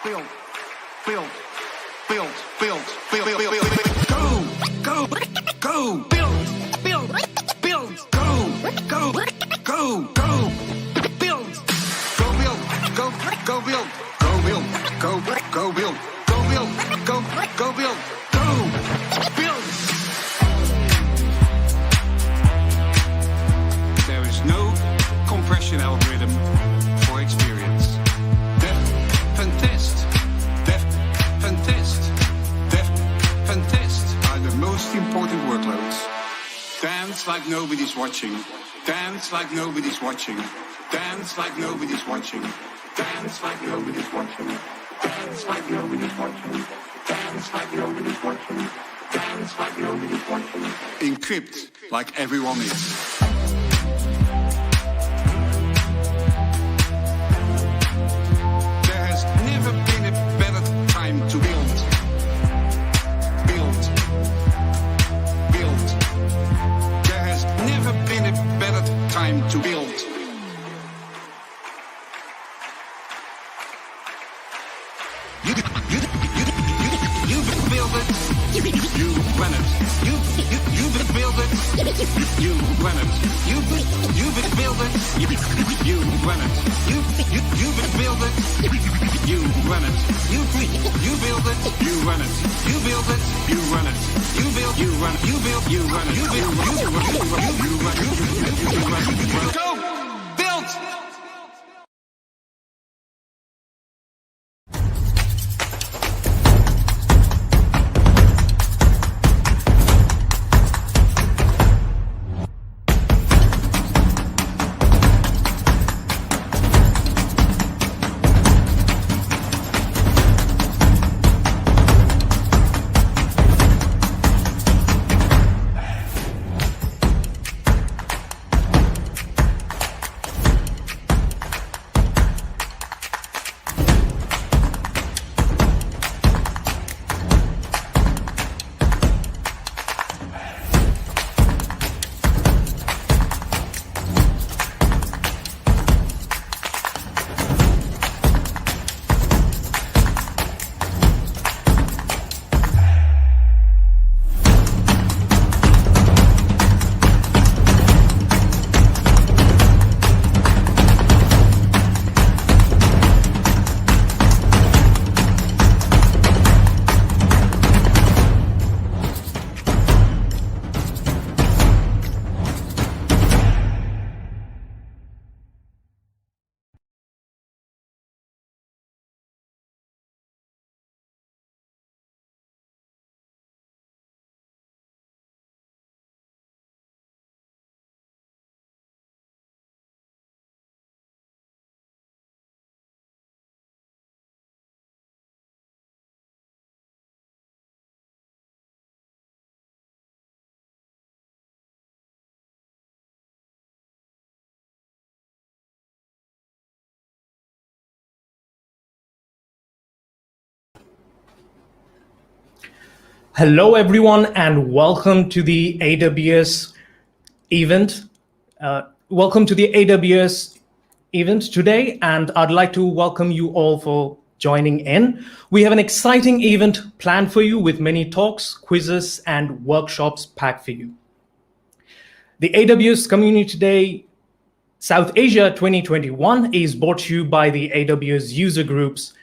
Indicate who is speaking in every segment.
Speaker 1: build, build, build, build, build, build, build, build. Go, go, go, build, build, build, go, go, go, go, build, go build, go, go build, go build, go, go build, go build, go, go build, go, build. There is no compression algorithm for experience. Def and test, def and test, def and test are the most important workloads. Dance like nobody's watching. Dance like nobody's watching. Dance like nobody's watching. Dance like nobody's watching. Dance like nobody's watching. Dance like nobody's watching. Dance like nobody's watching. Encrypt like everyone is. There has never been a better time to build. Build. Build. There has never been a better time to build. You build it. You run it. You build it. You run it. You build it. You run it. You build it. You run it. You build it. You run it. You build it. You run it. You build. You run. You build. You run it. You build. You run. Go build.
Speaker 2: Hello, everyone, and welcome to the AWS event. Welcome to the AWS event today, and I'd like to welcome you all for joining in. We have an exciting event planned for you with many talks, quizzes, and workshops packed for you. The AWS Community Day South Asia 2021 is brought to you by the AWS User Groups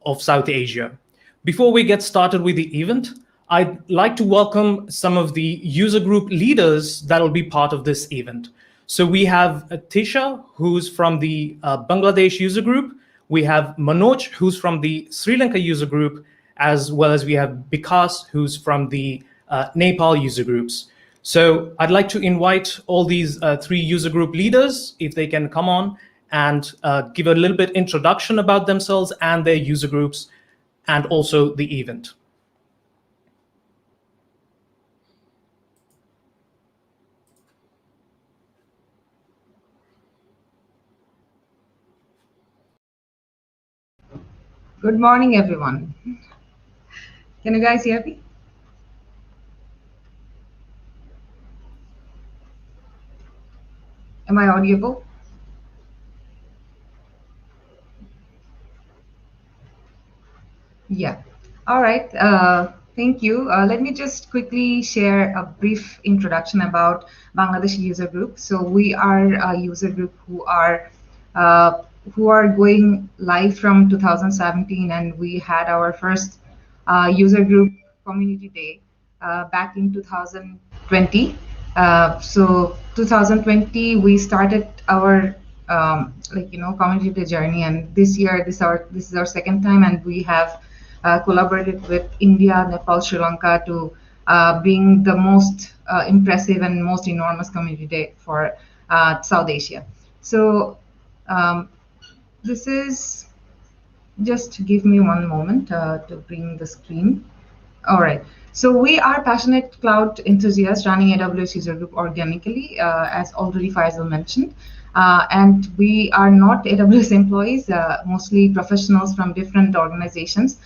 Speaker 2: of South Asia. Before we get started with the event, I'd like to welcome some of the user group leaders that will be part of this event. So we have Tisha, who's from the Bangladesh user group. We have Manoj, who's from the Sri Lanka user group, as well as we have Bikas, who's from the Nepal user groups. So I'd like to invite all these three user group leaders, if they can come on and give a little bit introduction about themselves and their user groups, and also the event.
Speaker 3: Good morning, everyone. Can you guys hear me? Am I audible? Yeah. All right. Thank you. Let me just quickly share a brief introduction about Bangladesh User Group. So we are a user group uh, who are going live from 2017, and we had our first user group community day back in 2020. So 2020 we started our community day journey, and this year this is our second time, and we have collaborated with India, Nepal, Sri Lanka to bring the most impressive and most enormous community day for South Asia. So um, this is just give me one moment to bring the screen. All right. So we are passionate cloud enthusiasts running AWS User Group organically, as already Faisal mentioned. And we are not AWS employees, mostly professionals from different organizations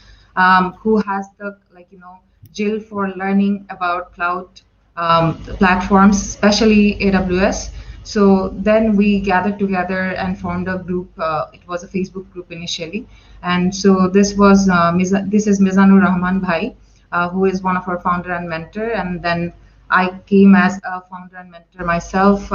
Speaker 3: who has the Jill for learning about cloud platforms, especially AWS. So then we gathered together and formed a group. It was a Facebook group initially, and so this is Mizanur Rahman Bhai, who is one of our founder and mentor, and then I came as a founder and mentor myself.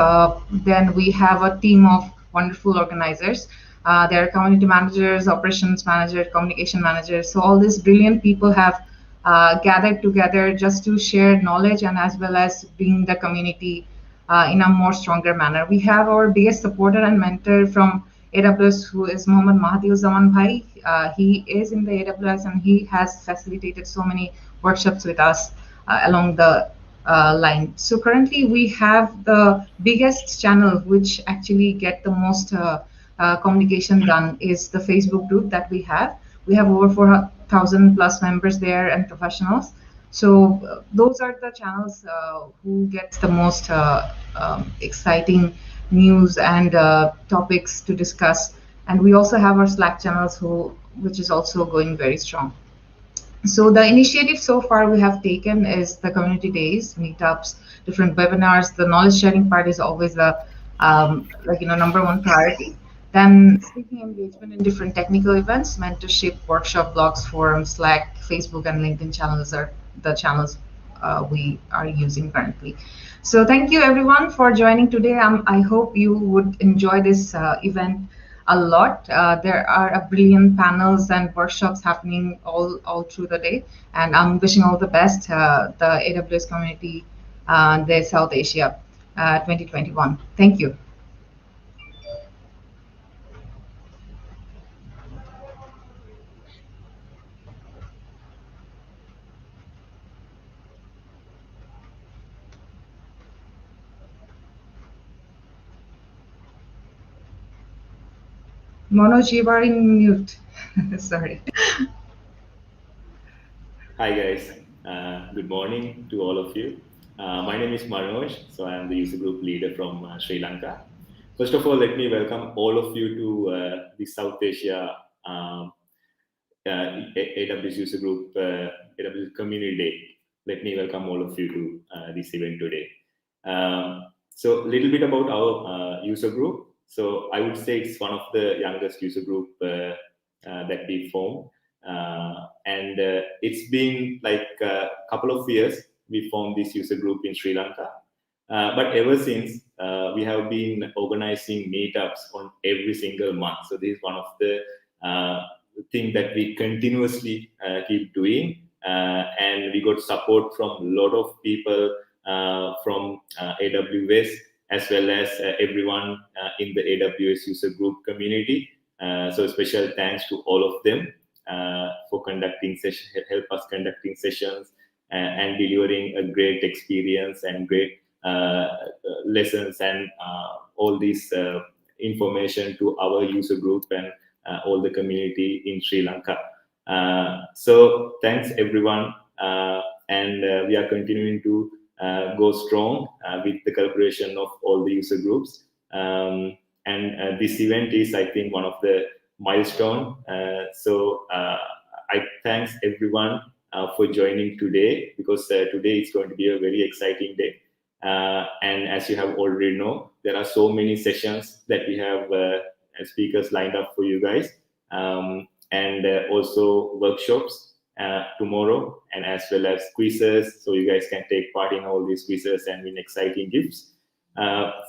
Speaker 3: Then we have a team of wonderful organizers. There are community managers, operations managers, communication managers. So all these brilliant people have gathered together just to share knowledge and as well as bring the community in a more stronger manner. We have our biggest supporter and mentor from AWS, who is Mohammad Mahdiuzzaman Bhai. He is in the AWS and he has facilitated so many workshops with us along the line. So currently we have the biggest channel which actually get the most communication done is the Facebook group that we have. We have over 4,000 plus members there and professionals. So those are the channels who gets the most exciting news and topics to discuss. And we also have our Slack channels which is also going very strong. So the initiative so far we have taken is the community days, meetups, different webinars. The knowledge sharing part is always the number one priority. Then speaking engagement in different technical events, mentorship, workshop, blogs, forums, Slack, Facebook, and LinkedIn channels are the channels we are using currently. So thank you everyone for joining today. I hope you would enjoy this event a lot. There are a brilliant panels and workshops happening all through the day, and I'm wishing all the best the AWS community, the South Asia 2021. Thank you. Manoj, you are in mute. Sorry.
Speaker 4: Hi guys, good morning to all of you. My name is Manoj, so I am the user group leader from Sri Lanka. First of all, let me welcome all of you to the South Asia AWS User Group, AWS Community Day. Let me welcome all of you to this event today. So a little bit about our user group. So I would say it's one of the youngest user group that we formed. And it's been like a couple of years we formed this user group in Sri Lanka. But ever since, we have been organizing meetups on every single month. So this is one of the thing that we continuously keep doing. And we got support from a lot of people from AWS, as well as everyone in the AWS user group community. So special thanks to all of them for conducting sessions, help us conducting sessions and delivering a great experience and great lessons and all this information to our user group and all the community in Sri Lanka. So thanks everyone, and we are continuing to go strong with the collaboration of all the user groups. And this event is, I think, one of the milestone. So I thanks everyone for joining today, because today is going to be a very exciting day. And as you have already know, there are so many sessions that we have speakers lined up for you guys. and also workshops tomorrow, and as well as quizzes, so you guys can take part in all these quizzes and win exciting gifts.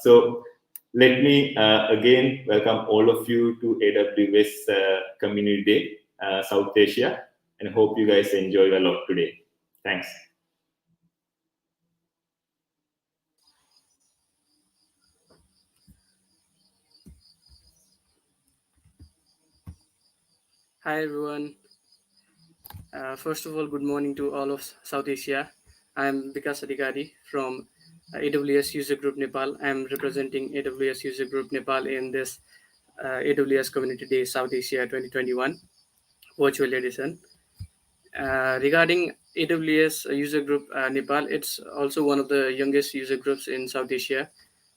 Speaker 4: So let me again welcome all of you to AWS Community Day South Asia, and hope you guys enjoy a lot today. Thanks.
Speaker 5: Hi everyone. First of all, good morning to all of South Asia. I'm Vikas Adhikari from AWS User Group Nepal. I'm representing AWS User Group Nepal in this AWS Community Day South Asia 2021 virtual edition. Regarding AWS User Group Nepal, it's also one of the youngest user groups in South Asia.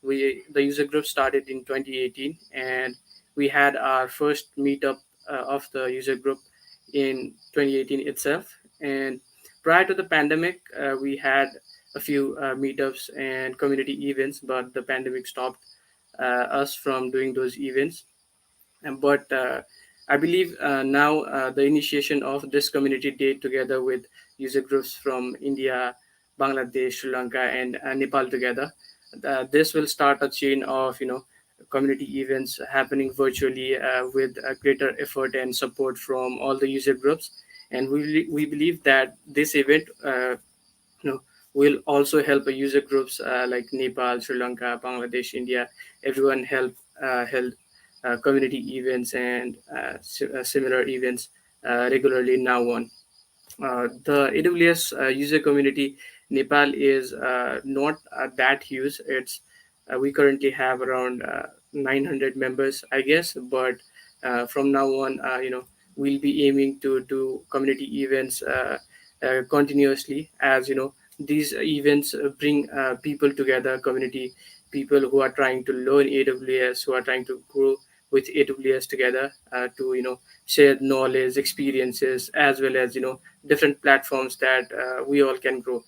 Speaker 5: The user group started in 2018, and we had our first meetup of the user group in 2018 itself. And prior to the pandemic, we had a few meetups and community events, but the pandemic stopped us from doing those events. But I believe now the initiation of this community day together with user groups from India, Bangladesh, Sri Lanka, and Nepal together, this will start a chain of community events happening virtually with a greater effort and support from all the user groups. And we believe that this event will also help user groups like Nepal, Sri Lanka, Bangladesh, India, everyone held community events and similar events regularly now on. The AWS user community Nepal is not that huge. It's we currently have around 900 members, I guess. But from now on, we'll be aiming to do community events continuously, as these events bring people together, community people who are trying to learn AWS, who are trying to grow with AWS together to share knowledge, experiences, as well as different platforms that we all can grow.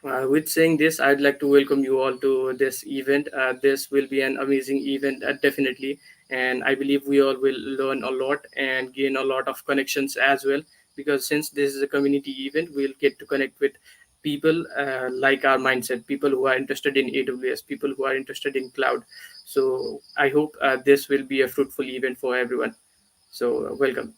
Speaker 5: With saying this, I'd like to welcome you all to this event. This will be an amazing event, definitely, and I believe we all will learn a lot and gain a lot of connections as well. Because since this is a community event, we'll get to connect with people like our mindset, people who are interested in AWS, people who are interested in cloud. So I hope this will be a fruitful event for everyone. So welcome.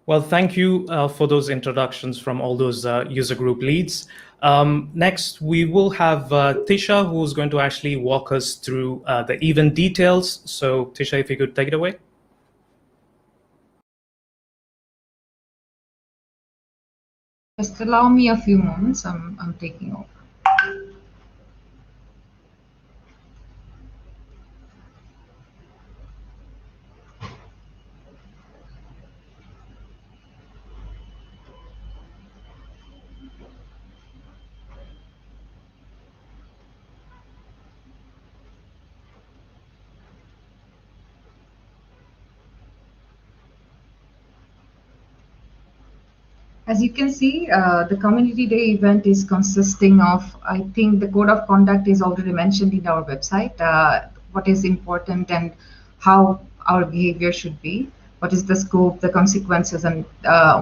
Speaker 2: Well, thank you for those introductions from all those user group leads. Next, we will have Tisha, who's going to actually walk us through the event details. So Tisha, if you could take it away.
Speaker 3: Just allow me a few moments. I'm taking over. As you can see, the Community Day event is consisting of, I think the code of conduct is already mentioned in our website, what is important and how our behavior should be, what is the scope, the consequences, and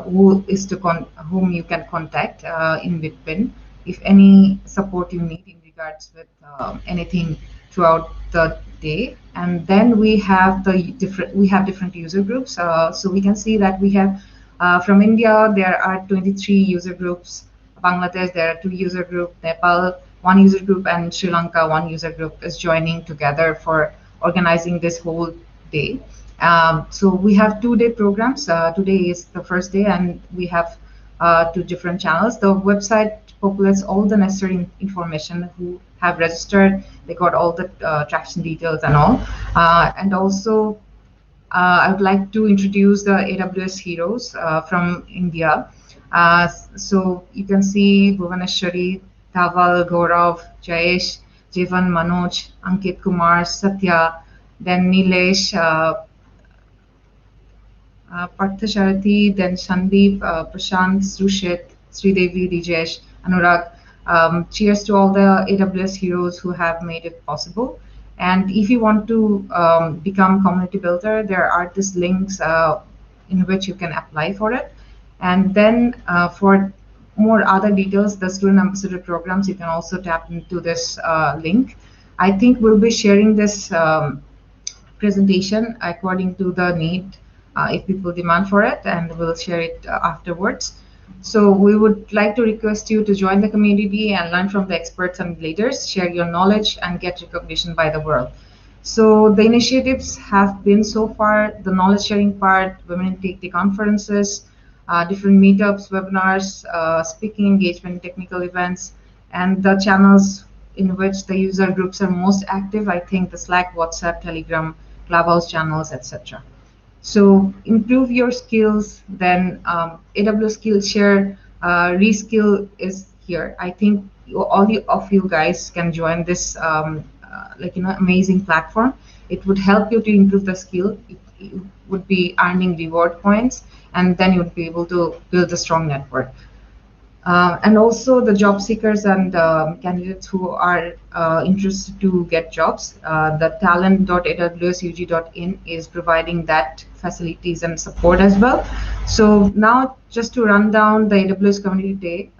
Speaker 3: whom you can contact in between if any support you need in regards with anything throughout the day. And then we have different user groups. So we can see that we have from India, there are 23 user groups. Bangladesh, there are 2 user groups. Nepal, 1 user group, and Sri Lanka, 1 user group is joining together for organizing this whole day. So we have 2-day programs. Today is the first day, and we have 2 different channels. The website populates all the necessary information. Who have registered, they got all the traction details and all. And also, I would like to introduce the AWS heroes from India. So you can see Bhuvaneshwari, Dhaval, Gaurav, Jayesh, Jeevan, Manoj, Ankit Kumar, Satya, then Nilesh, Parthasarathi, then Sandeep, Prashant, Sushit, Sridevi, Dijesh, Anurag. Cheers to all the AWS heroes who have made it possible. And if you want to become community builder, there are these links in which you can apply for it. And then for more other details, the student ambassador programs, you can also tap into this link. I think we'll be sharing this presentation according to the need if people demand for it, and we'll share it afterwards. So we would like to request you to join the community and learn from the experts and leaders, share your knowledge, and get recognition by the world. So the initiatives have been so far the knowledge sharing part, women in tech conferences, different meetups, webinars, speaking engagement, technical events, and the channels in which the user groups are most active. I think the Slack, WhatsApp, Telegram, Clubhouse channels, etc. So improve your skills. Then AWS Skillshare Reskill is here. I think all of you guys can join this amazing platform. It would help you to improve the skill. It would be earning reward points, and then you would be able to build a strong network. And also the job seekers and candidates who are interested to get jobs, the talent.awsug.in is providing that facilities and support as well. So now just to run down the AWS Community Day,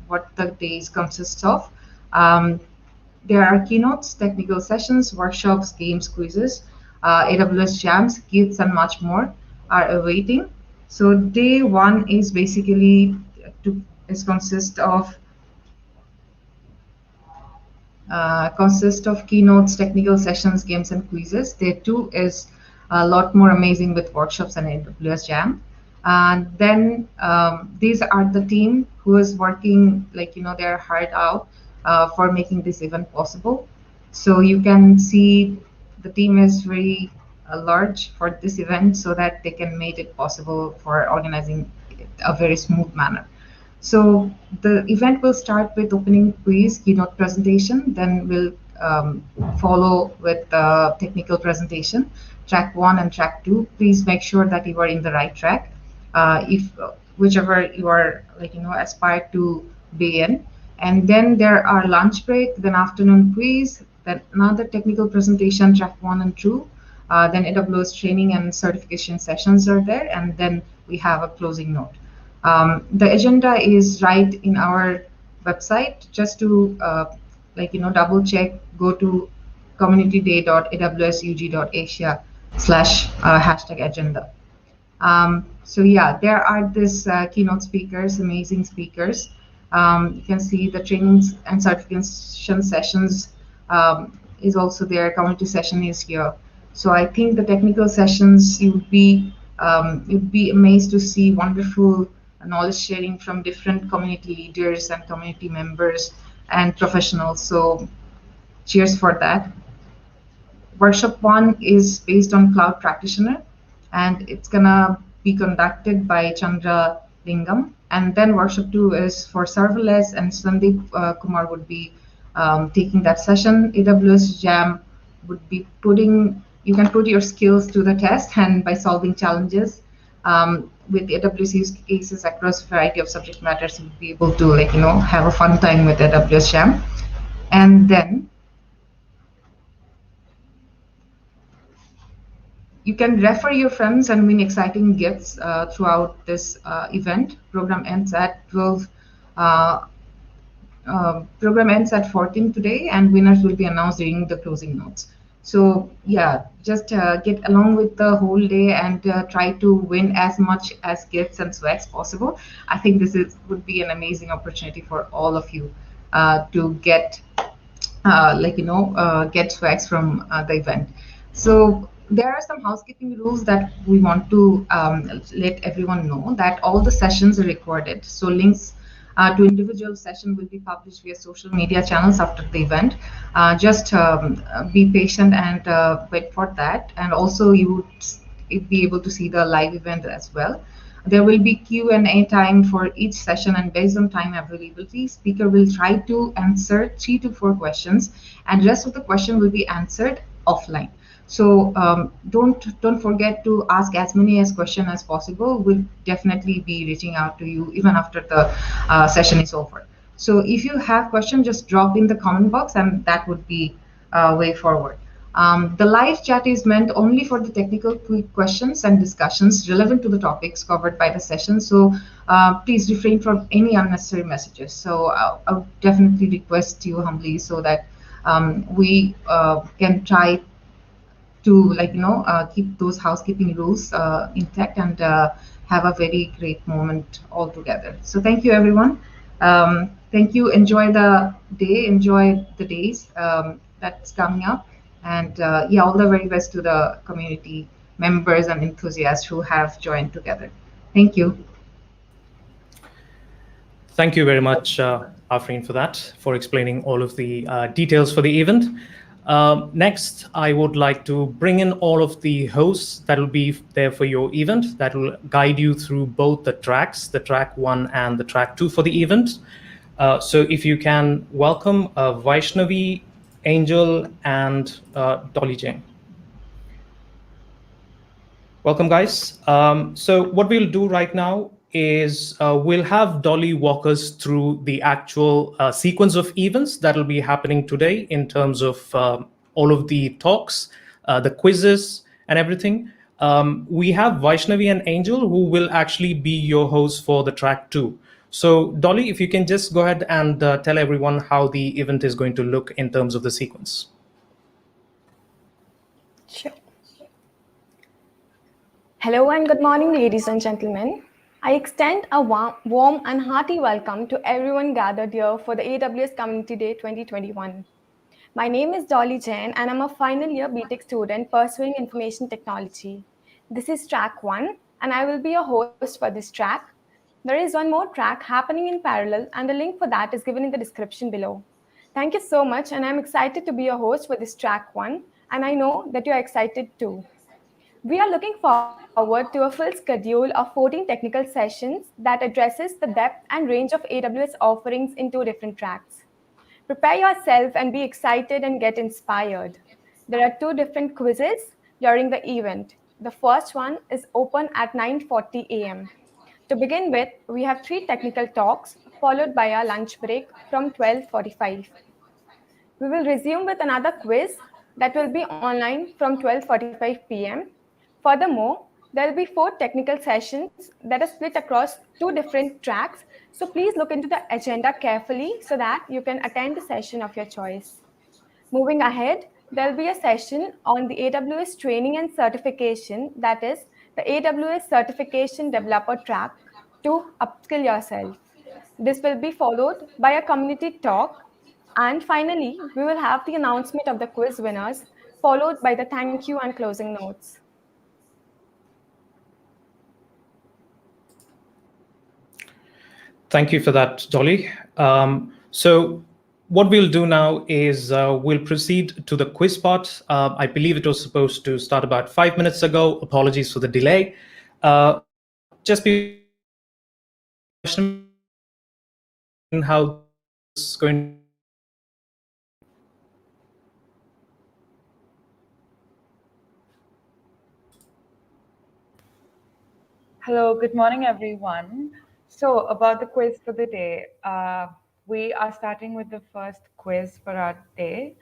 Speaker 3: what the days consists of. There are keynotes, technical sessions, workshops, games, quizzes, AWS jams, gifts, and much more are awaiting. So day one is basically consist of keynotes, technical sessions, games, and quizzes. Day two is a lot more amazing with workshops and AWS Jam. And then these are the team who is working their heart out for making this event possible. So you can see the team is very large for this event so that they can make it possible for organizing it a very smooth manner. So the event will start with opening quiz, keynote presentation, then we'll follow with the technical presentation, track 1 and track 2. Please make sure that you are in the right track. If whichever you are aspire to be in. And then there are lunch break, then afternoon quiz, then another technical presentation, track 1 and 2. Then AWS training and certification sessions are there, and then we have a closing note. The agenda is right in our website. Just to double check, go to communityday.awsug.asia/#agenda. So yeah, there are these keynote speakers, amazing speakers. You can see the trainings and certification sessions is also there. Community session is here. So I think the technical sessions, you'd be amazed to see wonderful knowledge sharing from different community leaders and community members and professionals. So cheers for that. Workshop 1 is based on cloud practitioner, and it's gonna be conducted by Chandra Lingam. And then workshop 2 is for serverless, and Sandeep Kumar would be taking that session. AWS Jam would be you can put your skills to the test, and by solving challenges with AWS use cases across a variety of subject matters, you'll be able to have a fun time with AWS Jam. And then you can refer your friends and win exciting gifts throughout this event. Program ends at 12. Program ends at 14 today, and winners will be announced during the closing notes. So yeah, just get along with the whole day and try to win as much as gifts and swags possible. I think this would be an amazing opportunity for all of you to get get swags from the event. So there are some housekeeping rules that we want to let everyone know, that all the sessions are recorded. So links to individual session will be published via social media channels after the event. Just be patient and wait for that. And also you would be able to see the live event as well. There will be Q&A time for each session, and based on time availability, speaker will try to answer 3 to 4 questions, and rest of the question will be answered offline. So don't forget to ask as many as questions as possible. We'll definitely be reaching out to you even after the session is over. So if you have questions, just drop in the comment box, and that would be way forward. The live chat is meant only for the technical quick questions and discussions relevant to the topics covered by the session. So please refrain from any unnecessary messages. So I would definitely request you humbly so that we can try to keep those housekeeping rules intact and have a very great moment all together. So thank you, everyone. Thank you. Enjoy the day. Enjoy the days that's coming up. And yeah, all the very best to the community members and enthusiasts who have joined together. Thank you.
Speaker 2: Thank you very much, Afreen, for that, for explaining all of the details for the event. Next, I would like to bring in all of the hosts that will be there for your event, that will guide you through both the tracks, the track 1 and the track 2 for the event. So if you can welcome Vaishnavi, Angel, and Dolly Jane. Welcome, guys. So what we'll do right now is we'll have Dolly walk us through the actual sequence of events that will be happening today in terms of all of the talks, the quizzes, and everything. We have Vaishnavi and Angel who will actually be your hosts for the track 2. So Dolly, if you can just go ahead and tell everyone how the event is going to look in terms of the sequence.
Speaker 6: Sure. Hello and good morning, ladies and gentlemen. I extend a warm and hearty welcome to everyone gathered here for the AWS Community Day 2021. My name is Dolly Jain and I'm a final year BTech student pursuing information technology. This is track 1 and I will be your host for this track. There is one more track happening in parallel and the link for that is given in the description below. Thank you so much and I'm excited to be your host for this track 1 and I know that you're excited too. We are looking forward to a full schedule of 14 technical sessions that addresses the depth and range of AWS offerings in 2 different tracks. Prepare yourself and be excited and get inspired. There are 2 different quizzes during the event. The first one is open at 9:40 a.m. To begin with, we have 3 technical talks followed by a lunch break from 12:45. We will resume with another quiz that will be online from 12:45 p.m. Furthermore, there will be 4 technical sessions that are split across 2 different tracks. So please look into the agenda carefully so that you can attend the session of your choice. Moving ahead, there will be a session on the AWS training and certification, that is the AWS Certification Developer track to upskill yourself. This will be followed by a community talk. And finally, we will have the announcement of the quiz winners, followed by the thank you and closing notes.
Speaker 2: Thank you for that, Dolly. So what we'll do now is we'll proceed to the quiz part. I believe it was supposed to start about 5 minutes ago. Apologies for the delay. Just be how this is going.
Speaker 7: Hello, good morning, everyone. So about the quiz for the day, we are starting with the first quiz for our day.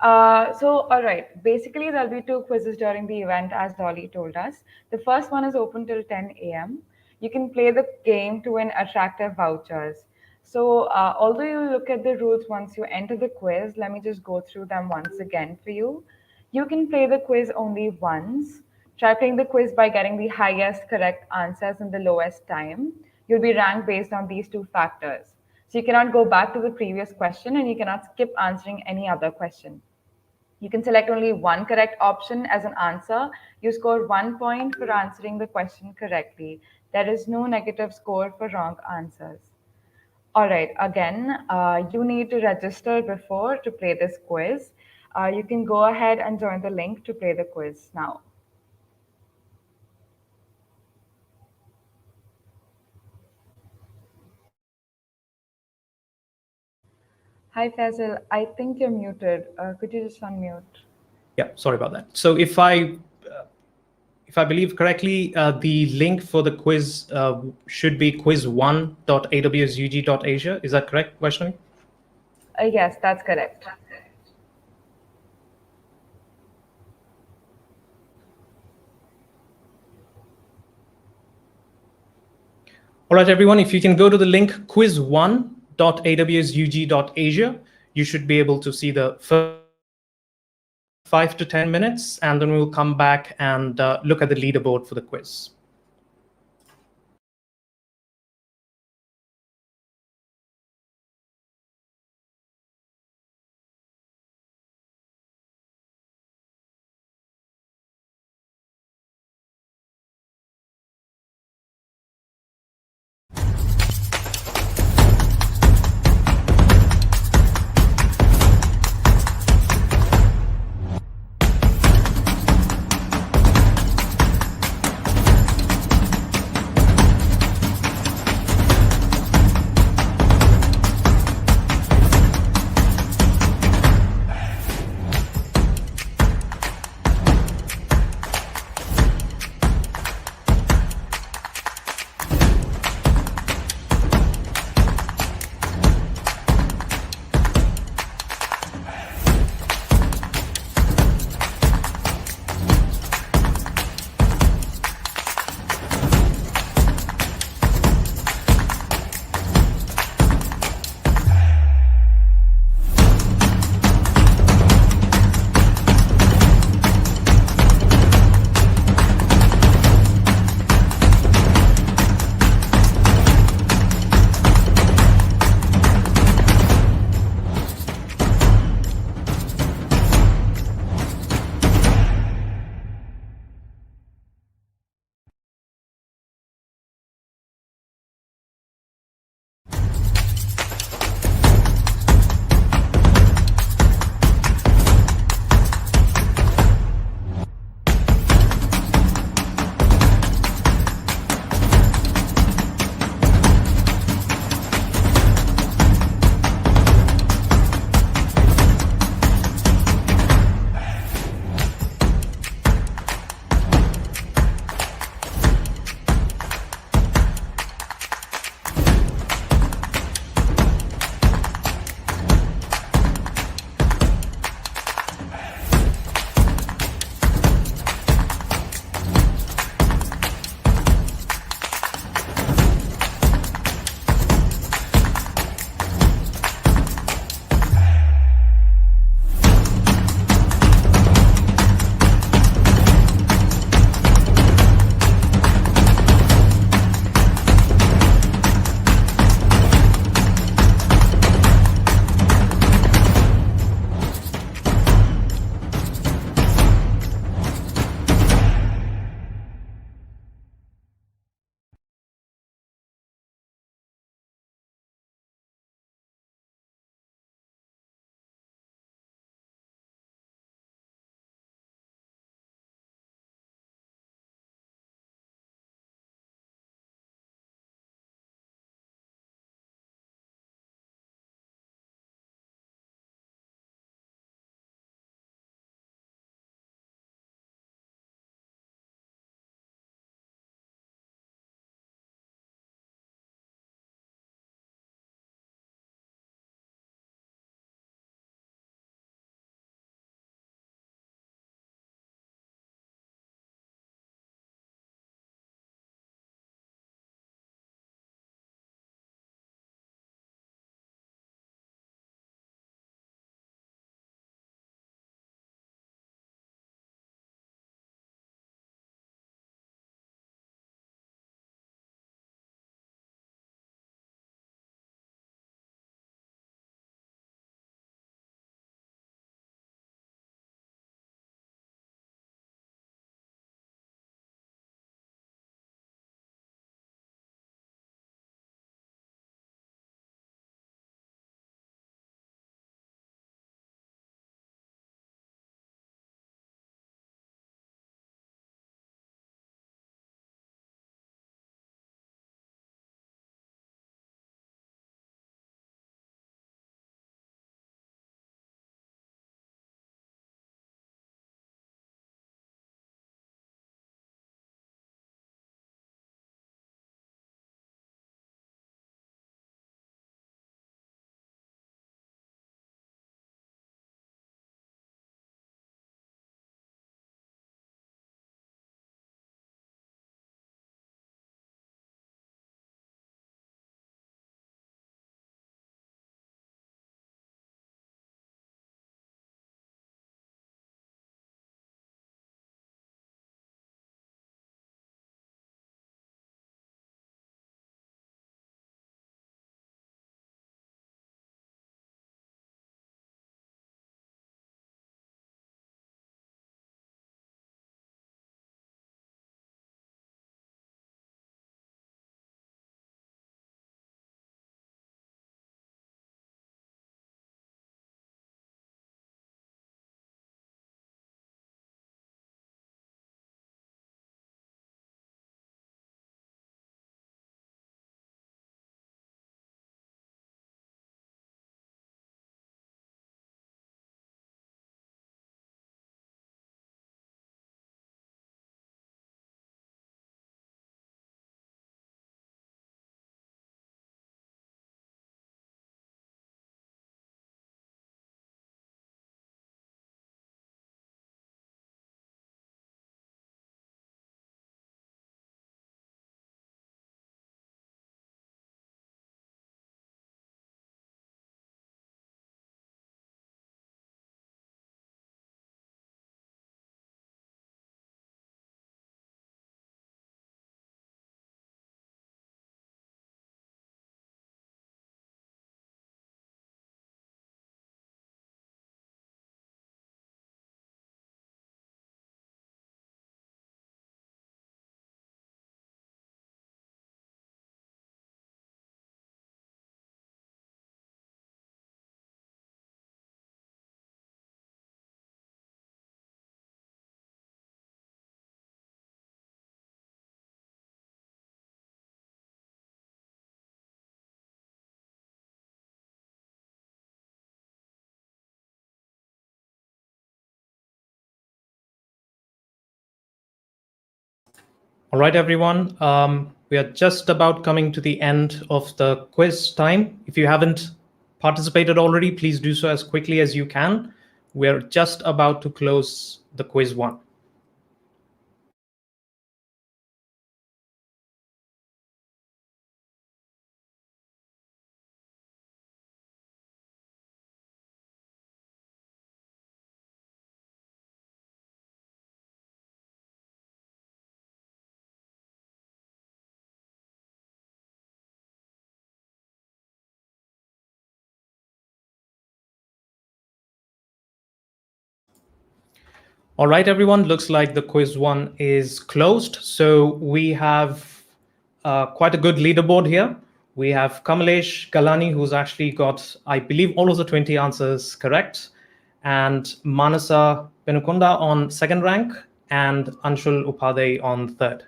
Speaker 7: All right, basically there'll be 2 quizzes during the event, as Dolly told us. The first one is open till 10 a.m. You can play the game to win attractive vouchers. So although you look at the rules once you enter the quiz, let me just go through them once again for you. You can play the quiz only once. Try playing the quiz by getting the highest correct answers in the lowest time. You'll be ranked based on these 2 factors. So you cannot go back to the previous question and you cannot skip answering any other question. You can select only one correct option as an answer. You score 1 point for answering the question correctly. There is no negative score for wrong answers. All right, again, you need to register before to play this quiz. You can go ahead and join the link to play the quiz now. Hi, Faisal. I think you're muted. Could you just unmute?
Speaker 2: Yeah, sorry about that. So if I believe correctly, the link for the quiz should be quiz1.awsug.asia. Is that correct, Vaishnavi?
Speaker 7: Yes, that's correct.
Speaker 2: All right, everyone, if you can go to the link quiz1.awsug.asia, you should be able to see the first 5 to 10 minutes, and then we'll come back and look at the leaderboard for the quiz. All right, everyone. We are just about coming to the end of the quiz time. If you haven't participated already, please do so as quickly as you can. We're just about to close the quiz one. All right, everyone, looks like the quiz one is closed. So we have quite a good leaderboard here. We have Kamalesh Galani, who's actually got, I believe, all of the 20 answers correct, and Manasa Penukunda on second rank, and Anshul Upadhyay on third.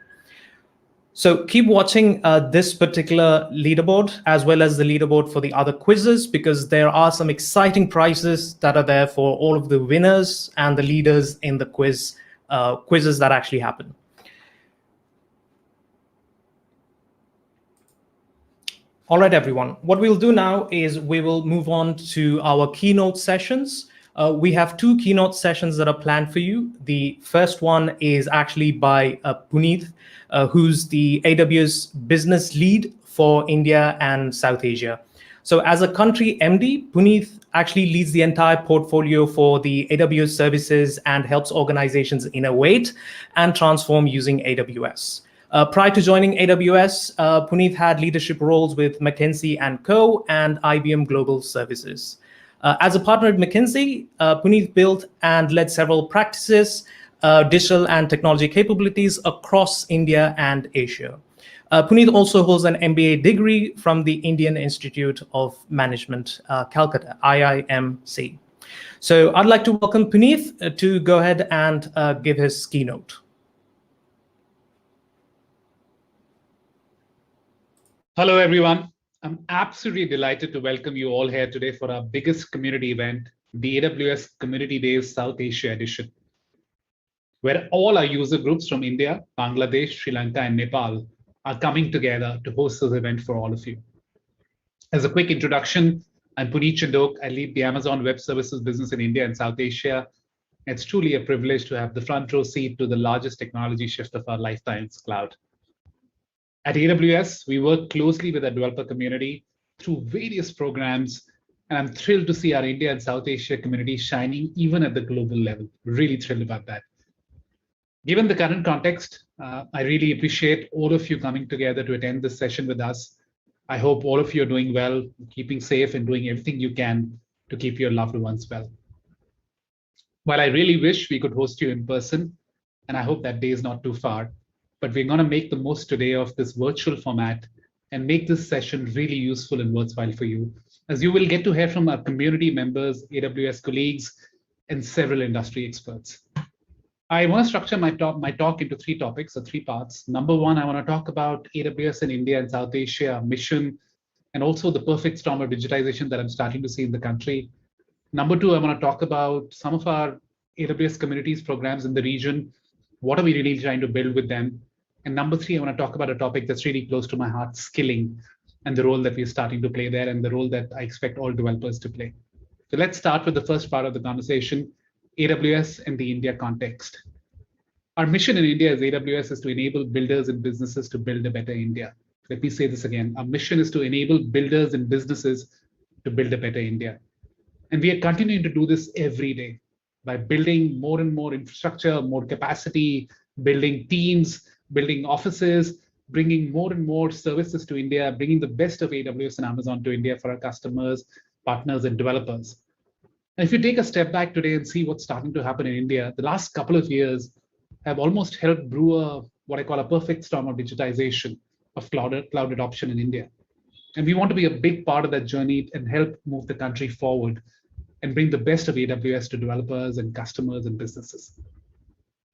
Speaker 2: So keep watching this particular leaderboard as well as the leaderboard for the other quizzes, because there are some exciting prizes that are there for all of the winners and the leaders in the quizzes that actually happen. All right, everyone. What we'll do now is we will move on to our keynote sessions. We have two keynote sessions that are planned for you. The first one is actually by Puneet, who's the AWS business lead for India and South Asia. So as a country MD, Puneet actually leads the entire portfolio for the AWS services and helps organizations innovate and transform using AWS. Prior to joining AWS, Puneet had leadership roles with McKinsey & Co. and IBM Global Services. As a partner at McKinsey, Puneet built and led several practices, digital and technology capabilities across India and Asia. Puneet also holds an MBA degree from the Indian Institute of Management, Calcutta, IIMC. So I'd like to welcome Puneet to go ahead and give his keynote.
Speaker 8: Hello, everyone. I'm absolutely delighted to welcome you all here today for our biggest community event, the AWS Community Days South Asia edition, where all our user groups from India, Bangladesh, Sri Lanka, and Nepal are coming together to host this event for all of you. As a quick introduction, I'm Puneet Chandok. I lead the Amazon Web Services business in India and South Asia. It's truly a privilege to have the front row seat to the largest technology shift of our lifetimes, cloud. At AWS, we work closely with our developer community through various programs, and I'm thrilled to see our India and South Asia community shining even at the global level. Really thrilled about that. Given the current context, I really appreciate all of you coming together to attend this session with us. I hope all of you are doing well, keeping safe, and doing everything you can to keep your loved ones well. While I really wish we could host you in person, and I hope that day is not too far, but we're going to make the most today of this virtual format and make this session really useful and worthwhile for you, as you will get to hear from our community members, AWS colleagues, and several industry experts. I want to structure my talk into three topics, or three parts. Number one, I want to talk about AWS in India and South Asia, mission, and also the perfect storm of digitization that I'm starting to see in the country. Number two, I want to talk about some of our AWS communities programs in the region. What are we really trying to build with them? And number three, I want to talk about a topic that's really close to my heart, skilling, and the role that we're starting to play there, and the role that I expect all developers to play. So let's start with the first part of the conversation, AWS and the India context. Our mission in India as AWS is to enable builders and businesses to build a better India. Let me say this again. Our mission is to enable builders and businesses to build a better India. And we are continuing to do this every day by building more and more infrastructure, more capacity, building teams, building offices, bringing more and more services to India, bringing the best of AWS and Amazon to India for our customers, partners, and developers. And if you take a step back today and see what's starting to happen in India, the last couple of years have almost helped brew what I call a perfect storm of digitization of cloud adoption in India. And we want to be a big part of that journey and help move the country forward and bring the best of AWS to developers and customers and businesses.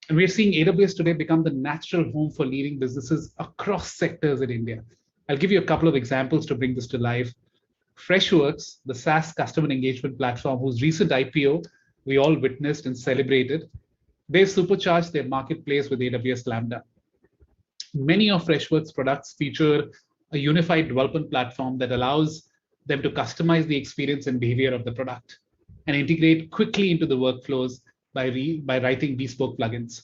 Speaker 8: And we're seeing AWS today become the natural home for leading businesses across sectors in India. I'll give you a couple of examples to bring this to life. Freshworks, the SaaS customer engagement platform, whose recent IPO we all witnessed and celebrated, they've supercharged their marketplace with AWS Lambda. Many of Freshworks products feature a unified development platform that allows them to customize the experience and behavior of the product and integrate quickly into the workflows by writing bespoke plugins.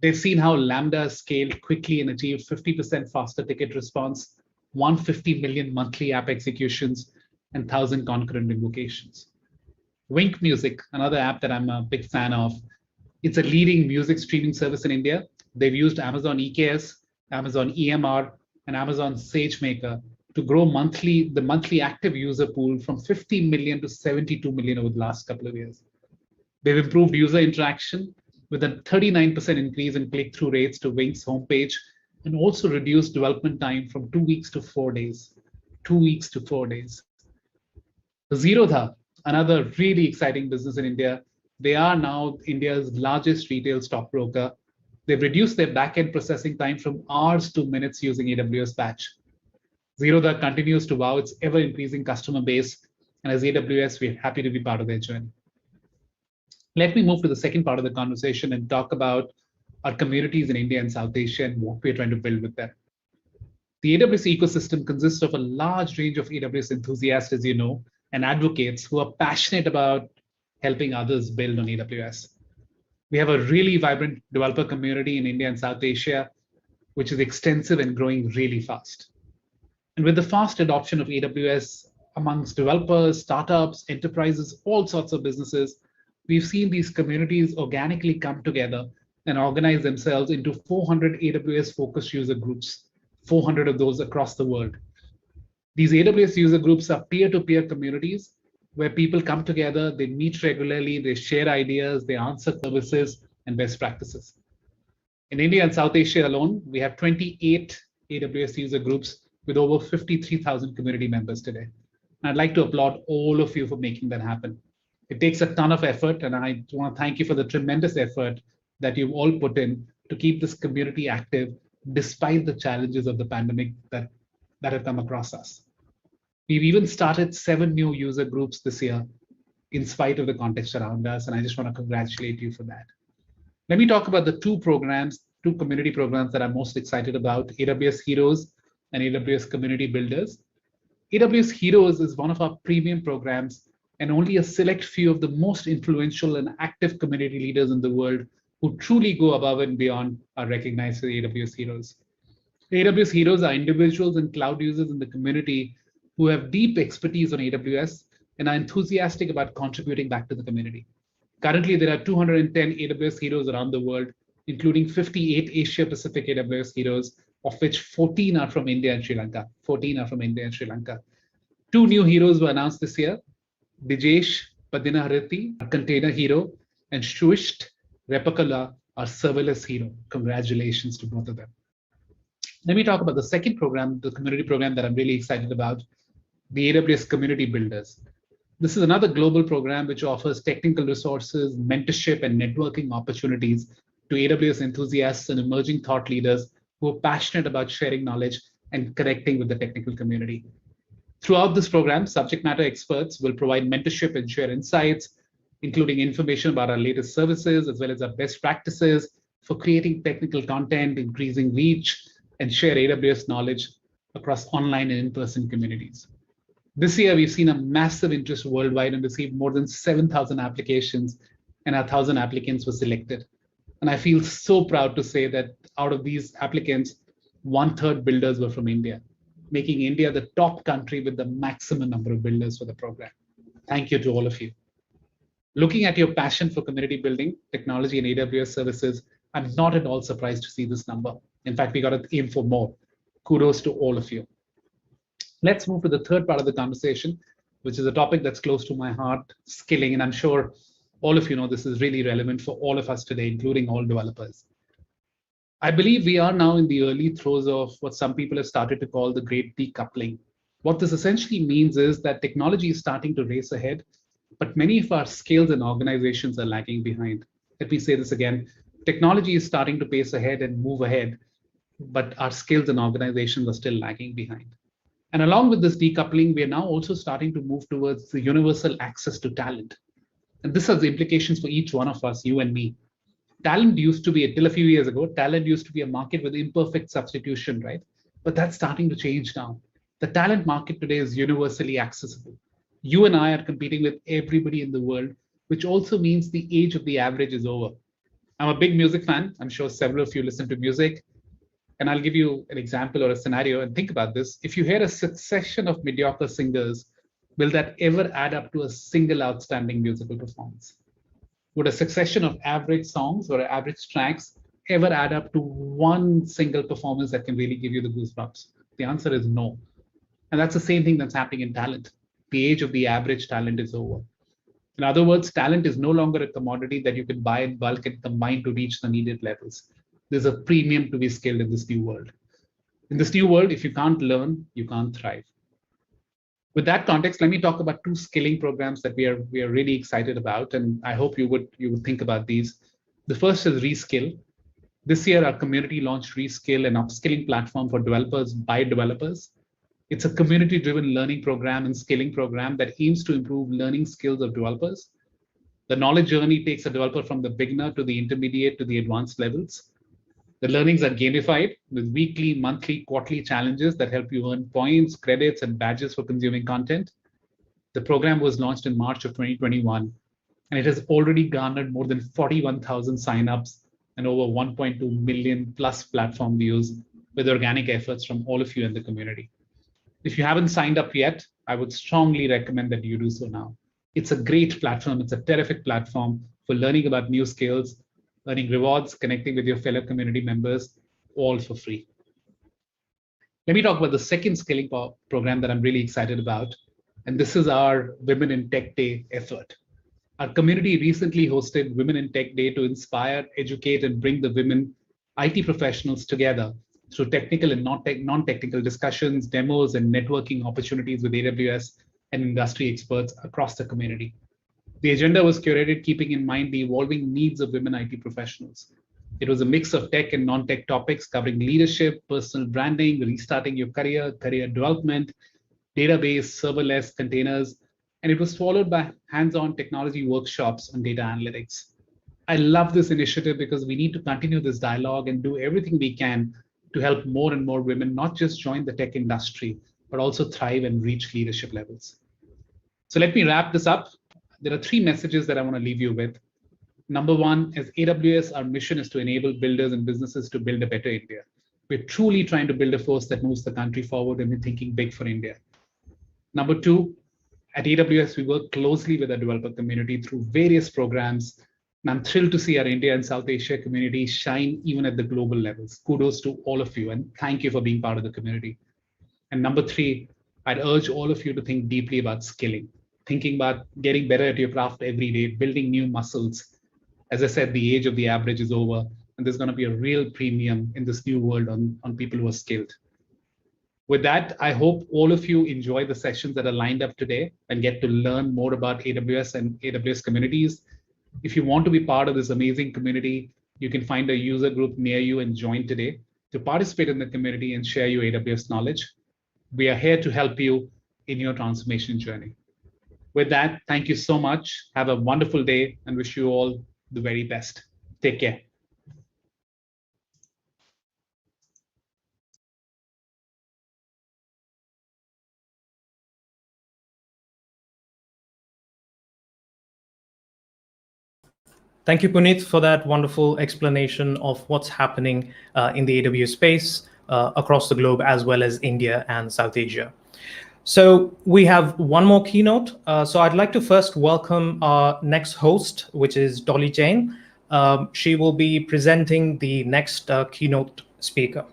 Speaker 8: They've seen how Lambda has scaled quickly and achieved 50% faster ticket response, 150 million monthly app executions, and 1,000 concurrent invocations. Wink Music, another app that I'm a big fan of, it's a leading music streaming service in India. They've used Amazon EKS, Amazon EMR, and Amazon SageMaker to grow the monthly active user pool from 50 million to 72 million over the last couple of years. They've improved user interaction with a 39% increase in click-through rates to Wink's homepage, and also reduced development time from 2 weeks to 4 days. 2 weeks to 4 days. Zerodha, another really exciting business in India. They are now India's largest retail stockbroker. They've reduced their back-end processing time from hours to minutes using AWS Batch. Zerodha continues to wow its ever-increasing customer base, and as AWS, we're happy to be part of their journey. Let me move to the second part of the conversation and talk about our communities in India and South Asia and what we're trying to build with them. The AWS ecosystem consists of a large range of AWS enthusiasts, as you know, and advocates who are passionate about helping others build on AWS. We have a really vibrant developer community in India and South Asia, which is extensive and growing really fast. And with the fast adoption of AWS amongst developers, startups, enterprises, all sorts of businesses, we've seen these communities organically come together and organize themselves into 400 AWS-focused user groups, 400 of those across the world. These AWS user groups are peer-to-peer communities where people come together, they meet regularly, they share ideas, they answer services and best practices. In India and South Asia alone, we have 28 AWS user groups with over 53,000 community members today. And I'd like to applaud all of you for making that happen. It takes a ton of effort, and I want to thank you for the tremendous effort that you've all put in to keep this community active despite the challenges of the pandemic that have come across us. We've even started 7 new user groups this year in spite of the context around us, and I just want to congratulate you for that. Let me talk about the two community programs that I'm most excited about, AWS Heroes and AWS Community Builders. AWS Heroes is one of our premium programs, and only a select few of the most influential and active community leaders in the world who truly go above and beyond are recognized as AWS Heroes. AWS Heroes are individuals and cloud users in the community who have deep expertise on AWS and are enthusiastic about contributing back to the community. Currently, there are 210 AWS Heroes around the world, including 58 Asia-Pacific AWS Heroes, of which 14 are from India and Sri Lanka. 14 are from India and Sri Lanka. 2 new heroes were announced this year. Dijesh Padinaharthi, a container hero, and Shuisht Repakala, our serverless hero. Congratulations to both of them. Let me talk about the second program, the community program that I'm really excited about, the AWS Community Builders. This is another global program which offers technical resources, mentorship, and networking opportunities to AWS enthusiasts and emerging thought leaders who are passionate about sharing knowledge and connecting with the technical community. Throughout this program, subject matter experts will provide mentorship and share insights, including information about our latest services, as well as our best practices for creating technical content, increasing reach, and share AWS knowledge across online and in-person communities. This year, we've seen a massive interest worldwide and received more than 7,000 applications, and 1,000 applicants were selected. And I feel so proud to say that out of these applicants, 1/3 builders were from India, making India the top country with the maximum number of builders for the program. Thank you to all of you. Looking at your passion for community building, technology, and AWS services, I'm not at all surprised to see this number. In fact, we got to aim for more. Kudos to all of you. Let's move to the third part of the conversation, which is a topic that's close to my heart, skilling. And I'm sure all of you know this is really relevant for all of us today, including all developers. I believe we are now in the early throes of what some people have started to call the great decoupling. What this essentially means is that technology is starting to race ahead, but many of our skills and organizations are lagging behind. Let me say this again. Technology is starting to pace ahead and move ahead, but our skills and organizations are still lagging behind. And along with this decoupling, we are now also starting to move towards the universal access to talent. And this has implications for each one of us, you and me. Talent used to be, until a few years ago, talent used to be a market with imperfect substitution, right? But that's starting to change now. The talent market today is universally accessible. You and I are competing with everybody in the world, which also means the age of the average is over. I'm a big music fan. I'm sure several of you listen to music. And I'll give you an example or a scenario and think about this. If you hear a succession of mediocre singers, will that ever add up to a single outstanding musical performance? Would a succession of average songs or average tracks ever add up to one single performance that can really give you the goosebumps? The answer is no. And that's the same thing that's happening in talent. The age of the average talent is over. In other words, talent is no longer a commodity that you can buy in bulk and combine to reach the needed levels. There's a premium to be skilled in this new world. In this new world, if you can't learn, you can't thrive. With that context, let me talk about two skilling programs that we are really excited about, and I hope you would think about these. The first is Reskill. This year, our community launched Reskill, an upskilling platform for developers by developers. It's a community-driven learning program and skilling program that aims to improve learning skills of developers. The knowledge journey takes a developer from the beginner to the intermediate to the advanced levels. The learnings are gamified with weekly, monthly, quarterly challenges that help you earn points, credits, and badges for consuming content. The program was launched in March of 2021, and it has already garnered more than 41,000 signups and over 1.2 million plus platform views with organic efforts from all of you in the community. If you haven't signed up yet, I would strongly recommend that you do so now. It's a great platform. It's a terrific platform for learning about new skills, earning rewards, connecting with your fellow community members, all for free. Let me talk about the second skilling program that I'm really excited about. And this is our Women in Tech Day effort. Our community recently hosted Women in Tech Day to inspire, educate, and bring the women IT professionals together through technical and non-technical discussions, demos, and networking opportunities with AWS and industry experts across the community. The agenda was curated keeping in mind the evolving needs of women IT professionals. It was a mix of tech and non-tech topics covering leadership, personal branding, restarting your career, career development, database, serverless, containers, and it was followed by hands-on technology workshops on data analytics. I love this initiative because we need to continue this dialogue and do everything we can to help more and more women not just join the tech industry, but also thrive and reach leadership levels. So let me wrap this up. There are three messages that I want to leave you with. Number one, as AWS, our mission is to enable builders and businesses to build a better India. We're truly trying to build a force that moves the country forward, and we're thinking big for India. Number two, at AWS, we work closely with our developer community through various programs. And I'm thrilled to see our India and South Asia community shine even at the global levels. Kudos to all of you, and thank you for being part of the community. And number three, I'd urge all of you to think deeply about skilling, thinking about getting better at your craft every day, building new muscles. As I said, the age of the average is over, and there's going to be a real premium in this new world on people who are skilled. With that, I hope all of you enjoy the sessions that are lined up today and get to learn more about AWS and AWS communities. If you want to be part of this amazing community, you can find a user group near you and join today to participate in the community and share your AWS knowledge. We are here to help you in your transformation journey. With that, thank you so much. Have a wonderful day and wish you all the very best. Take care.
Speaker 2: Thank you, Puneet, for that wonderful explanation of what's happening in the AWS space across the globe, as well as India and South Asia. So we have one more keynote. So I'd like to first welcome our next host, which is Dolly Jain. She will be presenting the next keynote speaker.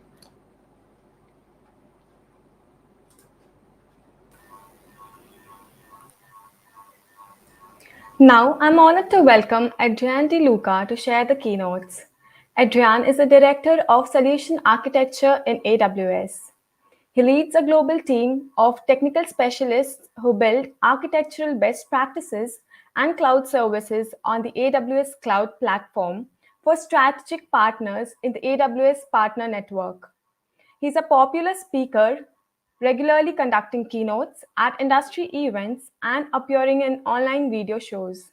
Speaker 6: Now, I'm honored to welcome Adrian De Luca to share the keynotes. Adrian is the Director of Solution Architecture in AWS. He leads a global team of technical specialists who build architectural best practices and cloud services on the AWS Cloud Platform for strategic partners in the AWS Partner Network. He's a popular speaker, regularly conducting keynotes at industry events and appearing in online video shows.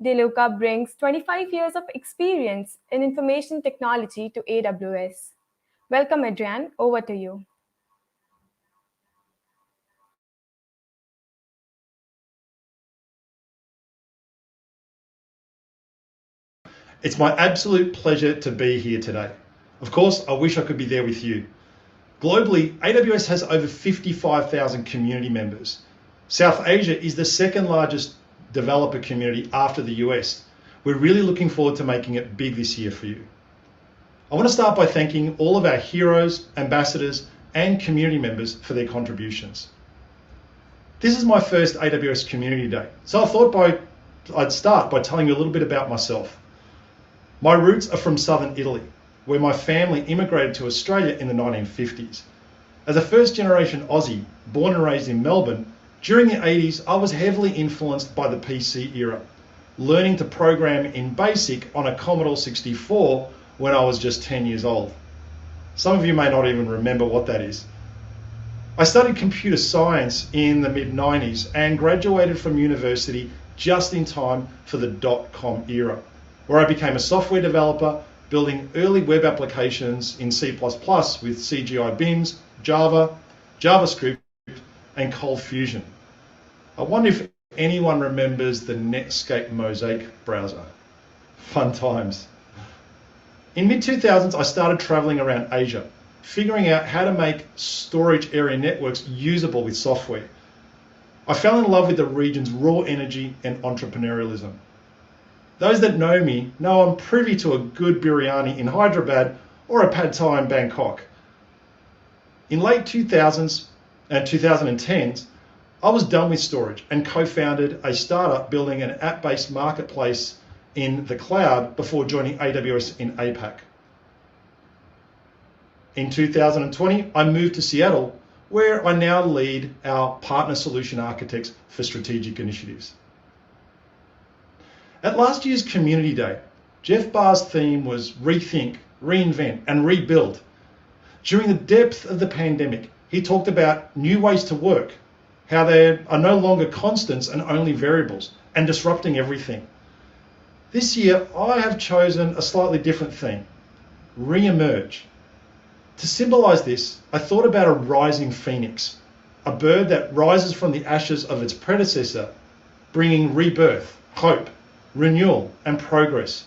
Speaker 6: De Luca brings 25 years of experience in information technology to AWS. Welcome, Adrian. Over to you.
Speaker 9: It's my absolute pleasure to be here today. Of course, I wish I could be there with you. Globally, AWS has over 55,000 community members. South Asia is the second largest developer community after the US. We're really looking forward to making it big this year for you. I want to start by thanking all of our heroes, ambassadors, and community members for their contributions. This is my first AWS Community Day, so I thought I'd start by telling you a little bit about myself. My roots are from southern Italy, where my family immigrated to Australia in the 1950s. As a first-generation Aussie, born and raised in Melbourne, during the 80s, I was heavily influenced by the PC era, learning to program in BASIC on a Commodore 64 when I was just 10 years old. Some of you may not even remember what that is. I studied computer science in the mid-90s and graduated from university just in time for the .com era, where I became a software developer, building early web applications in C++ with CGI bins, Java, JavaScript, and Cold Fusion. I wonder if anyone remembers the Netscape Mosaic browser. Fun times. In mid-2000s, I started traveling around Asia, figuring out how to make storage area networks usable with software. I fell in love with the region's raw energy and entrepreneurialism. Those that know me know I'm privy to a good biryani in Hyderabad or a pad thai in Bangkok. In late 2000s and 2010s, I was done with storage and co-founded a startup building an app-based marketplace in the cloud before joining AWS in APAC. In 2020, I moved to Seattle, where I now lead our partner solution architects for strategic initiatives. At last year's Community Day, Jeff Barr's theme was rethink, reinvent, and rebuild. During the depth of the pandemic, he talked about new ways to work, how there are no longer constants and only variables, and disrupting everything. This year, I have chosen a slightly different theme, re-emerge. To symbolize this, I thought about a rising phoenix, a bird that rises from the ashes of its predecessor, bringing rebirth, hope, renewal, and progress.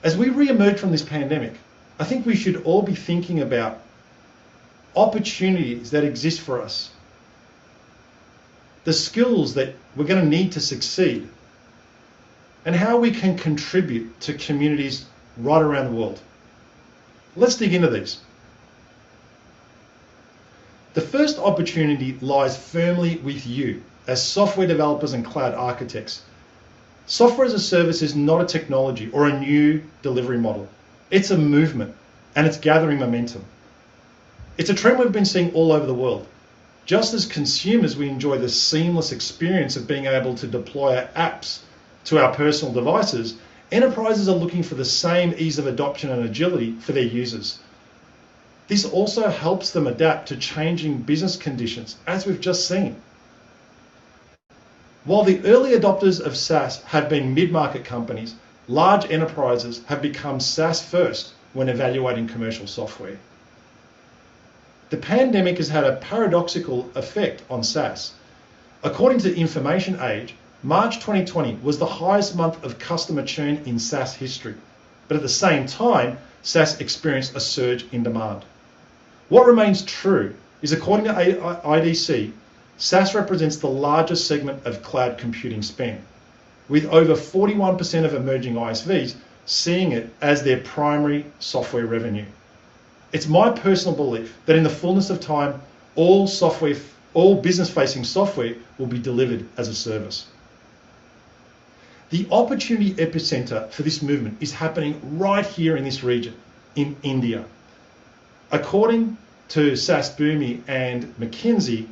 Speaker 9: As we re-emerge from this pandemic, I think we should all be thinking about opportunities that exist for us, the skills that we're going to need to succeed, and how we can contribute to communities right around the world. Let's dig into these. The first opportunity lies firmly with you as software developers and cloud architects. Software as a service is not a technology or a new delivery model. It's a movement, and it's gathering momentum. It's a trend we've been seeing all over the world. Just as consumers, we enjoy the seamless experience of being able to deploy our apps to our personal devices, enterprises are looking for the same ease of adoption and agility for their users. This also helps them adapt to changing business conditions, as we've just seen. While the early adopters of SaaS have been mid-market companies, large enterprises have become SaaS first when evaluating commercial software. The pandemic has had a paradoxical effect on SaaS. According to Information Age, March 2020 was the highest month of customer churn in SaaS history, but at the same time, SaaS experienced a surge in demand. What remains true is, according to IDC, SaaS represents the largest segment of cloud computing spend, with over 41% of emerging ISVs seeing it as their primary software revenue. It's my personal belief that in the fullness of time, all business-facing software will be delivered as a service. The opportunity epicenter for this movement is happening right here in this region, in India. According to SaaS Boomi and McKinsey,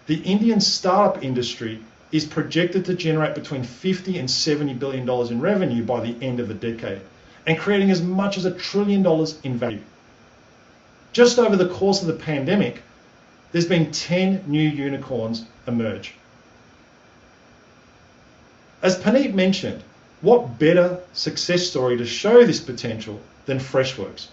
Speaker 9: the Indian startup industry is projected to generate between $50 and $70 billion in revenue by the end of the decade, and creating as much as $1 trillion in value. Just over the course of the pandemic, there's been 10 new unicorns emerge. As Paneet mentioned, what better success story to show this potential than Freshworks?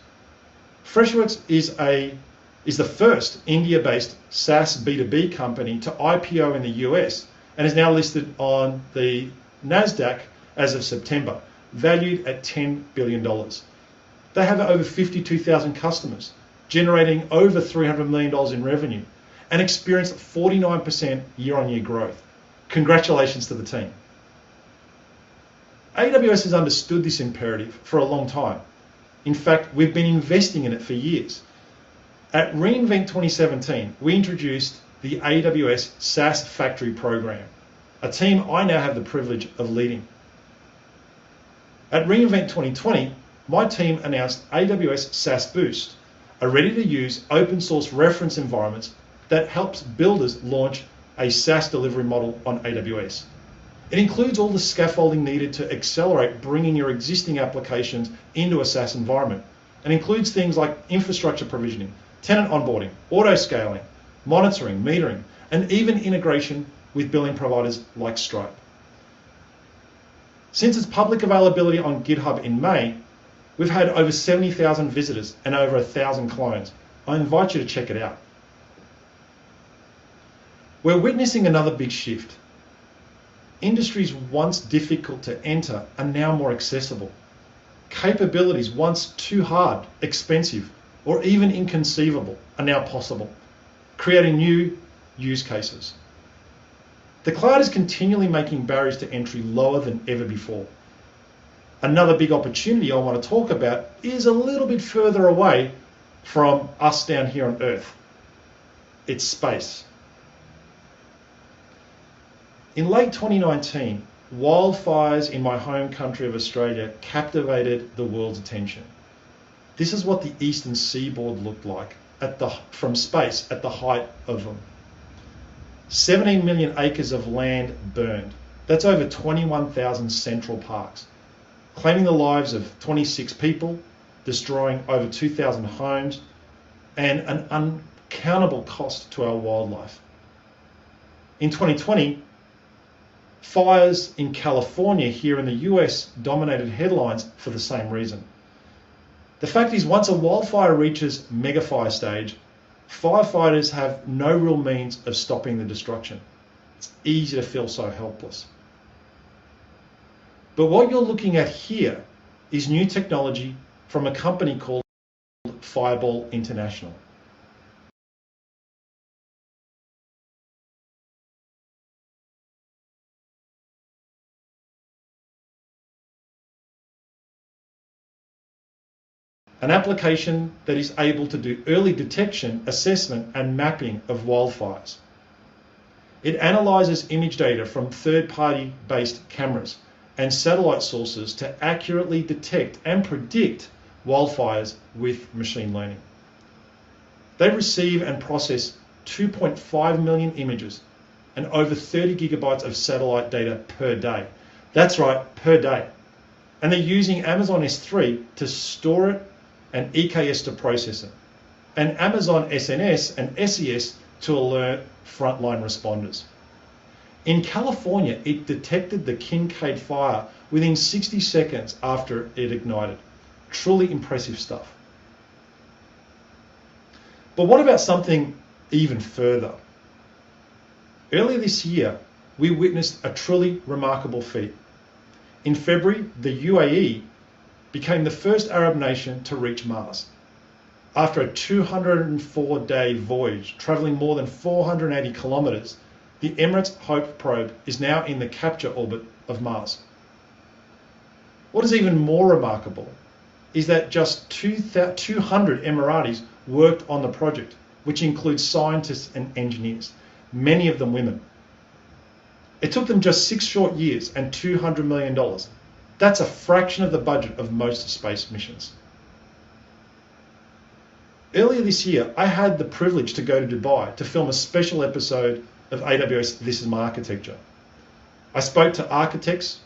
Speaker 9: Freshworks is the first India-based SaaS B2B company to IPO in the US and is now listed on the NASDAQ as of September, valued at $10 billion. They have over 52,000 customers, generating over $300 million in revenue, and experienced 49% year-on-year growth. Congratulations to the team. AWS has understood this imperative for a long time. In fact, we've been investing in it for years. At reInvent 2017, we introduced the AWS SaaS Factory Program, a team I now have the privilege of leading. At reInvent 2020, my team announced AWS SaaS Boost, a ready-to-use open source reference environment that helps builders launch a SaaS delivery model on AWS. It includes all the scaffolding needed to accelerate bringing your existing applications into a SaaS environment, and includes things like infrastructure provisioning, tenant onboarding, auto-scaling, monitoring, metering, and even integration with billing providers like Stripe. Since its public availability on GitHub in May, we've had over 70,000 visitors and over 1,000 clones. I invite you to check it out. We're witnessing another big shift. Industries once difficult to enter are now more accessible. Capabilities once too hard, expensive, or even inconceivable are now possible, creating new use cases. The cloud is continually making barriers to entry lower than ever before. Another big opportunity I want to talk about is a little bit further away from us down here on Earth. It's space. In late 2019, wildfires in my home country of Australia captivated the world's attention. This is what the eastern seaboard looked like from space at the height of them. 17 million acres of land burned. That's over 21,000 central parks, claiming the lives of 26 people, destroying over 2,000 homes, and an uncountable cost to our wildlife. In 2020, fires in California here in the US dominated headlines for the same reason. The fact is, once a wildfire reaches megafire stage, firefighters have no real means of stopping the destruction. It's easy to feel so helpless. But what you're looking at here is new technology from a company called Fireball International. An application that is able to do early detection, assessment, and mapping of wildfires. It analyzes image data from third-party based cameras and satellite sources to accurately detect and predict wildfires with machine learning. They receive and process 2.5 million images and over 30 gigabytes of satellite data per day. That's right, per day. And they're using Amazon S3 to store it and EKS to process it, and Amazon SNS and SES to alert frontline responders. In California, it detected the Kincaid fire within 60 seconds after it ignited. Truly impressive stuff. But what about something even further? Earlier this year, we witnessed a truly remarkable feat. In February, the UAE became the first Arab nation to reach Mars. After a 204-day voyage, traveling more than 480 kilometers, the Emirates Hope probe is now in the capture orbit of Mars. What is even more remarkable is that just 200 Emiratis worked on the project, which includes scientists and engineers, many of them women. It took them just 6 short years and $200 million. That's a fraction of the budget of most space missions. Earlier this year, I had the privilege to go to Dubai to film a special episode of AWS This Is My Architecture. I spoke to architects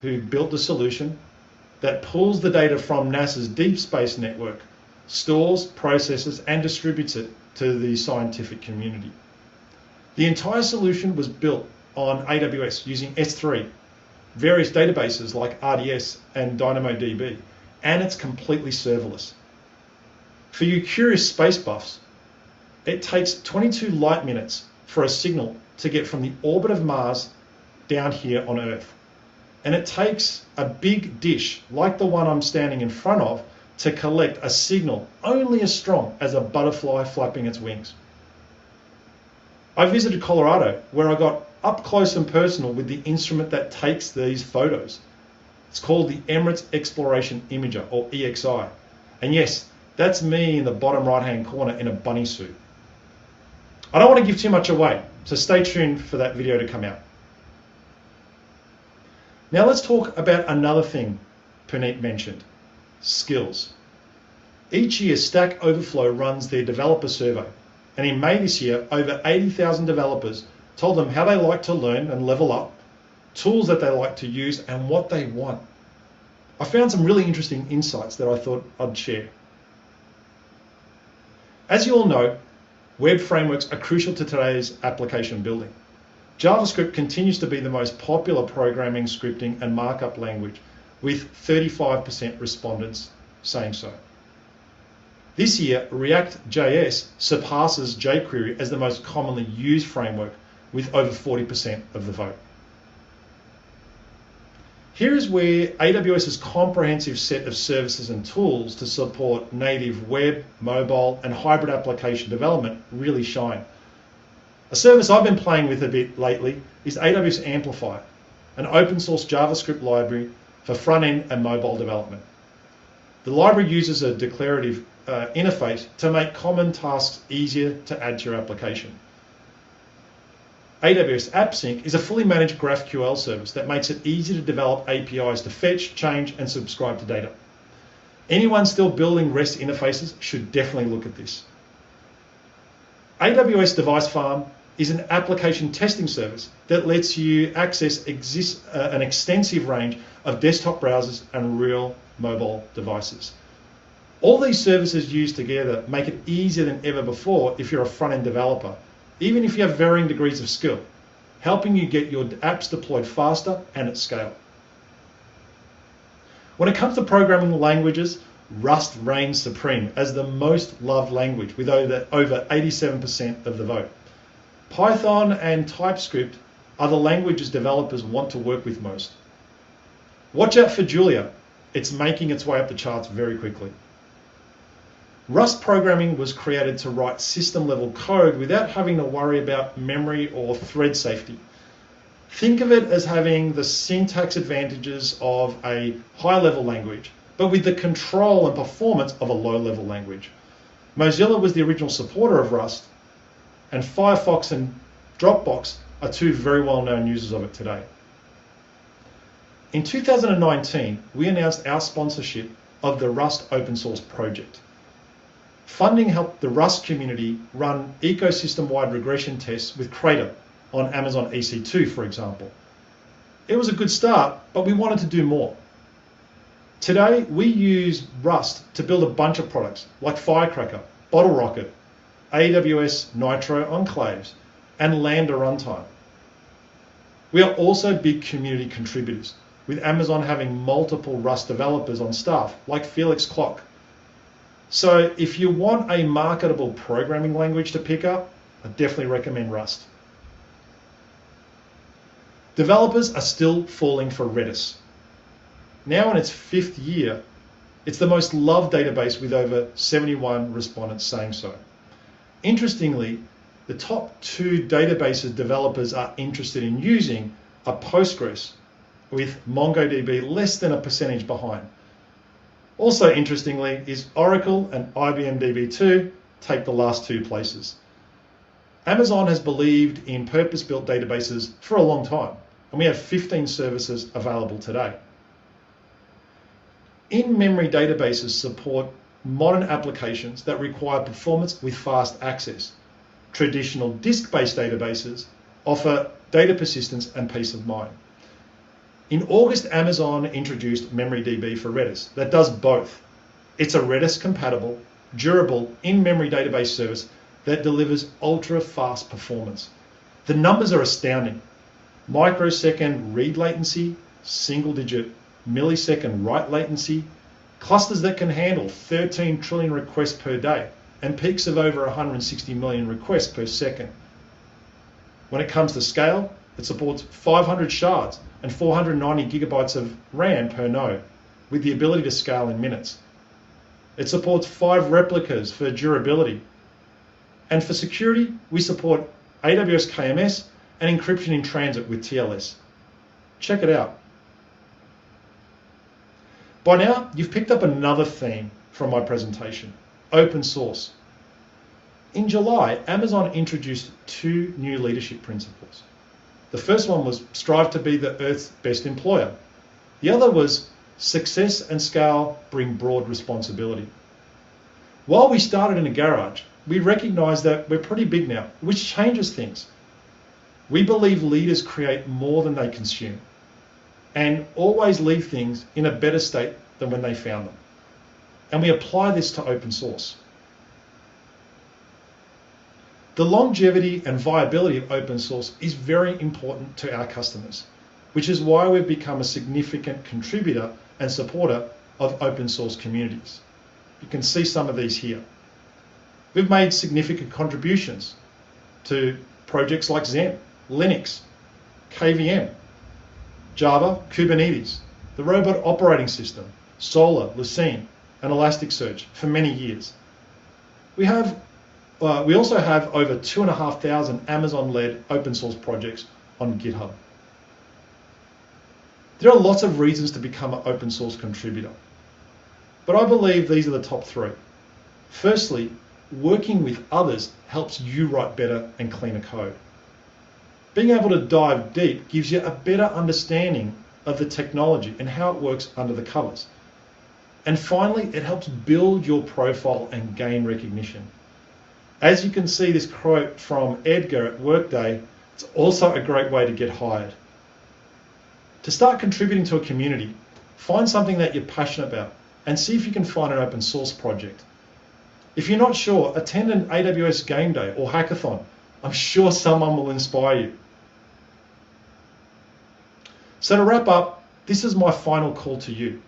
Speaker 9: who built the solution that pulls the data from NASA's Deep Space Network, stores, processes, and distributes it to the scientific community. The entire solution was built on AWS using S3 various databases like RDS and DynamoDB, and it's completely serverless. For you curious space buffs, it takes 22 light minutes for a signal to get from the orbit of Mars down here on Earth. And it takes a big dish, like the one I'm standing in front of, to collect a signal only as strong as a butterfly flapping its wings. I visited Colorado, where I got up close and personal with the instrument that takes these photos. It's called the Emirates Exploration Imager, or EXI. And yes, that's me in the bottom right-hand corner in a bunny suit. I don't want to give too much away, so stay tuned for that video to come out. Now let's talk about another thing Puneet mentioned, skills. Each year, Stack Overflow runs their developer survey. And in May this year, over 80,000 developers told them how they like to learn and level up, tools that they like to use, and what they want. I found some really interesting insights that I thought I'd share. As you all know, web frameworks are crucial to today's application building. JavaScript continues to be the most popular programming, scripting, and markup language, with 35% respondents saying so. This year, React.js surpasses jQuery as the most commonly used framework, with over 40% of the vote. Here is where AWS's comprehensive set of services and tools to support native web, mobile, and hybrid application development really shine. A service I've been playing with a bit lately is AWS Amplify, an open source JavaScript library for front-end and mobile development. The library uses a declarative interface to make common tasks easier to add to your application. AWS AppSync is a fully managed GraphQL service that makes it easy to develop APIs to fetch, change, and subscribe to data. Anyone still building REST interfaces should definitely look at this. AWS Device Farm is an application testing service that lets you access an extensive range of desktop browsers and real mobile devices. All these services used together make it easier than ever before if you're a front-end developer, even if you have varying degrees of skill, helping you get your apps deployed faster and at scale. When it comes to programming languages, Rust reigns supreme as the most loved language with over 87% of the vote. Python and TypeScript are the languages developers want to work with most. Watch out for Julia. It's making its way up the charts very quickly. Rust programming was created to write system-level code without having to worry about memory or thread safety. Think of it as having the syntax advantages of a high-level language, but with the control and performance of a low-level language. Mozilla was the original supporter of Rust, and Firefox and Dropbox are two very well-known users of it today. In 2019, we announced our sponsorship of the Rust open source project. Funding helped the Rust community run ecosystem-wide regression tests with Crater on Amazon EC2, for example. It was a good start, but we wanted to do more. Today, we use Rust to build a bunch of products like Firecracker, Bottle Rocket, AWS Nitro Enclaves, and Lambda Runtime. We are also big community contributors, with Amazon having multiple Rust developers on staff, like Felix Klock. So if you want a marketable programming language to pick up, I definitely recommend Rust. Developers are still falling for Redis. Now in its 5th year, it's the most loved database with over 71 respondents saying so. Interestingly, the top 2 databases developers are interested in using are Postgres, with MongoDB less than a percentage behind. Also interestingly is Oracle and IBM DB2 take the last 2 places. Amazon has believed in purpose-built databases for a long time, and we have 15 services available today. In-memory databases support modern applications that require performance with fast access. Traditional disk-based databases offer data persistence and peace of mind. In August, Amazon introduced MemoryDB for Redis that does both. It's a Redis-compatible, durable, in-memory database service that delivers ultra-fast performance. The numbers are astounding. Microsecond read latency, single-digit millisecond write latency, clusters that can handle 13 trillion requests per day, and peaks of over 160 million requests per second. When it comes to scale, it supports 500 shards and 490 gigabytes of RAM per node, with the ability to scale in minutes. It supports 5 replicas for durability. And for security, we support AWS KMS and encryption in transit with TLS. Check it out. By now, you've picked up another theme from my presentation, open source. In July, Amazon introduced 2 new leadership principles. The first one was strive to be the Earth's best employer. The other was success and scale bring broad responsibility. While we started in a garage, we recognize that we're pretty big now, which changes things. We believe leaders create more than they consume and always leave things in a better state than when they found them. And we apply this to open source. The longevity and viability of open source is very important to our customers, which is why we've become a significant contributor and supporter of open source communities. You can see some of these here. We've made significant contributions to projects like Zen, Linux, KVM, Java, Kubernetes, the robot operating system, Solar, Lucene, and Elasticsearch for many years. We also have over 2,500 Amazon-led open source projects on GitHub. There are lots of reasons to become an open source contributor, but I believe these are the top 3. Firstly, working with others helps you write better and cleaner code. Being able to dive deep gives you a better understanding of the technology and how it works under the covers. And finally, it helps build your profile and gain recognition. As you can see this quote from Edgar at Workday, it's also a great way to get hired. To start contributing to a community, find something that you're passionate about and see if you can find an open source project. If you're not sure, attend an AWS Game Day or Hackathon. I'm sure someone will inspire you. So to wrap up, this is my final call to you.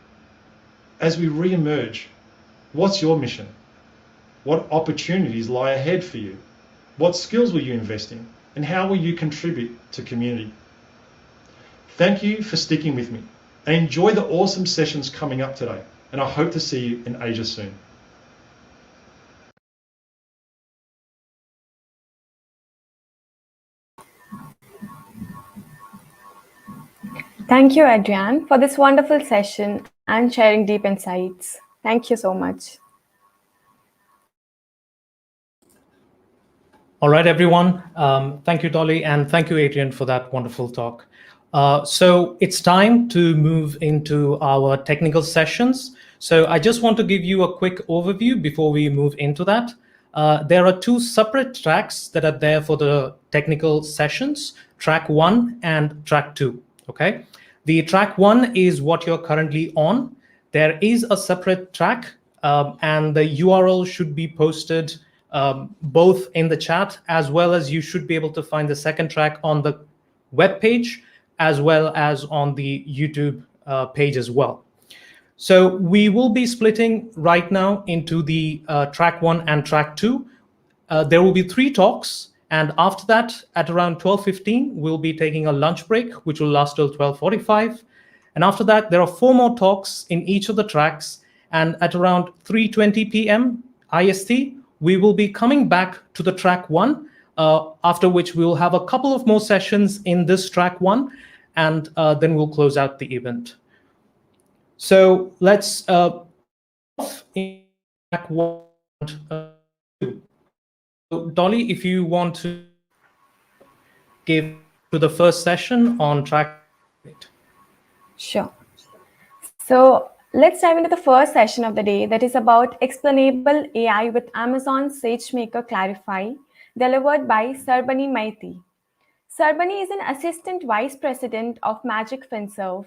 Speaker 9: As we re-emerge, what's your mission? What opportunities lie ahead for you? What skills will you invest in? And how will you contribute to community? Thank you for sticking with me and enjoy the awesome sessions coming up today. And I hope to see you in Asia soon.
Speaker 6: Thank you, Adrian, for this wonderful session and sharing deep insights. Thank you so much.
Speaker 2: All right, everyone. Thank you, Dolly, and thank you, Adrian, for that wonderful talk. So it's time to move into our technical sessions. So I just want to give you a quick overview before we move into that. There are 2 separate tracks that are there for the technical sessions, track 1 and track 2, okay? The track 1 is what you're currently on. There is a separate track and the URL should be posted both in the chat as well as you should be able to find the second track on the web page as well as on the YouTube page as well. So we will be splitting right now into the track 1 and track 2. There will be 3 talks, and after that, at around 12:15, we'll be taking a lunch break, which will last till 12:45. And after that, there are 4 more talks in each of the tracks, and at around 3:20 p.m. IST, we will be coming back to the track 1, after which we'll have a couple of more sessions in this track 1, and then we'll close out the event. So let's in track 1 and 2. So Dolly, if you want to give to the first session on track 8.
Speaker 6: Sure. So let's dive into the first session of the day, that is about explainable AI with Amazon SageMaker Clarify, delivered by Sarbani Maiti. Sarbani is an Assistant Vice President of Magic FinServe.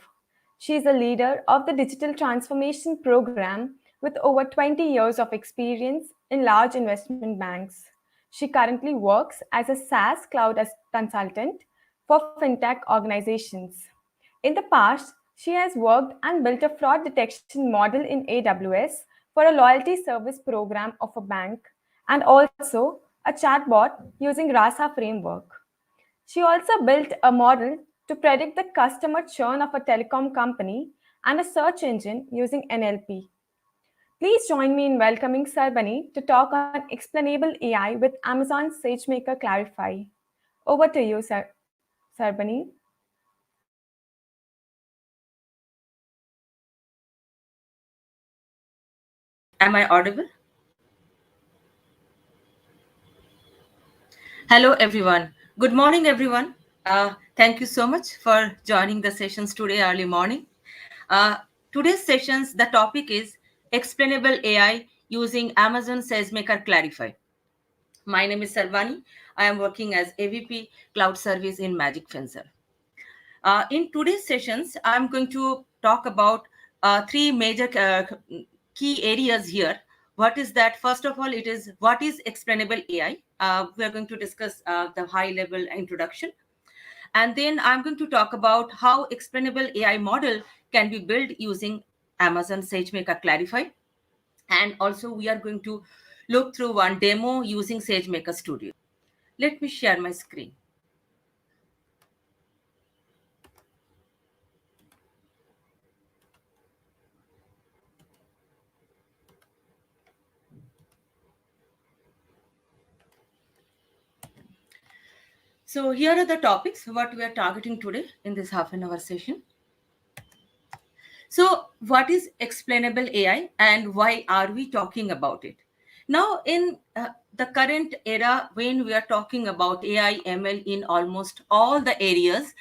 Speaker 6: She is a leader of the Digital Transformation Program with over 20 years of experience in large investment banks. She currently works as a SaaS cloud consultant for fintech organizations. In the past, She has worked and built a fraud detection model in AWS for a loyalty service program of a bank and also a chatbot using Rasa framework. She also built a model to predict the customer churn of a telecom company and a search engine using NLP. Please join me in welcoming Sarbani to talk on explainable AI with Amazon SageMaker Clarify. Over to you, Sarbani.
Speaker 10: Am I audible? Hello, everyone. Good morning, everyone. Thank you so much for joining the sessions today early morning. Today's sessions, the topic is explainable AI using Amazon SageMaker Clarify. My name is Sarvani. I am working as AVP Cloud Service in Magic Fencer. In today's sessions, I'm going to talk about three major key areas here. What is that? First of all, it is what is explainable AI. We are going to discuss the high level introduction. And then I'm going to talk about how explainable AI model can be built using Amazon SageMaker Clarify. And also we are going to look through one demo using SageMaker Studio. Let me share my screen. So here are the topics what we are targeting today in this half-an-hour session. So what is explainable AI and why are we talking about it? Now, in the current era, when we are talking about AI, ML in almost all the areas,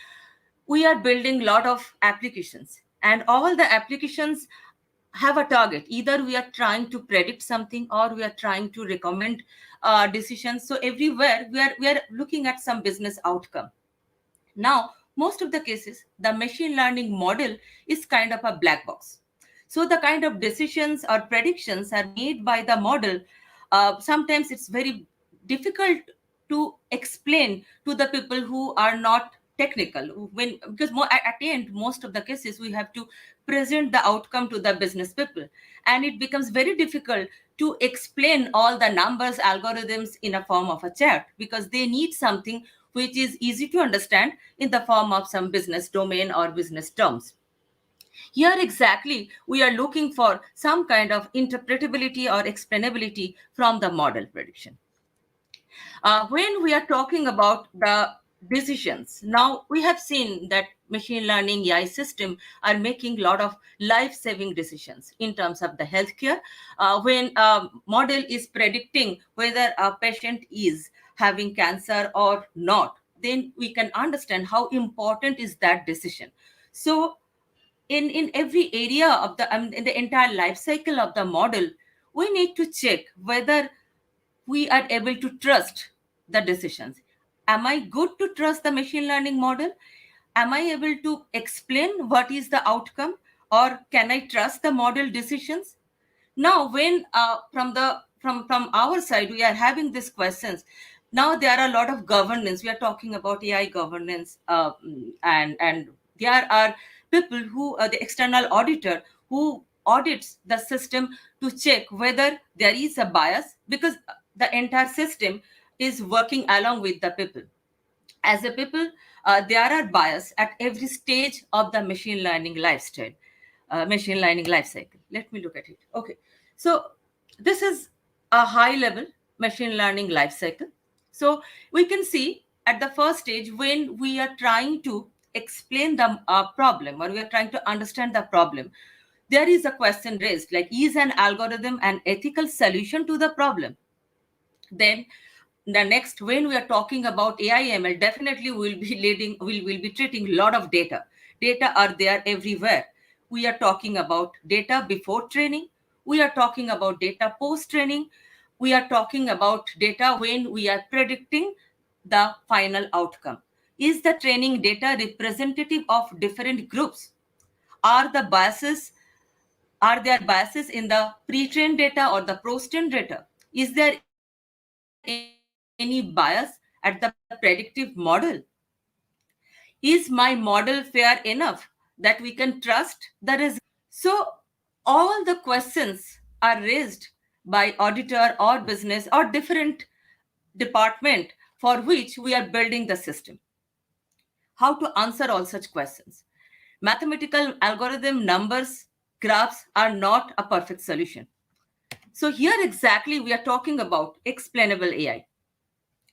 Speaker 10: we are building a lot of applications, and all the applications have a target. Either we are trying to predict something or we are trying to recommend decisions. So everywhere we are looking at some business outcome. Now, most of the cases, the machine learning model is kind of a black box. So the kind of decisions or predictions are made by the model. Sometimes it's very difficult to explain to the people who are not technical, because at the end, most of the cases we have to present the outcome to the business people, and it becomes very difficult to explain all the numbers, algorithms in a form of a chat, because they need something which is easy to understand in the form of some business domain or business terms. Here exactly, we are looking for some kind of interpretability or explainability from the model prediction. When we are talking about the decisions, now we have seen that machine learning AI system are making a lot of life-saving decisions in terms of the healthcare. When a model is predicting whether a patient is having cancer or not, then we can understand how important is that decision. So in every area of the in the entire life cycle of the model, we need to check whether we are able to trust the decisions. Am I good to trust the machine learning model? Am I able to explain what is the outcome, or can I trust the model decisions? Now, when from our side we are having these questions, now there are a lot of governance. We are talking about AI governance, and there are people who are the external auditor who audits the system to check whether there is a bias, because the entire system is working along with the people. As a people, there are bias at every stage of the machine learning lifestyle, machine learning life cycle. Let me look at it. Okay, so this is a high level machine learning life cycle. So we can see at the first stage, when we are trying to explain the problem, or we are trying to understand the problem, there is a question raised like, is an algorithm an ethical solution to the problem? Then the next, when we are talking about AI ML, definitely we'll be treating a lot of data. Data are there everywhere. We are talking about data before training. We are talking about data post training. We are talking about data when we are predicting the final outcome. Is the training data representative of different groups? Are there biases in the pre-trained data or the post-trained data? Is there any bias at the predictive model? Is my model fair enough? that we can trust the result. So all the questions are raised by auditor or business or different department for which we are building the system. How to answer all such questions? Mathematical algorithm, numbers, graphs are not a perfect solution. So here exactly we are talking about explainable AI.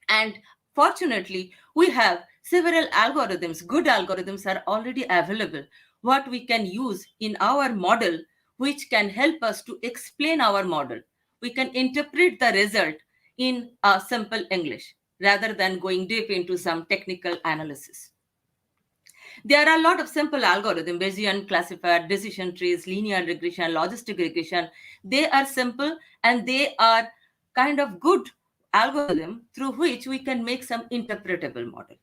Speaker 10: And fortunately, we have several algorithms, good algorithms are already available, what we can use in our model, which can help us to explain our model. We can interpret the result in a simple English rather than going deep into some technical analysis. There are a lot of simple algorithms, Bayesian classifier, decision trees, linear regression, logistic regression. They are simple and they are kind of good algorithm through which we can make some interpretable model.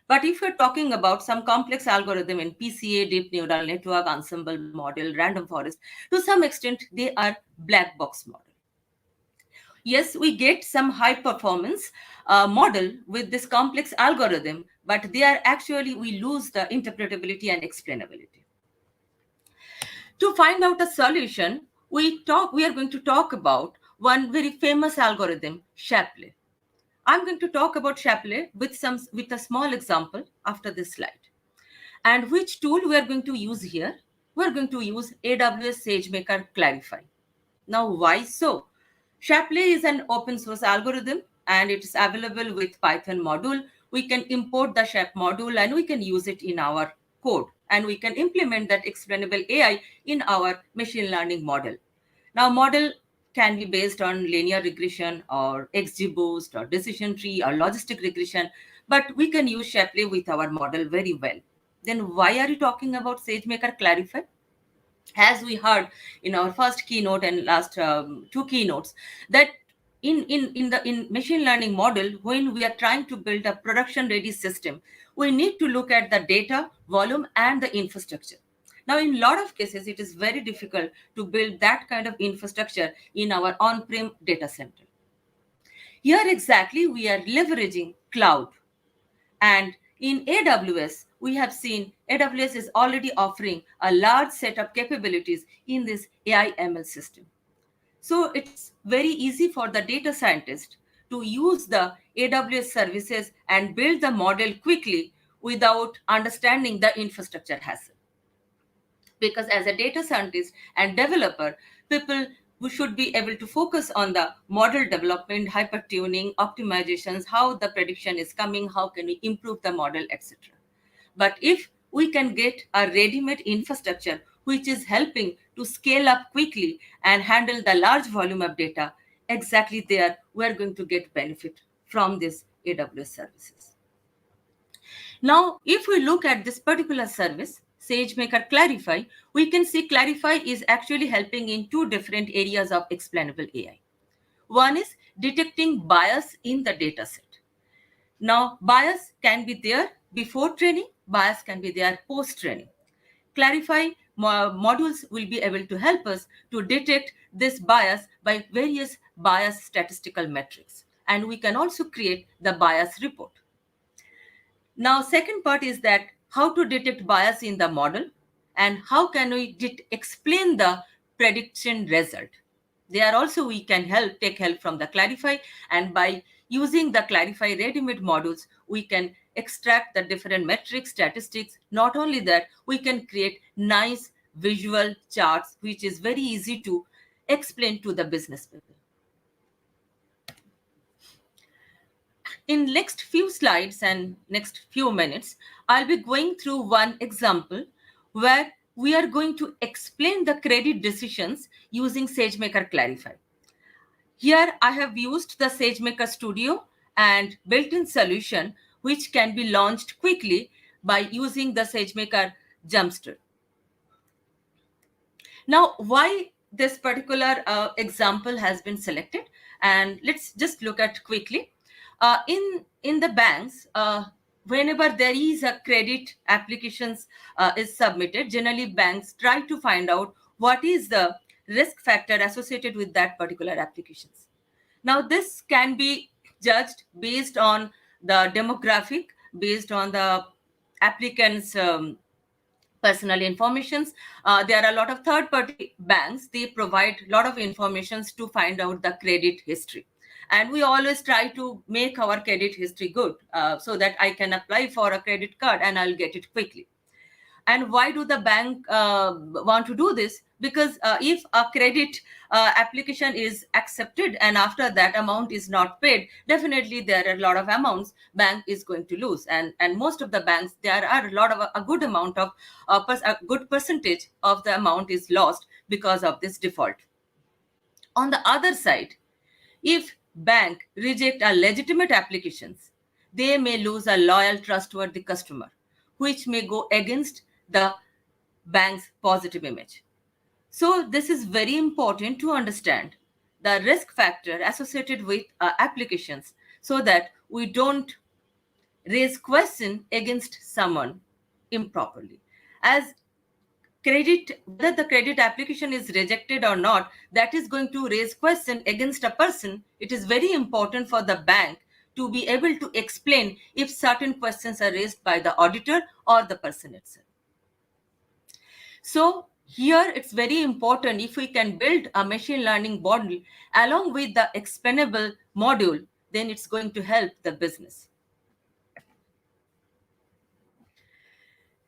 Speaker 10: But if you're talking about some complex algorithm in PCA, deep neural network, ensemble model, random forest, to some extent, they are black box model. Yes, we get some high performance model with this complex algorithm, but they are actually, we lose the interpretability and explainability. To find out a solution, we are going to talk about one very famous algorithm, Shapley. I'm going to talk about Shapley with a small example after this slide. And which tool we are going to use here? We're going to use AWS SageMaker Clarify. Now, why so? Shapley is an open source algorithm and it is available with Python module. We can import the Shap module and we can use it in our code and we can implement that explainable AI in our machine learning model. Now, model can be based on linear regression or XGBoost or decision tree or logistic regression, but we can use Shapley with our model very well. Then why are you talking about SageMaker Clarify? As we heard in our first keynote and last two keynotes, that in machine learning model, when we are trying to build a production ready system, we need to look at the data volume and the infrastructure. Now, in a lot of cases, it is very difficult to build that kind of infrastructure in our on-prem data center. Here exactly we are leveraging cloud. And in AWS, we have seen AWS is already offering a large set of capabilities in this AI ML system. So it's very easy for the data scientist to use the AWS services and build the model quickly without understanding the infrastructure hassle. Because as a data scientist and developer, people who should be able to focus on the model development, hyper-tuning, optimizations, how the prediction is coming, how can we improve the model, etc. But if we can get a ready-made infrastructure which is helping to scale up quickly and handle the large volume of data, exactly there we're going to get benefit from this AWS services. Now, if we look at this particular service, SageMaker Clarify, we can see Clarify is actually helping in two different areas of explainable AI. One is detecting bias in the data set. Now, bias can be there before training, bias can be there post-training. Clarify modules will be able to help us to detect this bias by various bias statistical metrics. And we can also create the bias report. Now, second part is that how to detect bias in the model and how can we explain the prediction result. There also we can take help from the Clarify, and by using the Clarify ready-made modules, we can extract the different metrics, statistics. Not only that, we can create nice visual charts, which is very easy to explain to the business people. In next few slides and next few minutes, I'll be going through one example where we are going to explain the credit decisions using SageMaker Clarify. Here I have used the SageMaker Studio and built-in solution, which can be launched quickly by using the SageMaker Jumpstart. Now, why this particular example has been selected? And let's just look at quickly. In the banks, whenever there is a credit applications is submitted, generally banks try to find out what is the risk factor associated with that particular applications. Now, this can be judged based on the demographic, based on the applicant's personal informations. There are a lot of third-party banks. They provide a lot of informations to find out the credit history. And we always try to make our credit history good so that I can apply for a credit card and I'll get it quickly. And why do the bank want to do this? Because if a credit application is accepted and after that amount is not paid, definitely there are a lot of amounts bank is going to lose. And most of the banks, there are a good amount of, a good percentage of the amount is lost because of this default. On the other side, if bank reject a legitimate applications, they may lose a loyal, trustworthy customer, which may go against the bank's positive image. So this is very important to understand the risk factor associated with applications so that we don't raise question against someone improperly. As whether the credit application is rejected or not, that is going to raise question against a person. It is very important for the bank to be able to explain if certain questions are raised by the auditor or the person itself. So here it's very important if we can build a machine learning model along with the explainable module, then it's going to help the business.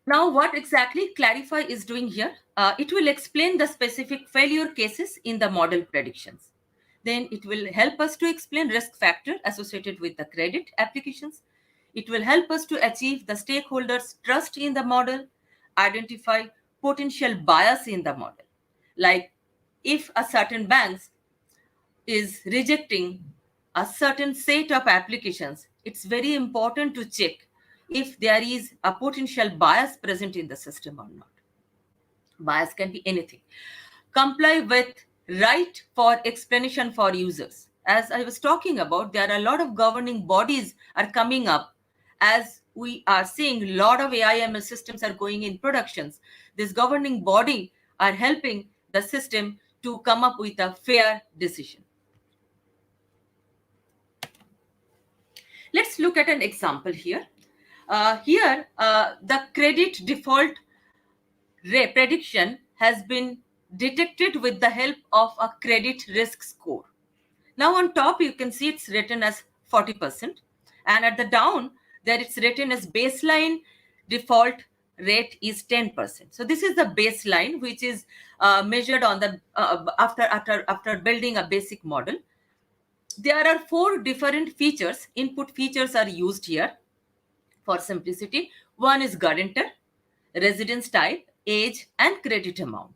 Speaker 10: Now, what exactly Clarify is doing here? It will explain the specific failure cases in the model predictions. Then it will help us to explain risk factor associated with the credit applications. It will help us to achieve the stakeholders' trust in the model, identify potential bias in the model. Like if a certain bank is rejecting a certain set of applications, it's very important to check if there is a potential bias present in the system or not. Bias can be anything. Comply with right for explanation for users. As I was talking about, there are a lot of governing bodies are coming up. As we are seeing, a lot of AI/ML systems are going in productions. This governing body are helping the system to come up with a fair decision. Let's look at an example here. The credit default prediction has been detected with the help of a credit risk score. Now on top, you can see it's written as 40%. And at the down, there it's written as baseline default rate is 10%. So this is the baseline, which is measured on the after building a basic model. There are 4 different features. Input features are used here for simplicity. One is guarantor, residence type, age, and credit amount.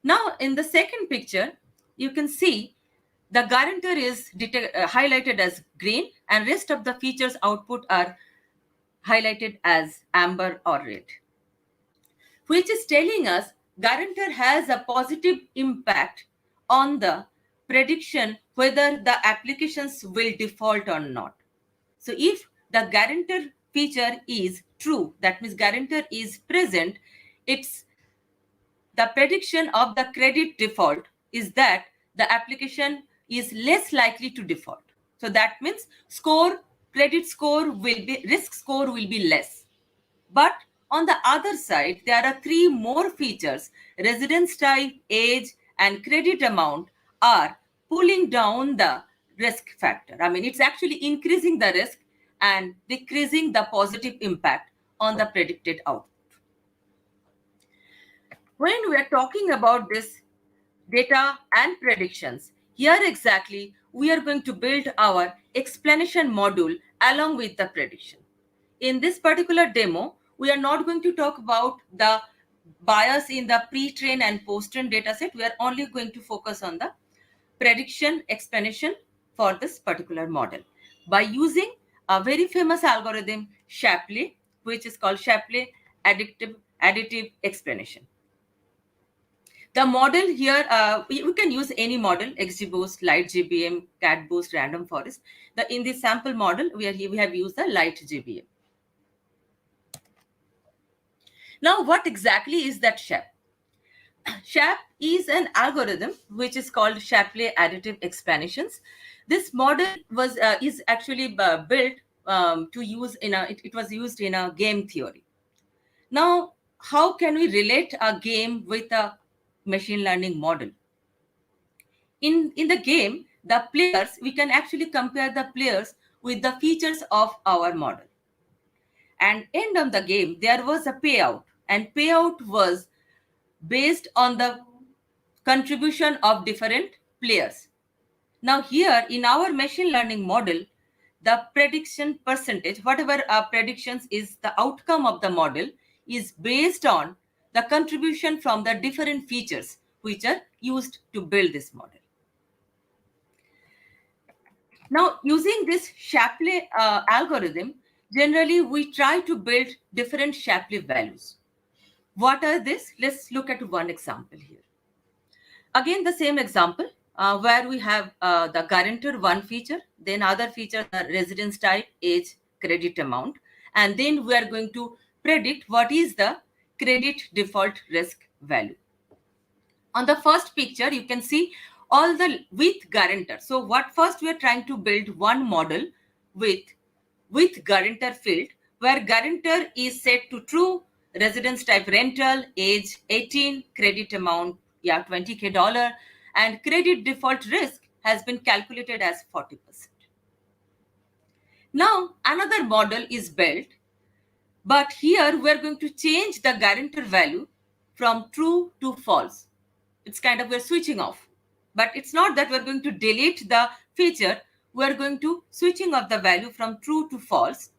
Speaker 10: Now, in the second picture, you can see the guarantor is highlighted as green, and rest of the features output are highlighted as amber or red, which is telling us guarantor has a positive impact on the prediction whether the applications will default or not. So if the guarantor feature is true, that means guarantor is present, it's the prediction of the credit default is that the application is less likely to default. So that means credit score will be, risk score will be less. But on the other side, there are 3 more features: residence type, age, and credit amount are pulling down the risk factor. I mean, it's actually increasing the risk and decreasing the positive impact on the predicted output. When we are talking about this data and predictions, here exactly we are going to build our explanation module along with the prediction. In this particular demo, we are not going to talk about the bias in the pre-train and post-train dataset. We are only going to focus on the prediction explanation for this particular model by using a very famous algorithm, Shapley, which is called Shapley additive explanation. The model here, we can use any model: XGBoost, LightGBM, CatBoost, Random Forest. In this sample model, we have used the LightGBM. Now, what exactly is that SHAP? SHAP is an algorithm which is called Shapley additive explanations. This model is actually built to use in it was used in a game theory. Now, how can we relate a game with a machine learning model? In the game, the players, we can actually compare the players with the features of our model. And end of the game, there was a payout, and payout was based on the contribution of different players. Now here in our machine learning model, the prediction percentage, whatever predictions is the outcome of the model, is based on the contribution from the different features which are used to build this model. Now, using this Shapley algorithm, generally we try to build different Shapley values. What are this? Let's look at one example here. Again, the same example where we have the guarantor one feature, then other feature, the residence type, age, credit amount, and then we are going to predict what is the credit default risk value. On the first picture, you can see all the with guarantor. So what first we are trying to build one model with guarantor field, where guarantor is set to true, residence type rental, age 18, credit amount $20K, and credit default risk has been calculated as 40%. Now another model is built, but here we are going to change the guarantor value from true to false. It's kind of we're switching off, but it's not that we're going to delete the feature. We're going to switching off the value from true to false,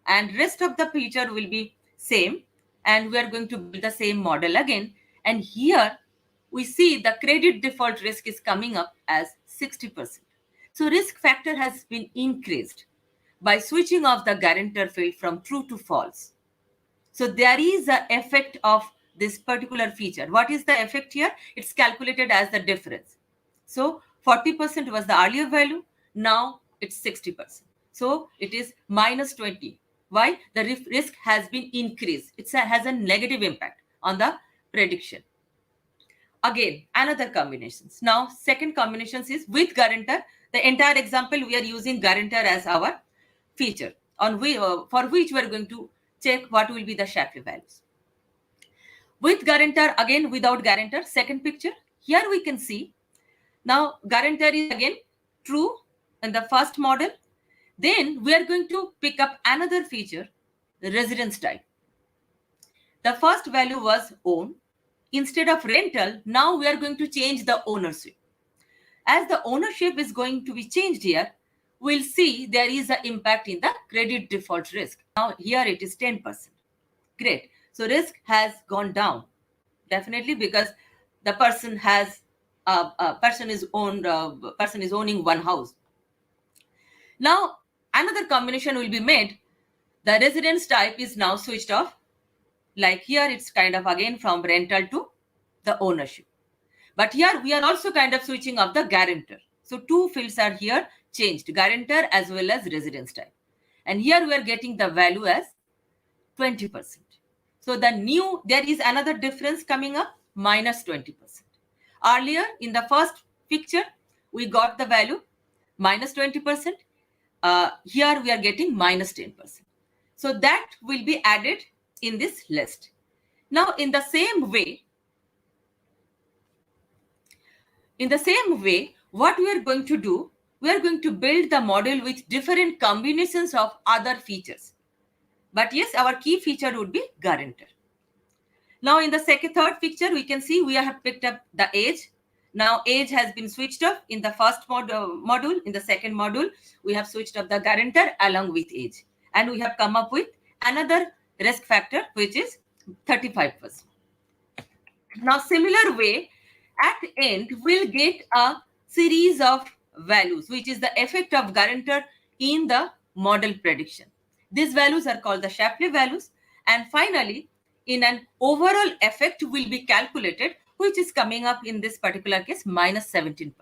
Speaker 10: and rest of the feature will be same, and we are going to build the same model again. And here we see the credit default risk is coming up as 60%. So risk factor has been increased by switching off the guarantor field from true to false. So there is an effect of this particular feature. What is the effect here? It's calculated as the difference. So 40% was the earlier value. Now it's 60%. So it is minus 20. Why? The risk has been increased. It has a negative impact on the prediction. Again, another combinations. Now, second combinations is with guarantor. The entire example, we are using guarantor as our feature for which we are going to check what will be the Shapley values. With guarantor, again without guarantor, second picture. Here we can see now guarantor is again true in the first model. Then we are going to pick up another feature, the residence type. The first value was own. Instead of rental, now we are going to change the ownership. As the ownership is going to be changed here, we'll see there is an impact in the credit default risk. Now here it is 10%. Great. So risk has gone down, definitely, because the person has person is owning one house. Now another combination will be made. The residence type is now switched off. Like here, it's kind of again from rental to the ownership. But here we are also kind of switching off the guarantor. So two fields are here changed, guarantor as well as residence type. And here we are getting the value as 20%. So there is another difference coming up, minus 20%. Earlier in the first picture, we got the value minus 20%. Here we are getting minus 10%. So that will be added in this list. Now in the same way, what we are going to do, we are going to build the model with different combinations of other features. But yes, our key feature would be guarantor. Now in the third picture, we can see we have picked up the age. Now age has been switched off in the first module. In the second module, we have switched off the guarantor along with age. And we have come up with another risk factor, which is 35%. Now similar way, at end, we'll get a series of values, which is the effect of guarantor in the model prediction. These values are called the Shapley values. And finally, in an overall effect will be calculated, which is coming up in this particular case, minus 17%.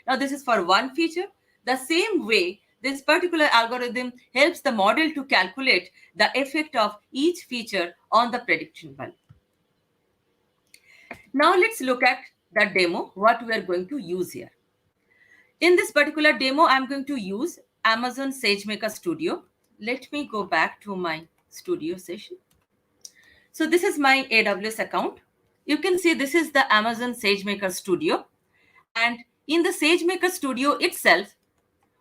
Speaker 10: Now this is for one feature. The same way, this particular algorithm helps the model to calculate the effect of each feature on the prediction value. Now let's look at the demo, what we are going to use here. In this particular demo, I'm going to use Amazon SageMaker Studio. Let me go back to my studio session. So this is my AWS account. You can see this is the Amazon SageMaker Studio. And in the SageMaker Studio itself,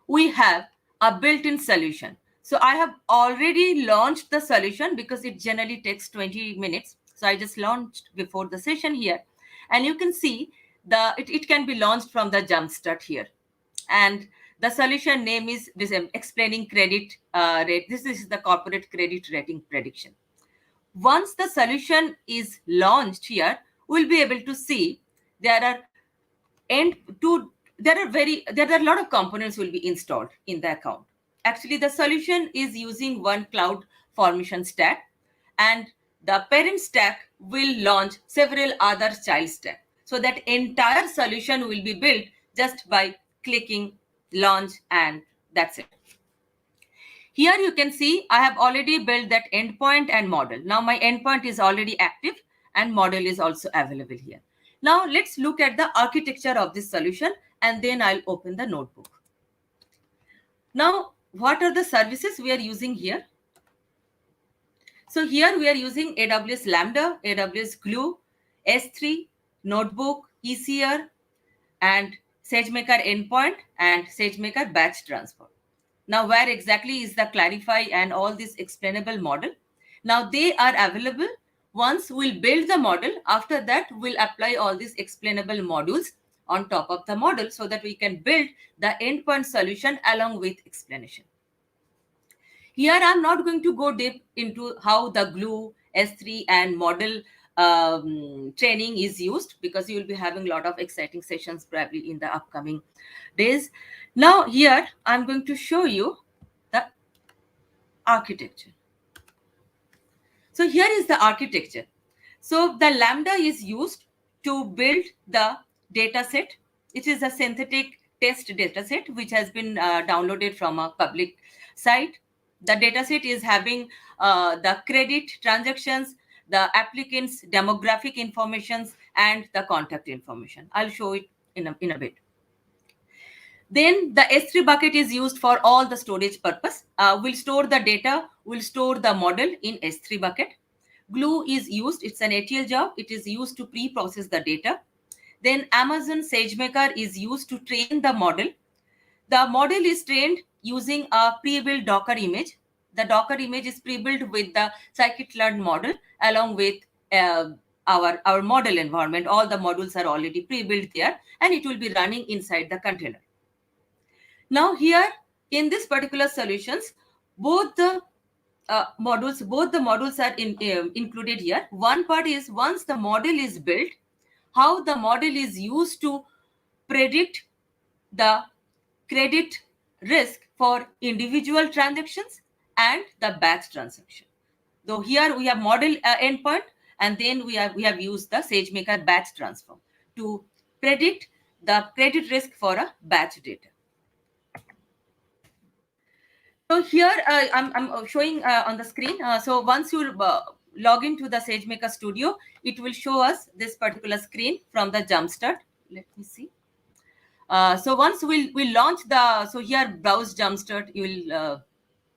Speaker 10: we have a built-in solution. So I have already launched the solution because it generally takes 20 minutes. So I just launched before the session here. And you can see it can be launched from the Jumpstart here. And the solution name is this, explaining credit rate. This is the corporate credit rating prediction. Once the solution is launched here, we'll be able to see there are a lot of components will be installed in the account. Actually, the solution is using one cloud formation stack, and the parent stack will launch several other child stacks. So that entire solution will be built just by clicking launch, and that's it. Here you can see I have already built that endpoint and model. Now my endpoint is already active and model is also available here. Now let's look at the architecture of this solution, and then I'll open the notebook. Now, what are the services we are using here? So here we are using AWS Lambda, AWS Glue, S3, Notebook, ECR, and SageMaker Endpoint and SageMaker Batch Transfer. Now, where exactly is the Clarify and all this explainable model? Now, they are available. Once we'll build the model, after that, we'll apply all these explainable modules on top of the model so that we can build the endpoint solution along with explanation. Here, I'm not going to go deep into how the Glue, S3, and model training is used, because you will be having a lot of exciting sessions probably in the upcoming days. Now, here, I'm going to show you the architecture. So here is the architecture. So the Lambda is used to build the data set. It is a synthetic test data set which has been downloaded from a public site. The data set is having the credit transactions, the applicants' demographic informations, and the contact information. I'll show it in a bit. Then the S3 bucket is used for all the storage purpose. We'll store the data, we'll store the model in S3 bucket. Glue is used, it's an ATL job. It is used to pre-process the data. Then Amazon SageMaker is used to train the model. The model is trained using a pre-built Docker image. The Docker image is pre-built with the scikit-learn model along with our model environment. All the modules are already pre-built there, and it will be running inside the container. Now here in this particular solutions, both the modules are included here. One part is once the model is built, how the model is used to predict the credit risk for individual transactions and the batch transaction. So here we have model endpoint, and then we have used the SageMaker batch transform to predict the credit risk for a batch data. So here I'm showing on the screen. So once you log into the SageMaker Studio, it will show us this particular screen from the Jumpstart. Let me see. So once we'll launch so here browse Jumpstart, you will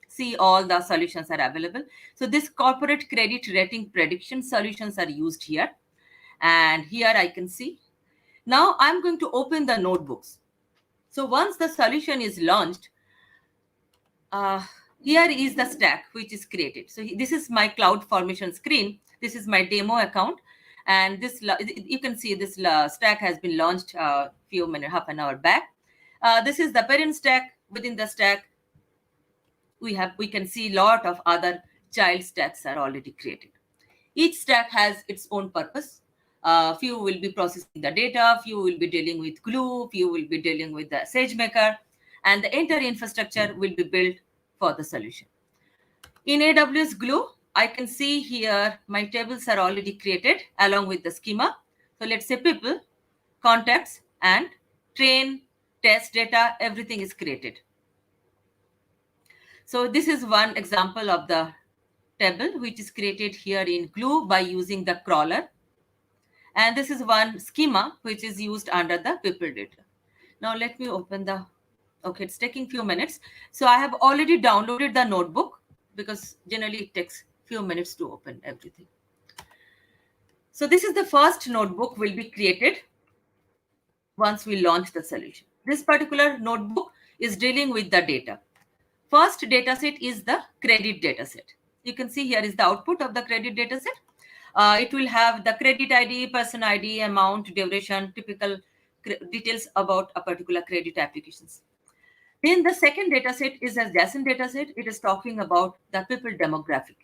Speaker 10: see all the solutions are available. So this corporate credit rating prediction solutions are used here. And here I can see. Now I'm going to open the notebooks. So once the solution is launched, here is the stack which is created. So this is my cloud formation screen. This is my demo account. And this you can see this stack has been launched a few minutes, half an hour back. This is the parent stack. Within the stack, we can see a lot of other child stacks are already created. Each stack has its own purpose. Few will be processing the data, few will be dealing with Glue, few will be dealing with the SageMaker, and the entire infrastructure will be built for the solution. In AWS Glue, I can see here my tables are already created along with the schema. So let's say people, contacts, and train, test data, everything is created. So this is one example of the table which is created here in Glue by using the crawler. And this is one schema which is used under the people data. Now let me open the, okay, it's taking few minutes. So I have already downloaded the notebook because generally it takes few minutes to open everything. So this is the first notebook will be created once we launch the solution. This particular notebook is dealing with the data. First dataset is the credit dataset. You can see here is the output of the credit dataset. It will have the credit ID, person ID, amount, duration, typical details about a particular credit applications. Then the second dataset is a JSON dataset. It is talking about the people demographic.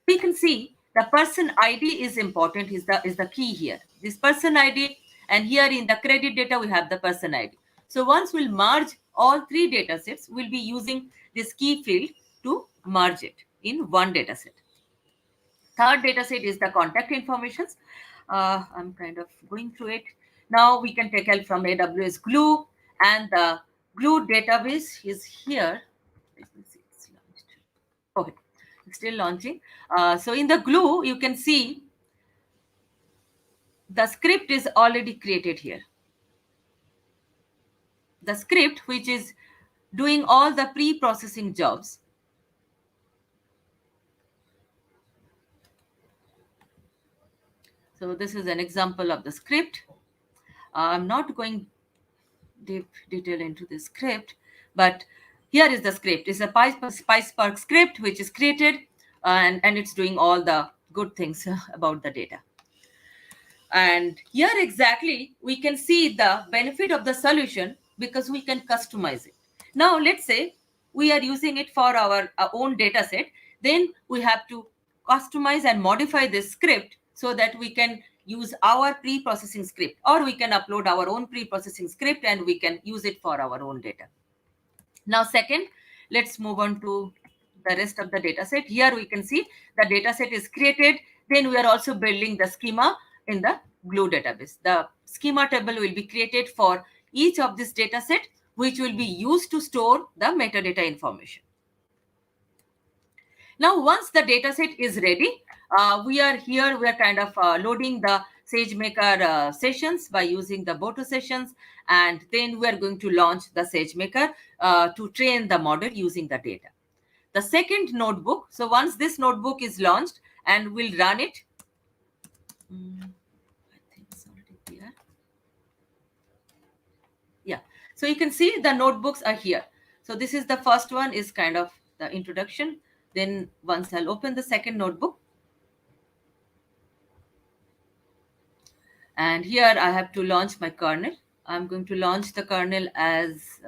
Speaker 10: We can see the person ID is important, is the key here. This person ID, and here in the credit data, we have the person ID. So once we'll merge all three data sets, we'll be using this key field to merge it in one data set. Third data set is the contact informations. I'm kind of going through it. Now we can take help from AWS Glue, and the Glue database is here. Let me see, it's launched. Okay, it's still launching. So in the Glue, you can see the script is already created here. The script, which is doing all the pre-processing jobs. So this is an example of the script. I'm not going deep detail into the script, but here is the script. It's a PySpark script which is created, and it's doing all the good things about the data. And here exactly we can see the benefit of the solution because we can customize it. Now let's say we are using it for our own data set, then we have to customize and modify this script so that we can use our pre-processing script, or we can upload our own pre-processing script and we can use it for our own data. Now second, let's move on to the rest of the data set. Here we can see the data set is created. Then we are also building the schema in the Glue database. The schema table will be created for each of this data set, which will be used to store the metadata information. Now, once the data set is ready, we are kind of loading the SageMaker sessions by using the Boto sessions, and then we are going to launch the SageMaker to train the model using the data. The second notebook, so once this notebook is launched and we'll run it, I think it's already here. Yeah, so you can see the notebooks are here. So this is the first one, is kind of the introduction. Then once I'll open the second notebook, and here I have to launch my kernel. I'm going to launch the kernel as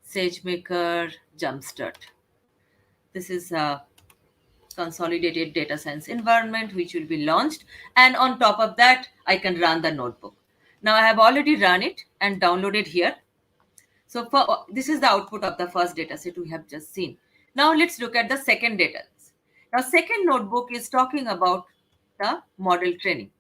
Speaker 10: SageMaker Jumpstart. This is a consolidated data science environment which will be launched, and on top of that I can run the notebook. Now I have already run it and downloaded here. So this is the output of the first data set we have just seen. Now let's look at the second data. Now second notebook is talking about the model training.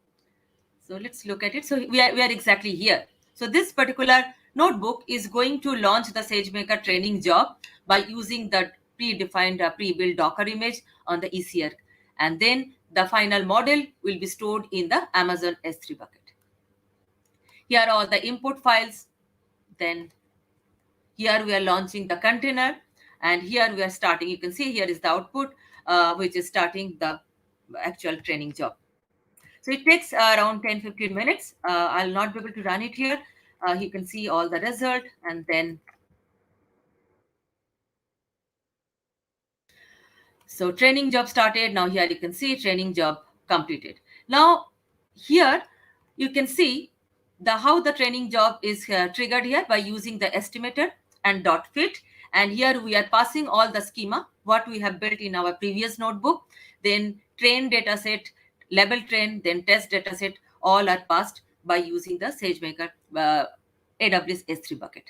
Speaker 10: So let's look at it. So we are exactly here. So this particular notebook is going to launch the SageMaker training job by using the predefined pre-built Docker image on the ECR. And then the final model will be stored in the Amazon S3 bucket. Here are all the input files. Then here we are launching the container, and here we are starting. You can see here is the output, which is starting the actual training job. So it takes around 10-15 minutes. I'll not be able to run it here. You can see all the result, and then so training job started. Now here you can see training job completed. Now here you can see how the training job is triggered here by using the estimator and .fit. And here we are passing all the schema, what we have built in our previous notebook. Then train dataset, level train, then test dataset, all are passed by using the SageMaker AWS S3 bucket.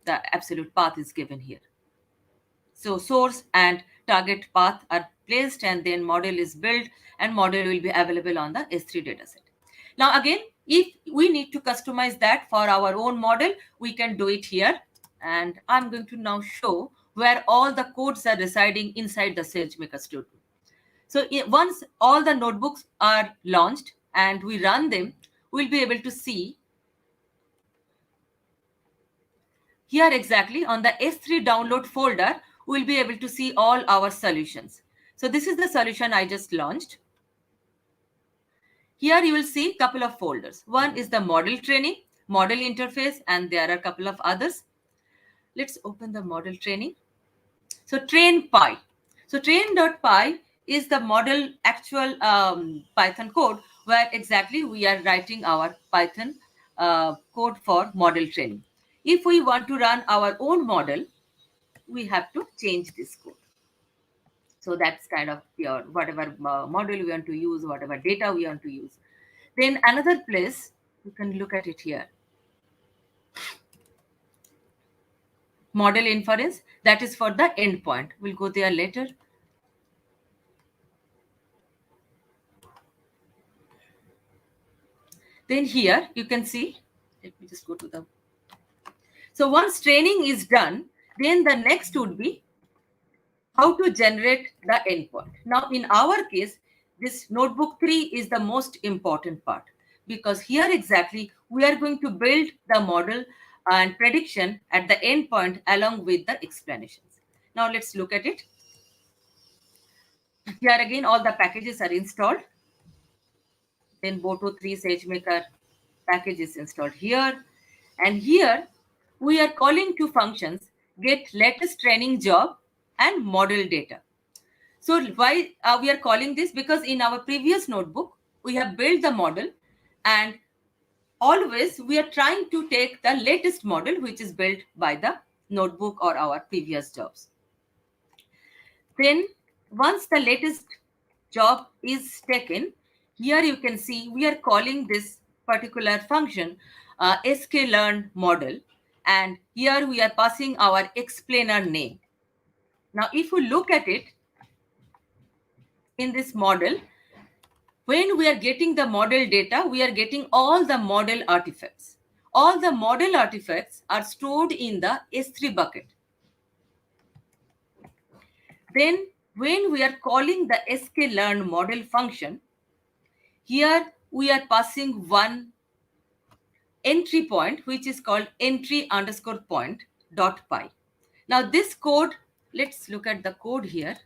Speaker 10: The absolute path is given here. So source and target path are placed, and then model is built, and model will be available on the S3 dataset. Now again, if we need to customize that for our own model, we can do it here. And I'm going to now show where all the codes are residing inside the SageMaker Studio. So once all the notebooks are launched and we run them, we'll be able to see here exactly on the S3 download folder, we'll be able to see all our solutions. So this is the solution I just launched. Here you will see a couple of folders. One is the model training, model interface, and there are a couple of others. Let's open the model training. So train.py. So train.py is the model actual Python code where exactly we are writing our Python code for model training. If we want to run our own model, we have to change this code. So that's kind of your whatever model we want to use, whatever data we want to use. Then another place, you can look at it here. Model inference, that is for the endpoint. We'll go there later. Then here you can see, let me just go to the. So once training is done, then the next would be how to generate the endpoint. Now, in our case, this notebook 3 is the most important part because here exactly we are going to build the model and prediction at the endpoint along with the explanations. Now, let's look at it. Here again, all the packages are installed. Then Boto 3 SageMaker package is installed here. And here we are calling two functions, get latest training job and model data. So why we are calling this? Because in our previous notebook, we have built the model and always we are trying to take the latest model which is built by the notebook or our previous jobs. Then once the latest job is taken, here you can see we are calling this particular function sklearn model, and here we are passing our explainer name. Now, if you look at it in this model, when we are getting the model data, we are getting all the model artifacts. All the model artifacts are stored in the S3 bucket. Then when we are calling the sklearn model function, here we are passing one entry point, which is called entry_point.py. Now this code, let's look at the code here.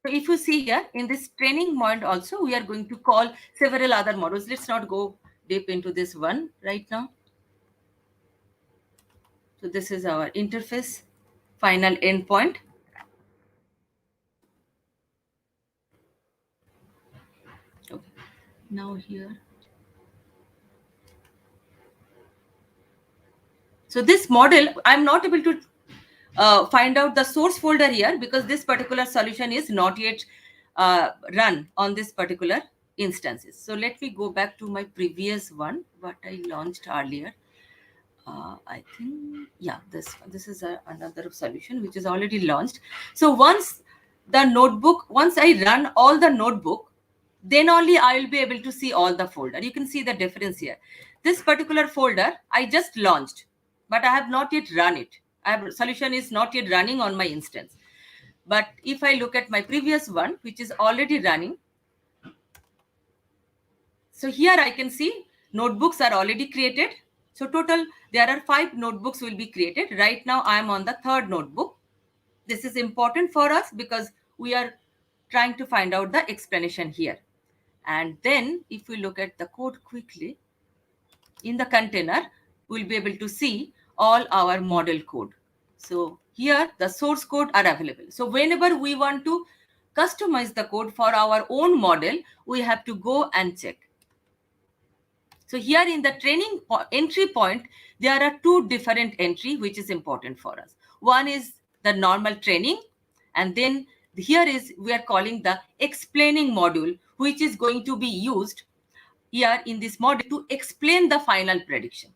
Speaker 10: So if you see here in this training mod also, we are going to call several other models. Let's not go deep into this one right now. So this is our interface, final endpoint. Okay. Now here. So this model, I'm not able to find out the source folder here because this particular solution is not yet run on this particular instances. So let me go back to my previous one, what I launched earlier. I think, yeah, this is another solution which is already launched. So once the notebook, once I run all the notebook, then only I will be able to see all the folder. You can see the difference here. This particular folder I just launched, but I have not yet run it. Solution is not yet running on my instance. But if I look at my previous one, which is already running, so here I can see notebooks are already created. So total, there are 5 notebooks will be created. Right now, I am on the 3rd notebook. This is important for us because we are trying to find out the explanation here. And then if we look at the code quickly, in the container, we'll be able to see all our model code. So here the source code are available. So whenever we want to customize the code for our own model, we have to go and check. So here in the training entry point, there are 2 different entry, which is important for us. One is the normal training. And then here is, we are calling the explaining module, which is going to be used here in this module to explain the final prediction.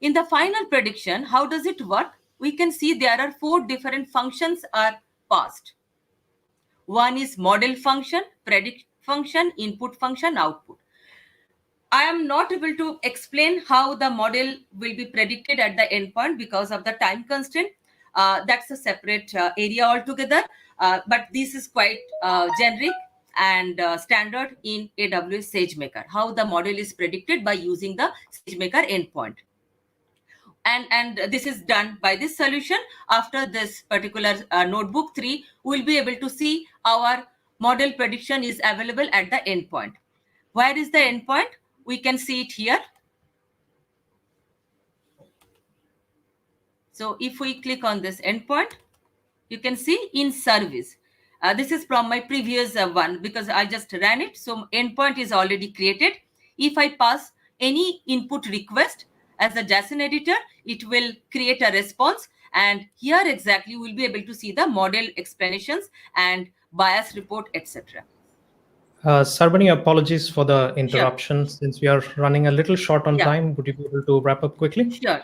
Speaker 10: In the final prediction, how does it work? We can see there are 4 different functions are passed. One is model function, predict function, input function, output. I am not able to explain how the model will be predicted at the endpoint because of the time constraint. That's a separate area altogether. But this is quite generic and standard in AWS SageMaker, how the model is predicted by using the SageMaker endpoint. and this is done by this solution. After this particular notebook 3, we'll be able to see our model prediction is available at the endpoint. Where is the endpoint? We can see it here. So if we click on this endpoint, you can see in service. This is from my previous one because I just ran it. So endpoint is already created. If I pass any input request as a JSON editor, it will create a response. And here exactly we'll be able to see the model explanations and bias report, etc.
Speaker 2: Sarbani, apologies for the interruption. Sure. Since we are running a little short on time, would you be able to wrap up quickly?
Speaker 10: Sure.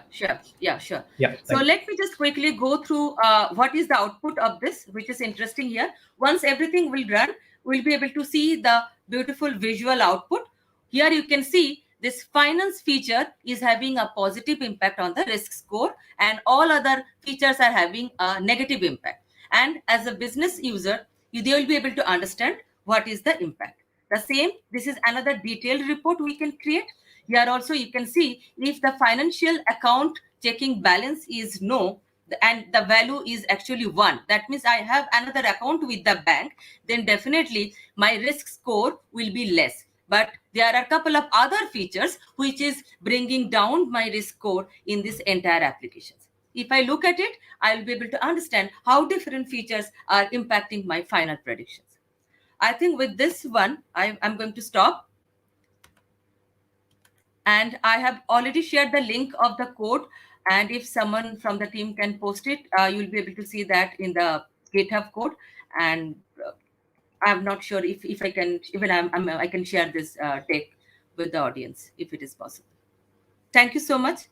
Speaker 10: Yeah, sure.
Speaker 2: Yeah.
Speaker 10: So let me just quickly go through what is the output of this, which is interesting here. Once everything will run, we'll be able to see the beautiful visual output. Here you can see this finance feature is having a positive impact on the risk score, and all other features are having a negative impact. And as a business user, they will be able to understand what is the impact. The same, this is another detailed report we can create. Here also you can see if the financial account checking balance is no, and the value is actually 1. That means I have another account with the bank, then definitely my risk score will be less. But there are a couple of other features which is bringing down my risk score in this entire application. If I look at it, I'll be able to understand how different features are impacting my final predictions. I think with this one, I'm going to stop. And I have already shared the link of the code. And if someone from the team can post it, you'll be able to see that in the GitHub code. And I'm not sure if I can, even I can share this deck with the audience if it is possible. Thank you so much.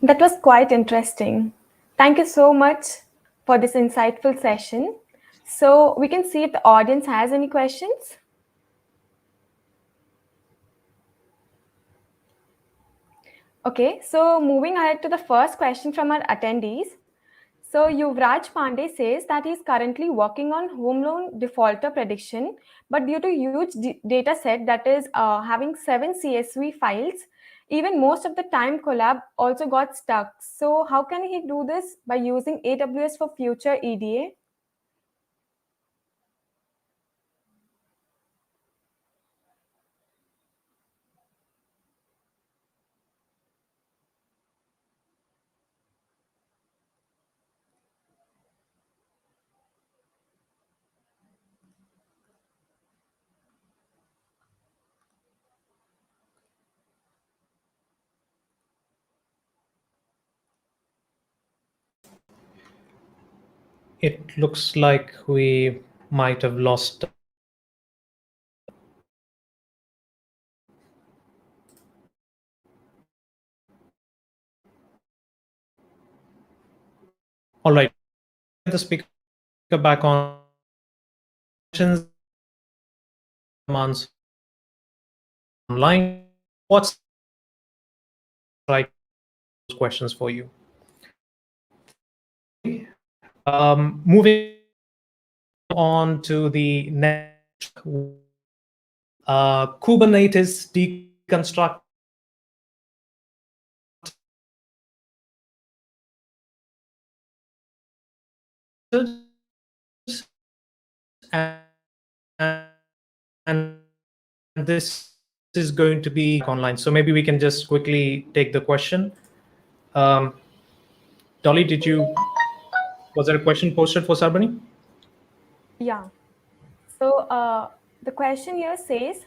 Speaker 6: That was quite interesting. Thank you so much for this insightful session. So we can see if the audience has any questions. Okay, so moving ahead to the first question from our attendees. So Yuvraj Pandey says that he's currently working on home loan defaulter prediction, but due to huge data set that is having 7 CSV files, even most of the time Collab also got stuck. So how can he do this by using AWS for future EDA?
Speaker 2: It looks like we might have lost. All right, the speaker back on. Months online. What's right questions for you? Moving on to the next, Kubernetes deconstruct. And this is going to be online. So maybe we can just quickly take the question. Dolly, was there a question posted for Sarbani?
Speaker 6: Yeah. So the question here says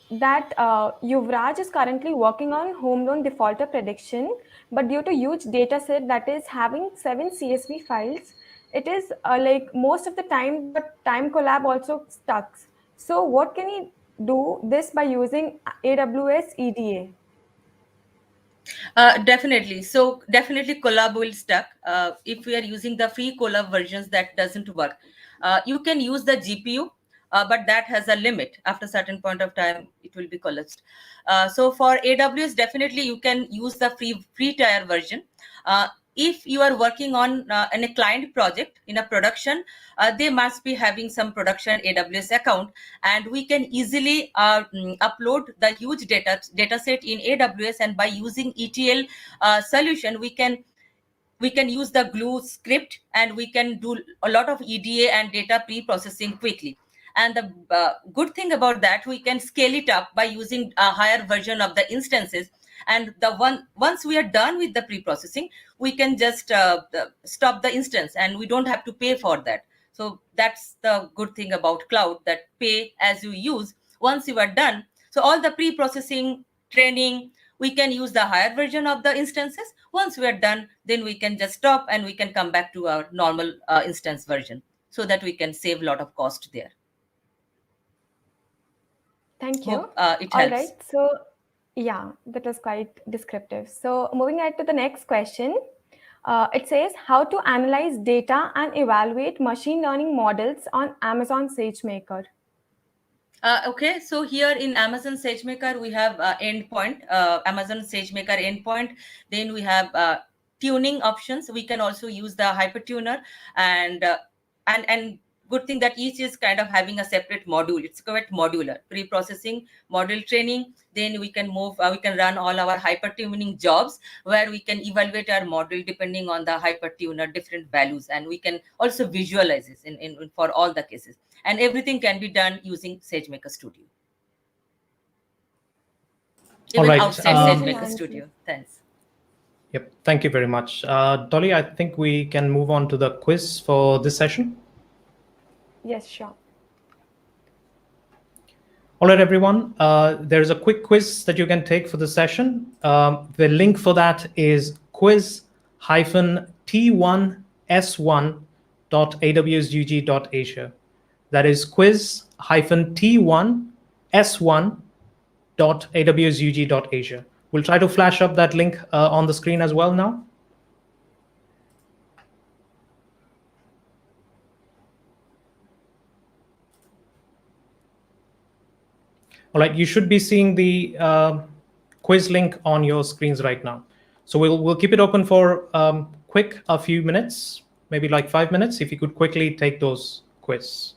Speaker 6: that Yuvraj is currently working on home loan defaulter prediction, but due to huge data set that is having 7 CSV files, it is like most of the time, but time collab also stuck. So what can he do this by using AWS EDA?
Speaker 10: Definitely. So definitely Collab will stuck. If we are using the free Collab versions, that doesn't work. You can use the GPU, but that has a limit. After a certain point of time, it will be collapsed. So for AWS, definitely you can use the free tier version. if you are working on in a client project in a production, they must be having some production AWS account, and we can easily upload the huge data set in AWS, and by using ETL solution, we can use the glue script, and we can do a lot of EDA and data pre-processing quickly. And the good thing about that, we can scale it up by using a higher version of the instances. And once we are done with the pre-processing, we can just stop the instance, and we don't have to pay for that. So that's the good thing about cloud, that pay as you use once you are done. So all the pre-processing, training, we can use the higher version of the instances. Once we are done, then we can just stop, and we can come back to our normal instance version, so that we can save a lot of cost there.
Speaker 6: Thank you.
Speaker 10: Hope, it
Speaker 6: All
Speaker 10: helps.
Speaker 6: right. So, yeah, that was quite descriptive. So, moving ahead to the next question. It says how to analyze data and evaluate machine learning models on Amazon SageMaker.
Speaker 10: Okay, so here in Amazon SageMaker, we have endpoint, Amazon SageMaker endpoint. Then we have tuning options. We can also use the hypertuner, and good thing that each is kind of having a separate module. It's quite modular. Pre-processing, model training. Then we can move. We can run all our hypertuning jobs, where we can evaluate our model depending on the hypertuner different values, and we can also visualize this in for all the cases. And everything can be done using SageMaker Studio. Even outside SageMaker Studio. Thanks.
Speaker 2: Yep, thank you very much. Dolly, I think we can move on to the quiz for this session.
Speaker 6: Yes, sure.
Speaker 2: All right, everyone. There's a quick quiz that you can take for the session. The link for that is quiz-t1s1.awsug.asia. That is quiz-t1s1.awsug.asia. We'll try to flash up that link on the screen as well now. All right, you should be seeing the quiz link on your screens right now. So we'll keep it open for a few minutes, maybe like 5 minutes, if you could quickly take those quiz.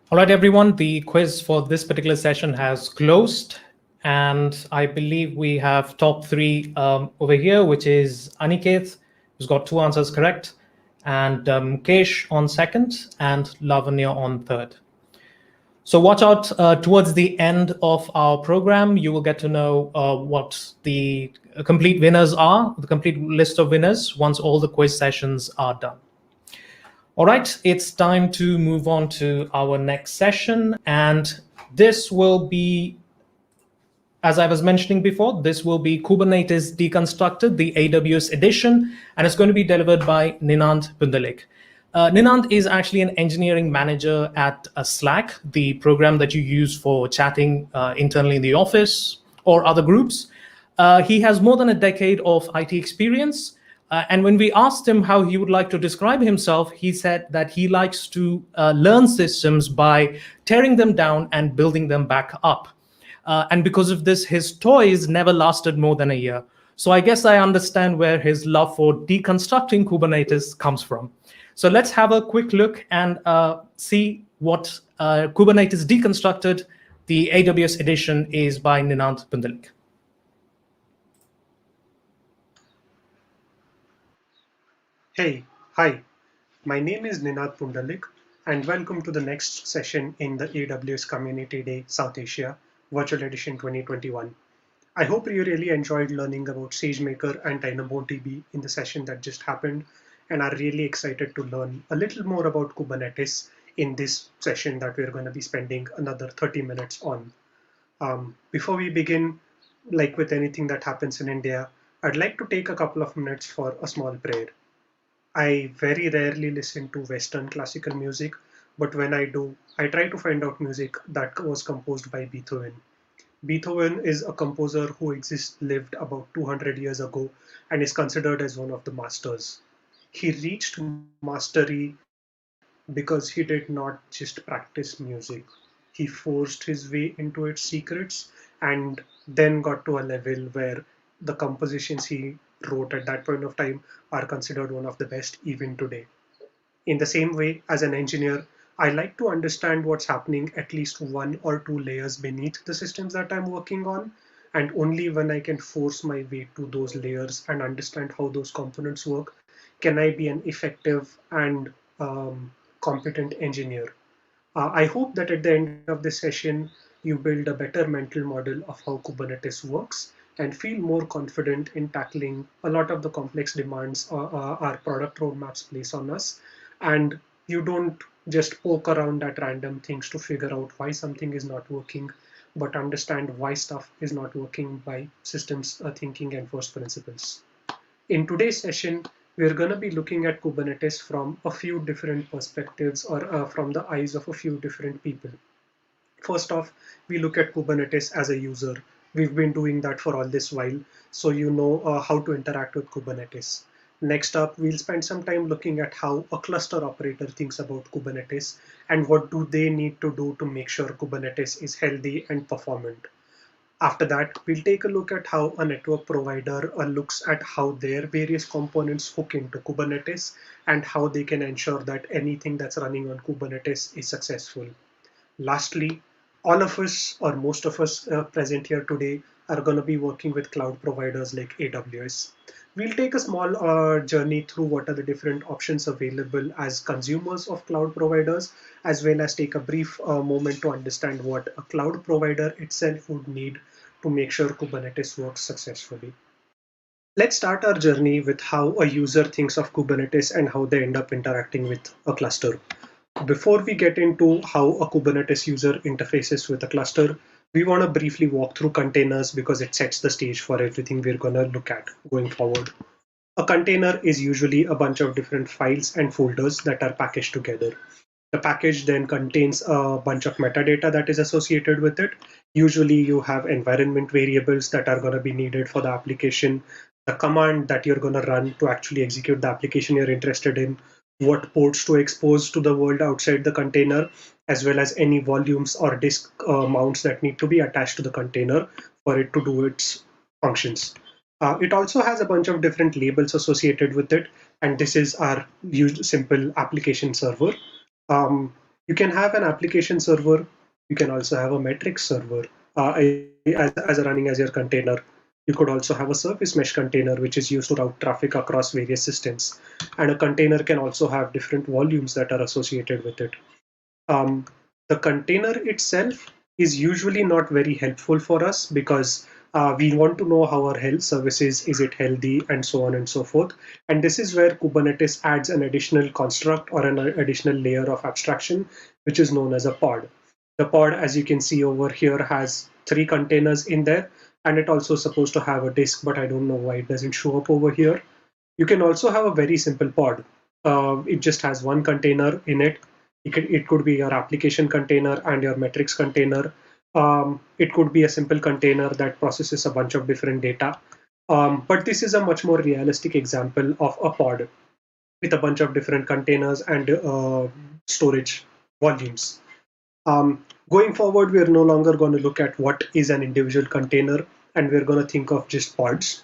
Speaker 2: All right, everyone, the quiz for this particular session has closed. And I believe we have top three over here, which is Aniket, who's got 2 answers correct, and Mukesh on second, and Lavanya on third. So watch out towards the end of our program. You will get to know what the complete winners are, the complete list of winners, once all the quiz sessions are done. All right, it's time to move on to our next session. And this will be, as I was mentioning before, this will be Kubernetes Deconstructed, the AWS edition, and it's going to be delivered by Ninant Pundelik. Ninant is actually an engineering manager at Slack, the program that you use for chatting internally in the office or other groups. He has more than a decade of IT experience. And when we asked him how he would like to describe himself, he said that he likes to learn systems by tearing them down and building them back up. And because of this, his toys never lasted more than a year. So I guess I understand where his love for deconstructing Kubernetes comes from. So let's have a quick look and see what Kubernetes Deconstructed, the AWS edition, is by Ninant Pundelik.
Speaker 11: Hi, my name is Ninat Pundelik, and welcome to the next session in the AWS Community Day South Asia Virtual Edition 2021. I hope you really enjoyed learning about SageMaker and DynamoDB in the session that just happened, and are really excited to learn a little more about Kubernetes in this session that we're going to be spending another 30 minutes on. Before we begin, like with anything that happens in India, I'd like to take a couple of minutes for a small prayer. I very rarely listen to Western classical music, but when I do, I try to find out music that was composed by Beethoven. Beethoven is a composer who lived about 200 years ago and is considered as one of the masters. He reached mastery because he did not just practice music. He forced his way into its secrets and then got to a level where the compositions he wrote at that point of time are considered one of the best even today. In the same way, as an engineer, I like to understand what's happening at least 1 or 2 layers beneath the systems that I'm working on. And only when I can force my way to those layers and understand how those components work, can I be an effective and competent engineer. I hope that at the end of this session, you build a better mental model of how Kubernetes works and feel more confident in tackling a lot of the complex demands our product roadmaps place on us. And you don't just poke around at random things to figure out why something is not working, but understand why stuff is not working by systems thinking and first principles. In today's session, we're going to be looking at Kubernetes from a few different perspectives, or from the eyes of a few different people. First off, we look at Kubernetes as a user. We've been doing that for all this while, so you know how to interact with Kubernetes. Next up, we'll spend some time looking at how a cluster operator thinks about Kubernetes and what do they need to do to make sure Kubernetes is healthy and performant. After that, we'll take a look at how a network provider looks at how their various components hook into Kubernetes and how they can ensure that anything that's running on Kubernetes is successful. Lastly, all of us, or most of us present here today, are going to be working with cloud providers like AWS. We'll take a small journey through what are the different options available as consumers of cloud providers, as well as take a brief moment to understand what a cloud provider itself would need to make sure Kubernetes works successfully. Let's start our journey with how a user thinks of Kubernetes and how they end up interacting with a cluster. Before we get into how a Kubernetes user interfaces with a cluster, we want to briefly walk through containers because it sets the stage for everything we're going to look at going forward. A container is usually a bunch of different files and folders that are packaged together. The package then contains a bunch of metadata that is associated with it. Usually you have environment variables that are going to be needed for the application, the command that you're going to run to actually execute the application you're interested in, what ports to expose to the world outside the container, as well as any volumes or disk mounts that need to be attached to the container for it to do its functions. It also has a bunch of different labels associated with it, and this is our simple application server. You can have an application server. You can also have a metrics server as running as your container. You could also have a service mesh container, which is used to route traffic across various systems. And a container can also have different volumes that are associated with it. The container itself is usually not very helpful for us because we want to know how our health service is it healthy, and so on and so forth. And this is where Kubernetes adds an additional construct or an additional layer of abstraction, which is known as a pod. The pod, as you can see over here, has 3 containers in there, and it also supposed to have a disk, but I don't know why it doesn't show up over here. You can also have a very simple pod. It just has one container in it. It could be your application container and your metrics container. It could be a simple container that processes a bunch of different data. But this is a much more realistic example of a pod with a bunch of different containers and storage volumes. Going forward, we're no longer going to look at what is an individual container, and we're going to think of just pods.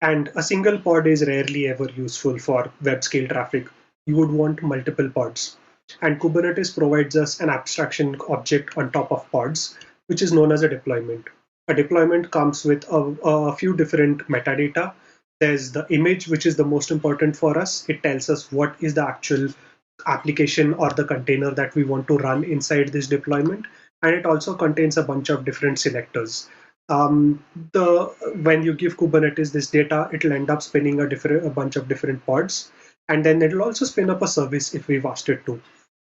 Speaker 11: And a single pod is rarely ever useful for web scale traffic. You would want multiple pods. And Kubernetes provides us an abstraction object on top of pods, which is known as a deployment. A deployment comes with a few different metadata. There's the image, which is the most important for us. It tells us what is the actual application or the container that we want to run inside this deployment. And it also contains a bunch of different selectors. When you give Kubernetes this data, it'll end up spinning a bunch of different pods, and then it'll also spin up a service if we've asked it to.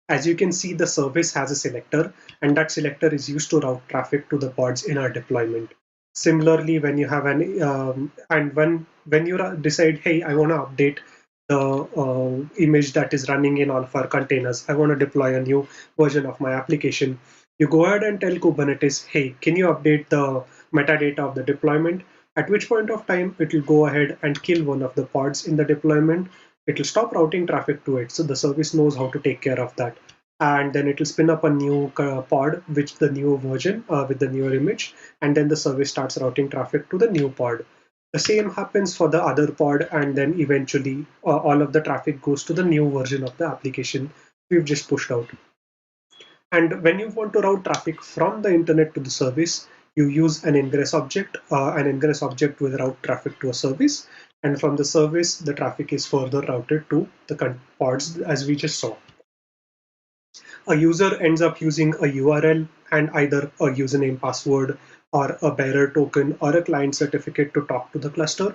Speaker 11: As you can see, the service has a selector, and that selector is used to route traffic to the pods in our deployment. Similarly, when you have when you decide, hey, I want to update the image that is running in all of our containers, I want to deploy a new version of my application, you go ahead and tell Kubernetes, hey, can you update the metadata of the deployment? At which point of time it will go ahead and kill one of the pods in the deployment. It will stop routing traffic to it, so the service knows how to take care of that. And then it will spin up a new pod with the new version, with the newer image, and then the service starts routing traffic to the new pod. The same happens for the other pod, and then eventually all of the traffic goes to the new version of the application we've just pushed out. And when you want to route traffic from the internet to the service, you use an ingress object. An ingress object will route traffic to a service, and from the service, the traffic is further routed to the pods, as we just saw. A user ends up using a URL and either a username, password, or a bearer token or a client certificate to talk to the cluster.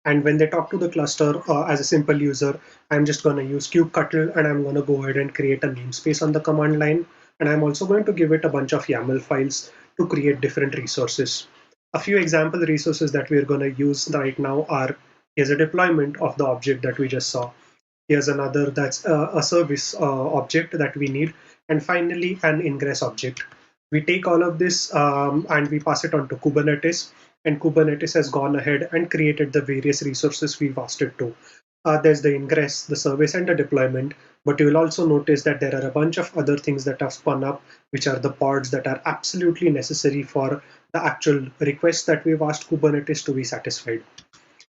Speaker 11: And when they talk to the cluster, as a simple user, I'm just going to use kubectl, and I'm going to go ahead and create a namespace on the command line. And I'm also going to give it a bunch of YAML files to create different resources. A few example resources that we're going to use right now are, here's a deployment of the object that we just saw. Here's another that's a service object that we need. And finally, an ingress object. We take all of this and we pass it on to Kubernetes. And Kubernetes has gone ahead and created the various resources we've asked it to. There's the ingress, the service, and the deployment. But you will also notice that there are a bunch of other things that have spun up, which are the pods that are absolutely necessary for the actual requests that we've asked Kubernetes to be satisfied.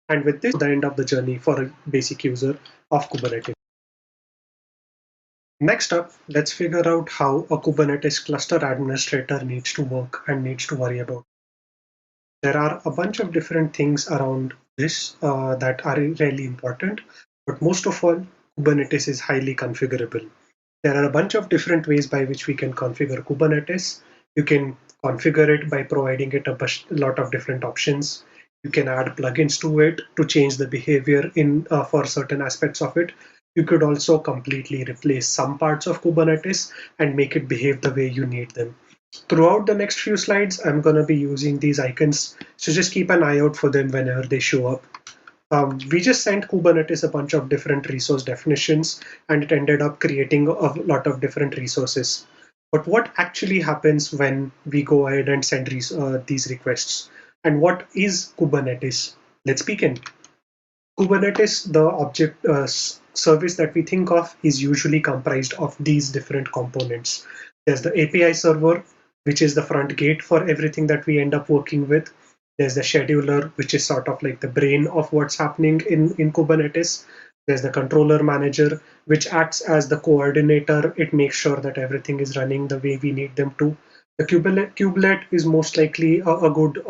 Speaker 11: And with this, the end of the journey for a basic user of Kubernetes. Next up, let's figure out how a Kubernetes cluster administrator needs to work and needs to worry about. There are a bunch of different things around this that are really important, but most of all, Kubernetes is highly configurable. There are a bunch of different ways by which we can configure Kubernetes. You can configure it by providing it a lot of different options. You can add plugins to it to change the behavior for certain aspects of it. You could also completely replace some parts of Kubernetes and make it behave the way you need them. Throughout the next few slides, I'm going to be using these icons, so just keep an eye out for them whenever they show up. We just sent Kubernetes a bunch of different resource definitions, and it ended up creating a lot of different resources. But what actually happens when we go ahead and send these requests? And what is Kubernetes? Let's begin. Kubernetes, the object service that we think of, is usually comprised of these different components. There's the API server, which is the front gate for everything that we end up working with. There's the scheduler, which is sort of like the brain of what's happening in Kubernetes. There's the controller manager, which acts as the coordinator. It makes sure that everything is running the way we need them to. The kubelet is most likely a good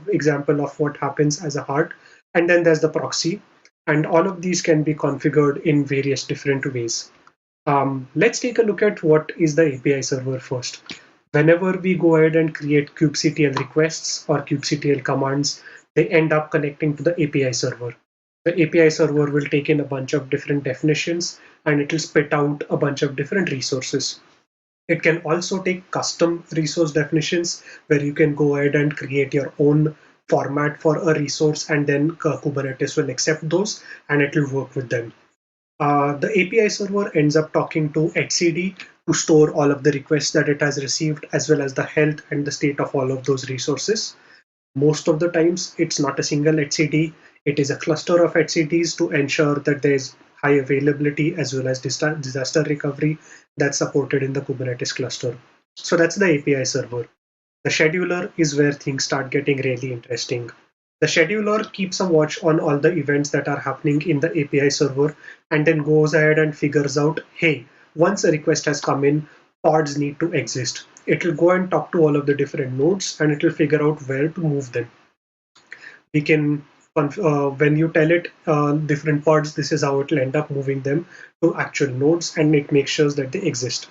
Speaker 11: example of what happens as a heart. And then there's the proxy. And all of these can be configured in various different ways. Let's take a look at what is the API server first. Whenever we go ahead and create kubectl requests or kubectl commands, they end up connecting to the API server. The API server will take in a bunch of different definitions and it will spit out a bunch of different resources. It can also take custom resource definitions where you can go ahead and create your own format for a resource, and then Kubernetes will accept those and it will work with them. The API server ends up talking to etcd to store all of the requests that it has received, as well as the health and the state of all of those resources. Most of the times, it's not a single etcd. It is a cluster of etcds to ensure that there's high availability as well as disaster recovery that's supported in the Kubernetes cluster. So that's the API server. The scheduler is where things start getting really interesting. The scheduler keeps a watch on all the events that are happening in the API server and then goes ahead and figures out, hey, once a request has come in, pods need to exist. It will go and talk to all of the different nodes and it will figure out where to move them. We can, when you tell it different pods, this is how it will end up moving them to actual nodes, and it makes sure that they exist.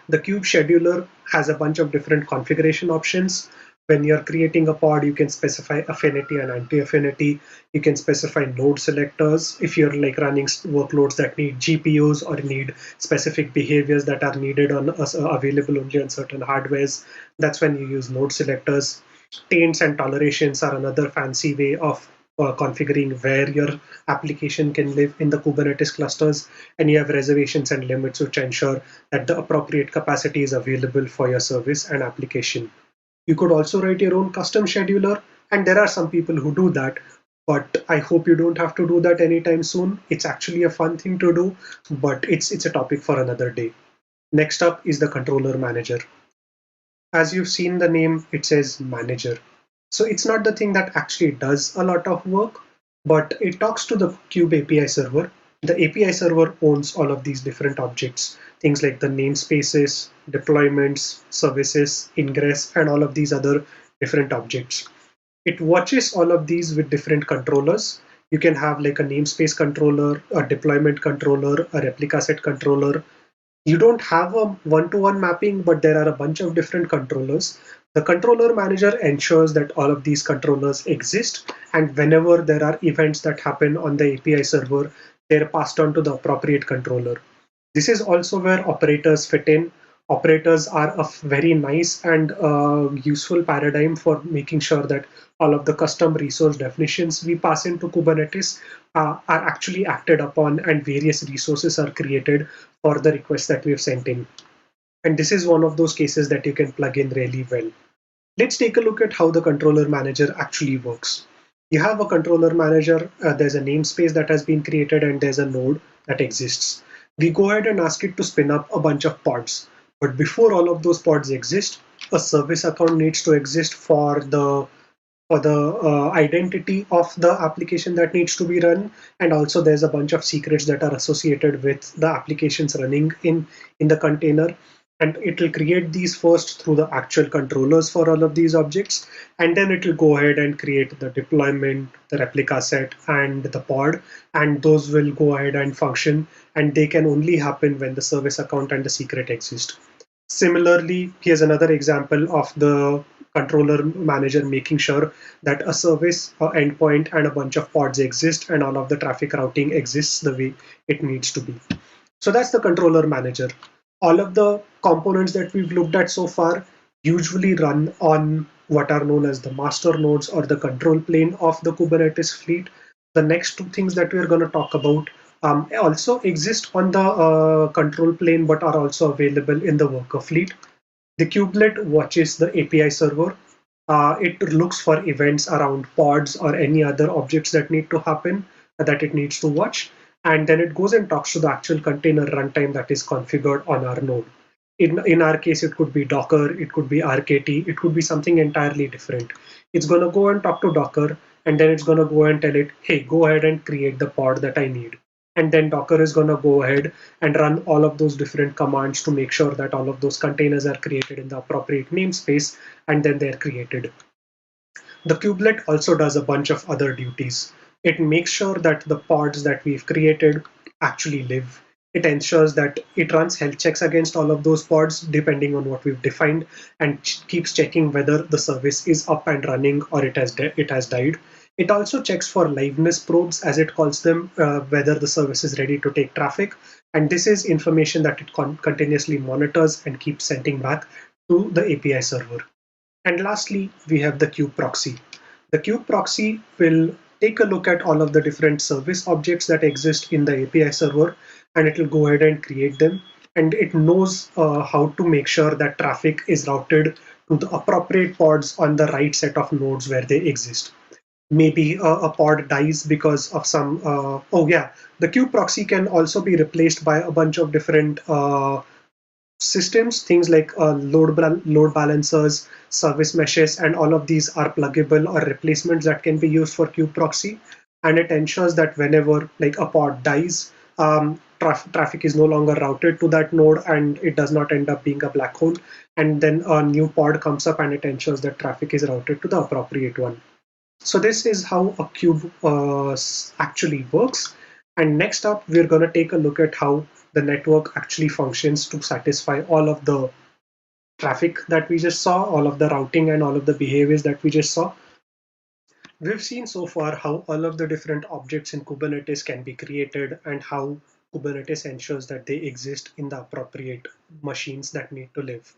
Speaker 11: The kube scheduler has a bunch of different configuration options. When you're creating a pod, you can specify affinity and anti-affinity. You can specify node selectors. If you're like running workloads that need GPUs or need specific behaviors that are needed on available only on certain hardwares, that's when you use node selectors. Taints and tolerations are another fancy way of configuring where your application can live in the Kubernetes clusters, and you have reservations and limits which ensure that the appropriate capacity is available for your service and application. You could also write your own custom scheduler, and there are some people who do that, but I hope you don't have to do that anytime soon. It's actually a fun thing to do, but it's a topic for another day. Next up is the controller manager. As you've seen the name, it says manager. So it's not the thing that actually does a lot of work, but it talks to the Kube API server. The API server owns all of these different objects, things like the namespaces, deployments, services, ingress, and all of these other different objects. It watches all of these with different controllers. You can have like a namespace controller, a deployment controller, a replica set controller. You don't have a one-to-one mapping, but there are a bunch of different controllers. The controller manager ensures that all of these controllers exist, and whenever there are events that happen on the API server, they're passed on to the appropriate controller. This is also where operators fit in. Operators are a very nice and useful paradigm for making sure that all of the custom resource definitions we pass into Kubernetes are actually acted upon, and various resources are created for the requests that we have sent in. And this is one of those cases that you can plug in really well. Let's take a look at how the controller manager actually works. You have a controller manager, there's a namespace that has been created, and there's a node that exists. We go ahead and ask it to spin up a bunch of pods. But before all of those pods exist, a service account needs to exist for the identity of the application that needs to be run, and also there's a bunch of secrets that are associated with the applications running in the container, and it will create these first through the actual controllers for all of these objects, and then it will go ahead and create the deployment, the replica set, and the pod, and those will go ahead and function, and they can only happen when the service account and the secret exist. Similarly, here's another example of the controller manager making sure that a service, endpoint, and a bunch of pods exist, and all of the traffic routing exists the way it needs to be. So that's the controller manager. All of the components that we've looked at so far usually run on what are known as the master nodes or the control plane of the Kubernetes fleet. The next two things that we're going to talk about also exist on the control plane, but are also available in the worker fleet. The kubelet watches the API server. It looks for events around pods or any other objects that need to happen that it needs to watch. And then it goes and talks to the actual container runtime that is configured on our node. In our case, it could be Docker, it could be RKT, it could be something entirely different. It's going to go and talk to Docker, and then it's going to go and tell it, hey, go ahead and create the pod that I need. And then Docker is going to go ahead and run all of those different commands to make sure that all of those containers are created in the appropriate namespace, and then they're created. The kubelet also does a bunch of other duties. It makes sure that the pods that we've created actually live. It ensures that it runs health checks against all of those pods depending on what we've defined, and keeps checking whether the service is up and running or it has died. It also checks for liveness probes, as it calls them, whether the service is ready to take traffic. And this is information that it continuously monitors and keeps sending back to the API server. And lastly, we have the kube proxy. The kube proxy will take a look at all of the different service objects that exist in the API server, and it will go ahead and create them. And it knows how to make sure that traffic is routed to the appropriate pods on the right set of nodes where they exist. Maybe a pod dies because of some, the kube proxy can also be replaced by a bunch of different systems, things like load balancers, service meshes, and all of these are pluggable or replacements that can be used for kube proxy. And it ensures that whenever like a pod dies, traffic is no longer routed to that node, and it does not end up being a black hole. And then a new pod comes up, and it ensures that traffic is routed to the appropriate one. So this is how a kube actually works. And next up, we're going to take a look at how the network actually functions to satisfy all of the traffic that we just saw, all of the routing and all of the behaviors that we just saw. We've seen so far how all of the different objects in Kubernetes can be created and how Kubernetes ensures that they exist in the appropriate machines that need to live.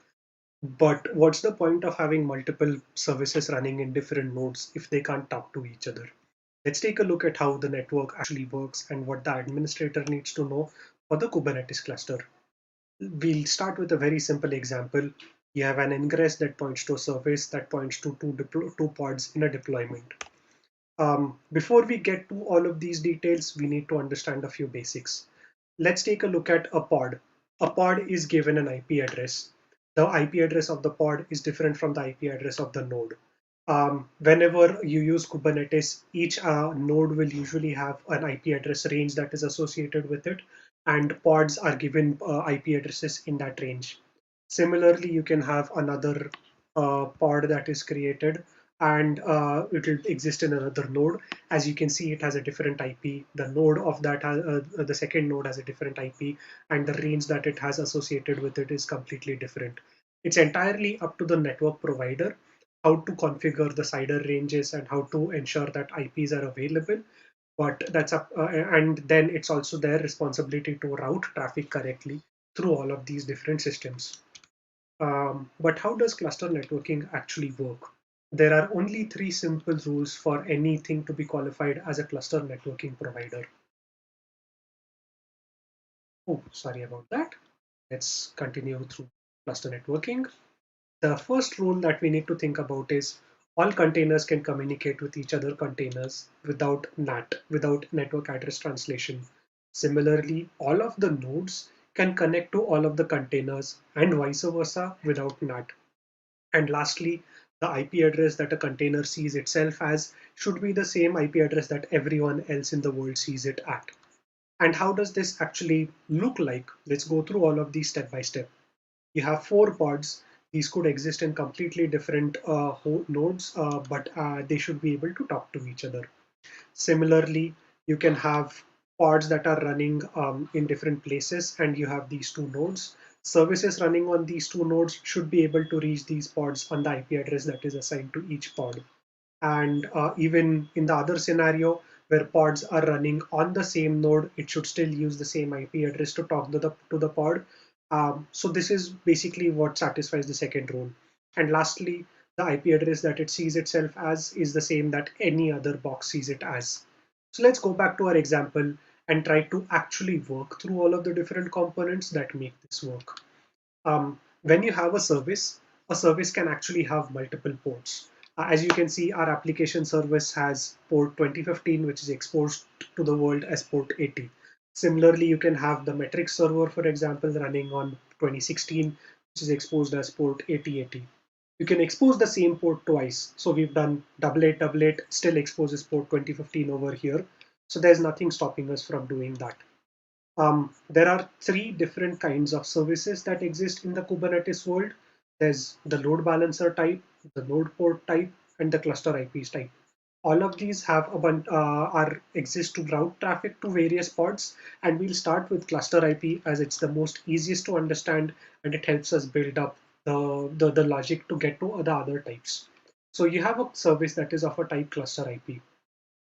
Speaker 11: But what's the point of having multiple services running in different nodes if they can't talk to each other? Let's take a look at how the network actually works and what the administrator needs to know for the Kubernetes cluster. We'll start with a very simple example. You have an ingress that points to a service that points to two pods in a deployment. Before we get to all of these details, we need to understand a few basics. Let's take a look at a pod. A pod is given an IP address. The IP address of the pod is different from the IP address of the node. Whenever you use Kubernetes, each node will usually have an IP address range that is associated with it, and pods are given IP addresses in that range. Similarly, you can have another pod that is created, and it will exist in another node. As you can see, it has a different IP. The node of that the second node has a different IP, and the range that it has associated with it is completely different. It's entirely up to the network provider how to configure the CIDR ranges and how to ensure that IPs are available. But that's up, and then it's also their responsibility to route traffic correctly through all of these different systems. But how does cluster networking actually work? There are only 3 simple rules for anything to be qualified as a cluster networking provider. Oh, sorry about that. Let's continue through cluster networking. The first rule that we need to think about is all containers can communicate with each other containers without NAT, without network address translation. Similarly, all of the nodes can connect to all of the containers and vice versa without NAT. And lastly, the IP address that a container sees itself as should be the same IP address that everyone else in the world sees it at. And how does this actually look like? Let's go through all of these step by step. You have 4 pods. These could exist in completely different nodes, but they should be able to talk to each other. Similarly, you can have pods that are running in different places, and you have these 2 nodes. Services running on these 2 nodes should be able to reach these pods on the IP address that is assigned to each pod. And even in the other scenario where pods are running on the same node, it should still use the same IP address to talk to the pod. So this is basically what satisfies the second rule. And lastly, the IP address that it sees itself as is the same that any other box sees it as. So let's go back to our example and try to actually work through all of the different components that make this work. When you have a service can actually have multiple ports. As you can see, our application service has port 2015, which is exposed to the world as port 80. Similarly, you can have the metrics server, for example, running on 2016, which is exposed as port 8080. You can expose the same port twice. So we've done double 8, still exposes port 2015 over here. So there's nothing stopping us from doing that. There are three different kinds of services that exist in the Kubernetes world. There's the load balancer type, the node port type, and the cluster IPs type. All of these have exist to route traffic to various pods, and we'll start with cluster IP as it's the most easiest to understand, and it helps us build up the logic to get to the other types. So you have a service that is of a type cluster IP.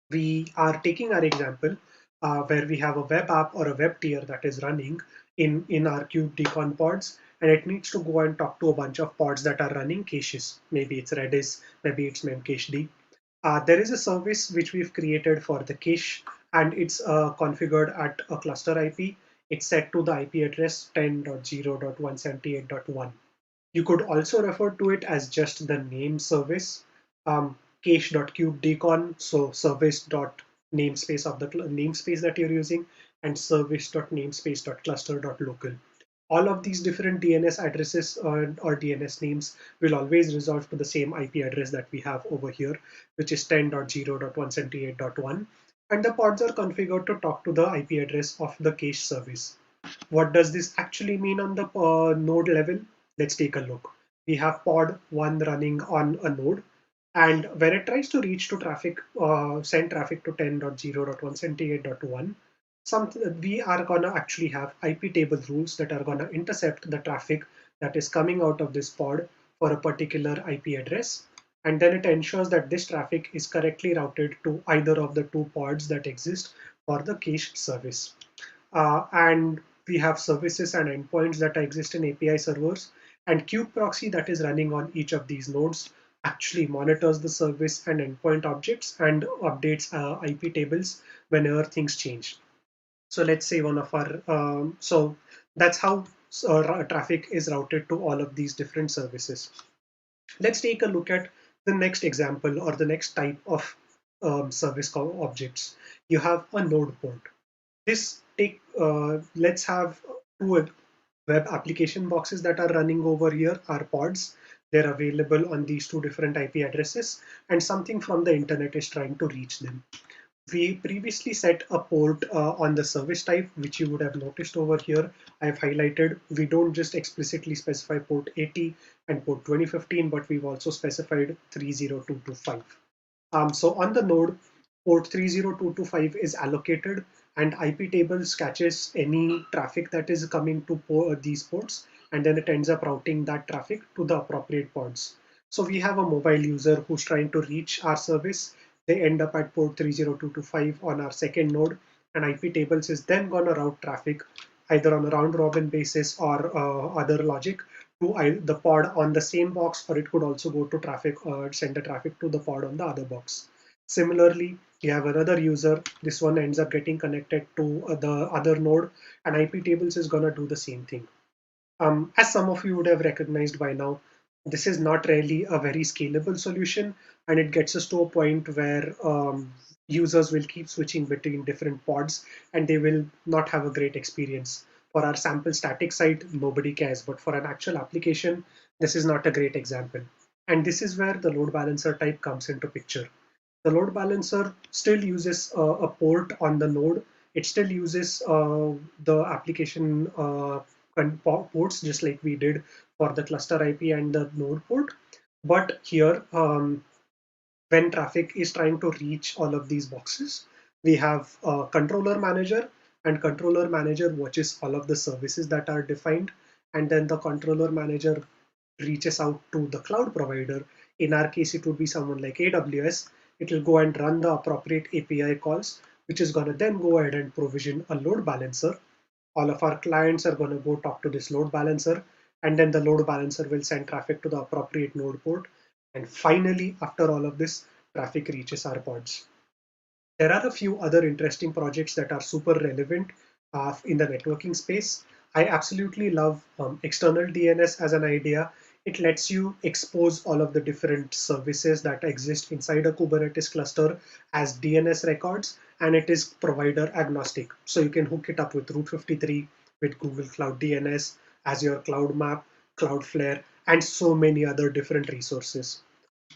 Speaker 11: We are taking our example where we have a web app or a web tier that is running in our kubedcon pods, and it needs to go and talk to a bunch of pods that are running caches. Maybe it's Redis, maybe it's memcached. There is a service which we've created for the cache, and it's configured at a cluster IP. It's set to the IP address 10.0.178.1. You could also refer to it as just the name service, cache.kubedcon, so service.namespace of the namespace that you're using, and service.namespace.cluster.local. All of these different DNS addresses or DNS names will always resolve to the same IP address that we have over here, which is 10.0.178.1. And the pods are configured to talk to the IP address of the cache service. What does this actually mean on the node level? Let's take a look. We have pod 1 running on a node, and when it tries to reach to traffic, send traffic to 10.0.178.1, we are going to actually have IP table rules that are going to intercept the traffic that is coming out of this pod for a particular IP address. And then it ensures that this traffic is correctly routed to either of the two pods that exist for the cache service. And we have services and endpoints that exist in API servers, and kube proxy that is running on each of these nodes actually monitors the service and endpoint objects and updates IP tables whenever things change. So let's say one of our, so that's how traffic is routed to all of these different services. Let's take a look at the next example or the next type of service objects. You have a node port. Let's have two web application boxes that are running over here, are pods. They're available on these two different IP addresses, and something from the internet is trying to reach them. We previously set a port on the service type, which you would have noticed over here. I've highlighted, we don't just explicitly specify port 80 and port 2015, but we've also specified 30225. So on the node, port 30225 is allocated, and IP tables catches any traffic that is coming to these ports, and then it ends up routing that traffic to the appropriate pods. So we have a mobile user who's trying to reach our service. They end up at port 30225 on our second node, and IP tables is then going to route traffic either on a round robin basis or other logic to the pod on the same box, or it could also go to traffic or send the traffic to the pod on the other box. Similarly, you have another user. This one ends up getting connected to the other node, and IP tables is going to do the same thing. As some of you would have recognized by now, this is not really a very scalable solution, and it gets us to a point where users will keep switching between different pods, and they will not have a great experience. For our sample static site, nobody cares, but for an actual application, this is not a great example. And this is where the load balancer type comes into picture. The load balancer still uses a port on the node. It still uses the application ports, just like we did for the cluster IP and the node port. But here, when traffic is trying to reach all of these boxes, we have a controller manager, and controller manager watches all of the services that are defined, and then the controller manager reaches out to the cloud provider. In our case, it would be someone like AWS. It will go and run the appropriate API calls, which is going to then go ahead and provision a load balancer. All of our clients are going to go talk to this load balancer, and then the load balancer will send traffic to the appropriate node port. And finally, after all of this, traffic reaches our pods. There are a few other interesting projects that are super relevant in the networking space. I absolutely love external DNS as an idea. It lets you expose all of the different services that exist inside a Kubernetes cluster as DNS records, and it is provider agnostic. So you can hook it up with Route 53, with Google Cloud DNS, Azure Cloud Map, Cloudflare, and so many other different resources.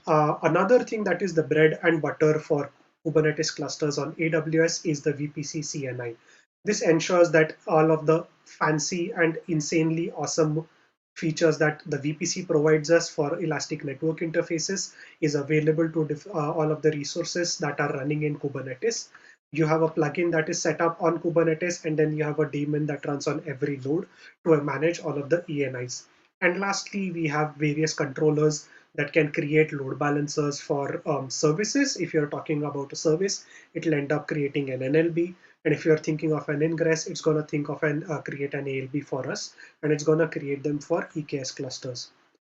Speaker 11: Another thing that is the bread and butter for Kubernetes clusters on AWS is the VPC CNI. This ensures that all of the fancy and insanely awesome features that the VPC provides us for elastic network interfaces is available to all of the resources that are running in Kubernetes. You have a plugin that is set up on Kubernetes, and then you have a daemon that runs on every node to manage all of the ENIs. And lastly, we have various controllers that can create load balancers for services. If you're talking about a service, it'll end up creating an NLB. And if you're thinking of an ingress, it's going to think of and create an ALB for us, and it's going to create them for EKS clusters.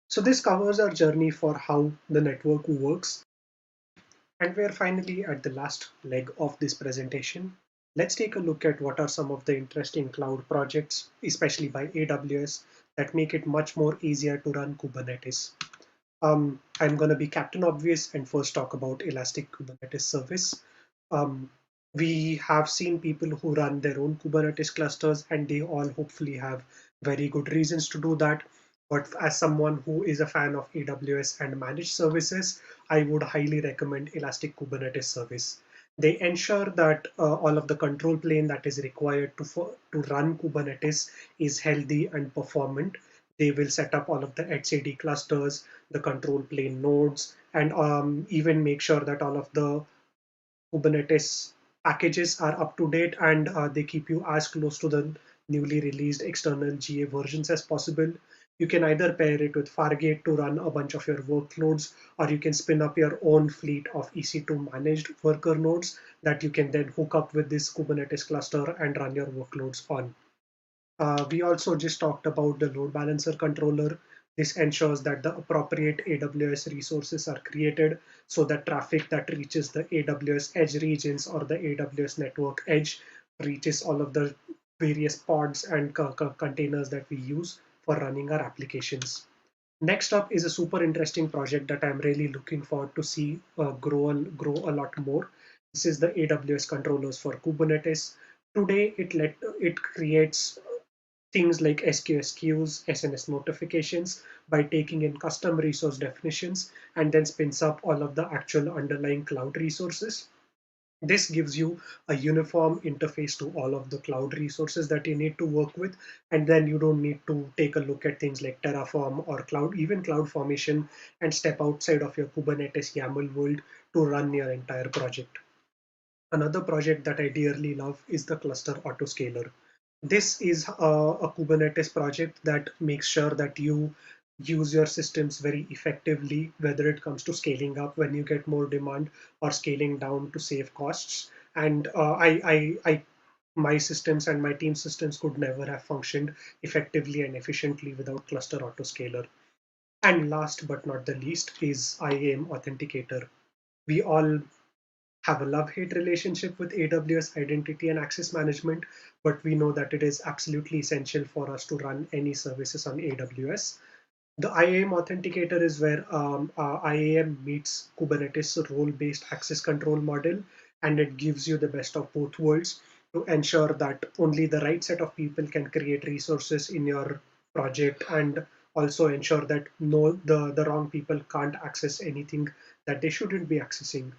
Speaker 11: So this covers our journey for how the network works. And we're finally at the last leg of this presentation. Let's take a look at what are some of the interesting cloud projects, especially by AWS, that make it much more easier to run Kubernetes. I'm going to be Captain Obvious and first talk about Elastic Kubernetes Service. We have seen people who run their own Kubernetes clusters, and they all hopefully have very good reasons to do that. But as someone who is a fan of AWS and managed services, I would highly recommend Elastic Kubernetes Service. They ensure that all of the control plane that is required to run Kubernetes is healthy and performant. They will set up all of the etcd clusters, the control plane nodes, and even make sure that all of the Kubernetes packages are up to date, and they keep you as close to the newly released external GA versions as possible. You can either pair it with Fargate to run a bunch of your workloads, or you can spin up your own fleet of EC2 managed worker nodes that you can then hook up with this Kubernetes cluster and run your workloads on. We also just talked about the load balancer controller. This ensures that the appropriate AWS resources are created so that traffic that reaches the AWS edge regions or the AWS network edge reaches all of the various pods and containers that we use for running our applications. Next up is a super interesting project that I'm really looking forward to see grow a lot more. This is the AWS controllers for Kubernetes. Today, it creates things like SQS queues, SNS notifications by taking in custom resource definitions and then spins up all of the actual underlying cloud resources. This gives you a uniform interface to all of the cloud resources that you need to work with, and then you don't need to take a look at things like Terraform or even CloudFormation and step outside of your Kubernetes YAML world to run your entire project. Another project that I dearly love is the Cluster Autoscaler. This is a Kubernetes project that makes sure that you use your systems very effectively, whether it comes to scaling up when you get more demand or scaling down to save costs. And my systems and my team systems could never have functioned effectively and efficiently without Cluster Autoscaler. And last but not the least is IAM Authenticator. We all have a love-hate relationship with AWS Identity and Access Management, but we know that it is absolutely essential for us to run any services on AWS. The IAM Authenticator is where IAM meets Kubernetes role-based access control model, and it gives you the best of both worlds to ensure that only the right set of people can create resources in your project, and also ensure that the wrong people can't access anything that they shouldn't be accessing.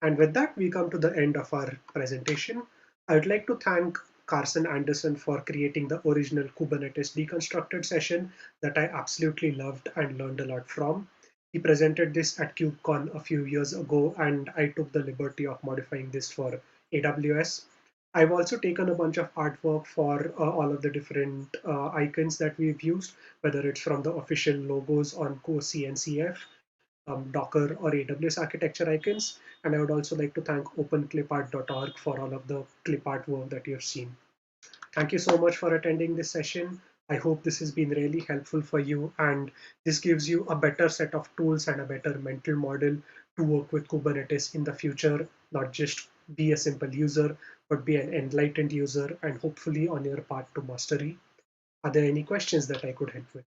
Speaker 11: And with that, we come to the end of our presentation. I would like to thank Carson Anderson for creating the original Kubernetes Deconstructed session that I absolutely loved and learned a lot from. He presented this at KubeCon a few years ago, and I took the liberty of modifying this for AWS. I've also taken a bunch of artwork for all of the different icons that we've used, whether it's from the official logos on CNCF, Docker or AWS architecture icons. And I would also like to thank openclipart.org for all of the clipart work that you have seen. Thank you so much for attending this session. I hope this has been really helpful for you, and this gives you a better set of tools and a better mental model to work with Kubernetes in the future, not just be a simple user, but be an enlightened user and hopefully on your path to mastery. Are there any questions that I could help with?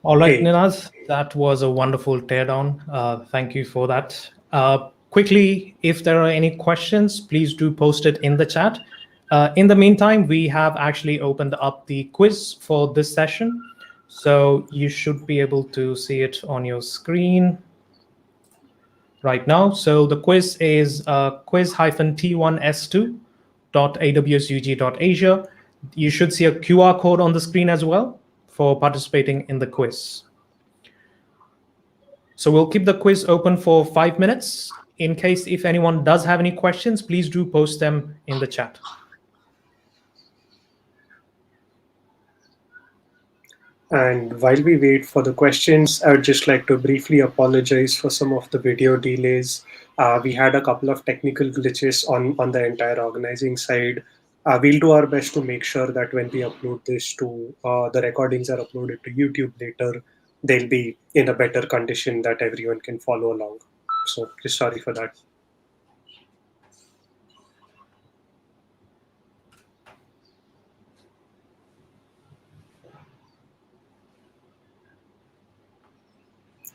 Speaker 2: All right,
Speaker 11: Hey.
Speaker 2: Ninaz, that was a wonderful teardown. Thank you for that. Quickly, if there are any questions, please do post it in the chat. In the meantime, we have actually opened up the quiz for this session. So you should be able to see it on your screen right now. So the quiz is quiz-t1s2.awsug.asia. You should see a QR code on the screen as well for participating in the quiz. So we'll keep the quiz open for 5 minutes. In case if anyone does have any questions, please do post them in the chat.
Speaker 11: And while we wait for the questions, I would just like to briefly apologize for some of the video delays. We had a couple of technical glitches on the entire organizing side. We'll do our best to make sure that when we upload this to the recordings are uploaded to YouTube later, they'll be in a better condition that everyone can follow along. So just sorry for that.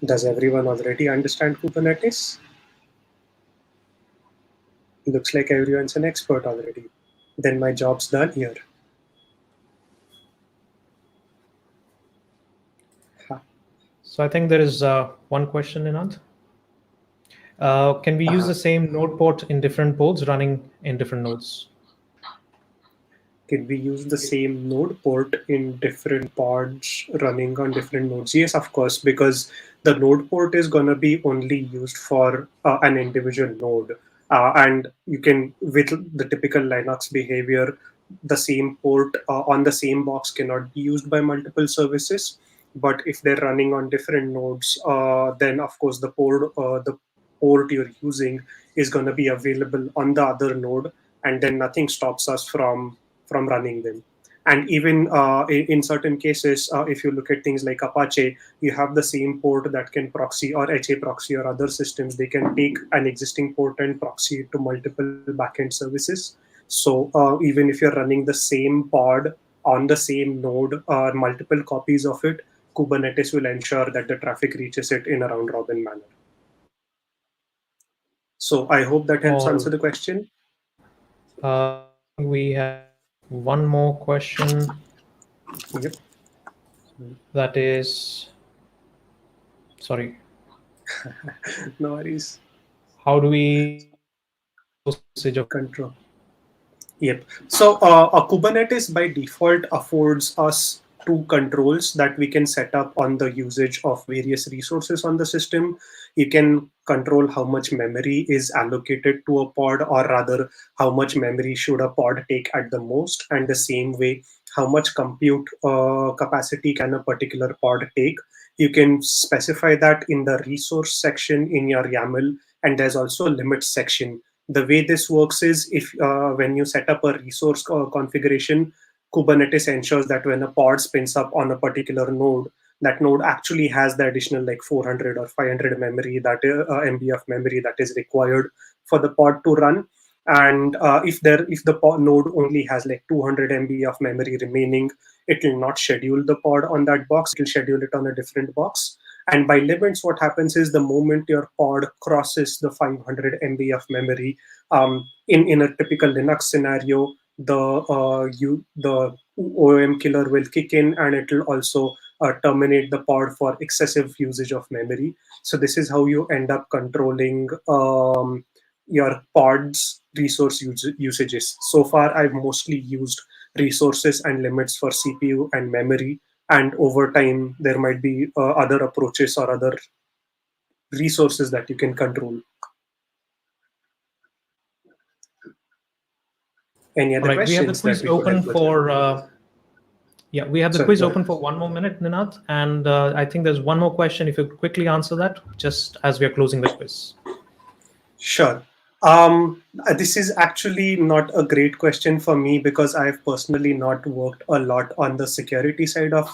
Speaker 11: Does everyone already understand Kubernetes? Looks like everyone's an expert already. Then my job's done here.
Speaker 2: So I think there is one question, Ninad. Can we use the same node port in different pods running in different nodes?
Speaker 11: Can we use the same node port in different pods running on different nodes? Yes, of course, because the node port is going to be only used for an individual node. And you can, with the typical Linux behavior, the same port on the same box cannot be used by multiple services. But if they're running on different nodes, then of course the port you're using is going to be available on the other node, and then nothing stops us from running them. And even in certain cases, if you look at things like Apache, you have the same port that can proxy, or HA proxy or other systems. They can take an existing port and proxy it to multiple backend services. So even if you're running the same pod on the same node or multiple copies of it, Kubernetes will ensure that the traffic reaches it in a round robin manner. So I hope that helps answer the question.
Speaker 2: We have one more question.
Speaker 11: Yep.
Speaker 2: That is, sorry.
Speaker 11: No worries.
Speaker 2: How do we usage of
Speaker 11: control? Yep. So a Kubernetes by default affords us two controls that we can set up on the usage of various resources on the system. You can control how much memory is allocated to a pod, or rather how much memory should a pod take at the most, and the same way how much compute capacity can a particular pod take. You can specify that in the resource section in your YAML, and there's also a limits section. The way this works is, if when you set up a resource configuration, Kubernetes ensures that when a pod spins up on a particular node, that node actually has the additional like 400 or 500 memory, that MB of memory that is required for the pod to run. And if the node only has like 200 MB of memory remaining, it will not schedule the pod on that box. It will schedule it on a different box. And by limits, what happens is the moment your pod crosses the 500 MB of memory, in a typical Linux scenario, the OOM killer will kick in, and it will also terminate the pod for excessive usage of memory. So this is how you end up controlling your pod's resource usages. So far, I've mostly used resources and limits for CPU and memory. And over time, there might be other approaches or other resources that you can control. Any other questions?
Speaker 2: We have the quiz open for. Yeah, we have the quiz open for 1 more minute, Ninad, and I think there's one more question. If you could quickly answer that, just as we are closing the quiz.
Speaker 11: Sure. This is actually not a great question for me, because I've personally not worked a lot on the security side of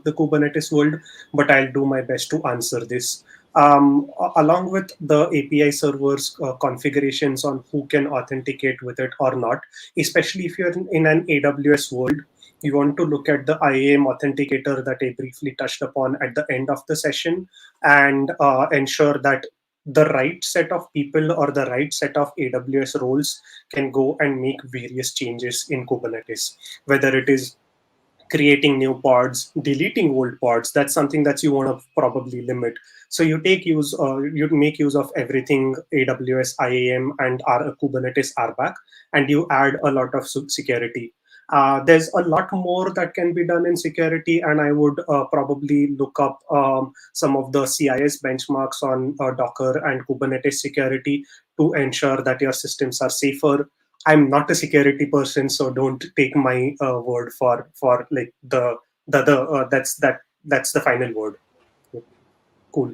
Speaker 11: the Kubernetes world, but I'll do my best to answer this. Along with the API servers configurations on who can authenticate with it or not, especially if you're in an AWS world, you want to look at the IAM authenticator that I briefly touched upon at the end of the session, and ensure that the right set of people or the right set of AWS roles can go and make various changes in Kubernetes, whether it is creating new pods, deleting old pods. That's something that you want to probably limit. So you you make use of everything AWS IAM and Kubernetes RBAC, and you add a lot of security. There's a lot more that can be done in security, and I would probably look up some of the CIS benchmarks on Docker and Kubernetes security to ensure that your systems are safer. I'm not a security person, so don't take my word for like that's the final word. Cool.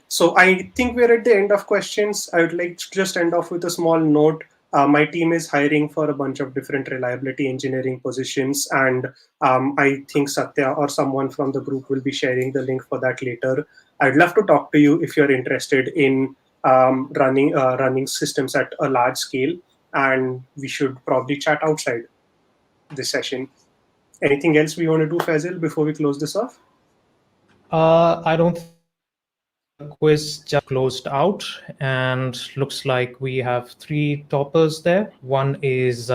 Speaker 11: So I think we're at the end of questions. I would like to just end off with a small note. My team is hiring for a bunch of different reliability engineering positions, and I think Satya or someone from the group will be sharing the link for that later. I'd love to talk to you if you're interested in running systems at a large scale, and we should probably chat outside this session. Anything else we want to do, Faisal, before we close this off?
Speaker 2: I don't think the quiz just closed out, and looks like we have 3 toppers there. One is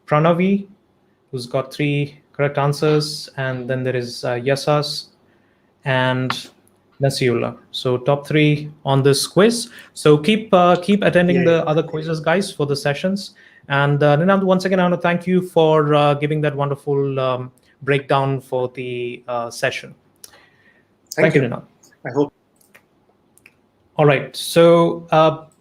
Speaker 2: Pranavi, who's got 3 correct answers, and then there is Yasas and Nasiullah. So top 3 on this quiz. So keep attending the other quizzes, guys, for the sessions. And Ninad, once again, I want to thank you for giving that wonderful breakdown for the session. Thank you, Ninad.
Speaker 11: I hope.
Speaker 2: All right, so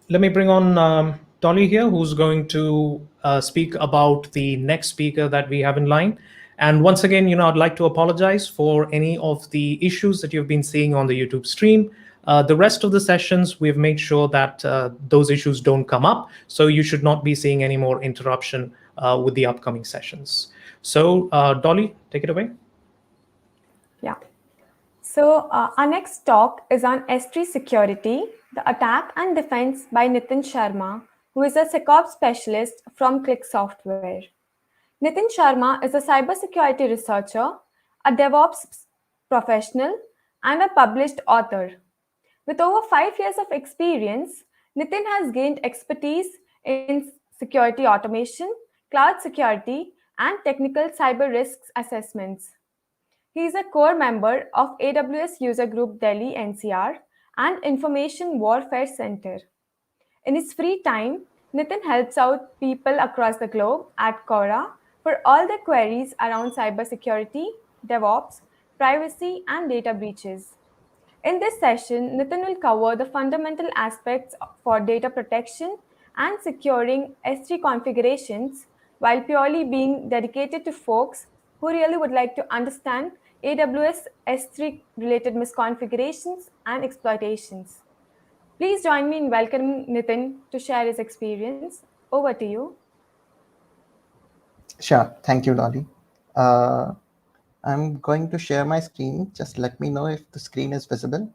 Speaker 2: let me bring on Dolly here, who's going to speak about the next speaker that we have in line. And once again, I'd like to apologize for any of the issues that you've been seeing on the YouTube stream. The rest of the sessions, we've made sure that those issues don't come up. So you should not be seeing any more interruption with the upcoming sessions. So Dolly, take it away.
Speaker 6: Yeah. So our next talk is on S3 security, the attack and defense by Nitin Sharma, who is a SecOps specialist from Click Software. Nitin Sharma is a cybersecurity researcher, a DevOps professional, and a published author. With over 5 years of experience, Nitin has gained expertise in security automation, cloud security, and technical cyber risks assessments. He is a core member of AWS User Group Delhi NCR and Information Warfare Center. In his free time, Nitin helps out people across the globe at Quora for all their queries around cybersecurity, DevOps, privacy, and data breaches. In this session, Nitin will cover the fundamental aspects for data protection and securing S3 configurations while purely being dedicated to folks who really would like to understand AWS S3 related misconfigurations and exploitations. Please join me in welcoming Nitin to share his experience. Over to you.
Speaker 12: Sure. Thank you, Dolly. I'm going to share my screen. Just let me know if the screen is visible.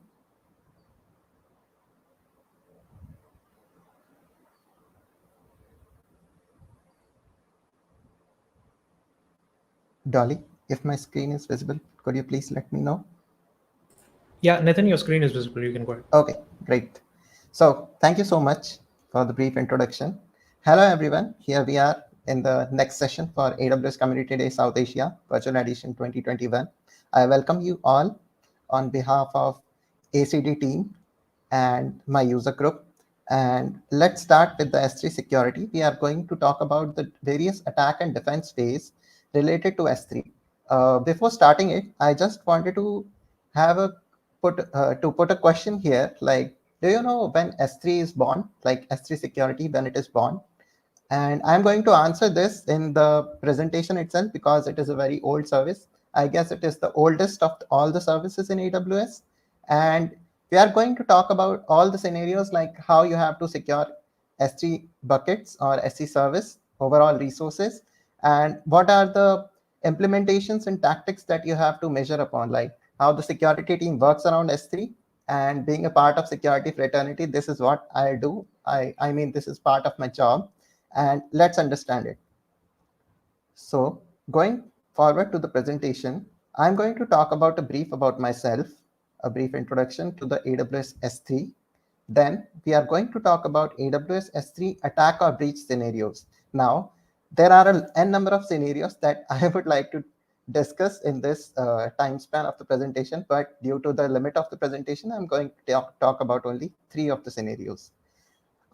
Speaker 12: Dolly, if my screen is visible, could you please let me know?
Speaker 2: Yeah, Nitin, your screen is visible. You can go ahead.
Speaker 12: Okay, great. So thank you so much for the brief introduction. Hello, everyone. Here we are in the next session for AWS Community Day South Asia, Virtual Edition 2021. I welcome you all on behalf of ACD team and my user group. And let's start with the S3 security. We are going to talk about the various attack and defense ways related to S3. Before starting it, I just wanted to have put a question here, like, do you know when S3 is born, like S3 security, when it is born? And I'm going to answer this in the presentation itself because it is a very old service. I guess it is the oldest of all the services in AWS. And we are going to talk about all the scenarios, like how you have to secure S3 buckets or S3 service, overall resources, and what are the implementations and tactics that you have to measure upon, like how the security team works around S3. And being a part of security fraternity, this is what I do. I mean, this is part of my job. And let's understand it. So going forward to the presentation, I'm going to talk about a brief about myself, a brief introduction to the AWS S3. Then we are going to talk about AWS S3 attack or breach scenarios. Now, there are an n number of scenarios that I would like to discuss in this time span of the presentation, but due to the limit of the presentation, I'm going to talk about only 3 of the scenarios.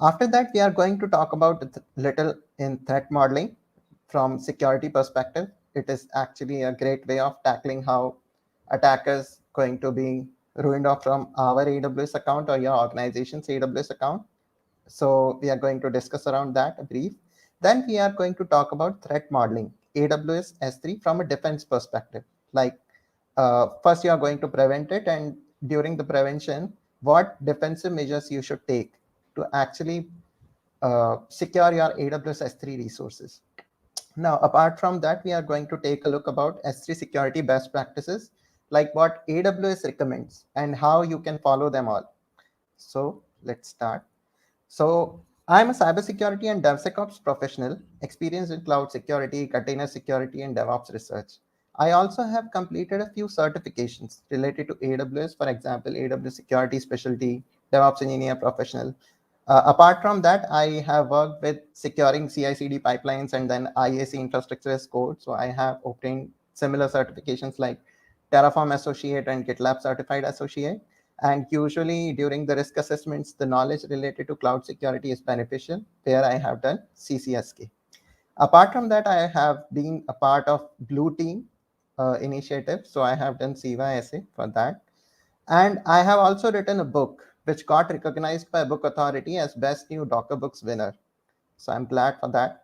Speaker 12: After that, we are going to talk about little in threat modeling from security perspective. It is actually a great way of tackling how attackers going to be ruined off from our AWS account or your organization's AWS account. So we are going to discuss around that a brief. Then we are going to talk about threat modeling, AWS S3 from a defense perspective. Like first you are going to prevent it, and during the prevention, what defensive measures you should take to actually secure your AWS S3 resources. Now, apart from that, we are going to take a look about S3 security best practices, like what AWS recommends and how you can follow them all. So let's start. So I'm a cybersecurity and DevSecOps professional, experienced in cloud security, container security, and DevOps research. I also have completed a few certifications related to AWS, for example, AWS Security Specialty, DevOps Engineer Professional. Apart from that, I have worked with securing CI/CD pipelines and then IAC infrastructure as code. So I have obtained similar certifications like Terraform Associate and GitLab Certified Associate. And usually during the risk assessments, the knowledge related to cloud security is beneficial, where I have done CCSK. Apart from that, I have been a part of Blue Team initiative. So I have done CYSA for that. And I have also written a book which got recognized by Book Authority as Best New Docker Books winner. So I'm glad for that.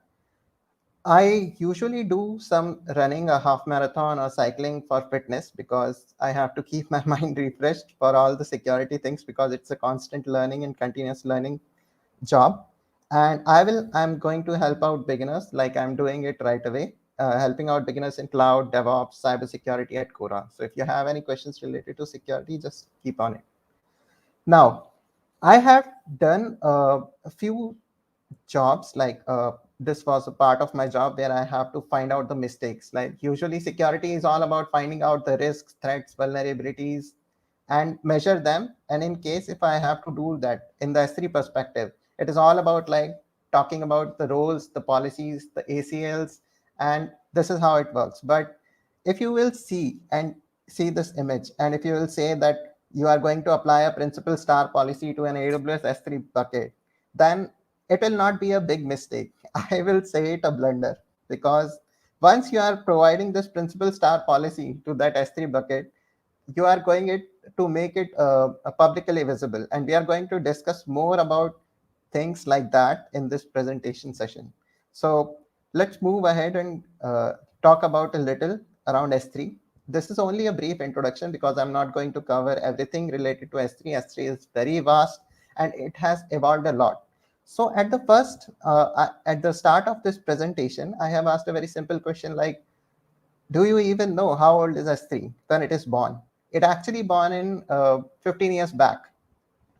Speaker 12: I usually do some running, a half marathon or cycling for fitness, because I have to keep my mind refreshed for all the security things, because it's a constant learning and continuous learning job. And I'm going to help out beginners, like I'm doing it right away, helping out beginners in cloud, DevOps, cybersecurity at Quora. So if you have any questions related to security, just keep on it. Now, I have done a few jobs, like this was a part of my job where I have to find out the mistakes. Like usually security is all about finding out the risks, threats, vulnerabilities, and measure them. And in case if I have to do that in the S3 perspective, it is all about like talking about the roles, the policies, the ACLs, and this is how it works. But if you will see this image, and if you will say that you are going to apply a principal star policy to an AWS S3 bucket, then it will not be a big mistake. I will say it a blunder, because once you are providing this principal star policy to that S3 bucket, you are going to make it publicly visible. And we are going to discuss more about things like that in this presentation session. So let's move ahead and talk about a little around S3. This is only a brief introduction because I'm not going to cover everything related to S3. S3 is very vast and it has evolved a lot. So at the start of this presentation, I have asked a very simple question like, do you even know how old is S3 when it is born? It actually born in 15 years back.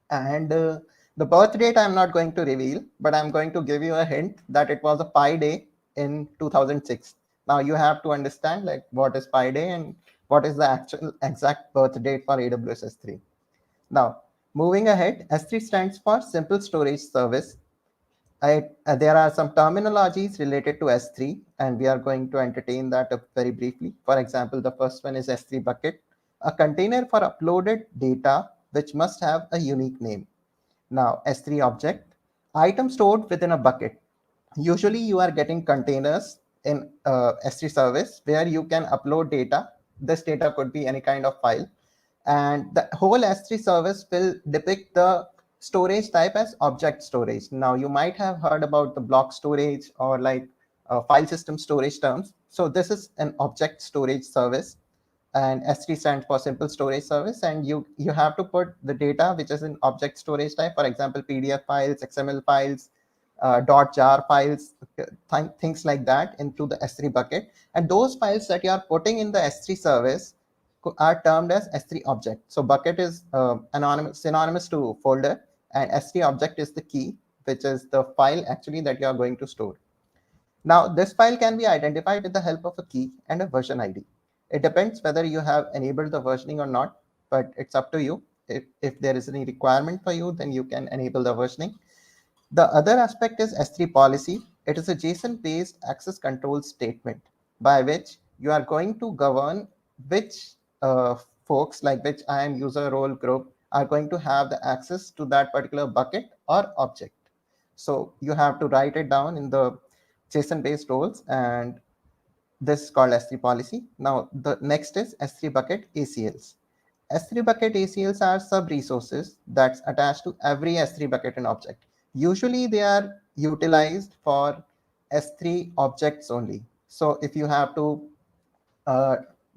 Speaker 12: And the birth date I'm not going to reveal, but I'm going to give you a hint that it was a Pi Day in 2006. Now you have to understand like what is Pi Day and what is the actual exact birth date for AWS S3. Now, moving ahead, S3 stands for Simple Storage Service. There are some terminologies related to S3, and we are going to entertain that very briefly. For example, the first one is S3 bucket, a container for uploaded data which must have a unique name. Now, S3 object, item stored within a bucket. Usually you are getting containers in S3 service where you can upload data. This data could be any kind of file. And the whole S3 service will depict the storage type as object storage. Now, you might have heard about the block storage or like file system storage terms. So this is an object storage service, and S3 stands for Simple Storage Service. And you have to put the data which is in object storage type, for example, PDF files, XML files, .jar files, things like that into the S3 bucket. And those files that you are putting in the S3 service are termed as S3 object. So bucket is synonymous to folder, and S3 object is the key, which is the file actually that you are going to store. Now, this file can be identified with the help of a key and a version ID. It depends whether you have enabled the versioning or not, but it's up to you. If there is any requirement for you, then you can enable the versioning. The other aspect is S3 policy. It is a JSON-based access control statement by which you are going to govern which folks, like which IAM user role group, are going to have the access to that particular bucket or object. So you have to write it down in the JSON based roles, and this is called S3 policy. Now the next is S3 bucket ACLs. S3 bucket ACLs are sub resources that's attached to every S3 bucket and object. Usually they are utilized for S3 objects only. So if you have to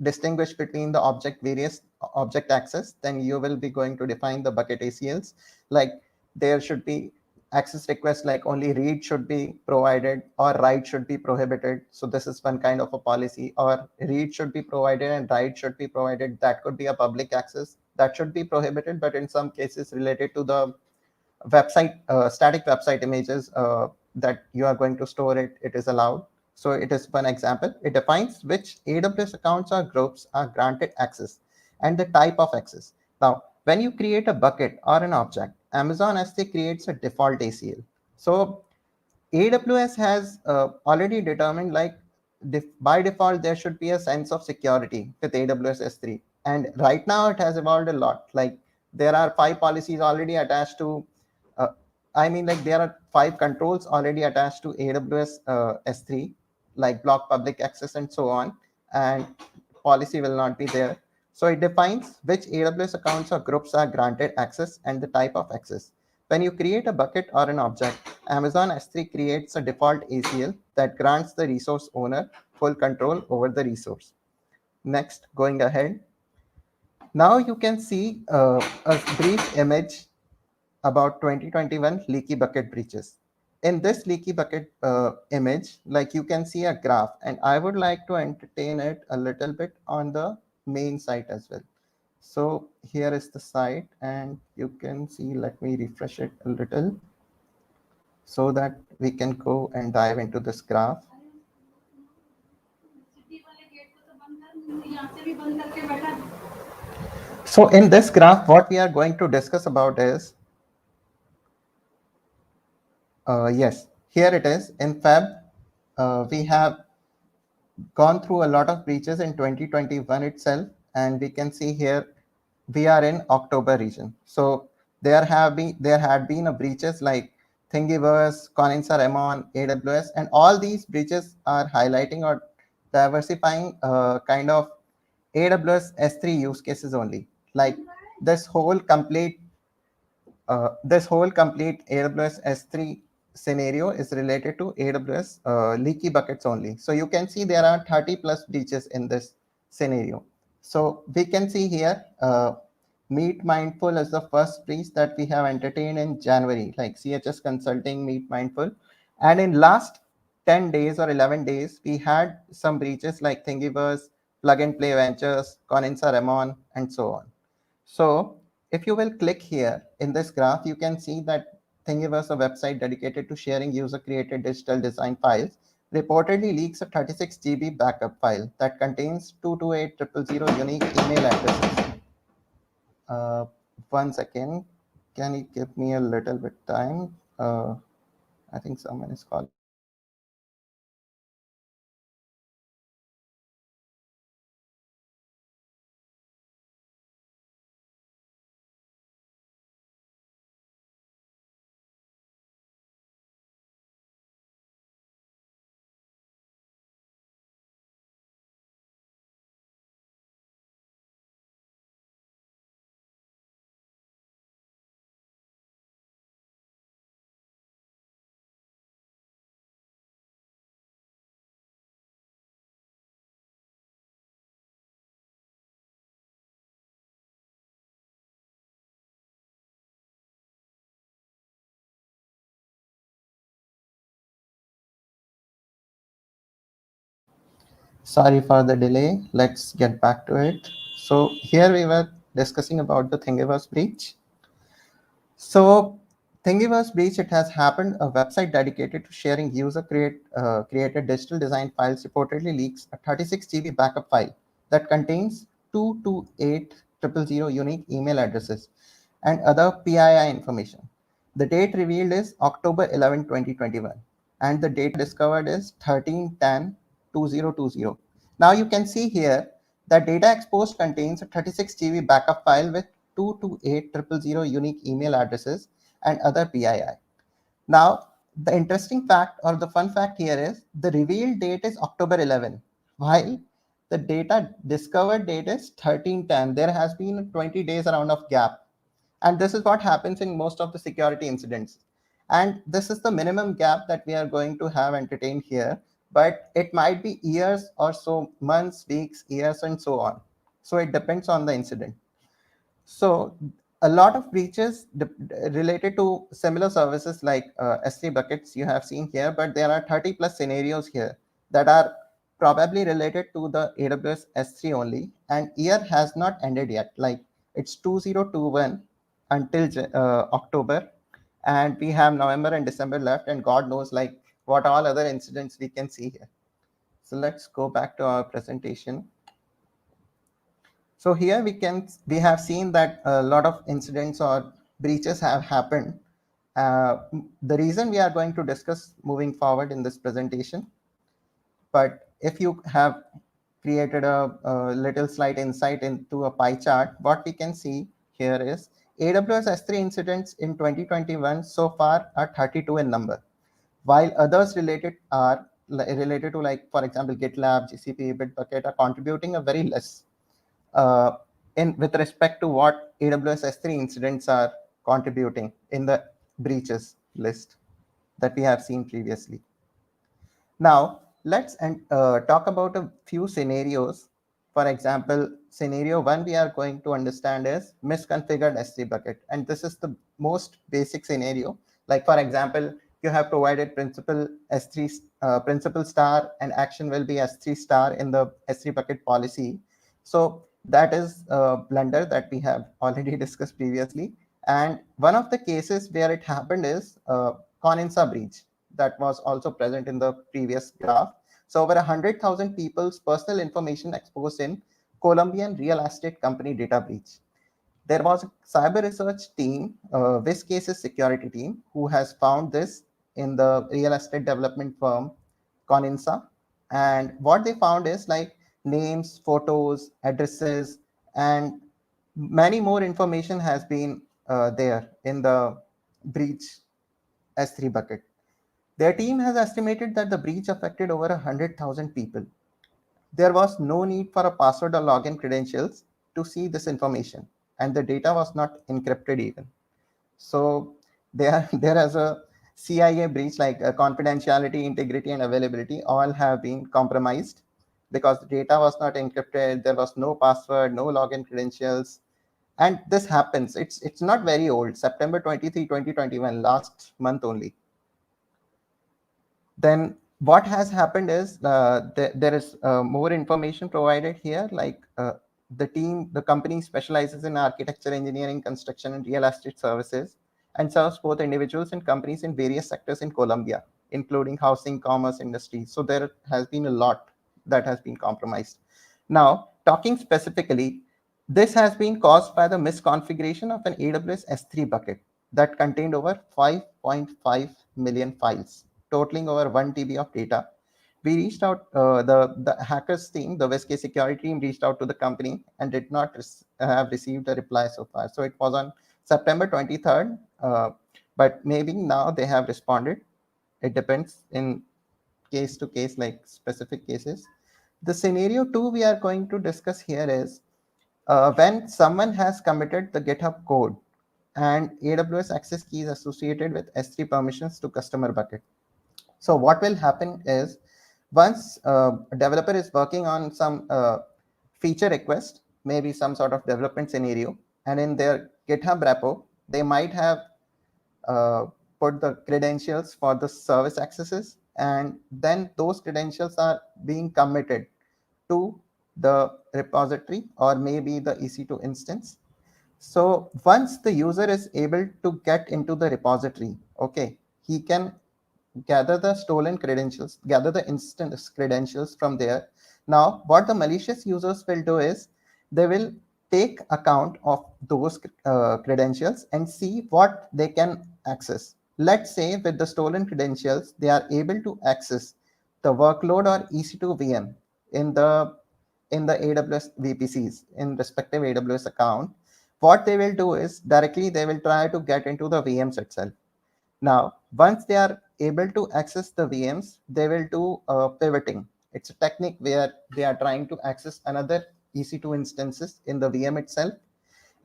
Speaker 12: distinguish between the various object access, then you will be going to define the bucket ACLs. Like there should be access requests, like only read should be provided or write should be prohibited. So this is one kind of a policy. Or read should be provided and write should be provided. That could be a public access that should be prohibited, but in some cases related to the website, static website images that you are going to store it is allowed. So it is one example. It defines which AWS accounts or groups are granted access and the type of access. Now, when you create a bucket or an object, Amazon S3 creates a default ACL. So AWS has already determined, like by default, there should be a sense of security with AWS S3. And right now it has evolved a lot. Like there are 5 policies already attached to, like there are 5 controls already attached to AWS S3, like block public access and so on. And policy will not be there. So it defines which AWS accounts or groups are granted access and the type of access. When you create a bucket or an object, Amazon S3 creates a default ACL that grants the resource owner full control over the resource. Next, going ahead. Now you can see a brief image about 2021 leaky bucket breaches. In this leaky bucket image, like you can see a graph, and I would like to entertain it a little bit on the main site as well. So here is the site, and you can see, let me refresh it a little so that we can go and dive into this graph. So in this graph, what we are going to discuss about is, yes, here it is. In Feb, we have gone through a lot of breaches in 2021 itself, and we can see here we are in October region. So there had been a breaches like Thingiverse, Condenser Amon, AWS, and all these breaches are highlighting or diversifying kind of AWS S3 use cases only. Like this whole complete AWS S3 scenario is related to AWS leaky buckets only. So you can see there are 30 plus breaches in this scenario. So we can see here, Meet Mindful is the first breach that we have entertained in January, like CHS Consulting, Meet Mindful. And in last 10 days or 11 days, we had some breaches like Thingiverse, Plug and Play Ventures, Condenser Amon, and so on. So if you will click here in this graph, you can see that Thingiverse, a website dedicated to sharing user-created digital design files, reportedly leaks a 36 GB backup file that contains 228,000 unique email addresses. 1 second. Can you give me a little bit time? I think someone is calling. Sorry for the delay. Let's get back to it. So here we were discussing about the Thingiverse breach. So Thingiverse breach, it has happened. A website dedicated to sharing created digital design files reportedly leaks a 36 GB backup file that contains 228,000 unique email addresses and other PII information. The date revealed is October 11, 2021, and the date discovered is 13/10/2020. Now you can see here that data exposed contains a 36 GB backup file with 228,000 unique email addresses and other PII. Now, the interesting fact or the fun fact here is the reveal date is October 11, while the data discovered date is 1310. There has been 20 days around of gap. And this is what happens in most of the security incidents. And this is the minimum gap that we are going to have entertained here, but it might be years or so, months, weeks, years, and so on. So it depends on the incident. So a lot of breaches related to similar services like S3 buckets you have seen here, but there are 30 plus scenarios here that are probably related to the AWS S3 only, and year has not ended yet. Like it's 2021 until October, and we have November and December left, and God knows like what all other incidents we can see here. So let's go back to our presentation. So here we have seen that a lot of incidents or breaches have happened. The reason we are going to discuss moving forward in this presentation, but if you have created a little slight insight into a pie chart, what we can see here is AWS S3 incidents in 2021 so far are 32 in number, while others related to, like, for example, GitLab, GCP, Bitbucket are contributing a very less with respect to what AWS S3 incidents are contributing in the breaches list that we have seen previously. Now, let's talk about a few scenarios. For example, scenario one we are going to understand is misconfigured S3 bucket. And this is the most basic scenario. Like, for example, you have provided principal S3 principal star and action will be S3 star in the S3 bucket policy. So that is a blunder that we have already discussed previously. And one of the cases where it happened is Coninsa breach that was also present in the previous graph. So over 100,000 people's personal information exposed in Colombian real estate company data breach. There was a cyber research team, this cases security team, who has found this in the real estate development firm Coninsa. And what they found is like names, photos, addresses, and many more information has been there in the breach S3 bucket. Their team has estimated that the breach affected over 100,000 people. There was no need for a password or login credentials to see this information, and the data was not encrypted even. So there is a CIA breach, like confidentiality, integrity, and availability all have been compromised because the data was not encrypted. There was no password, no login credentials. And this happens. It's not very old, September 23, 2021, last month only. Then what has happened is there is more information provided here, like the company specializes in architecture, engineering, construction, and real estate services, and serves both individuals and companies in various sectors in Colombia, including housing, commerce, industry. So there has been a lot that has been compromised. Now, talking specifically, this has been caused by the misconfiguration of an AWS S3 bucket that contained over 5.5 million files, totaling over 1 TB of data. We reached out, the hackers team, the West security team reached out to the company and did not have received a reply so far. So it was on September 23rd, but maybe now they have responded. It depends in case to case, like specific cases. The scenario two we are going to discuss here is when someone has committed the GitHub code and AWS access keys associated with S3 permissions to customer bucket. So what will happen is once a developer is working on some feature request, maybe some sort of development scenario, and in their GitHub repo, they might have put the credentials for the service accesses, and then those credentials are being committed to the repository or maybe the EC2 instance. So once the user is able to get into the repository, okay, he can gather the stolen credentials, gather the instance credentials from there. Now, what the malicious users will do is they will take account of those credentials and see what they can access. Let's say with the stolen credentials, they are able to access the workload or EC2 VM in the AWS VPCs in respective AWS account, what they will do is directly they will try to get into the VMs itself. Now, once they are able to access the VMs, they will do pivoting. It's a technique where they are trying to access another EC2 instances in the VM itself.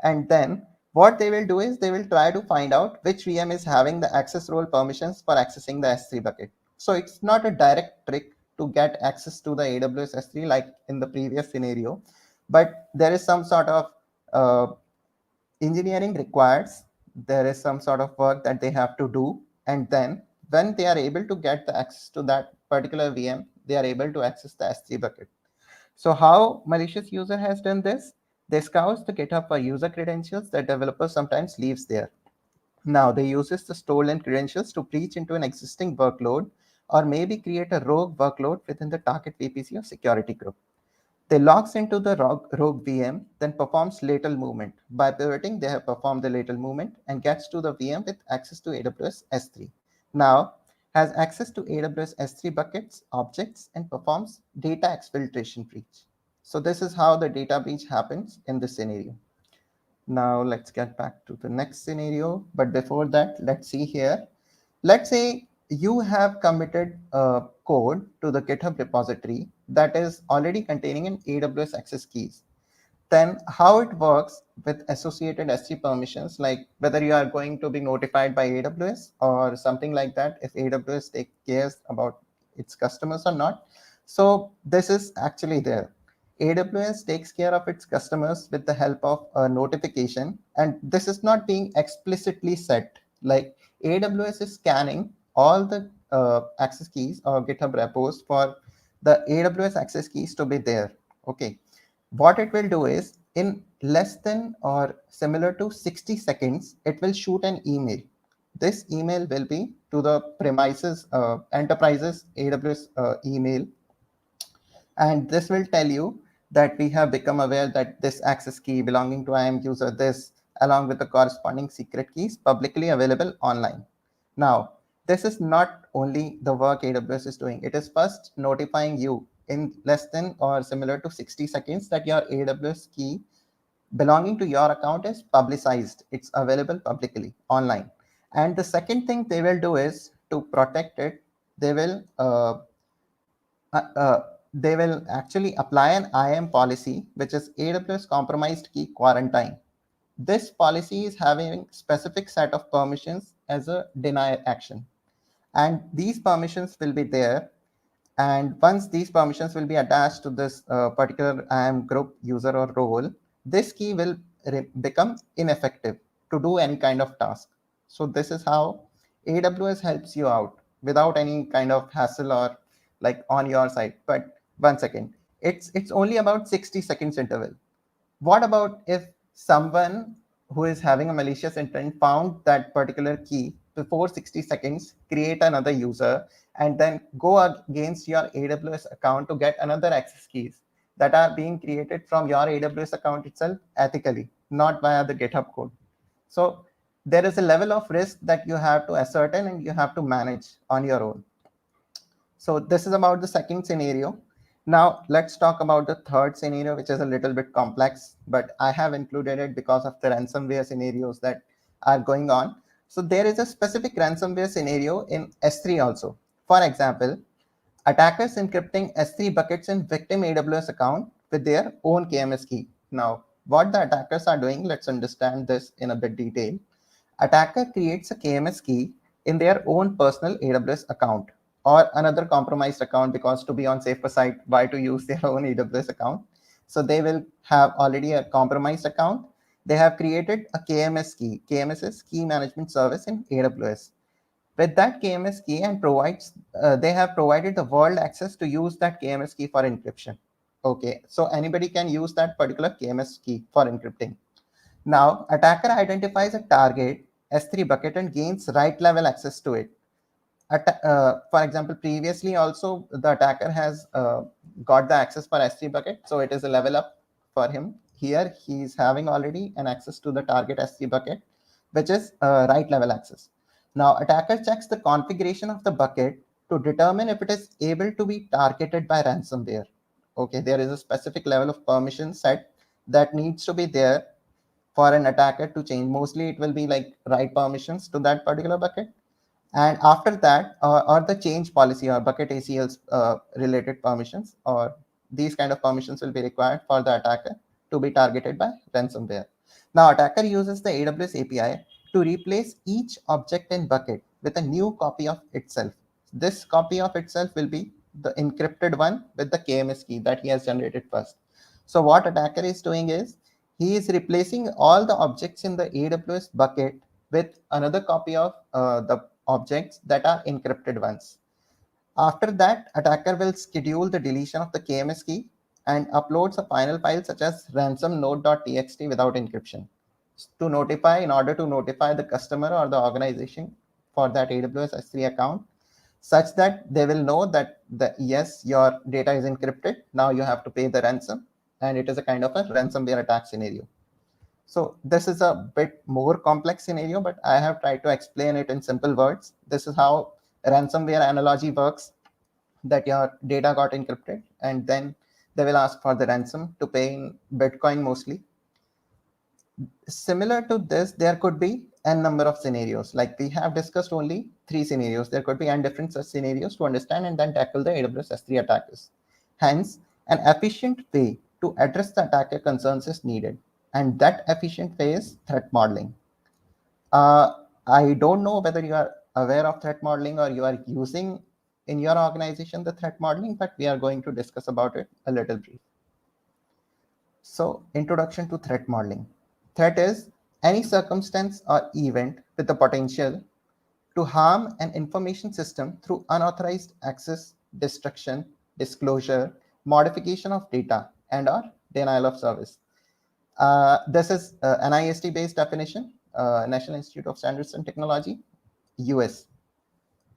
Speaker 12: And then what they will do is they will try to find out which VM is having the access role permissions for accessing the S3 bucket. So it's not a direct trick to get access to the AWS S3 like in the previous scenario, but there is some sort of engineering requires. There is some sort of work that they have to do. And then when they are able to get the access to that particular VM, they are able to access the S3 bucket. So how malicious user has done this? They scours the GitHub for user credentials that developers sometimes leaves there. Now they uses the stolen credentials to breach into an existing workload or maybe create a rogue workload within the target VPC or security group. They logs into the rogue VM, then performs lateral movement. By pivoting, they have performed the lateral movement and gets to the VM with access to AWS S3. Now, has access to AWS S3 buckets, objects, and performs data exfiltration breach. So this is how the data breach happens in this scenario. Now let's get back to the next scenario. But before that, let's see here. Let's say you have committed code to the GitHub repository that is already containing an AWS access keys. Then how it works with associated S3 permissions, like whether you are going to be notified by AWS or something like that, if AWS takes care about its customers or not. So this is actually there. AWS takes care of its customers with the help of a notification, and this is not being explicitly set. Like AWS is scanning all the access keys or GitHub repos for the AWS access keys to be there. Okay. What it will do is in less than or similar to 60 seconds, it will shoot an email. This email will be to the premises, enterprises AWS email. And this will tell you that we have become aware that this access key belonging to IAM user this along with the corresponding secret keys publicly available online. Now, this is not only the work AWS is doing. It is first notifying you in less than or similar to 60 seconds that your AWS key belonging to your account is publicized. It's available publicly online. And the second thing they will do is to protect it, they will actually apply an IAM policy, which is AWS compromised key quarantine. This policy is having specific set of permissions as a deny action. And these permissions will be there. And once these permissions will be attached to this particular IAM group, user, or role, this key will become ineffective to do any kind of task. So this is how AWS helps you out without any kind of hassle or like on your side. But one second, it's only about 60 seconds interval. What about if someone who is having a malicious intent found that particular key before 60 seconds, create another user, and then go against your AWS account to get another access keys that are being created from your AWS account itself ethically, not via the GitHub code. So there is a level of risk that you have to ascertain and you have to manage on your own. So this is about the second scenario. Now let's talk about the third scenario, which is a little bit complex, but I have included it because of the ransomware scenarios that are going on. So there is a specific ransomware scenario in S3 also. For example, attackers encrypting S3 buckets in victim AWS account with their own KMS key. Now, what the attackers are doing, let's understand this in a bit detail. Attacker creates a KMS key in their own personal AWS account or another compromised account, because to be on safer side, why to use their own AWS account? So they will have already a compromised account. They have created a KMS key. KMS is key management service in AWS. With that KMS key and they have provided the world access to use that KMS key for encryption. Okay, so anybody can use that particular KMS key for encrypting. Now, attacker identifies a target S3 bucket and gains right level access to it. For example, previously also the attacker has got the access for S3 bucket, so it is a level up for him. Here he is having already an access to the target S3 bucket, which is right level access. Now attacker checks the configuration of the bucket to determine if it is able to be targeted by ransomware. Okay, there is a specific level of permission set that needs to be there for an attacker to change. Mostly it will be like write permissions to that particular bucket. And after that, or the change policy or bucket ACLs related permissions, or these kind of permissions will be required for the attacker to be targeted by ransomware. Now, attacker uses the AWS API to replace each object in bucket with a new copy of itself. This copy of itself will be the encrypted one with the KMS key that he has generated first. So what attacker is doing is he is replacing all the objects in the AWS bucket with another copy of the objects that are encrypted ones. After that, attacker will schedule the deletion of the KMS key and uploads a final file such as ransom.node.txt without encryption to notify, in order to notify the customer or the organization for that AWS S3 account, such that they will know that yes, your data is encrypted. Now you have to pay the ransom, and it is a kind of a ransomware attack scenario. So this is a bit more complex scenario, but I have tried to explain it in simple words. This is how ransomware analogy works, that your data got encrypted, and then they will ask for the ransom to pay in Bitcoin mostly. Similar to this, there could be n number of scenarios. Like we have discussed only 3 scenarios. There could be n different such scenarios to understand and then tackle the AWS S3 attackers. Hence, an efficient way to address the attacker concerns is needed. And that efficient way is threat modeling. I don't know whether you are aware of threat modeling or you are using in your organization the threat modeling, but we are going to discuss about it a little brief. So, introduction to threat modeling. Threat is any circumstance or event with the potential to harm an information system through unauthorized access, destruction, disclosure, modification of data, and/or denial of service. This is an NIST-based definition, National Institute of Standards and Technology, US.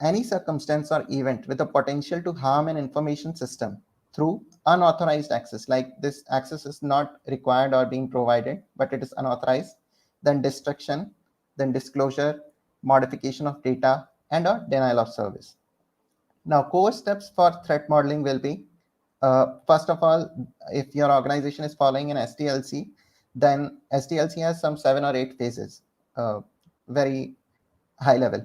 Speaker 12: Any circumstance or event with the potential to harm an information system through unauthorized access, like this access is not required or being provided, but it is unauthorized, then destruction, then disclosure, modification of data, and/or denial of service. Now, core steps for threat modeling will be, first of all, if your organization is following an SDLC, then SDLC has some 7 or 8 phases, very high level.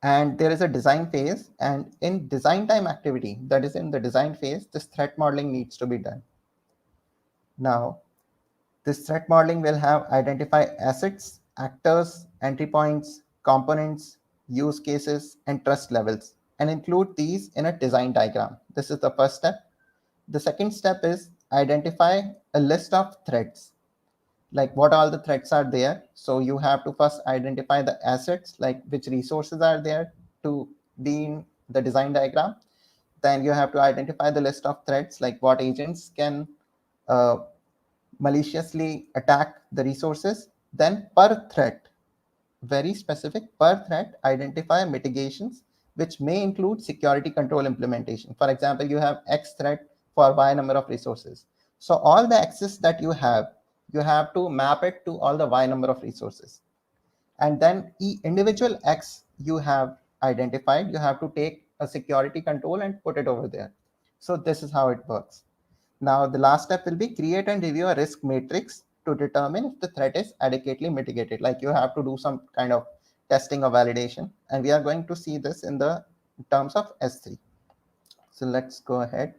Speaker 12: And there is a design phase, and in design time activity, that is in the design phase, this threat modeling needs to be done. Now, this threat modeling will have identify assets, actors, entry points, components, use cases, and trust levels, and include these in a design diagram. This is the first step. The second step is identify a list of threats, like what all the threats are there. So you have to first identify the assets, like which resources are there to be in the design diagram. Then you have to identify the list of threats, like what agents can maliciously attack the resources. Then per threat, very specific, per threat, identify mitigations, which may include security control implementation. For example, you have X threat for Y number of resources. So all the access that you have to map it to all the Y number of resources. And then individual X you have identified, you have to take a security control and put it over there. So this is how it works. Now, the last step will be create and review a risk matrix to determine if the threat is adequately mitigated. Like you have to do some kind of testing or validation. And we are going to see this in the terms of S3. So let's go ahead.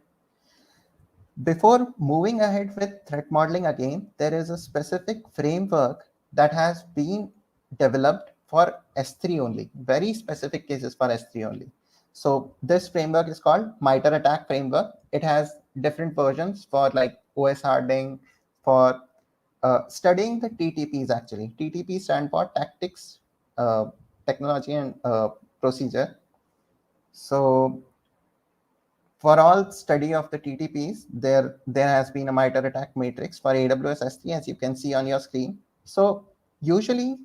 Speaker 12: Before moving ahead with threat modeling again, there is a specific framework that has been developed for S3 only, very specific cases for S3 only. So this framework is called MITRE ATT&CK framework. It has different versions for like OS hardening, for studying the TTPs actually. TTP stand for tactics, technology, and procedure. So for all study of the TTPs, there has been a MITRE ATT&CK matrix for AWS S3, as you can see on your screen. So usually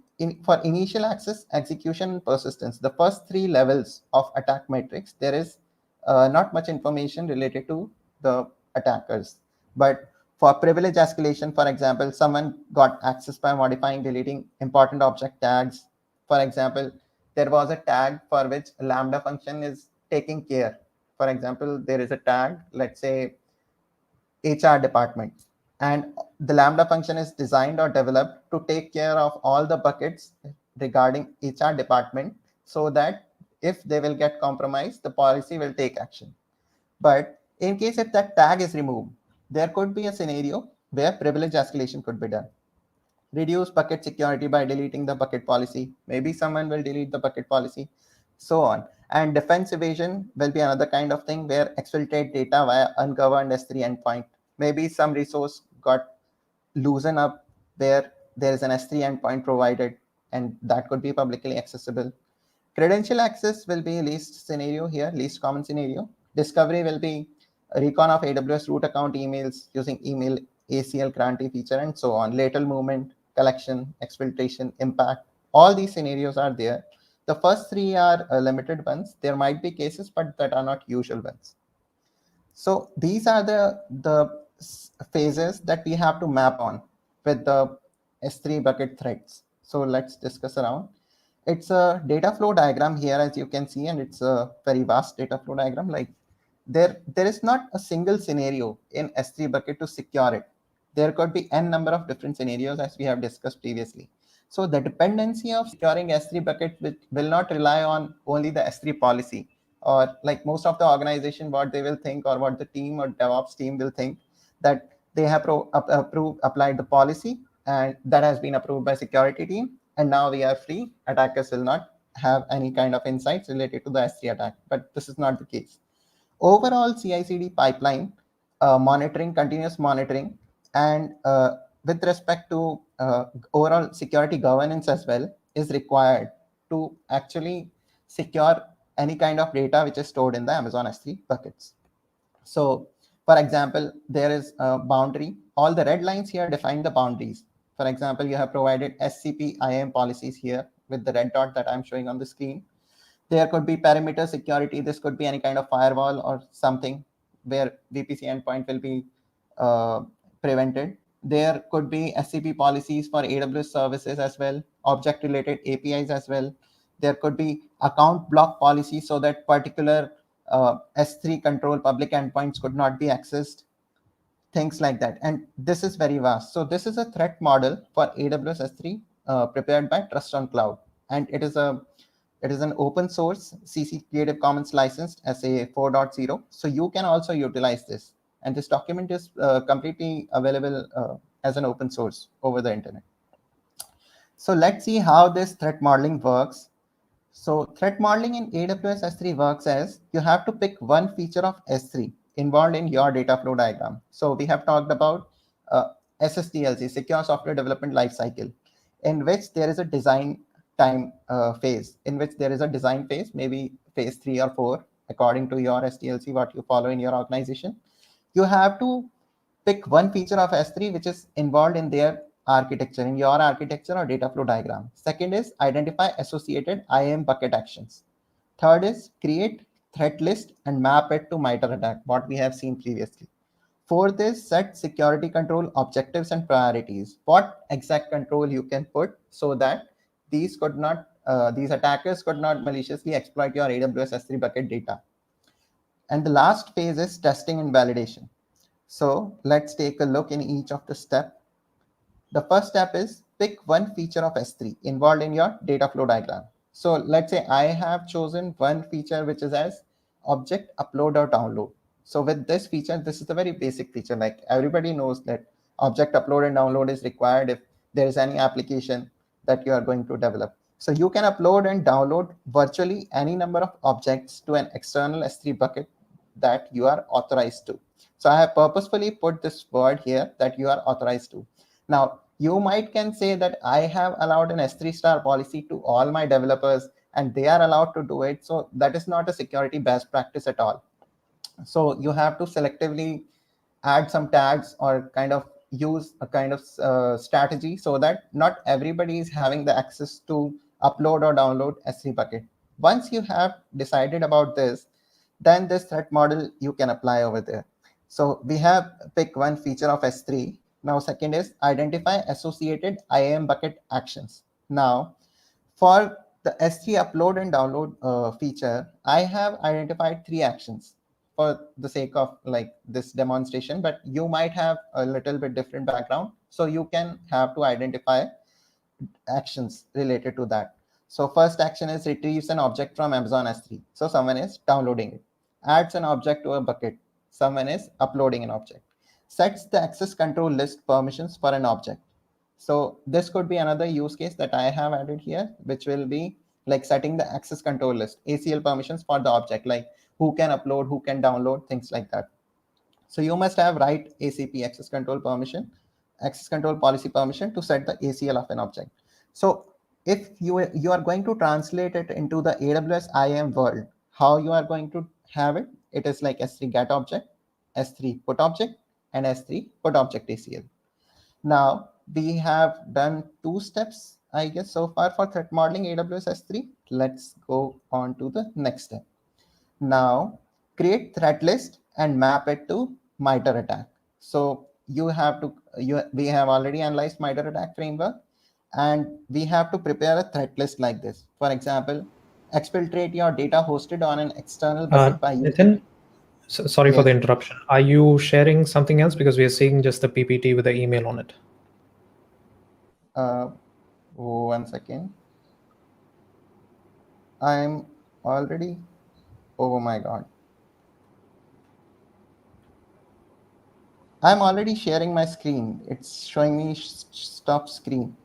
Speaker 12: for initial access, execution, and persistence, the first 3 levels of attack matrix, there is not much information related to the attackers. But for privilege escalation, for example, someone got access by modifying, deleting important object tags. For example, there was a tag for which a Lambda function is taking care. For example, there is a tag, let's say HR department. And the Lambda function is designed or developed to take care of all the buckets regarding HR department, so that if they will get compromised, the policy will take action. But in case if that tag is removed, there could be a scenario where privilege escalation could be done. Reduce bucket security by deleting the bucket policy. Maybe someone will delete the bucket policy, so on. And defense evasion will be another kind of thing where exfiltrate data via ungoverned S3 endpoint. Maybe some resource got loosened up where there is an S3 endpoint provided, and that could be publicly accessible. Credential access will be least scenario here, least common scenario. Discovery will be recon of AWS root account emails using email ACL grantee feature and so on. Lateral movement, collection, exfiltration, impact. All these scenarios are there. The first three are limited ones. There might be cases, but that are not usual ones. So these are the phases that we have to map on with the S3 bucket threads. So let's discuss around. It's a data flow diagram here, as you can see, and it's a very vast data flow diagram. Like there is not a single scenario in S3 bucket to secure it. There could be n number of different scenarios, as we have discussed previously. So the dependency of securing S3 bucket will not rely on only the S3 policy, or like most of the organization, what they will think, or what the team or DevOps team will think, that they have applied the policy and that has been approved by security team, and now we are free. Attackers will not have any kind of insights related to the S3 attack, but this is not the case. Overall CI/CD pipeline monitoring, continuous monitoring, and with respect to overall security governance as well is required to actually secure any kind of data which is stored in the Amazon S3 buckets. So for example, there is a boundary. All the red lines here define the boundaries. For example, you have provided SCP IAM policies here with the red dot that I'm showing on the screen. There could be perimeter security. This could be any kind of firewall or something where VPC endpoint will be prevented. There could be SCP policies for AWS services as well, object related APIs as well. There could be account block policy so that particular S3 control public endpoints could not be accessed, things like that. And this is very vast. So this is a threat model for AWS S3 prepared by Trust on Cloud. And it is an open source CC Creative Commons licensed SA 4.0. So you can also utilize this. And this document is completely available as an open source over the internet. So let's see how this threat modeling works. So threat modeling in AWS S3 works as you have to pick one feature of S3 involved in your data flow diagram. So we have talked about SSDLC, Secure Software Development Lifecycle, in which there is a design time phase, maybe phase 3 or 4, according to your SDLC, what you follow in your organization. You have to pick one feature of S3 which is involved in their architecture, in your architecture or data flow diagram. Second is identify associated IAM bucket actions. Third is create threat list and map it to MITRE ATT&CK, what we have seen previously. Fourth is set security control objectives and priorities. What exact control you can put so that these attackers could not maliciously exploit your AWS S3 bucket data. And the last phase is testing and validation. So let's take a look in each of the steps. The first step is pick one feature of S3 involved in your data flow diagram. So let's say I have chosen one feature which is as object upload or download. So with this feature, this is a very basic feature. Like everybody knows that object upload and download is required if there is any application that you are going to develop. So you can upload and download virtually any number of objects to an external S3 bucket that you are authorized to. So I have purposefully put this word here that you are authorized to. Now, you might can say that I have allowed an S3 star policy to all my developers and they are allowed to do it. So that is not a security best practice at all. So you have to selectively add some tags or kind of use a kind of strategy so that not everybody is having the access to upload or download S3 bucket. Once you have decided about this, then this threat model you can apply over there. So we have pick one feature of S3. Now, second is identify associated IAM bucket actions. Now, for the S3 upload and download feature, I have identified 3 actions. for the sake of like this demonstration, but you might have a little bit different background. So you can have to identify actions related to that. So first action is retrieves an object from Amazon S3. So someone is downloading it. Adds an object to a bucket. Someone is uploading an object. Sets the access control list permissions for an object. So this could be another use case that I have added here, which will be like setting the access control list, ACL permissions for the object, like who can upload, who can download, things like that. So you must have right ACP, access control permission, access control policy permission to set the ACL of an object. So if you are going to translate it into the AWS IAM world, how you are going to have it? It is like S3 get object, S3 put object, and S3 put object ACL. Now we have done 2 steps, I guess, so far for threat modeling AWS S3. Let's go on to the next step. Now create threat list and map it to MITRE ATT&CK. So we have already analyzed MITRE ATT&CK framework, and we have to prepare a threat list like this. For example, exfiltrate your data hosted on an external bucket by
Speaker 2: Nitin, sorry for the interruption. Are you sharing something else? Because we are seeing just the PPT with the email on it.
Speaker 12: One second. I'm already, oh my God. I'm already sharing my screen. It's showing me stop screen.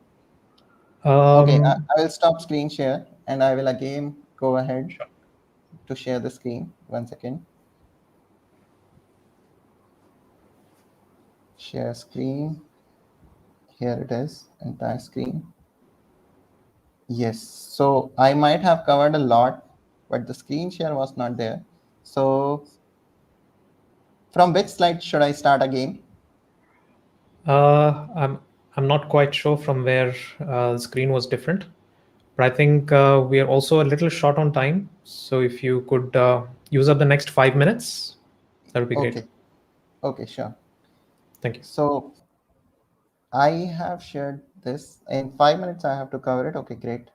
Speaker 12: Okay, I will stop screen share and I will again go ahead to share the screen. 1 second. Share screen. Here it is, entire screen. Yes, so I might have covered a lot, but the screen share was not there. So from which slide should I start again?
Speaker 2: I'm not quite sure from where the screen was different, but I think we are also a little short on time. So if you could use up the next 5 minutes, that would be great.
Speaker 12: Okay, sure.
Speaker 2: Thank you.
Speaker 12: So I have shared this. In 5 minutes, I have to cover it. Okay, great.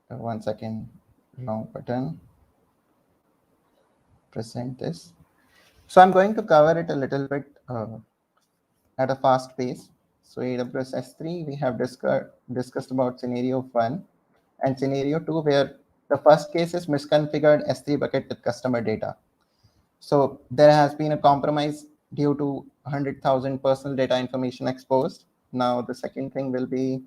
Speaker 12: 1 second, wrong button. Present this. So I'm going to cover it a little bit at a fast pace. So AWS S3, we have discussed about scenario 1 and scenario 2, where the first case is misconfigured S3 bucket with customer data. So there has been a compromise due to 100,000 personal data information exposed. Now the second thing will be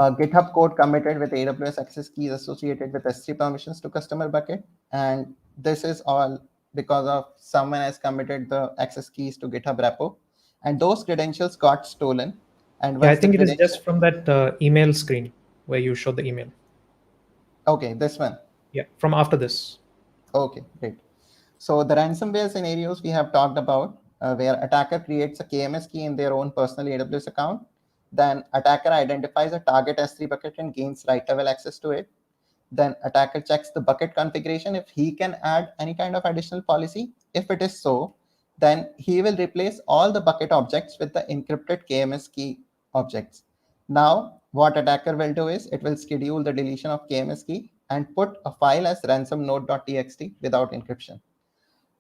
Speaker 12: GitHub code committed with AWS access keys associated with S3 permissions to customer bucket. And this is all because of someone has committed the access keys to GitHub repo, and those credentials got stolen. And
Speaker 2: yeah, I think it is just from that email screen where you showed the email.
Speaker 12: Okay, this one.
Speaker 2: Yeah, from after this.
Speaker 12: Okay, great. So the ransomware scenarios we have talked about, where attacker creates a KMS key in their own personal AWS account. Then attacker identifies a target S3 bucket and gains right level access to it. Then attacker checks the bucket configuration if he can add any kind of additional policy. If it is so, then he will replace all the bucket objects with the encrypted KMS key objects. Now, what attacker will do is it will schedule the deletion of KMS key and put a file as ransom.node.txt without encryption.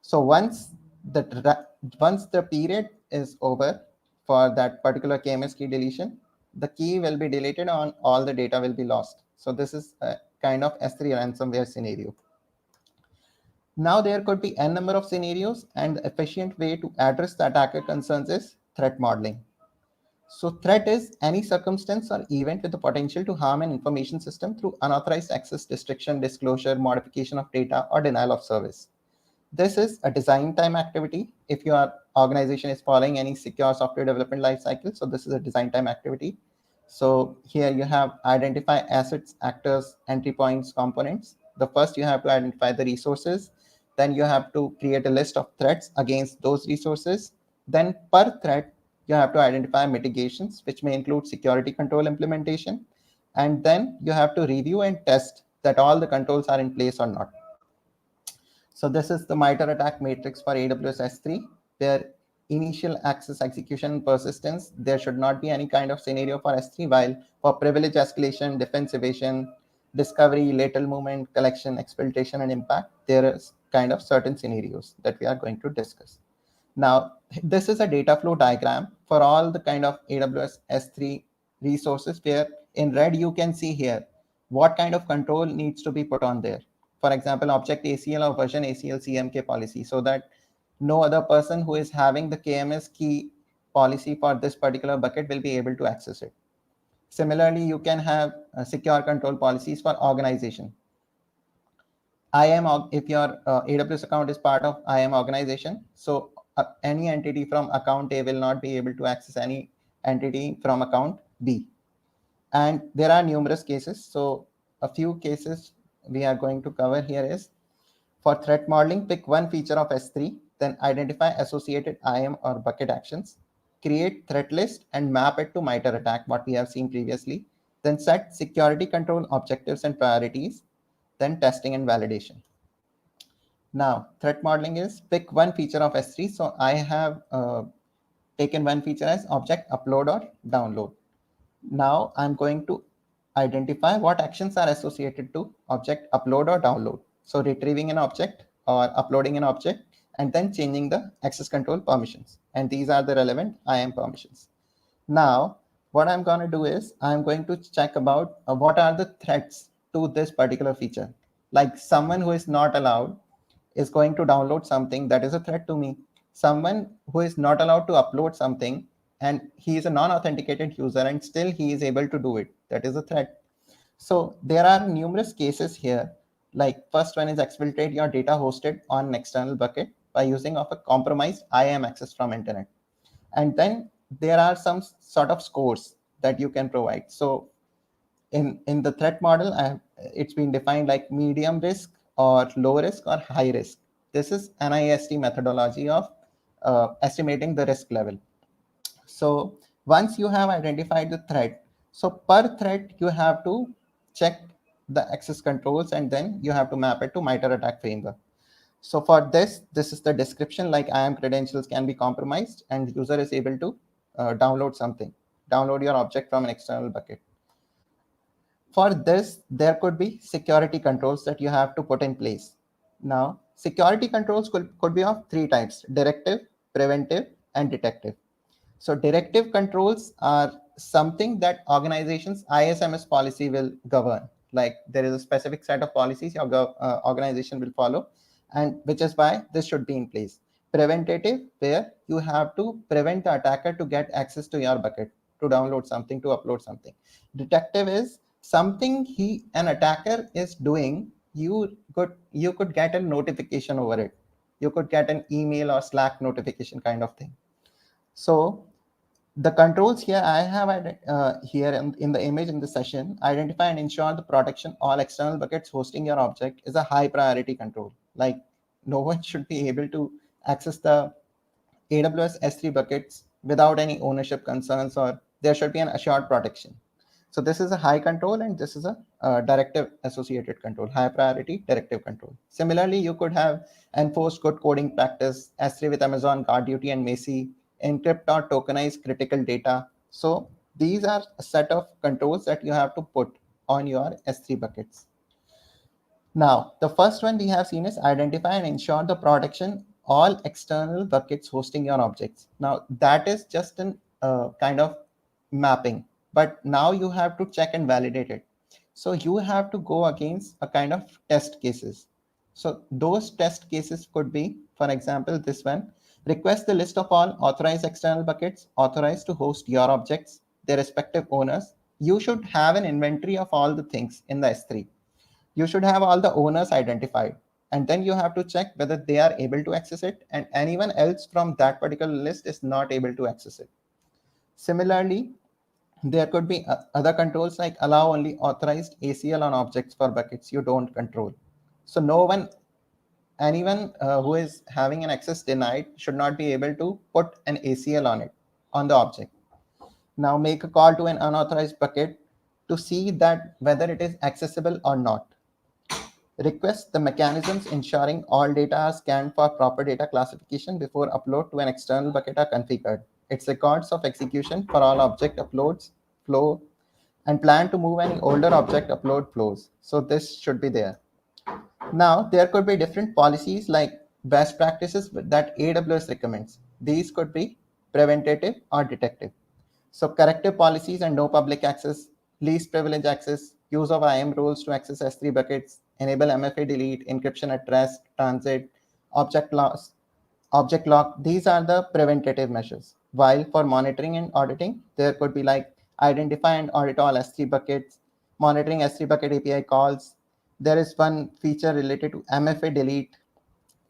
Speaker 12: So once the period is over for that particular KMS key deletion, the key will be deleted and all the data will be lost. So this is a kind of S3 ransomware scenario. Now there could be n number of scenarios, and the efficient way to address the attacker concerns is threat modeling. So threat is any circumstance or event with the potential to harm an information system through unauthorized access, restriction, disclosure, modification of data, or denial of service. This is a design time activity. If your organization is following any secure software development lifecycle, so this is a design time activity. So here you have identify assets, actors, entry points, components. The first you have to identify the resources. Then you have to create a list of threats against those resources. Then per threat, you have to identify mitigations, which may include security control implementation. And then you have to review and test that all the controls are in place or not. So this is the MITRE ATT&CK matrix for AWS S3, where initial access, execution, and persistence, there should not be any kind of scenario for S3, while for privilege escalation, defense evasion, discovery, lateral movement, collection, exploitation, and impact, there is kind of certain scenarios that we are going to discuss. Now, this is a data flow diagram for all the kind of AWS S3 resources, where in red you can see here what kind of control needs to be put on there. For example, object ACL or version ACL CMK policy, so that no other person who is having the KMS key policy for this particular bucket will be able to access it. Similarly, you can have secure control policies for organization. If your AWS account is part of IAM organization, so any entity from account A will not be able to access any entity from account B. And there are numerous cases. So a few cases we are going to cover here is, for threat modeling, pick one feature of S3, then identify associated IAM or bucket actions, create threat list and map it to MITRE ATT&CK, what we have seen previously, then set security control objectives and priorities, then testing and validation. Now, threat modeling is pick one feature of S3. So I have taken one feature as object upload or download. Now I'm going to identify what actions are associated to object upload or download. So retrieving an object or uploading an object, and then changing the access control permissions. And these are the relevant IAM permissions. Now, what I'm going to do is I'm going to check about what are the threats to this particular feature. Like someone who is not allowed is going to download something, that is a threat to me. Someone who is not allowed to upload something and he is a non-authenticated user and still he is able to do it, that is a threat. So there are numerous cases here. Like first one is exfiltrate your data hosted on an external bucket by using of a compromised IAM access from internet. And then there are some sort of scores that you can provide. So in the threat model, it's been defined like medium risk or low risk or high risk. This is NIST methodology of estimating the risk level. So once you have identified the threat, so per threat, you have to check the access controls and then you have to map it to MITRE ATT&CK framework. So for this is the description, like IAM credentials can be compromised and user is able to download your object from an external bucket. For this, there could be security controls that you have to put in place. Now, security controls could be of three types: directive, preventive, and detective. So directive controls are something that organizations ISMS policy will govern. Like there is a specific set of policies your organization will follow, and which is why this should be in place. Preventative, where you have to prevent the attacker to get access to your bucket, to download something, to upload something. Detective is something an attacker is doing, you could get a notification over it. You could get an email or Slack notification kind of thing. So the controls here I have here in the image in the session: identify and ensure the protection all external buckets hosting your object is a high priority control. Like no one should be able to access the AWS S3 buckets without any ownership concerns, or there should be an assured protection. So this is a high control, and this is a directive associated control, high priority directive control. Similarly, you could have enforced good coding practice, S3 with Amazon Guard Duty and Macy, encrypt or tokenize critical data. So these are a set of controls that you have to put on your S3 buckets. Now, the first one we have seen is identify and ensure the protection all external buckets hosting your objects. Now, that is just an kind of mapping, but now you have to check and validate it. So you have to go against a kind of test cases. So those test cases could be, for example, this one: request the list of all authorized external buckets authorized to host your objects, their respective owners. You should have an inventory of all the things in the S3. You should have all the owners identified, and then you have to check whether they are able to access it, and anyone else from that particular list is not able to access it. Similarly, there could be other controls like allow only authorized ACL on objects for buckets you don't control. So anyone who is having an access denied should not be able to put an ACL on the object. Now make a call to an unauthorized bucket to see that whether it is accessible or not. Request the mechanisms ensuring all data are scanned for proper data classification before upload to an external bucket are configured. Its records of execution for all object uploads flow and plan to move any older object upload flows. So this should be there. Now, there could be different policies like best practices that AWS recommends. These could be preventative or detective. So corrective policies and no public access, least privilege access, use of IAM rules to access S3 buckets, enable MFA delete, encryption at rest, transit, object loss, object lock. These are the preventative measures. While for monitoring and auditing, there could be like identify and audit all S3 buckets, monitoring S3 bucket API calls. There is one feature related to MFA delete.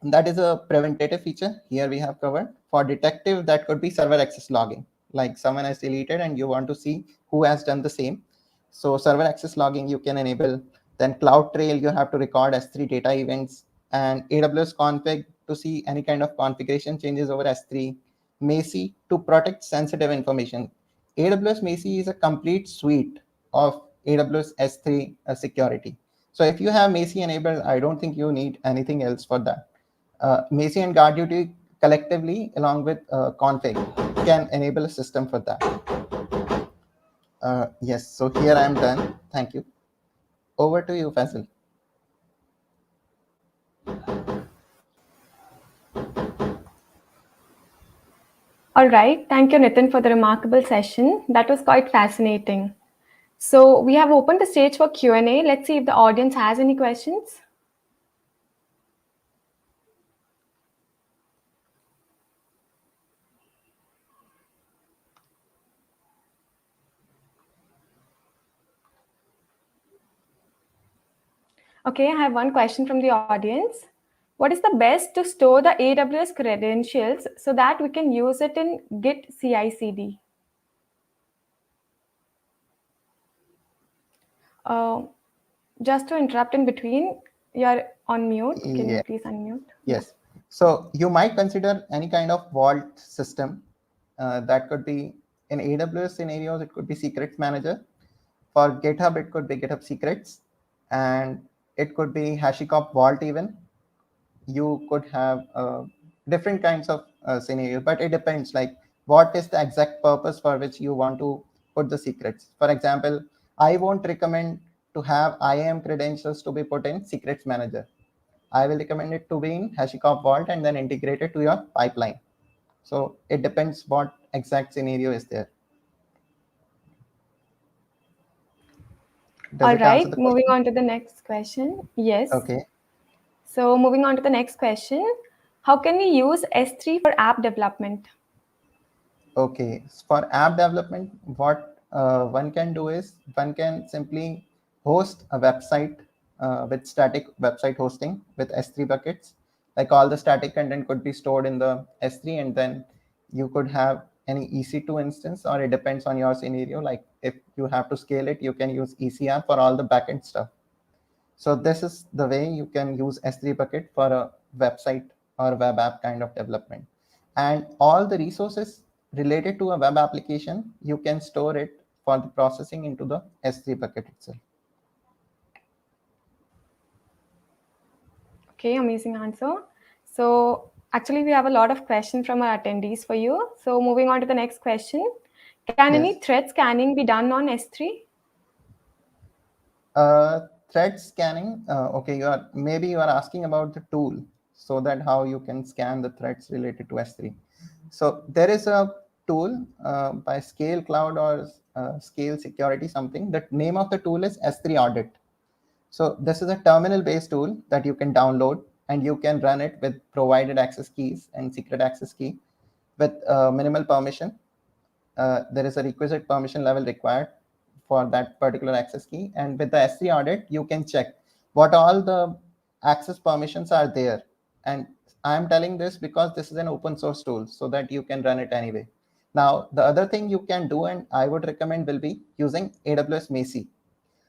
Speaker 12: That is a preventative feature. Here we have covered. For detective, that could be server access logging. Like someone has deleted and you want to see who has done the same. So server access logging you can enable. Then CloudTrail, you have to record S3 data events, and AWS config to see any kind of configuration changes over S3. Macie to protect sensitive information. AWS Macie is a complete suite of AWS S3 security. So if you have Macie enabled, I don't think you need anything else for that. Macie and GuardDuty collectively, along with config, can enable a system for that. Yes, so here I am done. Thank you. Over to you, Faisal.
Speaker 6: All right. Thank you, Nitin, for the remarkable session. That was quite fascinating. So we have opened the stage for Q&A. Let's see if the audience has any questions. Okay, I have one question from the audience. What is the best to store the AWS credentials so that we can use it in Git CI/CD? Just to interrupt in between, you're on mute. Can you please unmute?
Speaker 12: Yes. So you might consider any kind of vault system. That could be in AWS scenarios, it could be Secrets Manager. For GitHub, it could be GitHub Secrets, and it could be HashiCorp Vault even. You could have different kinds of scenarios, but it depends like what is the exact purpose for which you want to put the secrets. For example, I won't recommend to have IAM credentials to be put in Secrets Manager. I will recommend it to be in HashiCorp Vault and then integrate it to your pipeline. So it depends what exact scenario is there.
Speaker 6: All right, moving on to the next question. Yes.
Speaker 12: Okay.
Speaker 6: So moving on to the next question. How can we use S3 for app development?
Speaker 12: Okay, for app development, what one can do is one can simply host a website with static website hosting with S3 buckets. Like all the static content could be stored in the S3, and then you could have any EC2 instance, or it depends on your scenario. Like if you have to scale it, you can use ECR for all the backend stuff. So this is the way you can use S3 bucket for a website or web app kind of development. And all the resources related to a web application, you can store it for the processing into the S3 bucket itself.
Speaker 6: Okay, amazing answer. So actually, we have a lot of questions from our attendees for you. So moving on to the next question. Can any thread scanning be done on S3?
Speaker 12: Thread scanning, okay, you are asking about the tool, so that how you can scan the threads related to S3. So there is a tool by Scale Cloud or Scale Security something. The name of the tool is S3 Audit. So this is a terminal-based tool that you can download, and you can run it with provided access keys and secret access key with minimal permission. There is a requisite permission level required for that particular access key. And with the S3 audit, you can check what all the access permissions are there. And I'm telling this because this is an open source tool, so that you can run it anyway. Now, the other thing you can do, and I would recommend, will be using AWS Macie.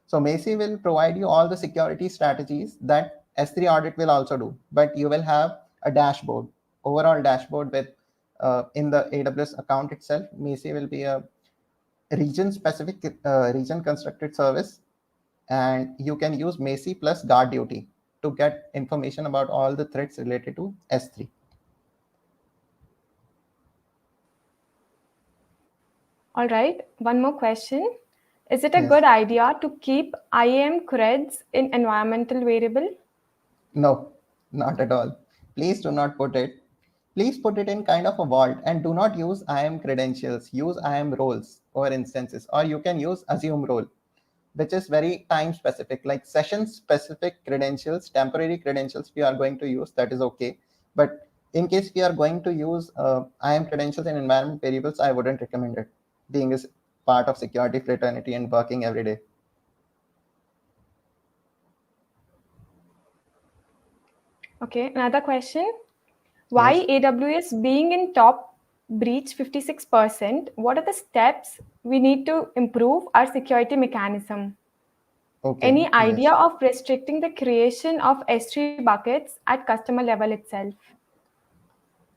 Speaker 12: So Macie will provide you all the security strategies that S3 audit will also do, but you will have a dashboard, overall dashboard with in the AWS account itself. Macie will be a region-specific region constructed service, and you can use Macie plus GuardDuty to get information about all the threats related to S3.
Speaker 6: All right, one more question. Is it a
Speaker 12: Yes.
Speaker 6: good idea to keep IAM creds in environmental variable?
Speaker 12: No, not at all. Please do not put it. Please put it in kind of a vault and do not use IAM credentials. Use IAM roles or instances, or you can use assume role, which is very time specific, like session specific credentials, temporary credentials we are going to use, that is okay. But in case we are going to use IAM credentials in environment variables, I wouldn't recommend it, being as part of security fraternity and working every day.
Speaker 6: Okay, another question. Why
Speaker 12: Yes.
Speaker 6: AWS being in top breach 56%? What are the steps we need to improve our security mechanism?
Speaker 12: Okay.
Speaker 6: Any idea
Speaker 12: Yes.
Speaker 6: of restricting the creation of S3 buckets at customer level itself?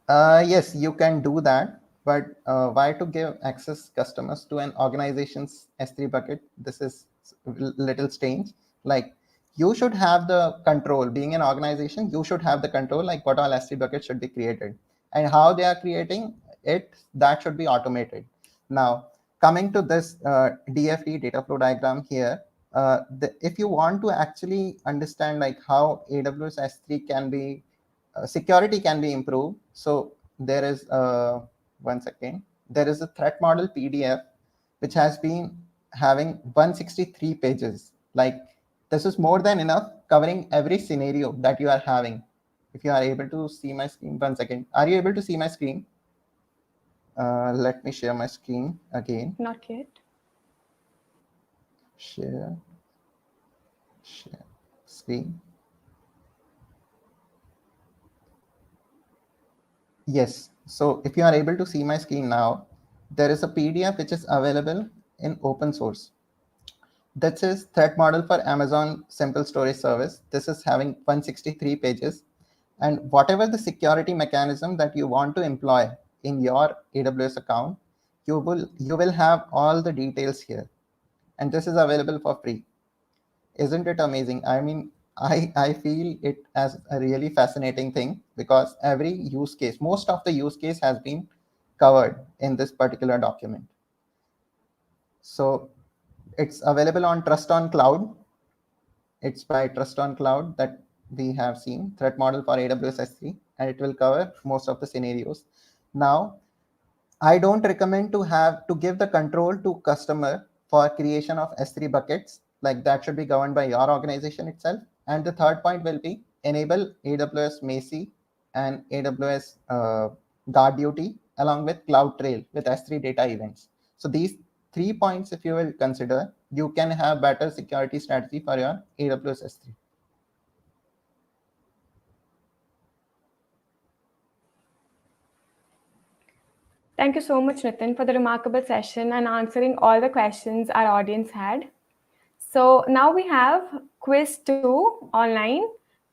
Speaker 12: Yes, you can do that, but why to give access customers to an organization's S3 bucket? This is little strange. Like, you should have the control. Being an organization, you should have the control, like what all S3 buckets should be created and how they are creating it. That should be automated. Now, coming to this DFD data flow diagram here, if you want to actually understand like how AWS S3 can be security can be improved. So there is one second. There is a threat model PDF which has been having 163 pages. Like, this is more than enough covering every scenario that you are having. If you are able to see my screen, one second. Are you able to see my screen? Let me share my screen again.
Speaker 6: Not yet.
Speaker 12: Share screen. Yes. So if you are able to see my screen now, there is a PDF which is available in open source. That is threat model for Amazon Simple Storage Service. This is having 163 pages. And whatever the security mechanism that you want to employ in your AWS account, you will have all the details here. And this is available for free. Isn't it amazing? I mean, I feel it as a really fascinating thing because every use case, most of the use case has been covered in this particular document. So it's available on Trust on Cloud. It's by Trust on Cloud that we have seen threat model for AWS S3, and it will cover most of the scenarios. Now, I don't recommend to give the control to customer for creation of S3 buckets. Like, that should be governed by your organization itself. And the third point will be enable AWS Macie and AWS Guard Duty along with CloudTrail with S3 data events. So these 3 points, if you will consider, you can have better security strategy for your AWS S3.
Speaker 6: Thank you so much, Nitin, for the remarkable session and answering all the questions our audience had. So now we have quiz 2 online,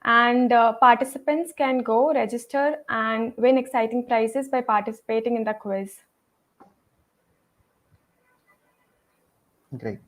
Speaker 6: and participants can go register and win exciting prizes by participating in the quiz.
Speaker 12: Great.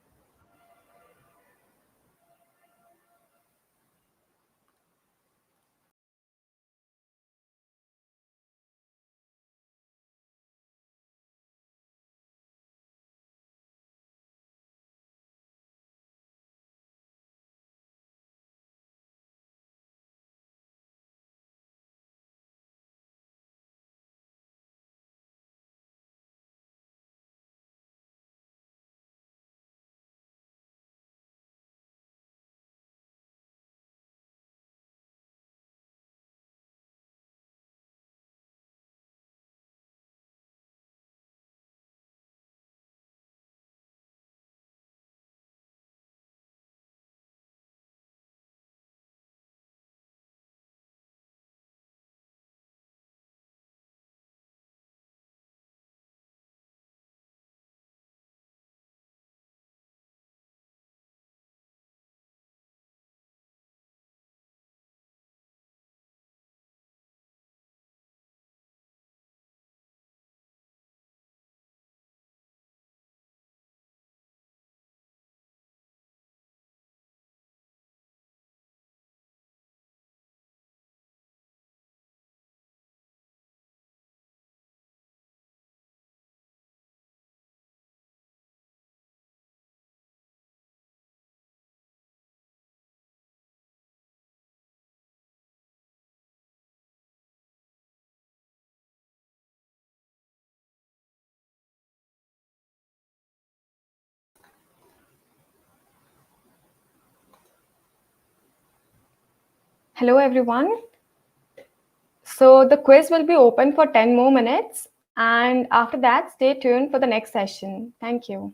Speaker 6: Hello, everyone. So the quiz will be open for 10 more minutes. And after that, stay tuned for the next session. Thank you.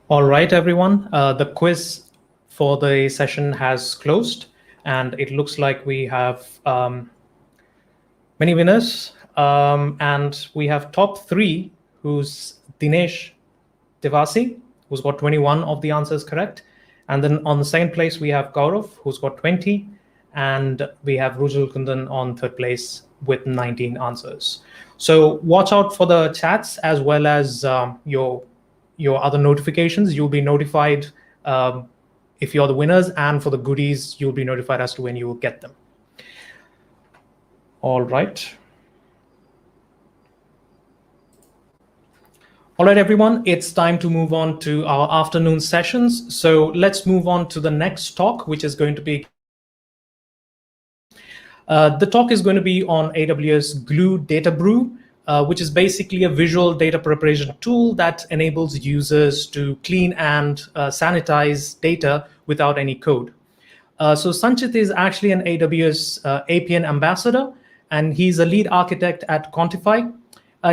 Speaker 2: All right, everyone. The quiz for the session has closed, and it looks like we have many winners. And we have top 3, who's Dinesh Devasi, who's got 21 of the answers correct. And then on the second place, we have Gaurav, who's got 20. And we have Rujul Kundan on third place with 19 answers. So watch out for the chats as well as your other notifications. You'll be notified if you're the winners, and for the goodies, you'll be notified as to when you will get them. All right. All right, everyone, it's time to move on to our afternoon sessions. So let's move on to the next talk, which is going to be the talk is going to be on AWS Glue Data Brew, which is basically a visual data preparation tool that enables users to clean and sanitize data without any code. So Sanchit is actually an AWS APN ambassador, and he's a lead architect at Quantify.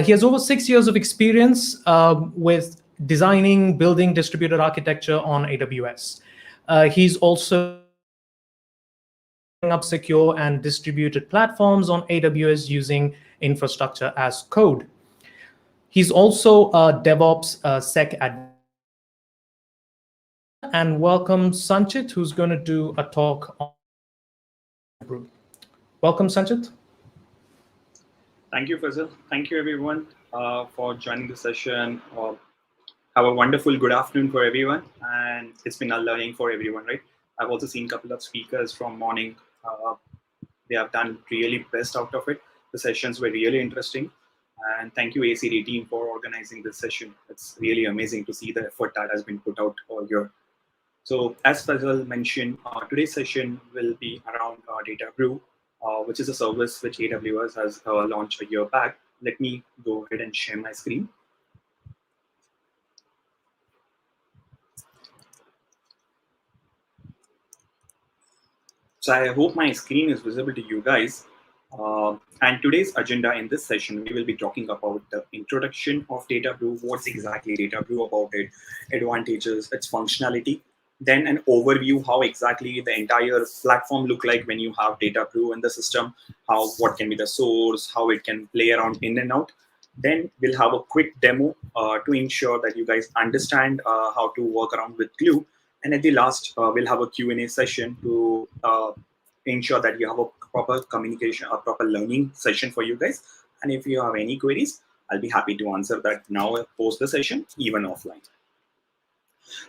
Speaker 2: He has over 6 years of experience with designing, building distributed architecture on AWS. He's also up secure and distributed platforms on AWS using infrastructure as code. He's also a DevOps Sec admin. And welcome Sanchit, who's going to do a talk on Brew. Welcome, Sanchit.
Speaker 13: Thank you, Faisal. Thank you, everyone, for joining the session. Have a wonderful good afternoon for everyone. And it's been a learning for everyone, right? I've also seen a couple of speakers from morning. They have done really best out of it. The sessions were really interesting. And thank you, ACD team, for organizing this session. It's really amazing to see the effort that has been put out all year. So as Faisal mentioned, today's session will be around Data Brew, which is a service which AWS has launched a year back. Let me go ahead and share my screen. So I hope my screen is visible to you guys. And today's agenda in this session, we will be talking about the introduction of Data Brew, what's exactly Data Brew about it, advantages, its functionality, then an overview how exactly the entire platform look like when you have Data Brew in the system, what can be the source, how it can play around in and out. Then we'll have a quick demo to ensure that you guys understand how to work around with Glue. And at the last, we'll have a Q&A session to ensure that you have a proper communication, a proper learning session for you guys. And if you have any queries, I'll be happy to answer that now post the session, even offline.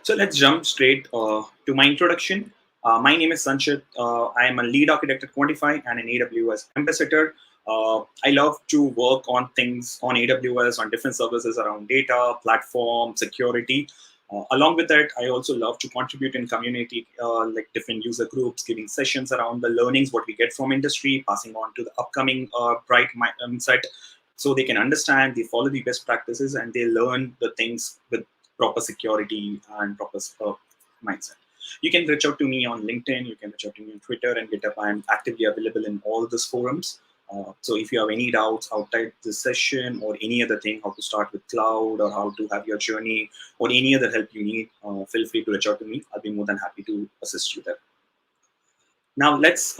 Speaker 13: So let's jump straight to my introduction. My name is Sanchit. I am a lead architect at Quantify and an AWS ambassador. I love to work on things on AWS, on different services around data, platform, security. Along with that, I also love to contribute in community, like different user groups, giving sessions around the learnings, what we get from industry, passing on to the upcoming bright mindset, so they can understand, they follow the best practices, and they learn the things with proper security and proper mindset. You can reach out to me on LinkedIn, you can reach out to me on Twitter and GitHub. I'm actively available in all these forums. So if you have any doubts outside this session or any other thing, how to start with cloud or how to have your journey or any other help you need, feel free to reach out to me. I'll be more than happy to assist you there. Now let's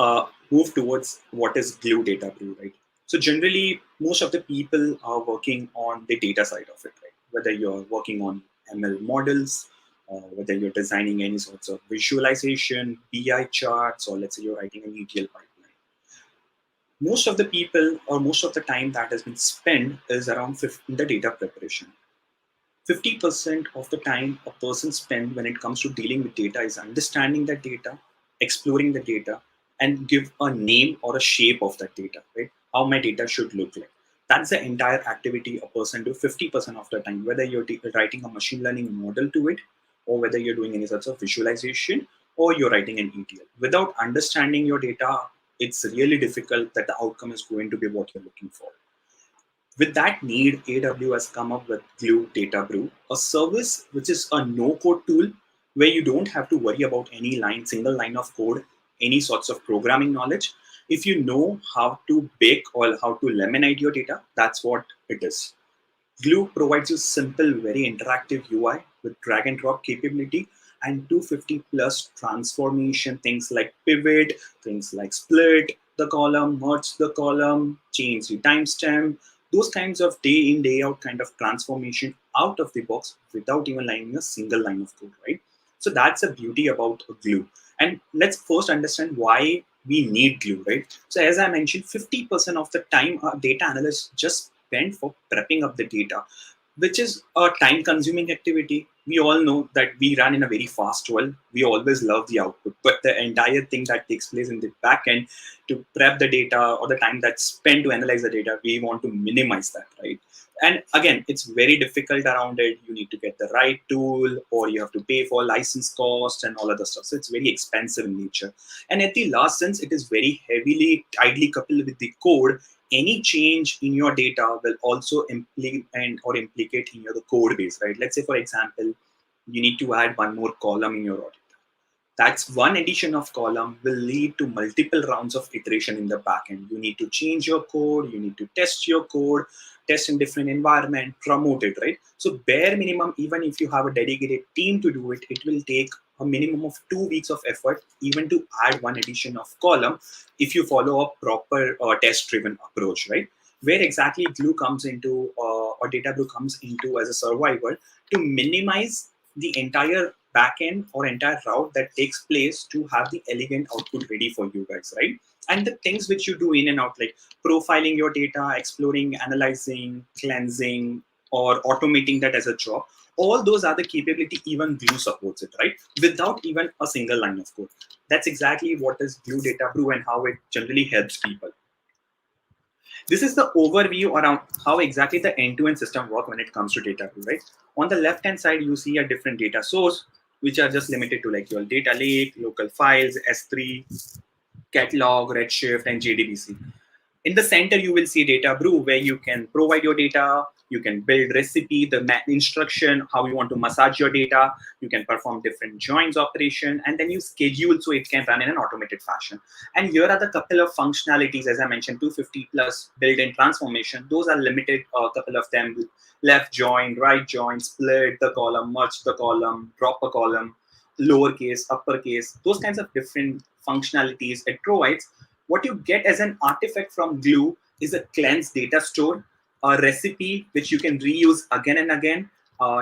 Speaker 13: move towards what is Glue Data Brew, right? So generally, most of the people are working on the data side of it, right? Whether you're working on ML models, whether you're designing any sorts of visualization, BI charts, or let's say you're writing an ETL pipeline. Most of the people or most of the time that has been spent is around in the data preparation. 50% of the time a person spends when it comes to dealing with data is understanding that data, exploring the data, and give a name or a shape of that data, right? How my data should look like. That's the entire activity a person do 50% of the time, whether you're writing a machine learning model to it, or whether you're doing any sorts of visualization, or you're writing an ETL. Without understanding your data, it's really difficult that the outcome is going to be what you're looking for. With that need, AWS has come up with Glue Data Brew, a service which is a no-code tool where you don't have to worry about any single line of code, any sorts of programming knowledge. If you know how to bake or how to laminate your data, that's what it is. Glue provides you simple, very interactive UI with drag and drop capability and 250 plus transformation, things like pivot, things like split the column, merge the column, change the timestamp, those kinds of day in, day out kind of transformation out of the box without even lining a single line of code, right? So that's the beauty about Glue. And let's first understand why we need Glue, right? So as I mentioned, 50% of the time our data analysts just spend for prepping up the data, which is a time consuming activity. We all know that we run in a very fast world. We always love the output, but the entire thing that takes place in the back end to prep the data or the time that's spent to analyze the data, we want to minimize that, right? And again, it's very difficult around it. You need to get the right tool, or you have to pay for license costs and all other stuff. So it's very expensive in nature. And at the last sense, it is very heavily, tightly coupled with the code. Any change in your data will also implement or implicate in your code base, right? Let's say, for example, you need to add one more column in your audit. That's one addition of column will lead to multiple rounds of iteration in the backend. You need to change your code, you need to test your code, test in different environment, promote it, right? So bare minimum, even if you have a dedicated team to do it, it will take a minimum of 2 weeks of effort even to add one addition of column if you follow a proper test-driven approach, right? Where exactly Glue comes into or Data Glue comes into as a survivor to minimize the entire backend or entire route that takes place to have the elegant output ready for you guys, right? And the things which you do in and out, like profiling your data, exploring, analyzing, cleansing, or automating that as a job, all those are the capability even Glue supports it, right? Without even a single line of code. That's exactly what is Glue Data Brew and how it generally helps people. This is the overview around how exactly the end-to-end system works when it comes to data, right? On the left-hand side, you see a different data source, which are just limited to like your data lake, local files, S3, catalog, Redshift, and JDBC. In the center, you will see Data Brew, where you can provide your data, you can build recipe, the instruction, how you want to massage your data, you can perform different joins operation, and then you schedule so it can run in an automated fashion. And here are the couple of functionalities, as I mentioned, 250 plus built-in transformation. Those are limited, a couple of them, left join, right join, split the column, merge the column, drop a column, lowercase, uppercase, those kinds of different functionalities it provides. What you get as an artifact from Glue is a cleansed data store, a recipe which you can reuse again and again,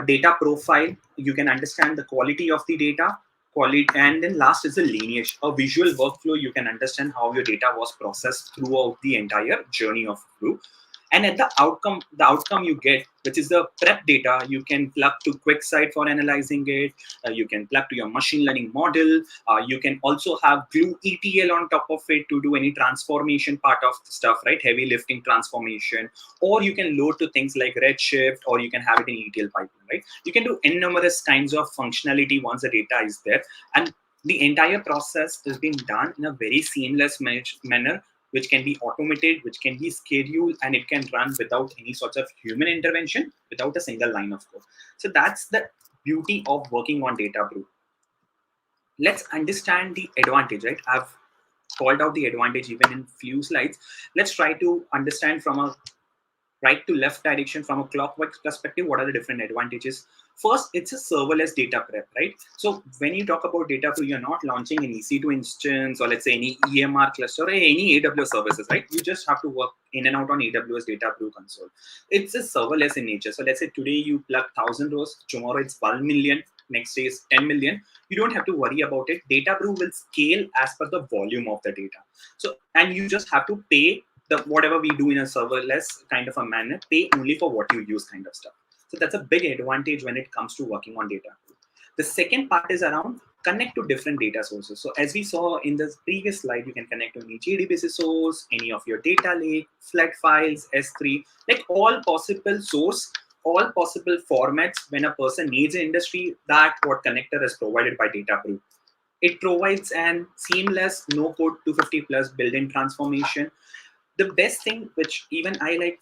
Speaker 13: data profile, you can understand the quality of the data, and then last is the lineage, a visual workflow, you can understand how your data was processed throughout the entire journey of Glue. And at the outcome you get, which is the prep data, you can plug to QuickSight for analyzing it. You can plug to your machine learning model. You can also have Glue ETL on top of it to do any transformation part of the stuff, right? Heavy lifting transformation. Or you can load to things like Redshift, or you can have it in ETL pipeline, right? You can do numerous kinds of functionality once the data is there. And the entire process is being done in a very seamless manner, which can be automated, which can be scheduled, and it can run without any sort of human intervention, without a single line of code. So that's the beauty of working on Data Brew. Let's understand the advantage, right? I've called out the advantage even in few slides. Let's try to understand from a right to left direction, from a clockwise perspective, what are the different advantages? First, it's a serverless data prep, right? So when you talk about Data Brew, you're not launching an EC2 instance, or let's say any EMR cluster or any AWS services, right? You just have to work in and out on AWS Data Brew console. It's a serverless in nature. So let's say today you plug 1,000 rows, tomorrow it's 1 million, next day is 10 million. You don't have to worry about it. Data Brew will scale as per the volume of the data. So, and you just have to pay whatever we do in a serverless kind of a manner, pay only for what you use kind of stuff. So that's a big advantage when it comes to working on Data Brew. The second part is around connect to different data sources. So as we saw in the previous slide, you can connect to any JDBC source, any of your data lake, flat files, S3, like all possible source, all possible formats when a person needs an industry, that what connector is provided by Data Brew. It provides an seamless no-code 250 plus built-in transformation. The best thing which even I like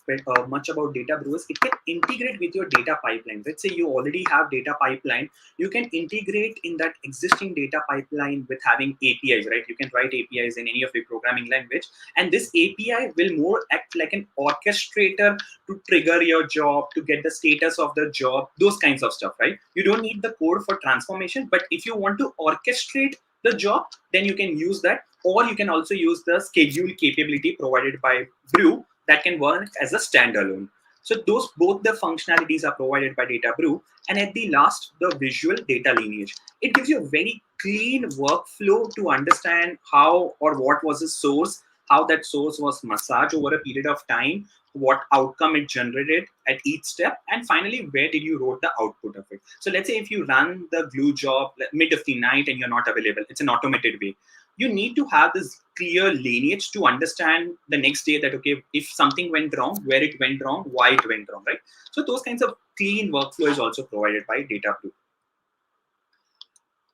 Speaker 13: much about Data Brew is it can integrate with your data pipeline. Let's say you already have data pipeline, you can integrate in that existing data pipeline with having APIs, right? You can write APIs in any of the programming language, and this API will more act like an orchestrator to trigger your job, to get the status of the job, those kinds of stuff, right? You don't need the code for transformation, but if you want to orchestrate the job, then you can use that, or you can also use the schedule capability provided by Brew that can work as a standalone. So both the functionalities are provided by Data Brew. And at the last, the visual data lineage. It gives you a very clean workflow to understand how or what was the source, how that source was massaged over a period of time, what outcome it generated at each step, and finally, where did you wrote the output of it. So let's say if you run the glue job mid of the night and you're not available, it's an automated way. You need to have this clear lineage to understand the next day that, okay, if something went wrong, where it went wrong, why it went wrong, right? So those kinds of clean workflow is also provided by Data Brew.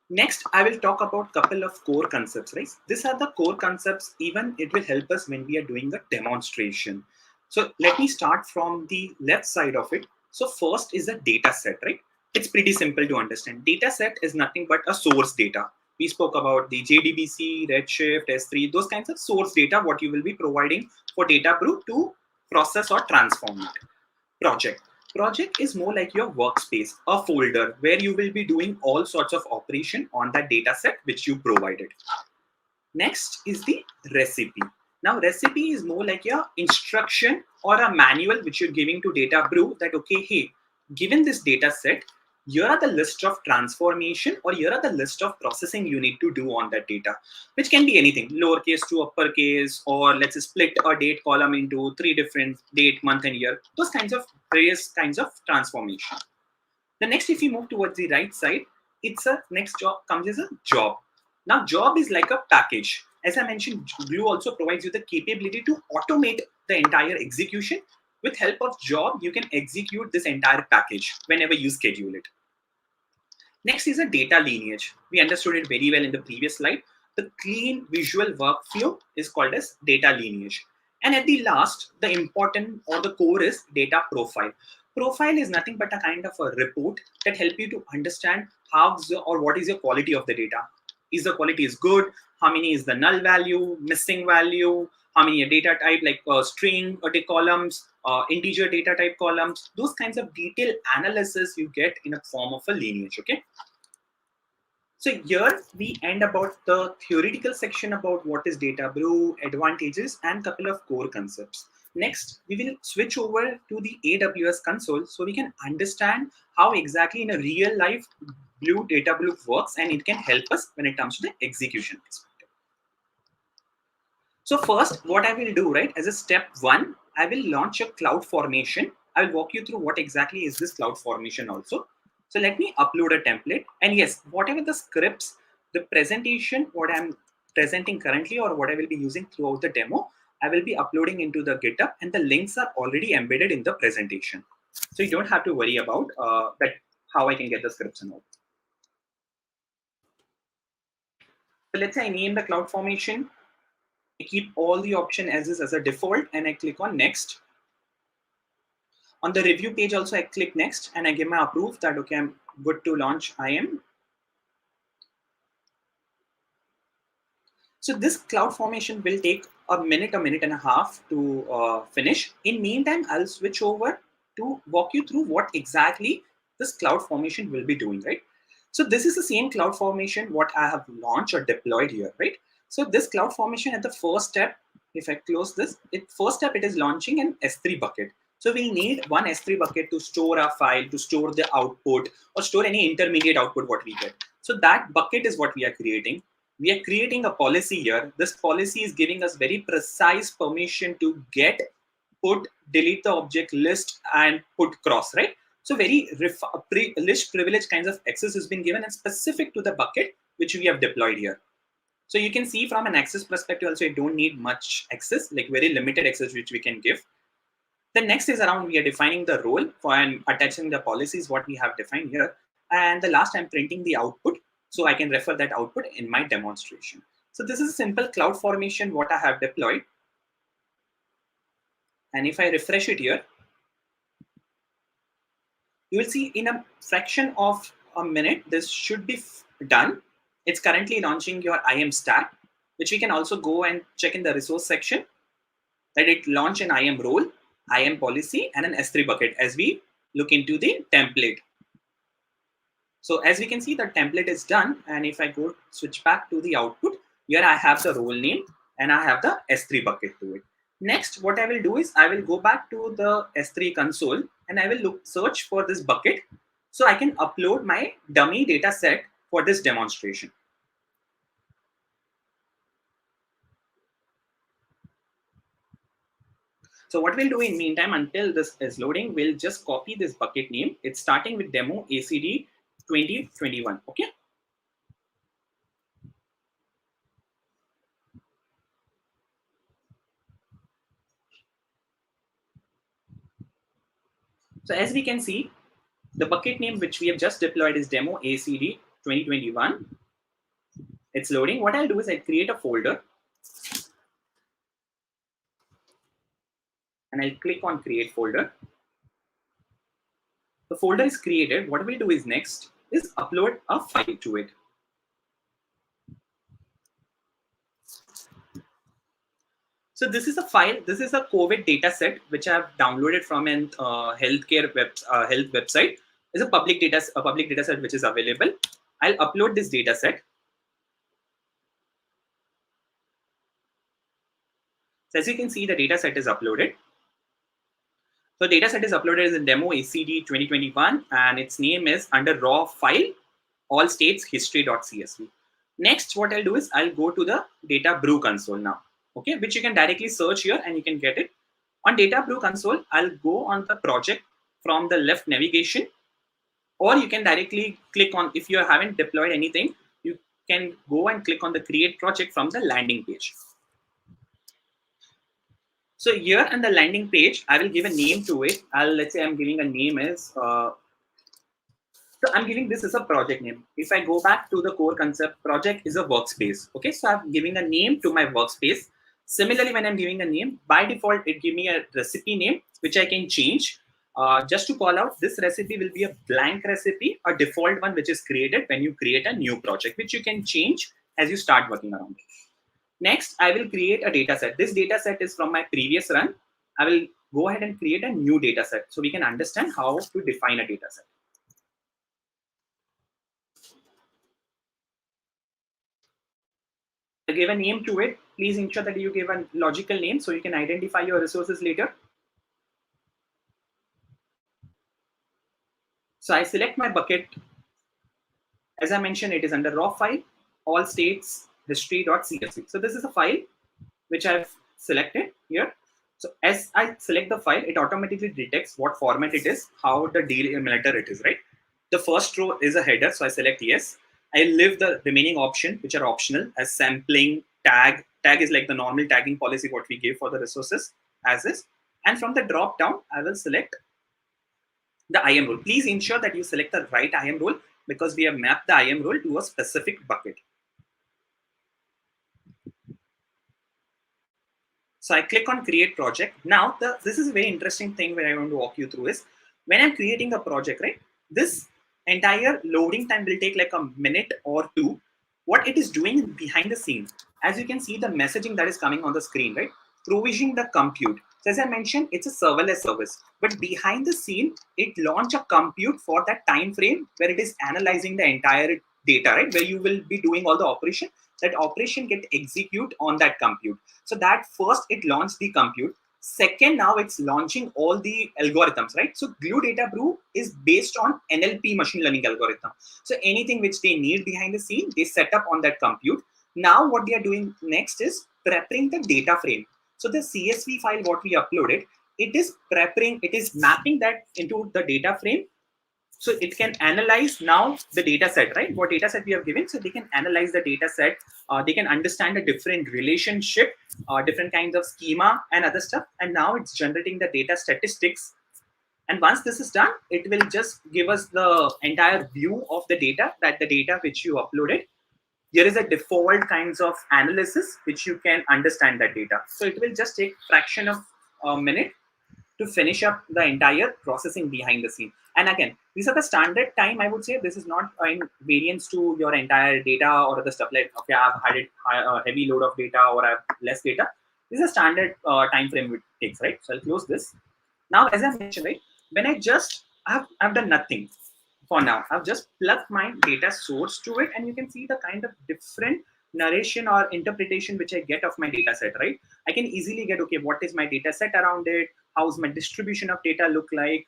Speaker 13: Next, I will talk about a couple of core concepts, right? These are the core concepts, even it will help us when we are doing a demonstration. So let me start from the left side of it. So first is a data set, right? It's pretty simple to understand. Data set is nothing but a source data. We spoke about the JDBC, Redshift, S3, those kinds of source data, what you will be providing for Data Brew to process or transform it. Project is more like your workspace, a folder where you will be doing all sorts of operation on that data set which you provided. Next is the recipe. Now, recipe is more like your instruction or a manual which you're giving to Data Brew that, okay, hey, given this data set, here are the list of transformation or here are the list of processing you need to do on that data, which can be anything, lowercase to uppercase, or let's say split a date column into 3 different date, month, and year, those kinds of various kinds of transformation. The next, if you move towards the right side, it's a next job comes as a job. Now, job is like a package. As I mentioned, Glue also provides you the capability to automate the entire execution. With help of job, you can execute this entire package whenever you schedule it. Next is a data lineage. We understood it very well in the previous slide. The clean visual workflow is called as data lineage. And at the last, the important or the core is data profile. Profile is nothing but a kind of a report that help you to understand how or what is your quality of the data. Is the quality is good? How many is the null value, missing value? How many are data type like string or columns, integer data type columns? Those kinds of detailed analysis you get in a form of a lineage. Okay. So here we end about the theoretical section about what is Data Brew, advantages, and couple of core concepts. Next, we will switch over to the AWS console so we can understand how exactly in a real life Data Brew works, and it can help us when it comes to the execution perspective. So first, what I will do, right, as a step 1, I will launch a cloud formation. I will walk you through what exactly is this cloud formation also. So let me upload a template, and yes, whatever the scripts, the presentation, what I'm presenting currently or what I will be using throughout the demo, I will be uploading into the GitHub, and the links are already embedded in the presentation. So you don't have to worry about that, how I can get the scripts and all. So let's say I name the cloud formation. I keep all the option as is as a default, and I click on next. On the review page also, I click next and I give my approve that, okay, I'm good to launch IAM. So this cloud formation will take a minute and a half to finish. In meantime, I'll switch over to walk you through what exactly this cloud formation will be doing, right? So this is the same cloud formation what I have launched or deployed here, right? So this cloud formation at the first step, if I close this, first step it is launching an S3 bucket. So we need one S3 bucket to store our file, to store the output, or store any intermediate output what we get. So that bucket is what we are creating. We are creating a policy here. This policy is giving us very precise permission to get, put, delete the object list, and put cross, right? So very list privilege kinds of access has been given and specific to the bucket which we have deployed here. So you can see from an access perspective also, you don't need much access, like very limited access which we can give. The next is around, we are defining the role for and attaching the policies what we have defined here. And the last, I'm printing the output so I can refer that output in my demonstration. So this is a simple cloud formation what I have deployed. And if I refresh it here, you will see in a fraction of a minute, this should be done. It's currently launching your IAM stack, which we can also go and check in the resource section that it launched an IAM role, IAM policy, and an S3 bucket as we look into the template. So as we can see, the template is done. And if I go switch back to the output, here I have the role name and I have the S3 bucket to it. Next, what I will do is I will go back to the S3 console and I will search for this bucket so I can upload my dummy data set for this demonstration. So what we'll do in meantime, until this is loading, we'll just copy this bucket name. It's starting with demo ACD 2021. Okay. So as we can see, the bucket name which we have just deployed is demo ACD 2021. It's loading. What I'll do is I'll create a folder and I'll click on create folder. The folder is created. What we'll do is next is upload a file to it. So this is a file. This is a COVID data set which I've downloaded from an healthcare health website. It's a public data set which is available. I'll upload this data set. So as you can see, the data set is uploaded. So data set is uploaded as a demo ACD 2021, and its name is under raw file, all states history.csv. Next, what I'll do is I'll go to the data brew console now, okay, which you can directly search here and you can get it. On data brew console, I'll go on the project from the left navigation, or you can directly click on, if you haven't deployed anything, you can go and click on the create project from the landing page. So here on the landing page, I will give a name to it. Let's say I'm giving a name as, so I'm giving this as a project name. If I go back to the core concept, project is a workspace. Okay, so I'm giving a name to my workspace. Similarly, when I'm giving a name, by default, it gives me a recipe name, which I can change. Just to call out, this recipe will be a blank recipe, a default one, which is created when you create a new project, which you can change as you start working around it. Next, I will create a data set. This data set is from my previous run. I will go ahead and create a new data set so we can understand how to define a data set. I give a name to it. Please ensure that you give a logical name so you can identify your resources later. So I select my bucket. As I mentioned, it is under raw file, all states history.csv. So this is a file which I've selected here. So as I select the file, it automatically detects what format it is, how the delimiter it is, right? The first row is a header, so I select yes. I leave the remaining option, which are optional, as sampling, tag. Tag is like the normal tagging policy what we give for the resources as is. And from the drop down, I will select the IAM role. Please ensure that you select the right IAM role because we have mapped the IAM role to a specific bucket. So I click on create project. Now, this is a very interesting thing where I want to walk you through is when I'm creating a project, right? This entire loading time will take like a minute or two. What it is doing behind the scenes, as you can see the messaging that is coming on the screen, right? Provisioning the compute. So as I mentioned, it's a serverless service, but behind the scene, it launch a compute for that time frame where it is analyzing the entire data, right? Where you will be doing all the operation. That operation get execute on that compute. So that first it launched the compute. Second, now it's launching all the algorithms, right? So Glue Data Brew is based on NLP machine learning algorithm. So anything which they need behind the scene, they set up on that compute. Now what they are doing next is preparing the data frame. So the CSV file what we uploaded, it is preparing, it is mapping that into the data frame. So it can analyze now the data set, right? What data set we have given. So they can analyze the data set. They can understand a different relationship, different kinds of schema and other stuff. And now it's generating the data statistics. And once this is done, it will just give us the entire view of the data, that the data which you uploaded. Here is a default kinds of analysis which you can understand that data. So it will just take fraction of a minute to finish up the entire processing behind the scene. And again, these are the standard time. I would say this is not in variance to your entire data or other stuff like, okay, I've had a heavy load of data or I have less data. This is a standard time frame it takes, right? So I'll close this. Now, as I mentioned, right, when I've done nothing for now. I've just plugged my data source to it, and you can see the kind of different narration or interpretation which I get of my data set, right? I can easily get, okay, what is my data set around it? How's my distribution of data look like?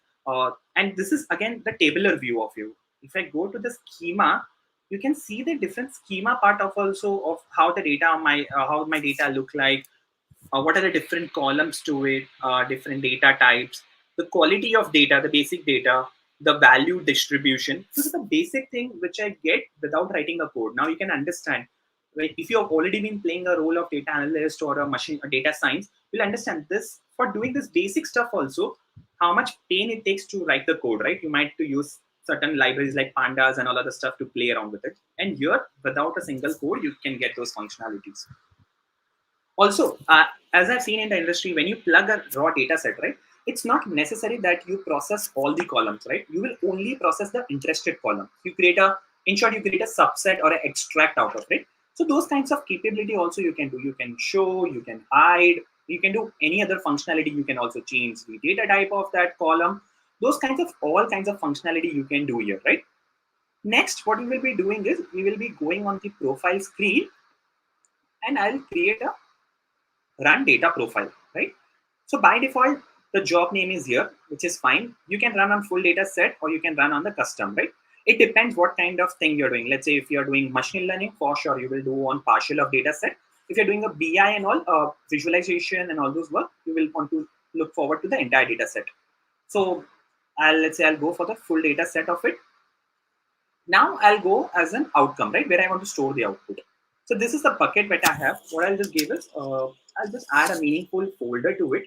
Speaker 13: And this is again the tabular view of you. If I go to the schema, you can see the different schema part of also of how the data how my data look like. What are the different columns to it, different data types, the quality of data, the basic data, the value distribution. This is the basic thing which I get without writing a code. Now you can understand, like if you have already been playing a role of data analyst or a data science, you'll understand this. For doing this basic stuff also, how much pain it takes to write the code, right? You might to use certain libraries like pandas and all other stuff to play around with it. And here, without a single code, you can get those functionalities. Also, as I've seen in the industry, when you plug a raw data set, right, it's not necessary that you process all the columns, right? You will only process the interested column. You create in short, you create a subset or an extract out of it. So those kinds of capability also you can do. You can show, you can hide, you can do any other functionality. You can also change the data type of that column. Those kinds of all kinds of functionality you can do here, right? Next, what we will be doing is we will be going on the profile screen, and I'll create a run data profile, right? So by default, the job name is here, which is fine. You can run on full data set or you can run on the custom, right? It depends what kind of thing you're doing. Let's say if you're doing machine learning, for sure you will do on partial of data set. If you're doing a BI and all, visualization and all those work, you will want to look forward to the entire data set. So let's say I'll go for the full data set of it. Now I'll go as an outcome, right? Where I want to store the output. So this is the bucket that I have. What I'll just give is, I'll just add a meaningful folder to it.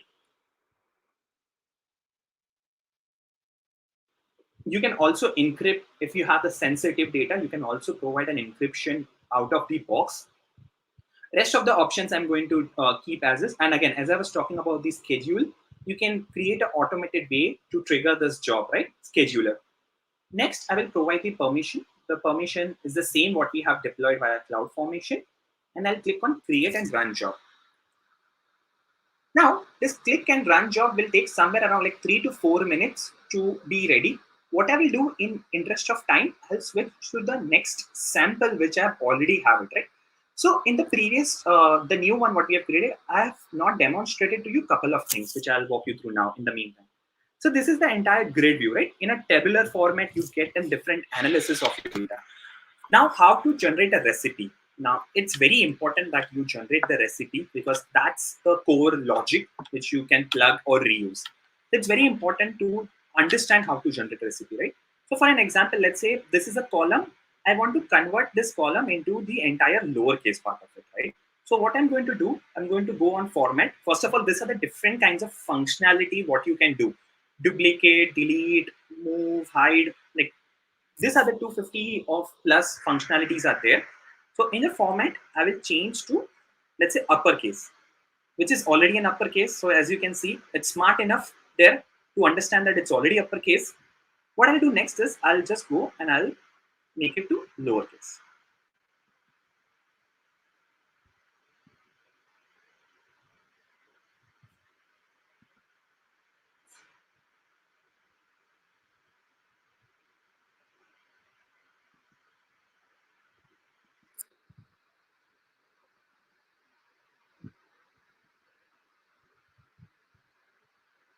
Speaker 13: You can also encrypt if you have the sensitive data. You can also provide an encryption out of the box. Rest of the options I'm going to keep as is. And again, as I was talking about the schedule, you can create an automated way to trigger this job, right? Scheduler. Next, I will provide the permission. The permission is the same what we have deployed via CloudFormation. And I'll click on create and run job. Now, this click and run job will take somewhere around like 3 to 4 minutes to be ready. What I will do in interest of time, I'll switch to the next sample, which I already have it, right? So in the previous, the new one, what we have created, I have not demonstrated to you a couple of things, which I'll walk you through now in the meantime. So this is the entire grid view, right? In a tabular format, you get a different analysis of your data. Now, how to generate a recipe? Now, it's very important that you generate the recipe because that's the core logic which you can plug or reuse. It's very important to understand how to generate a recipe, right? So for an example, let's say this is a column. I want to convert this column into the entire lowercase part of it, right? So what I'm going to do, I'm going to go on format. First of all, these are the different kinds of functionality what you can do. Duplicate, delete, move, hide, like these are the 250 of plus functionalities are there. So in the format, I will change to, let's say, uppercase, which is already an uppercase. So as you can see, it's smart enough there to understand that it's already uppercase. What I'll do next is I'll just go and I'll make it to lowercase.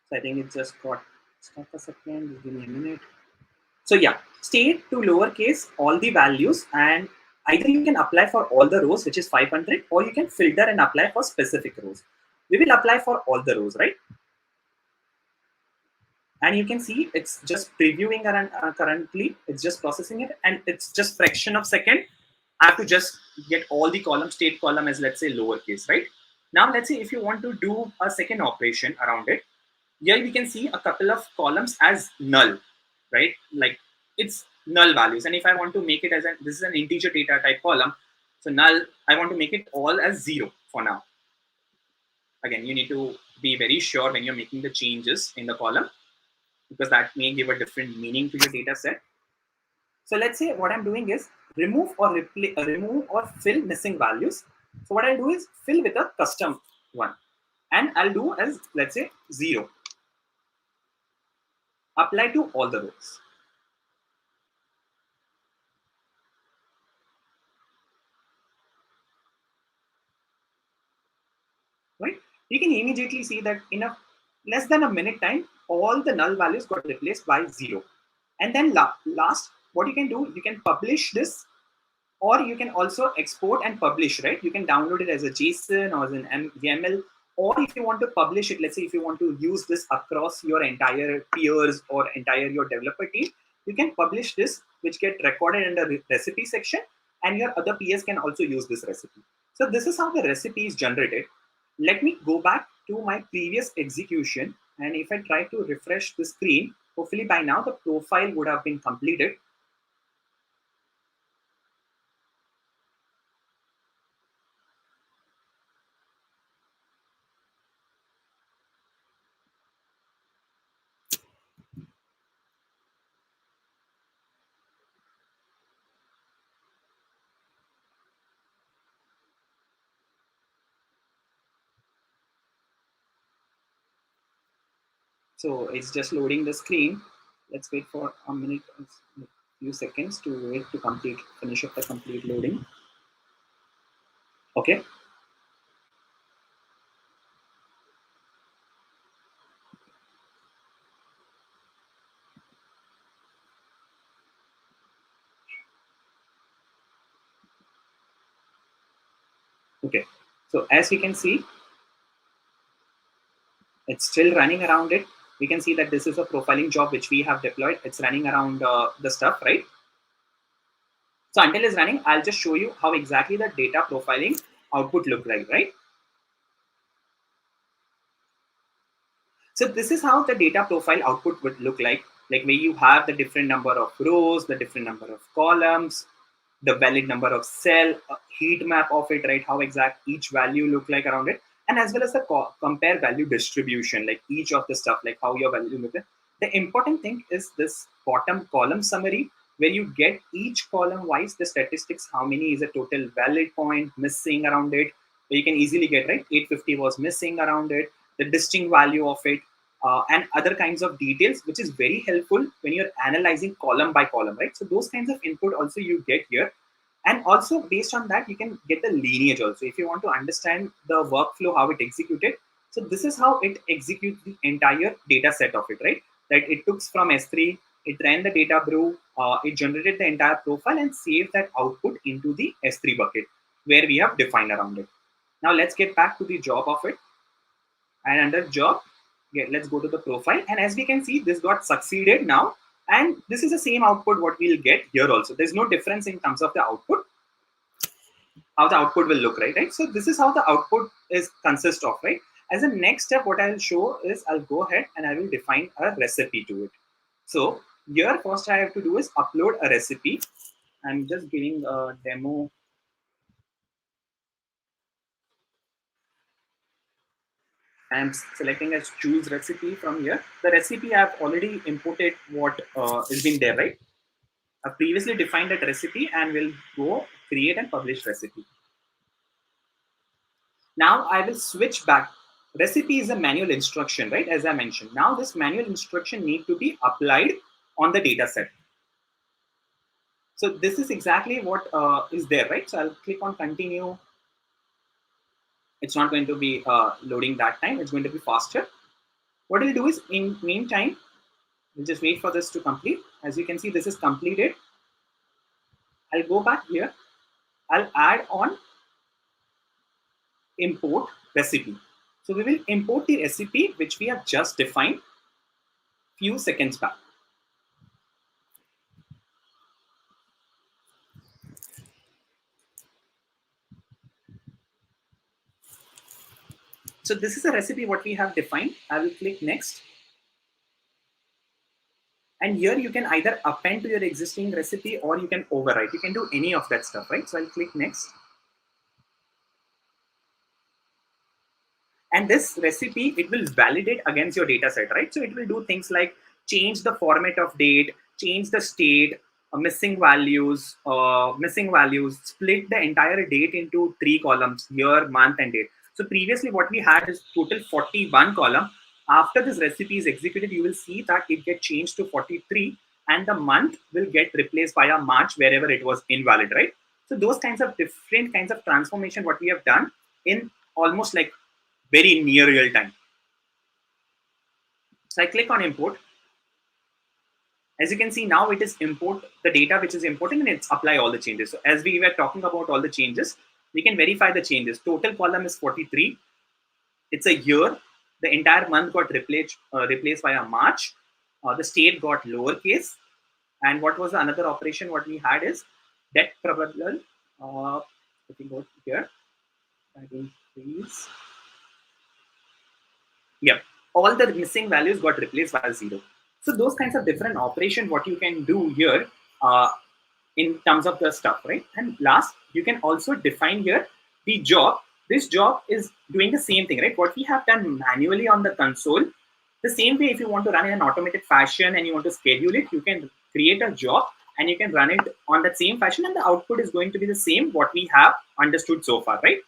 Speaker 13: So I think it just got stuck a second. Just give me a minute. So yeah, state to lowercase all the values, and either you can apply for all the rows, which is 500, or you can filter and apply for specific rows. We will apply for all the rows, right? And you can see it's just previewing currently. It's just processing it, and it's just fraction of second. I have to just get all the column, state column as, let's say, lowercase, right? Now, let's say if you want to do a second operation around it, here we can see a couple of columns as null, right? Like it's null values. And if I want to make it as this is an integer data type column, so null, I want to make it all as 0 for now. Again, you need to be very sure when you're making the changes in the column, because that may give a different meaning to your data set. So let's say what I'm doing is remove or fill missing values. So what I'll do is fill with a custom one, and I'll do as, let's say, 0. Apply to all the rows. Right? You can immediately see that in a less than a minute time, all the null values got replaced by 0. And then last, what you can do, you can publish this, or you can also export and publish, right? You can download it as a JSON or as an YAML, or if you want to publish it, let's say if you want to use this across your entire peers or entire your developer team, you can publish this, which get recorded in the recipe section, and your other peers can also use this recipe. So this is how the recipe is generated. Let me go back to my previous execution, and if I try to refresh the screen, hopefully by now the profile would have been completed. So it's just loading the screen. Let's wait for a minute, a few seconds to wait to finish up the complete loading. Okay. Okay. So as we can see, it's still running around it. We can see that this is a profiling job which we have deployed. It's running around the stuff, right? So until it's running, I'll just show you how exactly the data profiling output look like, right? So this is how the data profile output would look like where you have the different number of rows, the different number of columns, the valid number of cell, heat map of it, right? How exact each value look like around it, and as well as the compare value distribution, like each of the stuff, like how your value look like. The important thing is this bottom column summary, where you get each column wise the statistics, how many is a total valid point missing around it. Where you can easily get, right, 850 was missing around it, the distinct value of it, and other kinds of details, which is very helpful when you're analyzing column by column, right? So those kinds of input also you get here. And also based on that, you can get the lineage also. If you want to understand the workflow, how it executed. So this is how it executes the entire data set of it, right? That it took from S3, it ran the data brew, it generated the entire profile and saved that output into the S3 bucket where we have defined around it. Now let's get back to the job of it. And under job, let's go to the profile. And as we can see, this got succeeded now. And this is the same output what we'll get here also. There's no difference in terms of the output, how the output will look, right? So this is how the output is consist of, right? As a next step, what I'll show is I'll go ahead and I will define a recipe to it. So here, first I have to do is upload a recipe. I'm just giving a demo. I'm selecting as choose recipe from here. The recipe I've already imported what has been there, right? I've previously defined that recipe and will go create and publish recipe. Now I will switch back. Recipe is a manual instruction, right? As I mentioned. Now this manual instruction need to be applied on the data set. So this is exactly what is there, right? So I'll click on continue. It's not going to be loading that time. It's going to be faster. What we'll do is in meantime, we'll just wait for this to complete. As you can see, this is completed. I'll go back here. I'll add on import recipe. So we will import the recipe which we have just defined few seconds back. So this is a recipe what we have defined. I will click next. And here you can either append to your existing recipe or you can overwrite. You can do any of that stuff, right? So I'll click next. And this recipe, it will validate against your data set, right? So it will do things like change the format of date, change the state, missing values, split the entire date into 3 columns, year, month, and date. So previously what we had is total 41 column. After this recipe is executed, you will see that it get changed to 43, and the month will get replaced by a March wherever it was invalid, right? So those kinds of different kinds of transformation, what we have done in almost like very near real time. So I click on import. As you can see, now it is import the data which is important, and it's apply all the changes. So as we were talking about all the changes, we can verify the changes. Total column is 43. It's a year. The entire month got replaced by a March. The state got lowercase. And what was the another operation? What we had is debt probable. Let me go here. I think please. Yeah, all the missing values got replaced by 0. So those kinds of different operations, what you can do here in terms of the stuff, right? And last, you can also define here the job. This job is doing the same thing, right? What we have done manually on the console, the same way if you want to run in an automated fashion and you want to schedule it, you can create a job and you can run it on that same fashion, and the output is going to be the same what we have understood so far, right?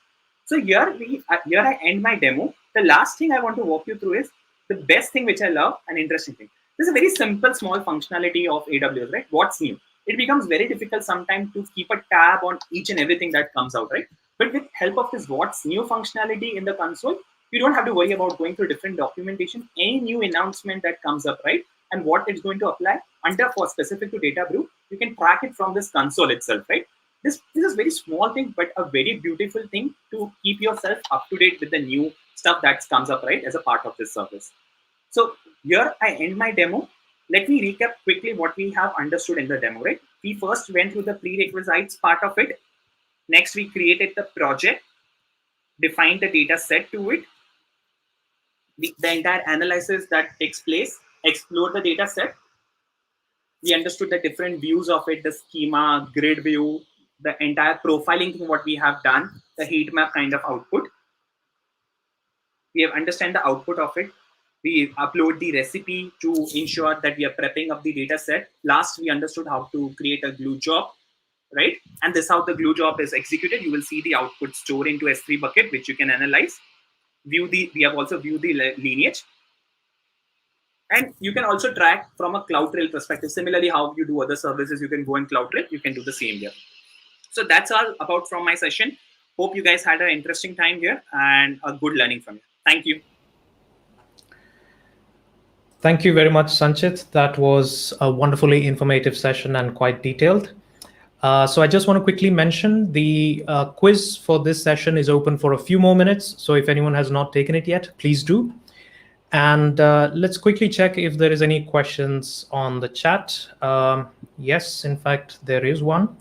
Speaker 13: So here I end my demo. The last thing I want to walk you through is the best thing which I love, an interesting thing. This is a very simple, small functionality of AWS, right? What's new? It becomes very difficult sometimes to keep a tab on each and everything that comes out, right? But with help of this what's new functionality in the console, you don't have to worry about going through different documentation. Any new announcement that comes up, right? And what it's going to apply under for specific to data brew, you can track it from this console itself, right? This is a very small thing, but a very beautiful thing to keep yourself up to date with the new stuff that comes up, right, as a part of this service. So here I end my demo. Let me recap quickly what we have understood in the demo, right? We first went through the prerequisites part of it. Next, we created the project, defined the data set to it, the entire analysis that takes place, explore the data set. We understood the different views of it, the schema, grid view, the entire profiling thing what we have done, the heat map kind of output. We have understand the output of it. We upload the recipe to ensure that we are prepping up the data set. Last, we understood how to create a glue job, right? And this is how the glue job is executed. You will see the output stored into S3 bucket, which you can analyze. We have also viewed the lineage. And you can also track from a CloudTrail perspective. Similarly, how you do other services, you can go in CloudTrail. You can do the same here. So that's all about from my session. Hope you guys had an interesting time here and a good learning from you. Thank you.
Speaker 2: Thank you very much, Sanchit. That was a wonderfully informative session and quite detailed. So I just want to quickly mention the quiz for this session is open for a few more minutes. So if anyone has not taken it yet, please do. And let's quickly check if there is any questions on the chat. Yes, in fact, there is one.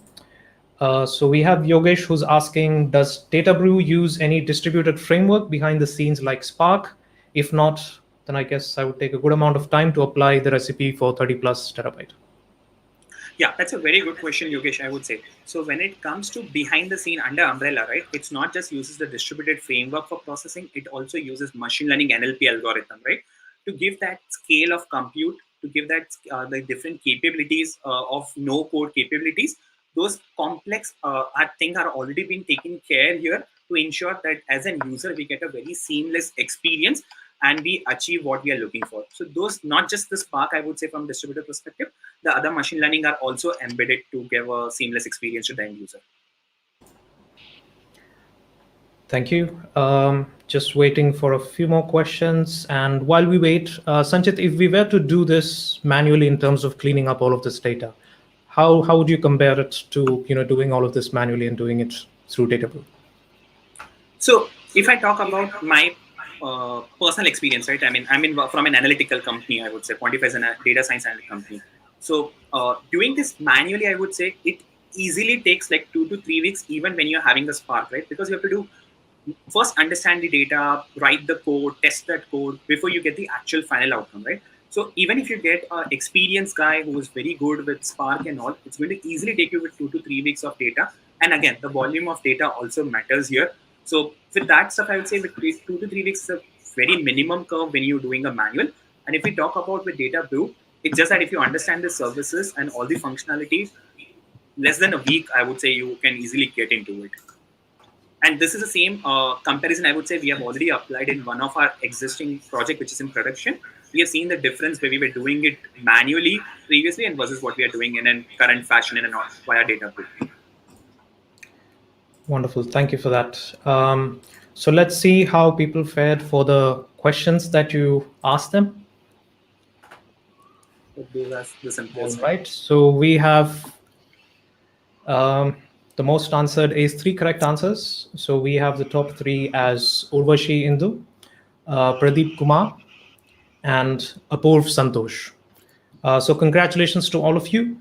Speaker 2: So we have Yogesh who's asking, does DataBrew use any distributed framework behind the scenes like Spark? If not, then I guess I would take a good amount of time to apply the recipe for 30+ terabyte.
Speaker 13: Yeah, that's a very good question, Yogesh, I would say. So when it comes to behind the scene under umbrella, right, it's not just uses the distributed framework for processing, it also uses machine learning NLP algorithm, right, to give that scale of compute, to give that the different capabilities of no code capabilities. Those complex things are already being taken care here to ensure that as an user, we get a very seamless experience and we achieve what we are looking for. So those, not just the Spark, I would say from distributed perspective, the other machine learning are also embedded to give a seamless experience to the end user.
Speaker 2: Thank you. Just waiting for a few more questions. And while we wait, Sanchit, if we were to do this manually in terms of cleaning up all of this data, how would you compare it to doing all of this manually and doing it through DataBrew?
Speaker 13: So if I talk about my personal experience, right? I mean, I'm from an analytical company, I would say. Quantify is a data science analytical company. So doing this manually, I would say it easily takes like 2 to 3 weeks, even when you're having the Spark, right? Because you have to do first understand the data, write the code, test that code before you get the actual final outcome, right? So even if you get an experienced guy who is very good with Spark and all, it's going to easily take you with 2 to 3 weeks of data. And again, the volume of data also matters here. So with that stuff, I would say with 2 to 3 weeks is a very minimum curve when you're doing a manual. And if we talk about with Data Brew, it's just that if you understand the services and all the functionalities, less than a week, I would say you can easily get into it. And this is the same comparison I would say we have already applied in one of our existing project, which is in production. We have seen the difference where we were doing it manually previously and versus what we are doing in a current fashion and via Data Brew.
Speaker 2: Wonderful. Thank you for that. So let's see how people fared for the questions that you asked them. All right. So we have the most answered is 3 correct answers. So we have the top 3 as Urvashi Indu, Pradeep Kumar, and Apurv Santosh. So congratulations to all of you.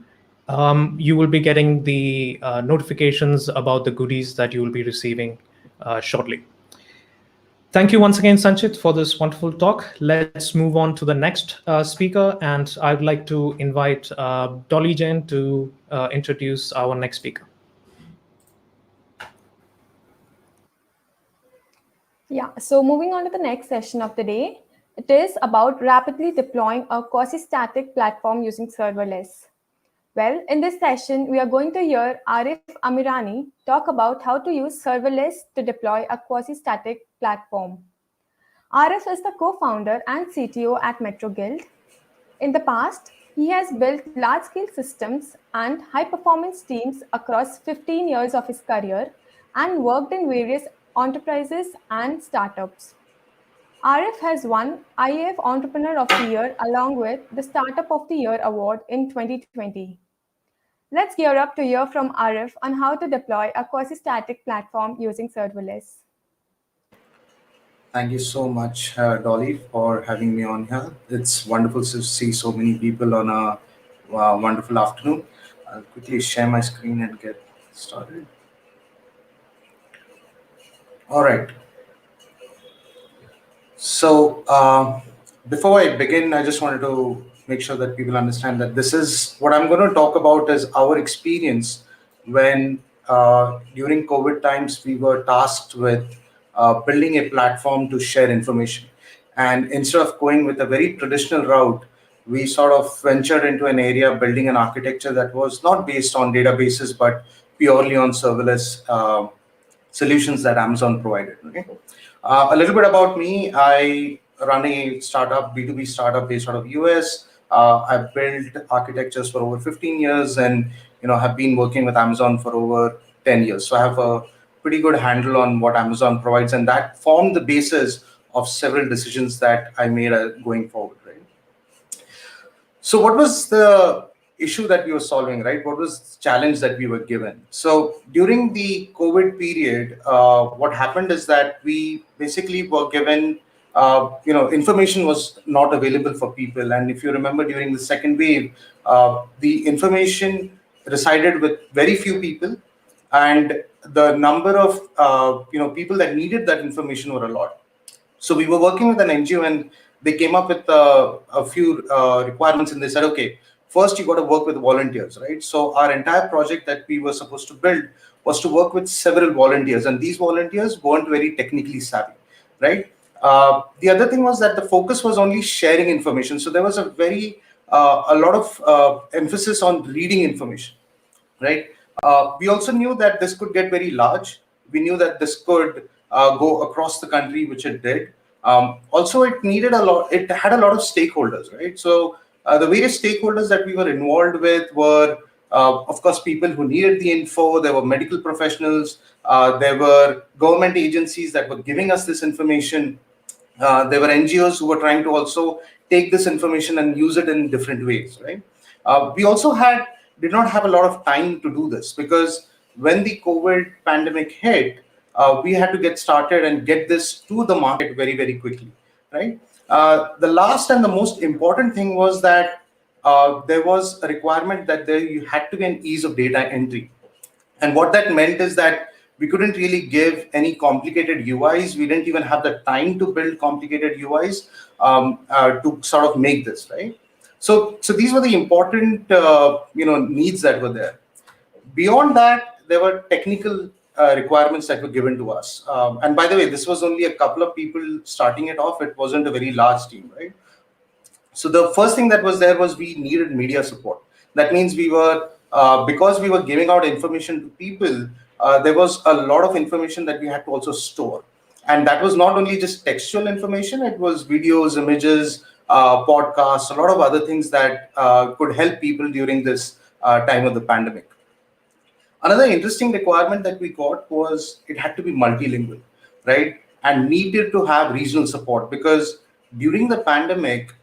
Speaker 2: You will be getting the notifications about the goodies that you will be receiving shortly. Thank you once again, Sanchit, for this wonderful talk. Let's move on to the next speaker, and I'd like to invite Dolly Jain to introduce our next speaker.
Speaker 6: Yeah, so moving on to the next session of the day, it is about rapidly deploying a quasi-static platform using serverless. Well, in this session, we are going to hear Arif Amirani talk about how to use serverless to deploy a quasi-static platform. Arif is the co-founder and CTO at Metro Guild. In the past, he has built large-scale systems and high-performance teams across 15 years of his career and worked in various enterprises and startups. Arif has won IAF Entrepreneur of the Year along with the Startup of the Year award in 2020. Let's gear up to hear from Arif on how to deploy a quasi-static platform using serverless.
Speaker 14: Thank you so much, Dolly, for having me on here. It's wonderful to see so many people on a wonderful afternoon. I'll quickly share my screen and get started. All right. So before I begin, I just wanted to make sure that people understand that this is what I'm going to talk about is our experience when during COVID times, we were tasked with building a platform to share information. And instead of going with a very traditional route, we sort of ventured into an area building an architecture that was not based on databases, but purely on serverless solutions that Amazon provided. Okay? A little bit about me. I run a startup, B2B startup based out of US. I've built architectures for over 15 years and have been working with Amazon for over 10 years. So I have a pretty good handle on what Amazon provides, and that formed the basis of several decisions that I made going forward. Right. So what was the issue that we were solving, right? What was the challenge that we were given? So during the COVID period, what happened is that we basically were given, information was not available for people. And if you remember during the second wave, the information resided with very few people, and the number of people that needed that information were a lot. So we were working with an NGO, and they came up with a few requirements, and they said, okay, first you got to work with volunteers, right? So our entire project that we were supposed to build was to work with several volunteers, and these volunteers weren't very technically savvy, right? The other thing was that the focus was only sharing information. So there was a lot of emphasis on reading information, right? We also knew that this could get very large. We knew that this could go across the country, which it did. Also, it needed a lot. It had a lot of stakeholders, right? So the various stakeholders that we were involved with were, of course, people who needed the info. There were medical professionals. There were government agencies that were giving us this information. There were NGOs who were trying to also take this information and use it in different ways, right? We also did not have a lot of time to do this, because when the COVID pandemic hit, we had to get started and get this to the market very, very quickly, right? The last and the most important thing was that there was a requirement that you had to be an ease of data entry. And what that meant is that we couldn't really give any complicated UIs. We didn't even have the time to build complicated UIs to sort of make this, right? So these were the important needs that were there. Beyond that, there were technical requirements that were given to us. And by the way, this was only a couple of people starting it off. It wasn't a very large team, right? So the first thing that was there was we needed media support. That means we were, because we were giving out information to people, there was a lot of information that we had to also store. And that was not only just textual information, it was videos, images, podcasts, a lot of other things that could help people during this time of the pandemic. Another interesting requirement that we got was it had to be multilingual, right? And needed to have regional support, because during the pandemic,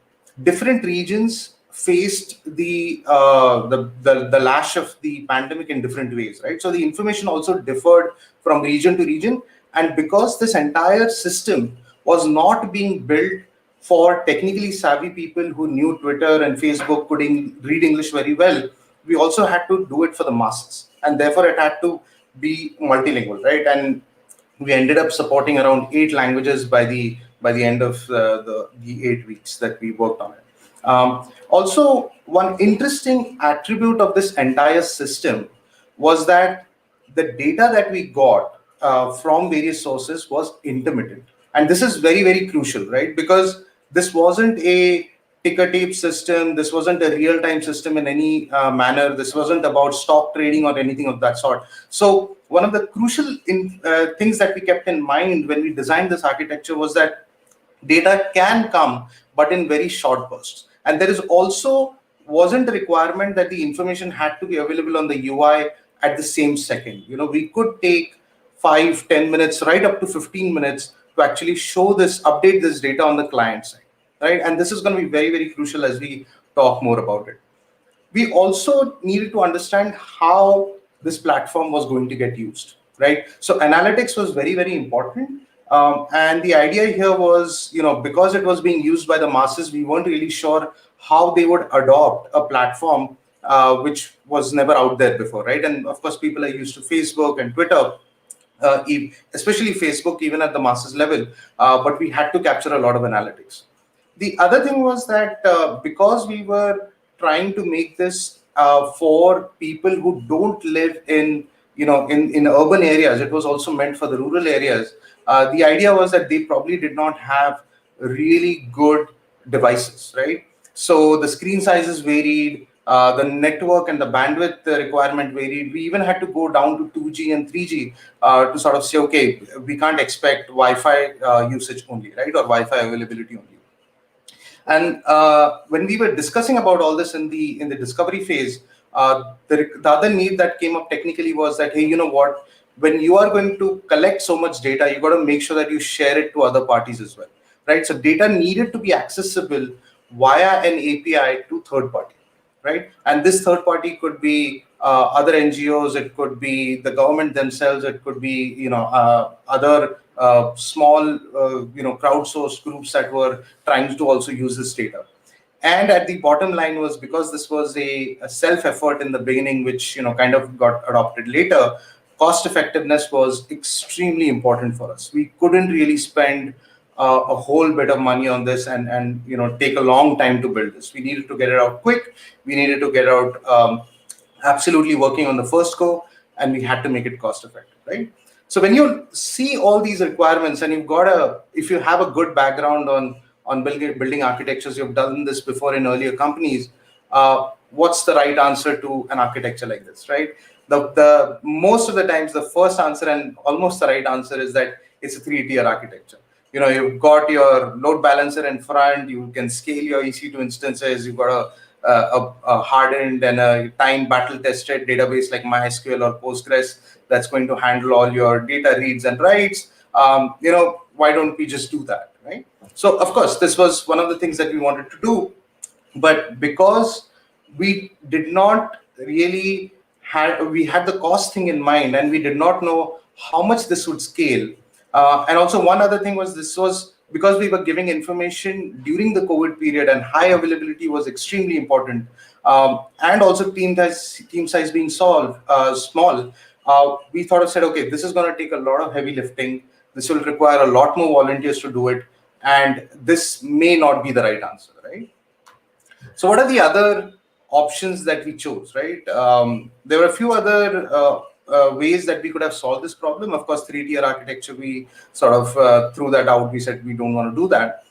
Speaker 14: different regions faced the lash of the pandemic in different ways, right? So the information also differed from region to region. And because this entire system was not being built for technically savvy people who knew Twitter and Facebook, couldn't read English very well, we also had to do it for the masses. And therefore it had to be multilingual, right? And we ended up supporting around 8 languages by the end of the 8 weeks that we worked on it. Also, one interesting attribute of this entire system was that the data that we got from various sources was intermittent. And this is very, very crucial, right? Because this wasn't a ticker tape system. This wasn't a real-time system in any manner. This wasn't about stock trading or anything of that sort. So one of the crucial things that we kept in mind when we designed this architecture was that data can come, but in very short bursts. And there is also wasn't a requirement that the information had to be available on the UI at the same second. You know, we could take 5-10 minutes, right up to 15 minutes to actually show this, update this data on the client side, right? And this is going to be very, very crucial as we talk more about it. We also needed to understand how this platform was going to get used, right? So analytics was very, very important. And the idea here was, you know, because it was being used by the masses, we weren't really sure how they would adopt a platform which was never out there before, right? And of course, people are used to Facebook and Twitter, especially Facebook, even at the masses level, but we had to capture a lot of analytics. The other thing was that because we were trying to make this for people who don't live in, you know, in urban areas, it was also meant for the rural areas. The idea was that they probably did not have really good devices, right? So the screen sizes varied, the network and the bandwidth requirement varied. We even had to go down to 2G and 3G to sort of say, okay, we can't expect Wi-Fi usage only, right? Or Wi-Fi availability only. And when we were discussing about all this in the discovery phase, the other need that came up technically was that, hey, you know what? When you are going to collect so much data, you got to make sure that you share it to other parties as well, right? So data needed to be accessible via an API to third party, right? And this third party could be other NGOs, it could be the government themselves, it could be, you know, other small, you know, crowdsourced groups that were trying to also use this data. And at the bottom line was, because this was a self-effort in the beginning, which, you know, kind of got adopted later, cost effectiveness was extremely important for us. We couldn't really spend a whole bit of money on this and you know, take a long time to build this. We needed to get it out quick. We needed to get out absolutely working on the first go, and we had to make it cost effective, right? So when you see all these requirements, and you've got if you have a good background on building architectures, you've done this before in earlier companies, what's the right answer to an architecture like this, right? The most of the times, the first answer and almost the right answer is that it's a 3-tier architecture. You know, you've got your load balancer in front, you can scale your EC2 instances, you've got a hardened and a time battle tested database like MySQL or Postgres that's going to handle all your data reads and writes. You know, why don't we just do that, right? So of course, this was one of the things that we wanted to do, but because we did not really we had the cost thing in mind, and we did not know how much this would scale. And also one other thing was, this was because we were giving information during the COVID period, and high availability was extremely important. And also team size being small, we thought of said, okay, this is going to take a lot of heavy lifting. This will require a lot more volunteers to do it. And this may not be the right answer, right? So what are the other options that we chose, right? There were a few other ways that we could have solved this problem. Of course, 3-tier architecture, we sort of threw that out. We said we don't want to do that.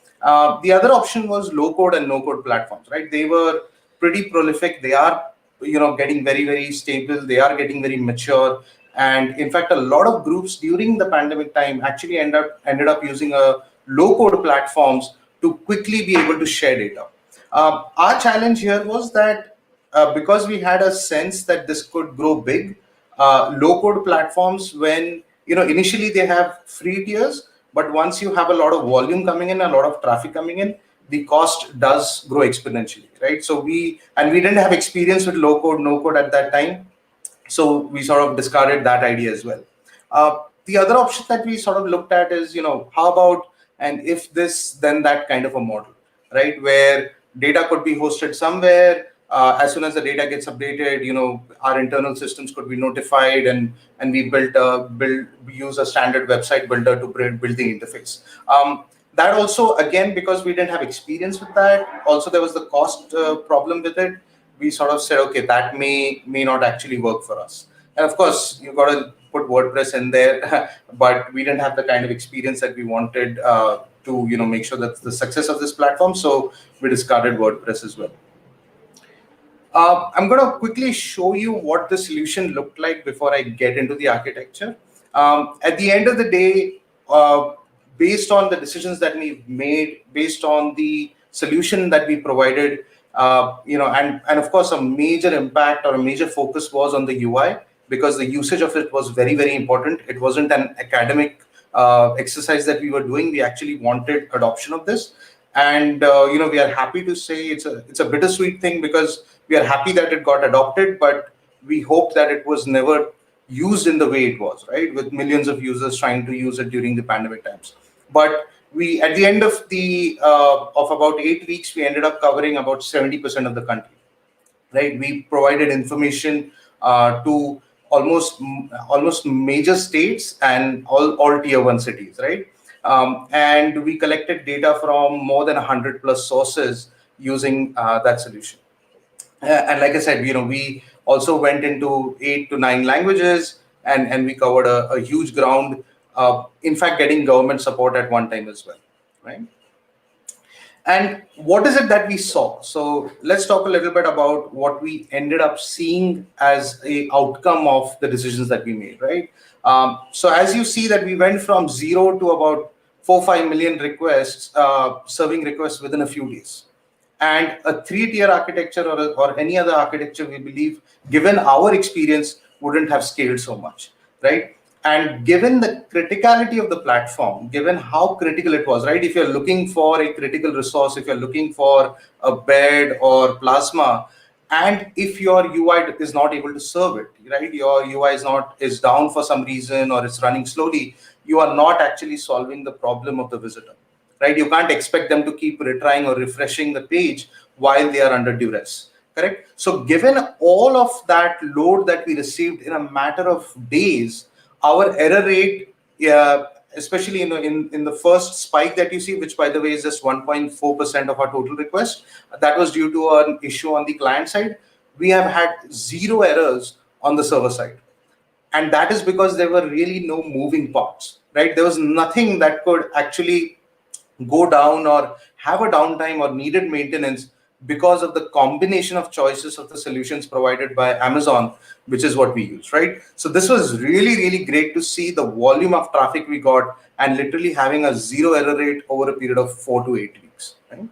Speaker 14: The other option was low code and no code platforms, right? They were pretty prolific. They are, getting very, very stable. They are getting very mature. And in fact, a lot of groups during the pandemic time actually ended up using low code platforms to quickly be able to share data. Our challenge here was that because we had a sense that this could grow big, low code platforms, when initially they have free tiers, but once you have a lot of volume coming in, a lot of traffic coming in, the cost does grow exponentially, right? So we didn't have experience with low code, no code at that time, so we sort of discarded that idea as well. The other option that we sort of looked at is, how about and if this, then that kind of a model, right? Where data could be hosted somewhere. As soon as the data gets updated, our internal systems could be notified, and we use a standard website builder to build the interface. That also, again, because we didn't have experience with that, also there was the cost problem with it. We sort of said, okay, that may not actually work for us. And of course, you've got to put WordPress in there, but we didn't have the kind of experience that we wanted to make sure that the success of this platform. So we discarded WordPress as well. I'm going to quickly show you what the solution looked like before I get into the architecture. At the end of the day, based on the decisions that we've made, based on the solution that we provided, and of course, a major impact or a major focus was on the UI, because the usage of it was very, very important. It wasn't an academic exercise that we were doing. We actually wanted adoption of this. And we are happy to say it's a bittersweet thing, because we are happy that it got adopted, but we hope that it was never used in the way it was, right? With millions of users trying to use it during the pandemic times. But we, at the end of about 8 weeks, we ended up covering about 70% of the country, right? We provided information to almost major states and all tier 1 cities, right? And we collected data from more than 100+ sources using that solution. And like I said, we also went into 8 to 9 languages, and we covered a huge ground. In fact, getting government support at one time as well, right? And what is it that we saw? So let's talk a little bit about what we ended up seeing as a outcome of the decisions that we made, right? So as you see that we went from 0 to about 4-5 million requests, serving requests within a few days. And a 3-tier architecture or any other architecture, we believe, given our experience, wouldn't have scaled so much, right? And given the criticality of the platform, given how critical it was, right? If you're looking for a critical resource, if you're looking for a bed or plasma, and if your UI is not able to serve it, right? Your UI is down for some reason, or it's running slowly, you are not actually solving the problem of the visitor, right? You can't expect them to keep retrying or refreshing the page while they are under duress, correct? So given all of that load that we received in a matter of days, our error rate, especially in the first spike that you see, which by the way is just 1.4% of our total request, that was due to an issue on the client side. We have had 0 errors on the server side. And that is because there were really no moving parts, right? There was nothing that could actually go down or have a downtime or needed maintenance because of the combination of choices of the solutions provided by Amazon, which is what we use, right? So this was really, really great to see the volume of traffic we got, and literally having a 0 error rate over a period of 4 to 8 weeks, right?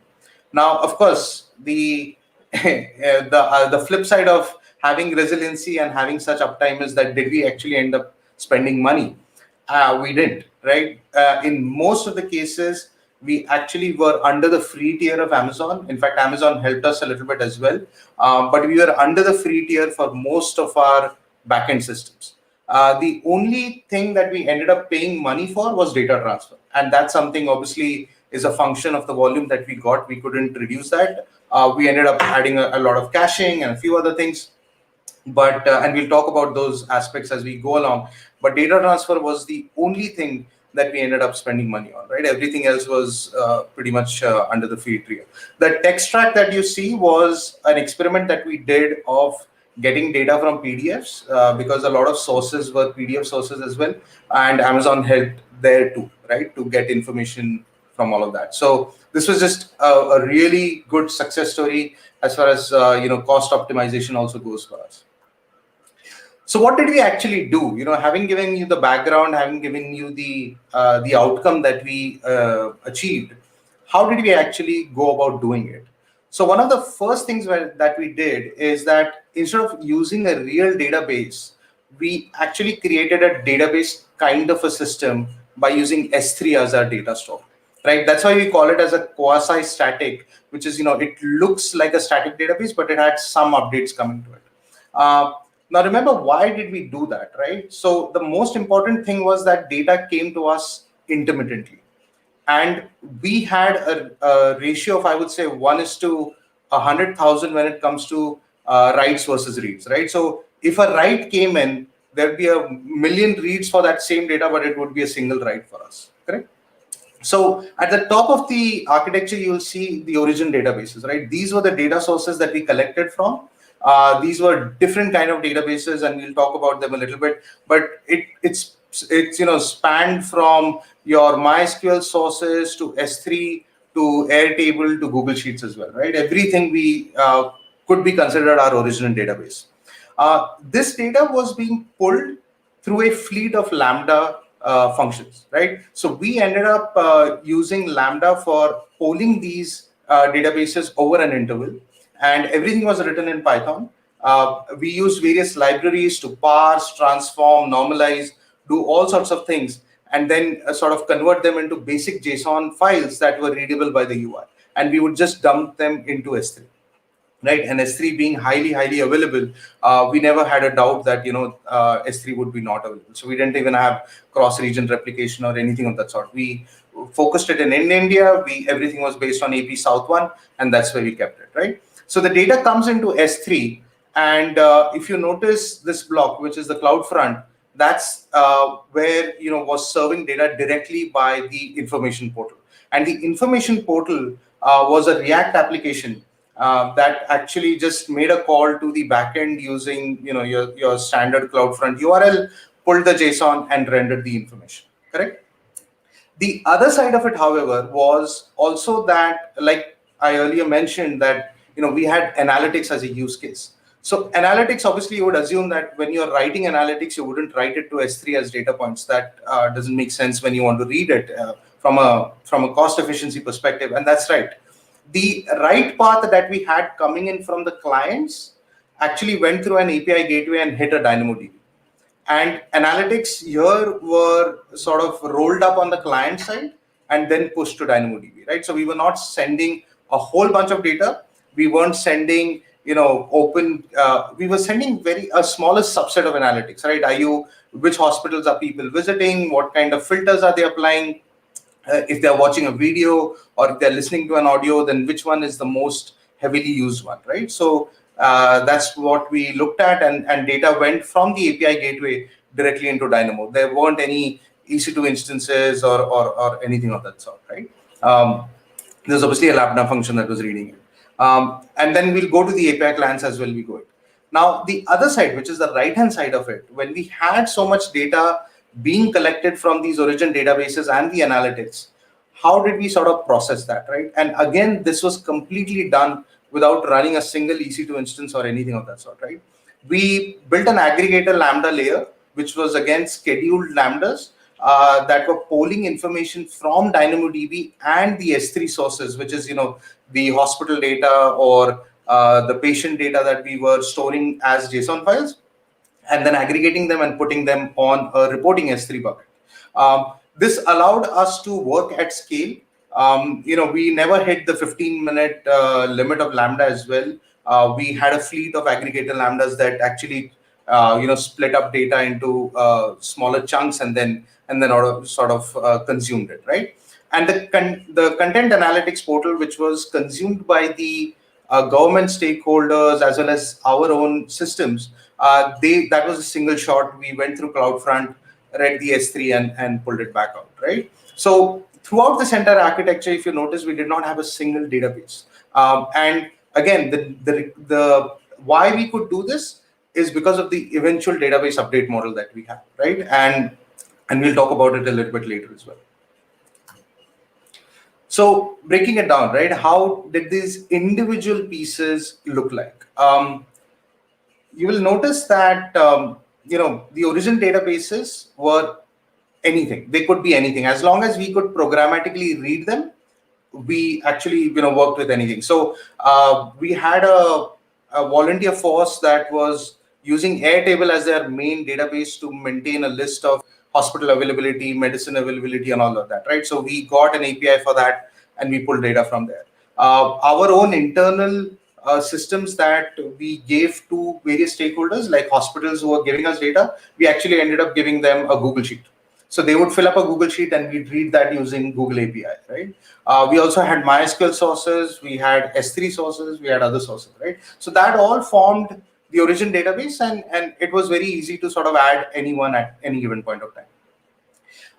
Speaker 14: Now, of course, the flip side of having resiliency and having such uptime is that did we actually end up spending money? We didn't, right? In most of the cases, we actually were under the free tier of Amazon. In fact, Amazon helped us a little bit as well. But we were under the free tier for most of our backend systems. The only thing that we ended up paying money for was data transfer. And that's something obviously is a function of the volume that we got. We couldn't reduce that. We ended up adding a lot of caching and a few other things. But and we'll talk about those aspects as we go along. But data transfer was the only thing that we ended up spending money on, right? Everything else was pretty much under the free tier. The tech stack that you see was an experiment that we did of getting data from PDFs because a lot of sources were PDF sources as well, and Amazon helped there too, right, to get information from all of that. So this was just a really good success story as far as cost optimization also goes for us. So what did we actually do? Having given you the background, having given you the outcome that we achieved, how did we actually go about doing it? So one of the first things that we did is that instead of using a real database, we actually created a database kind of a system by using S3 as our data store, right? That's why we call it as a quasi-static, which is, it looks like a static database, but it had some updates coming to it. Now, remember, why did we do that, right? So the most important thing was that data came to us intermittently. And we had a ratio of, I would say, 1:100,000 when it comes to writes versus reads, right? So if a write came in, there'd be 1,000,000 reads for that same data, but it would be a single write for us, correct? So at the top of the architecture, you'll see the origin databases, right? These were the data sources that we collected from. These were different kind of databases, and we'll talk about them a little bit. But it's spanned from your MySQL sources to S3 to Airtable to Google Sheets as well, right? Everything we could be considered our original database. This data was being pulled through a fleet of Lambda functions, right? So we ended up using Lambda for polling these databases over an interval, and everything was written in Python. We used various libraries to parse, transform, normalize, do all sorts of things, and then sort of convert them into basic JSON files that were readable by the UI. And we would just dump them into S3. Right, and S3 being highly available, we never had a doubt that S3 would be not available. So we didn't even have cross-region replication or anything of that sort. We focused it in India. Everything was based on AP South 1, and that's where we kept it. Right. So the data comes into S3, and if you notice this block, which is the CloudFront, that's where was serving data directly by the information portal, and the information portal was a React application. That actually just made a call to the backend using your standard CloudFront URL, pulled the JSON and rendered the information, correct? The other side of it, however, was also that, like I earlier mentioned, that we had analytics as a use case. So analytics, obviously, you would assume that when you're writing analytics, you wouldn't write it to S3 as data points. That doesn't make sense when you want to read it from a cost efficiency perspective, and that's right. The write path that we had coming in from the clients actually went through an API gateway and hit a DynamoDB. And analytics here were sort of rolled up on the client side and then pushed to DynamoDB, right? So we were not sending a whole bunch of data. We weren't sending, open. We were sending a smallest subset of analytics, right? Which hospitals are people visiting? What kind of filters are they applying? If they're watching a video or if they're listening to an audio, then which one is the most heavily used one, right? So that's what we looked at, and data went from the API gateway directly into Dynamo. There weren't any EC2 instances or anything of that sort, right? There's obviously a Lambda function that was reading it. And then we'll go to the API clients as well. We go it. Now, the other side, which is the right-hand side of it, when we had so much data being collected from these origin databases and the analytics, how did we sort of process that, right? And again, this was completely done without running a single EC2 instance or anything of that sort, right? We built an aggregator Lambda layer, which was again scheduled Lambdas that were polling information from DynamoDB and the S3 sources, which is, the hospital data or the patient data that we were storing as JSON files, and then aggregating them and putting them on a reporting S3 bucket. This allowed us to work at scale. We never hit the 15-minute limit of Lambda as well. We had a fleet of aggregator Lambdas that actually, split up data into smaller chunks and then sort of consumed it, right? And the content analytics portal, which was consumed by the government stakeholders as well as our own systems, that was a single shot. We went through CloudFront, read the S3 and pulled it back out, right? So throughout this entire architecture, if you notice, we did not have a single database. And again, the why we could do this is because of the eventual database update model that we have, right? And we'll talk about it a little bit later as well. So breaking it down, right? How did these individual pieces look like? You will notice that the origin databases were anything. They could be anything. As long as we could programmatically read them, we actually worked with anything. So we had a volunteer force that was using Airtable as their main database to maintain a list of hospital availability, medicine availability, and all of that, right? So we got an API for that, and we pulled data from there. Our own internal systems that we gave to various stakeholders, like hospitals who were giving us data, we actually ended up giving them a Google Sheet. So they would fill up a Google Sheet and we'd read that using Google API, right? We also had MySQL sources, we had S3 sources, we had other sources, right? So that all formed the origin database, and it was very easy to sort of add anyone at any given point of time.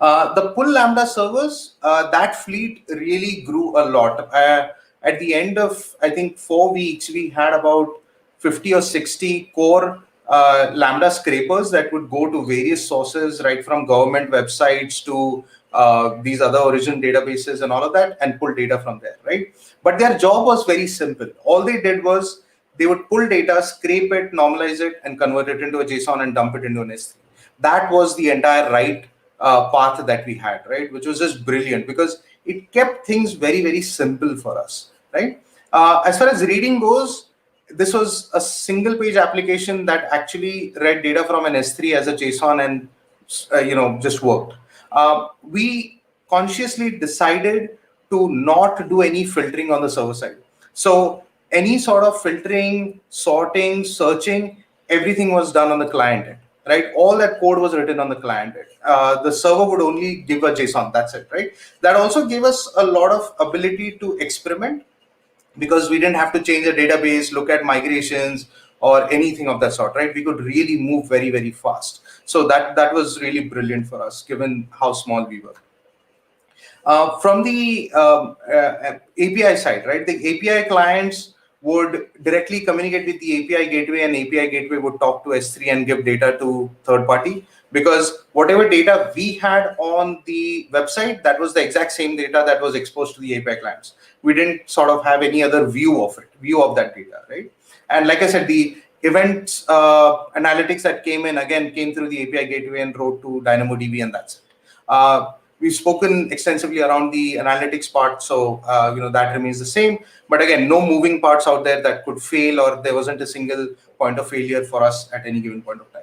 Speaker 14: The pull Lambda servers, that fleet really grew a lot. At the end of, I think, 4 weeks, we had about 50 or 60 core Lambda scrapers that would go to various sources, right from government websites to these other origin databases and all of that, and pull data from there, right? But their job was very simple. All they did was they would pull data, scrape it, normalize it, and convert it into a JSON and dump it into an S3. That was the entire path that we had, right? Which was just brilliant because it kept things very, very simple for us, right? As far as reading goes, this was a single page application that actually read data from an S3 as a JSON and just worked. We consciously decided to not do any filtering on the server side. So any sort of filtering, sorting, searching, everything was done on the client end, right? All that code was written on the client end. The server would only give a JSON, that's it, right? That also gave us a lot of ability to experiment, because we didn't have to change the database, look at migrations or anything of that sort, right? We could really move very, very fast. So that was really brilliant for us, given how small we were. From the API side, right? The API clients would directly communicate with the API gateway, and API gateway would talk to S3 and give data to third party, because whatever data we had on the website, that was the exact same data that was exposed to the API clients. We didn't sort of have any other view of that data, right? And like I said, the events analytics that came through the API gateway and wrote to DynamoDB, and that's it. We've spoken extensively around the analytics part, so that remains the same. But again, no moving parts out there that could fail, or there wasn't a single point of failure for us at any given point of time.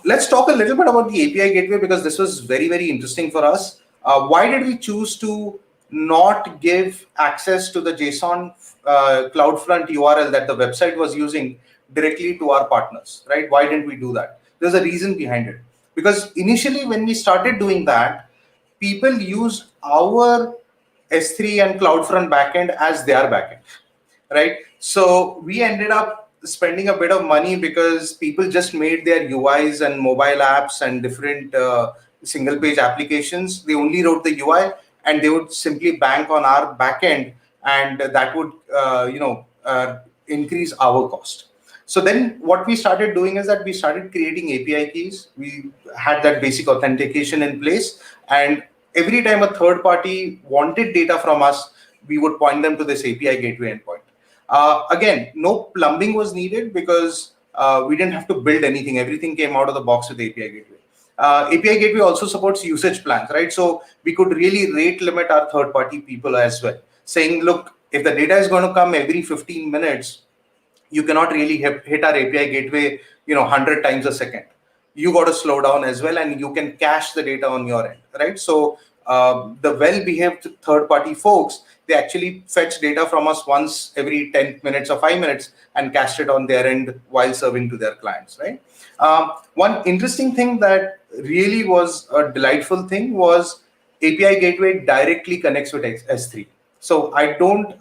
Speaker 14: Let's talk a little bit about the API gateway, because this was very, very interesting for us. Why did we choose to not give access to the JSON CloudFront URL that the website was using directly to our partners, right? Why didn't we do that? There's a reason behind it. Because initially, when we started doing that, people used our S3 and CloudFront backend as their backend, right? So we ended up spending a bit of money because people just made their UIs and mobile apps and different single page applications. They only wrote the UI, and they would simply bank on our backend, and that would increase our cost. So then what we started doing is that we started creating API keys. We had that basic authentication in place, and every time a third party wanted data from us, we would point them to this API gateway endpoint. Again, no plumbing was needed, because we didn't have to build anything. Everything came out of the box with API gateway. API gateway also supports usage plans, right? So we could really rate limit our third party people as well, saying, look, if the data is going to come every 15 minutes, you cannot really hit our API gateway 100 times a second. You got to slow down as well, and you can cache the data on your end, right? So the well-behaved third-party folks, they actually fetch data from us once every 10 minutes or 5 minutes and cache it on their end while serving to their clients, right? One interesting thing that really was a delightful thing was API gateway directly connects with S3. So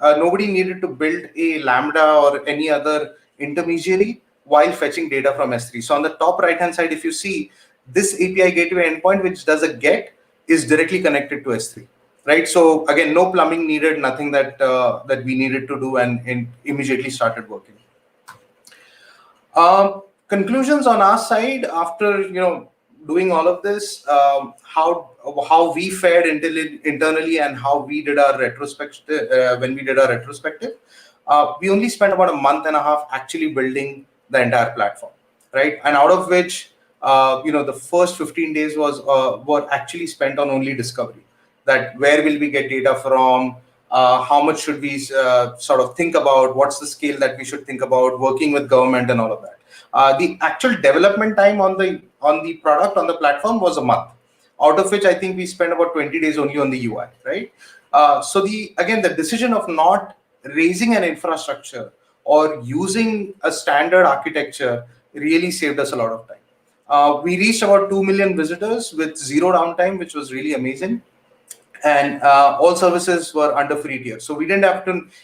Speaker 14: nobody needed to build a Lambda or any other intermediary while fetching data from S3. So on the top right-hand side, if you see, this API gateway endpoint, which does a GET, is directly connected to S3. right? So again, no plumbing needed, nothing that that we needed to do, and immediately started working. Conclusions on our side after doing all of this, how we fared internally and how we did our retrospective. When we did our retrospective, we only spent about a month and a half actually building the entire platform, right? And out of which the first 15 days were actually spent on only discovery. That where will we get data from? How much should we sort of think about? What's the scale that we should think about? Working with government and all of that. The actual development time on the product, on the platform, was a month, out of which I think we spent about 20 days only on the UI, right? So the decision of not raising an infrastructure or using a standard architecture really saved us a lot of time. We reached about 2 million visitors with zero downtime, which was really amazing. And all services were under free tier. So we didn't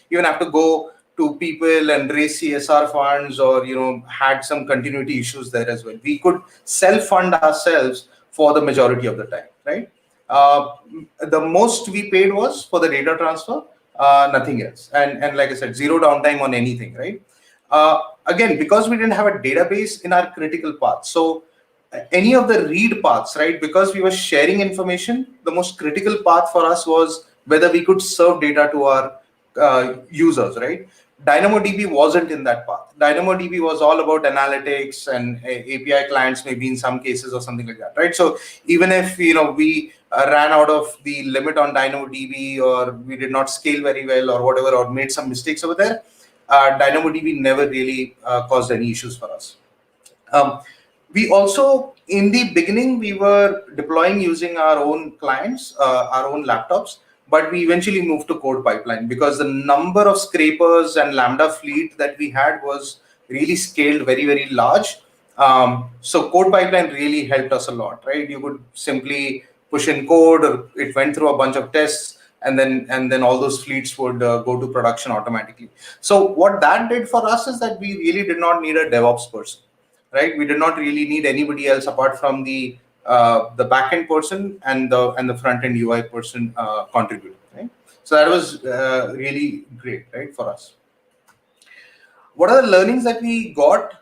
Speaker 14: even have to go to people and raise CSR funds or, had some continuity issues there as well. We could self-fund ourselves for the majority of the time, right? The most we paid was for the data transfer, nothing else. And like I said, zero downtime on anything, right? Again, because we didn't have a database in our critical path. So any of the read paths, right? Because we were sharing information, the most critical path for us was whether we could serve data to our users, right? DynamoDB wasn't in that path. DynamoDB was all about analytics and API clients, maybe in some cases or something like that, right? So even if we ran out of the limit on DynamoDB, or we did not scale very well or whatever, or made some mistakes over there, DynamoDB never really caused any issues for us. We also, in the beginning, we were deploying using our own clients, our own laptops, but we eventually moved to code pipeline because the number of scrapers and Lambda fleet that we had was really scaled very, very large. So code pipeline really helped us a lot, right? You could simply push in code, or it went through a bunch of tests, and then all those fleets would go to production automatically. So what that did for us is that we really did not need a DevOps person, right? We did not really need anybody else apart from the backend person and the front end UI person contributing, right? So that was really great, right, for us. What are the learnings that we got?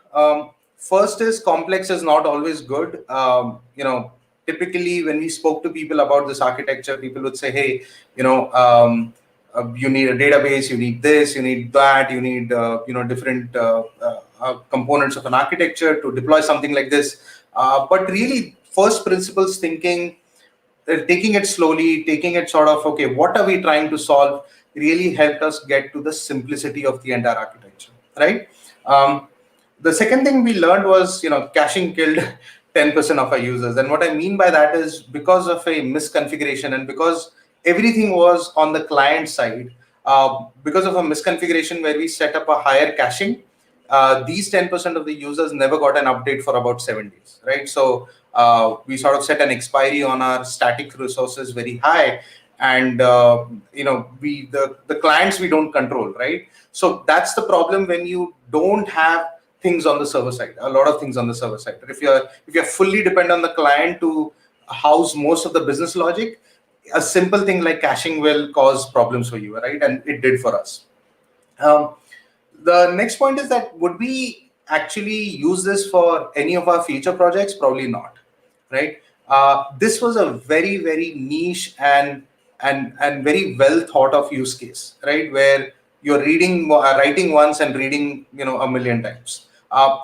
Speaker 14: First is complex is not always good. Typically when we spoke to people about this architecture, people would say, hey, you need a database, you need this, you need that, you need different components of an architecture to deploy something like this. But really, first principles thinking, taking it slowly, taking it sort of, okay, what are we trying to solve, really helped us get to the simplicity of the entire architecture, right? The second thing we learned was, caching killed 10% of our users. And what I mean by that is because of a misconfiguration and because everything was on the client side, because of a misconfiguration where we set up a higher caching, these 10% of the users never got an update for about 7 days, right? So we sort of set an expiry on our static resources very high, and the clients we don't control, right? So that's the problem when you don't have things on the server side, a lot of things on the server side. But if you're fully dependent on the client to house most of the business logic, a simple thing like caching will cause problems for you, right? And it did for us. The next point is that would we actually use this for any of our future projects? Probably not, right? This was a very, very niche and very well thought of use case, right? Where you're writing once and reading, a million times.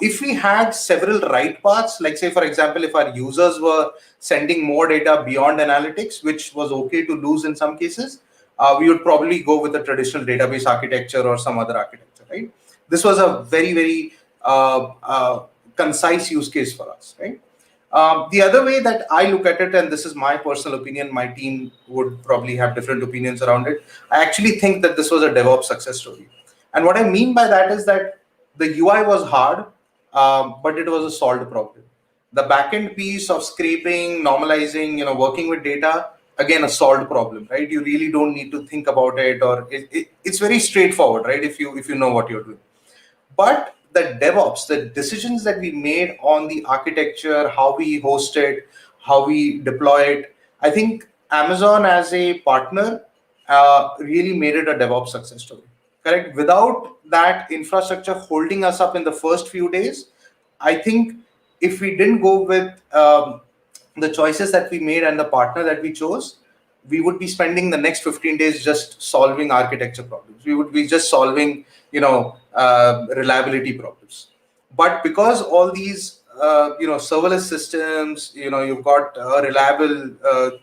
Speaker 14: If we had several write paths, like say, for example, if our users were sending more data beyond analytics, which was okay to lose in some cases, we would probably go with a traditional database architecture or some other architecture, right? This was a very, very concise use case for us, right? The other way that I look at it, and this is my personal opinion, my team would probably have different opinions around it. I actually think that this was a DevOps success story. And what I mean by that is that the UI was hard, but it was a solved problem. The backend piece of scraping, normalizing, working with data, again, a solved problem, right? You really don't need to think about it, or it's very straightforward, right? If you know what you're doing. But the DevOps, the decisions that we made on the architecture, how we host it, how we deploy it, I think Amazon as a partner really made it a DevOps success story. Correct. Without that infrastructure holding us up in the first few days, I think if we didn't go with the choices that we made and the partner that we chose, we would be spending the next 15 days just solving architecture problems. We would be just solving, reliability problems. But because all these, serverless systems, you've got a reliable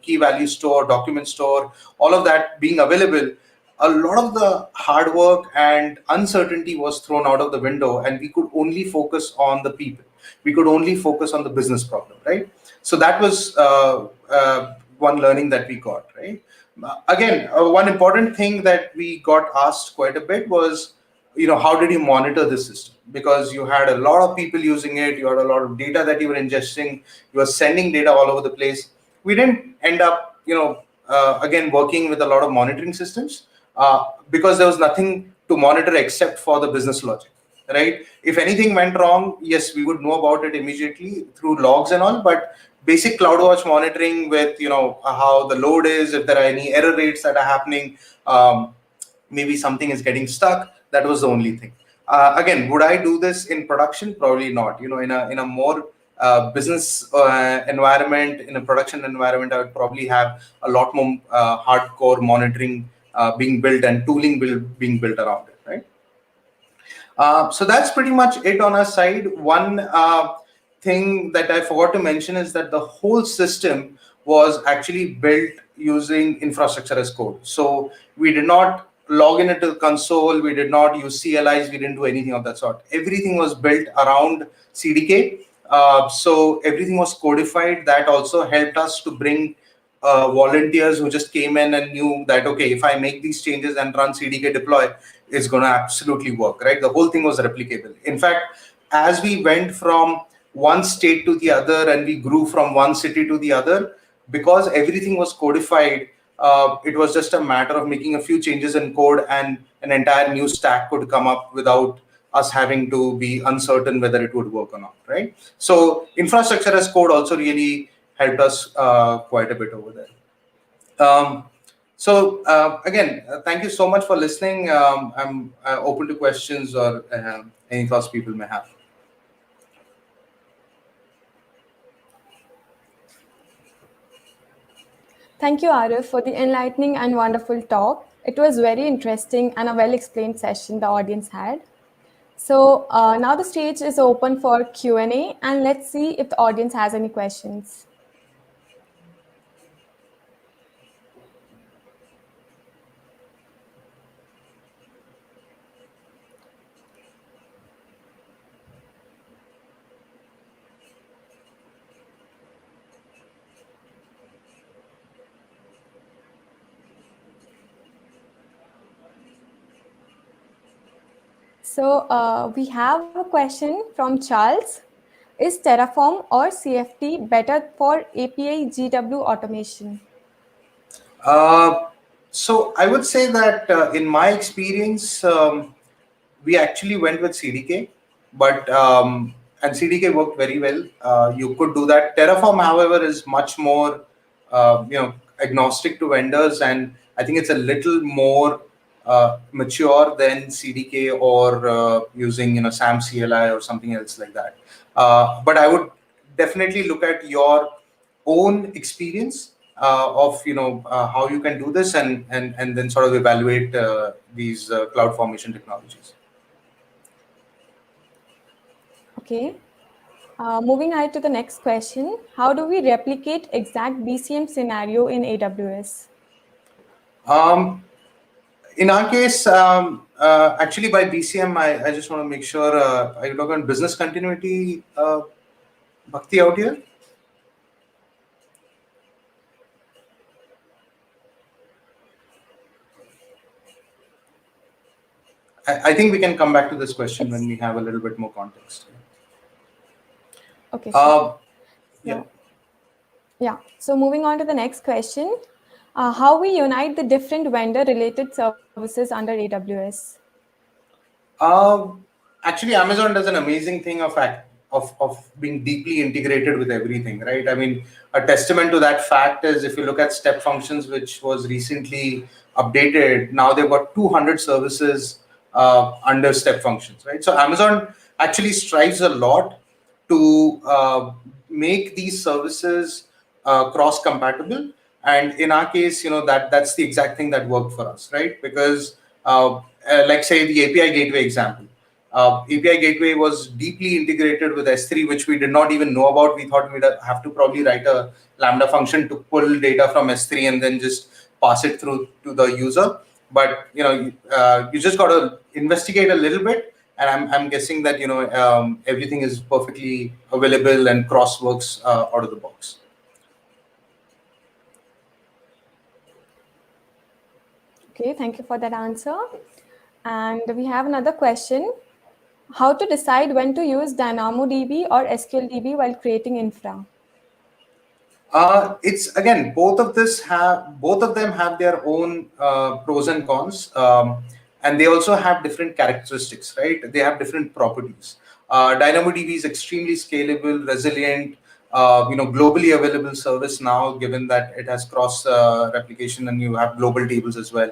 Speaker 14: key value store, document store, all of that being available, a lot of the hard work and uncertainty was thrown out of the window, and we could only focus on the people. We could only focus on the business problem, right? So that was one learning that we got, right? Again, one important thing that we got asked quite a bit was, how did you monitor the system? Because you had a lot of people using it, you had a lot of data that you were ingesting, you were sending data all over the place. We didn't end up, again, working with a lot of monitoring systems because there was nothing to monitor except for the business logic, right? If anything went wrong, yes, we would know about it immediately through logs and all, but basic CloudWatch monitoring with, how the load is, if there are any error rates that are happening, maybe something is getting stuck, that was the only thing. Again, would I do this in production? Probably not. In a more business environment, in a production environment, I would probably have a lot more hardcore monitoring being built and tooling being built around it, right? So that's pretty much it on our side. One thing that I forgot to mention is that the whole system was actually built using infrastructure as code. So we did not log in into the console, we did not use CLIs, we didn't do anything of that sort. Everything was built around CDK. So everything was codified. That also helped us to bring volunteers who just came in and knew that, okay, if I make these changes and run CDK deploy, it's going to absolutely work, right? The whole thing was replicable. In fact, as we went from one state to the other and we grew from one city to the other, because everything was codified, it was just a matter of making a few changes in code and an entire new stack could come up without us having to be uncertain whether it would work or not, right? So infrastructure as code also really helped us quite a bit over there. Again, thank you so much for listening. I'm open to questions or any thoughts people may have.
Speaker 6: Thank you, Arif, for the enlightening and wonderful talk. It was very interesting and a well-explained session the audience had. So now the stage is open for Q&A, and let's see if the audience has any questions. So we have a question from Charles. Is Terraform or CFT better for API GW automation?
Speaker 14: So I would say that in my experience, we actually went with CDK, but and CDK worked very well. You could do that. Terraform, however, is much more agnostic to vendors, and I think it's a little more mature than CDK or using SAM CLI or something else like that. But I would definitely look at your own experience of how you can do this and then sort of evaluate these cloud formation technologies.
Speaker 6: Okay. Moving ahead to the next question. How do we replicate exact BCM scenario in AWS?
Speaker 14: In our case, actually by BCM, I just want to make sure, are you talking business continuity, Bhakti, out here? I think we can come back to this question when we have a little bit more context.
Speaker 6: Okay.
Speaker 14: Yeah.
Speaker 6: Yeah. So moving on to the next question. How we unite the different vendor-related services under AWS?
Speaker 14: Actually, Amazon does an amazing thing of of being deeply integrated with everything, right? I mean, a testament to that fact is if you look at step functions, which was recently updated, now they've got 200 services under step functions, right? So Amazon actually strives a lot to make these services cross-compatible. And in our case, that's the exact thing that worked for us, right? Because like say the API gateway example, API gateway was deeply integrated with S3, which we did not even know about. We thought we'd have to probably write a Lambda function to pull data from S3 and then just pass it through to the user. But you just got to investigate a little bit, and I'm guessing that everything is perfectly available and cross works out of the box.
Speaker 6: Okay, thank you for that answer. And we have another question. How to decide when to use DynamoDB or SQLDB while creating infra?
Speaker 14: It's again, both of them have their own pros and cons, and they also have different characteristics, right? They have different properties. DynamoDB is extremely scalable, resilient, globally available service now, given that it has cross replication and you have global tables as well.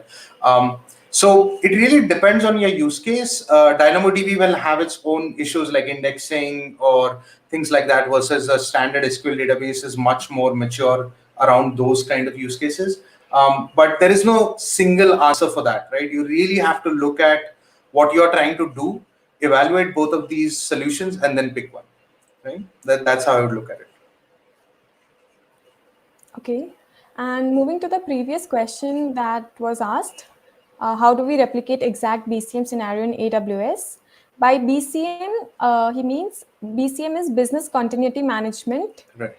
Speaker 14: So it really depends on your use case. DynamoDB will have its own issues like indexing or things like that, versus a standard SQL database is much more mature around those kind of use cases. But there is no single answer for that, right? You really have to look at what you're trying to do, evaluate both of these solutions, and then pick one, right? That's how I would look at it.
Speaker 6: Okay, and moving to the previous question that was asked, how do we replicate exact BCM scenario in AWS? By BCM, he means BCM is business continuity management.
Speaker 14: Right.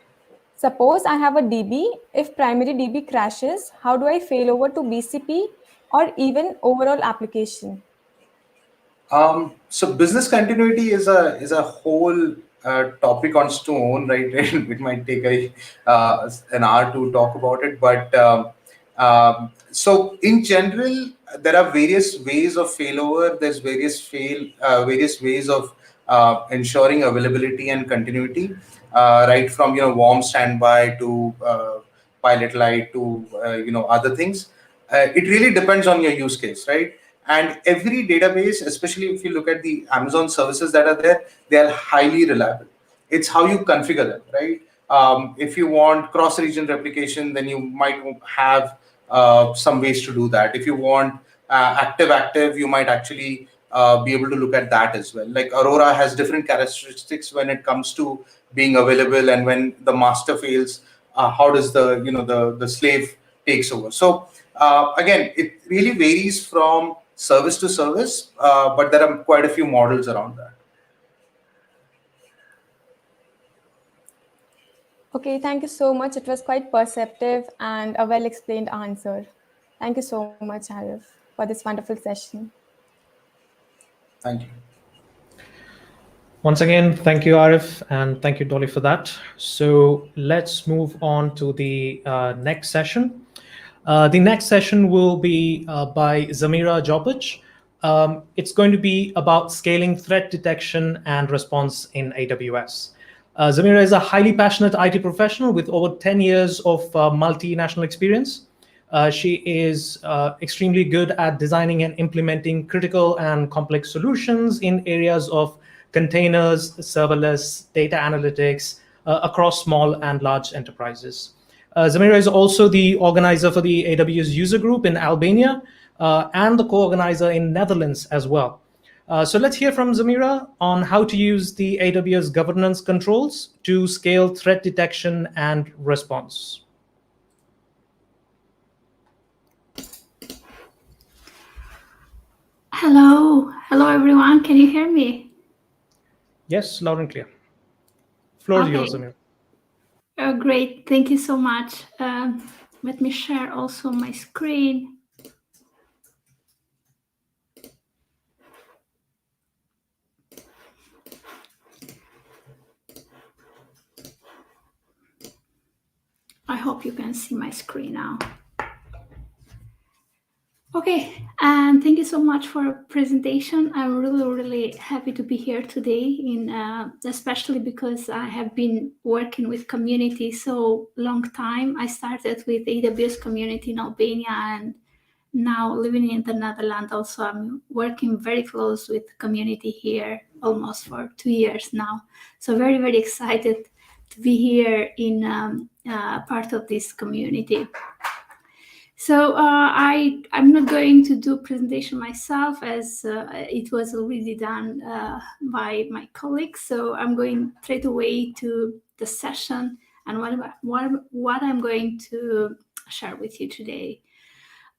Speaker 6: Suppose I have a DB. If primary DB crashes, how do I fail over to BCP or even overall application?
Speaker 14: So business continuity is a whole topic on its own, right? It might take an hour to talk about it, but so in general, there are various ways of failover. There's various ways of ensuring availability and continuity, right from warm standby to pilot light to other things. It really depends on your use case, right? And every database, especially if you look at the Amazon services that are there, they are highly reliable. It's how you configure them, right? If you want cross-region replication, then you might have some ways to do that. If you want active, you might actually be able to look at that as well. Like Aurora has different characteristics when it comes to being available, and when the master fails, how does the slave takes over. So again, it really varies from service to service, but there are quite a few models around that.
Speaker 6: Okay, thank you so much. It was quite perceptive and a well-explained answer. Thank you so much, Arif, for this wonderful session.
Speaker 14: Thank you.
Speaker 2: Once again, thank you, Arif, and thank you, Dolly, for that. So let's move on to the next session. The next session will be by Zamira Jopic. It's going to be about scaling threat detection and response in AWS. Zamira is a highly passionate IT professional with over 10 years of multinational experience. She is extremely good at designing and implementing critical and complex solutions in areas of containers, serverless, data analytics across small and large enterprises. Zamira is also the organizer for the AWS User Group in Albania and the co-organizer in Netherlands as well. So let's hear from Zamira on how to use the AWS governance controls to scale threat detection and response.
Speaker 15: Hello everyone. Can you hear me?
Speaker 2: Yes, loud and clear. Floor is yours, Zamira.
Speaker 15: Great, thank you so much. Let me share also my screen. I hope you can see my screen now. Okay, and thank you so much for a presentation. I'm really happy to be here today, especially because I have been working with community so long time. I started with AWS Community in Albania, and now living in the Netherlands also, I'm working very close with the community here almost for 2 years now. So very excited to be here in part of this community. So I'm not going to do presentation myself, as it was already done by my colleagues. So I'm going straight away to the session and what I'm going to share with you today.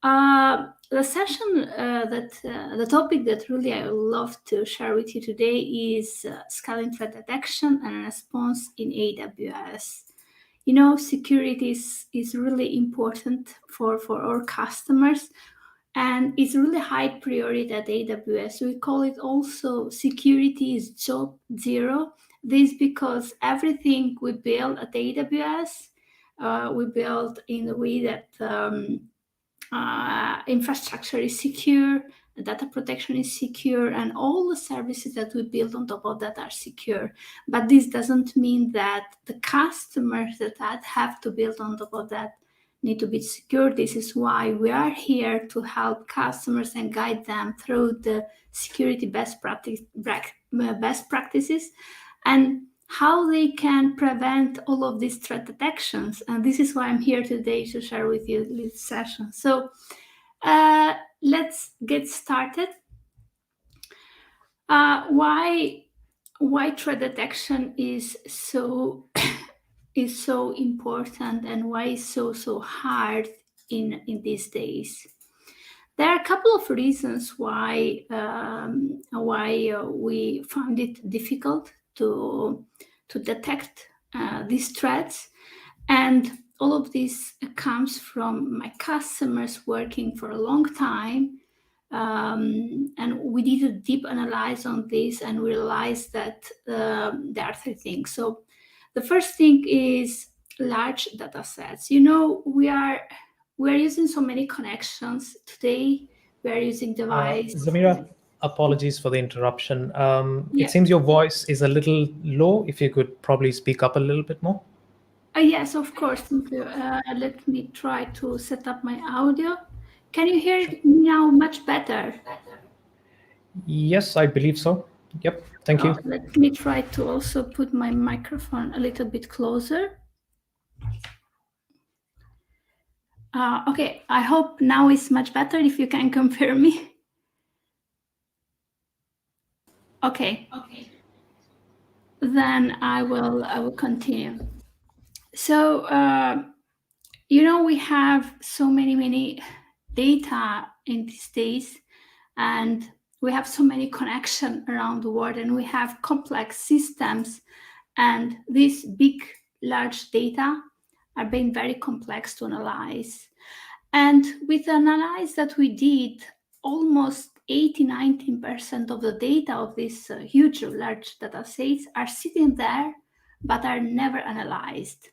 Speaker 15: The session the topic that really I would love to share with you today is scaling threat detection and response in AWS. You know, security is really important for our customers, and it's really high priority at AWS. We call it also security is job zero. This because everything we build at AWS, we build in a way that infrastructure is secure, data protection is secure, and all the services that we build on top of that are secure. But this doesn't mean that the customers that have to build on top of that need to be secure. This is why we are here to help customers and guide them through the security best practices and how they can prevent all of these threat detections. And this is why I'm here today to share with you this session. So let's get started. Why threat detection is so important, and why it's so hard in these days? There are a couple of reasons why we found it difficult to detect these threats, and all of this comes from my customers working for a long time, and we did a deep analysis on this and realized that there are three things. So the first thing is large data sets. You know, we are using so many connections today. We are using device.
Speaker 2: Zamira, apologies for the interruption.
Speaker 15: Yeah.
Speaker 2: It seems your voice is a little low. If you could probably speak up a little bit more.
Speaker 15: Yes, of course. Thank you. Let me try to set up my audio. Can you hear me now much better?
Speaker 2: Yes, I believe so. Yep. Thank you.
Speaker 15: Let me try to also put my microphone a little bit closer. Okay, I hope now it's much better, if you can confirm me. Okay. Then I will continue. So you know, we have so many data in these days, and we have so many connections around the world, and we have complex systems, and these big large data are being very complex to analyze. And with the analysis that we did, almost 80-90% of the data of these huge large data sets are sitting there but are never analyzed.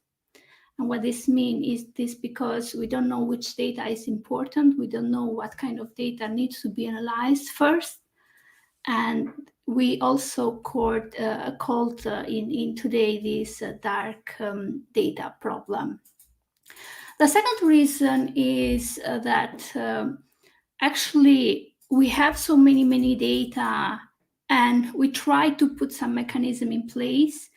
Speaker 15: And what this means is this because we don't know which data is important, we don't know what kind of data needs to be analyzed first, and we also called in today this dark data problem. The second reason is that actually we have so many data, and we try to put some mechanism in place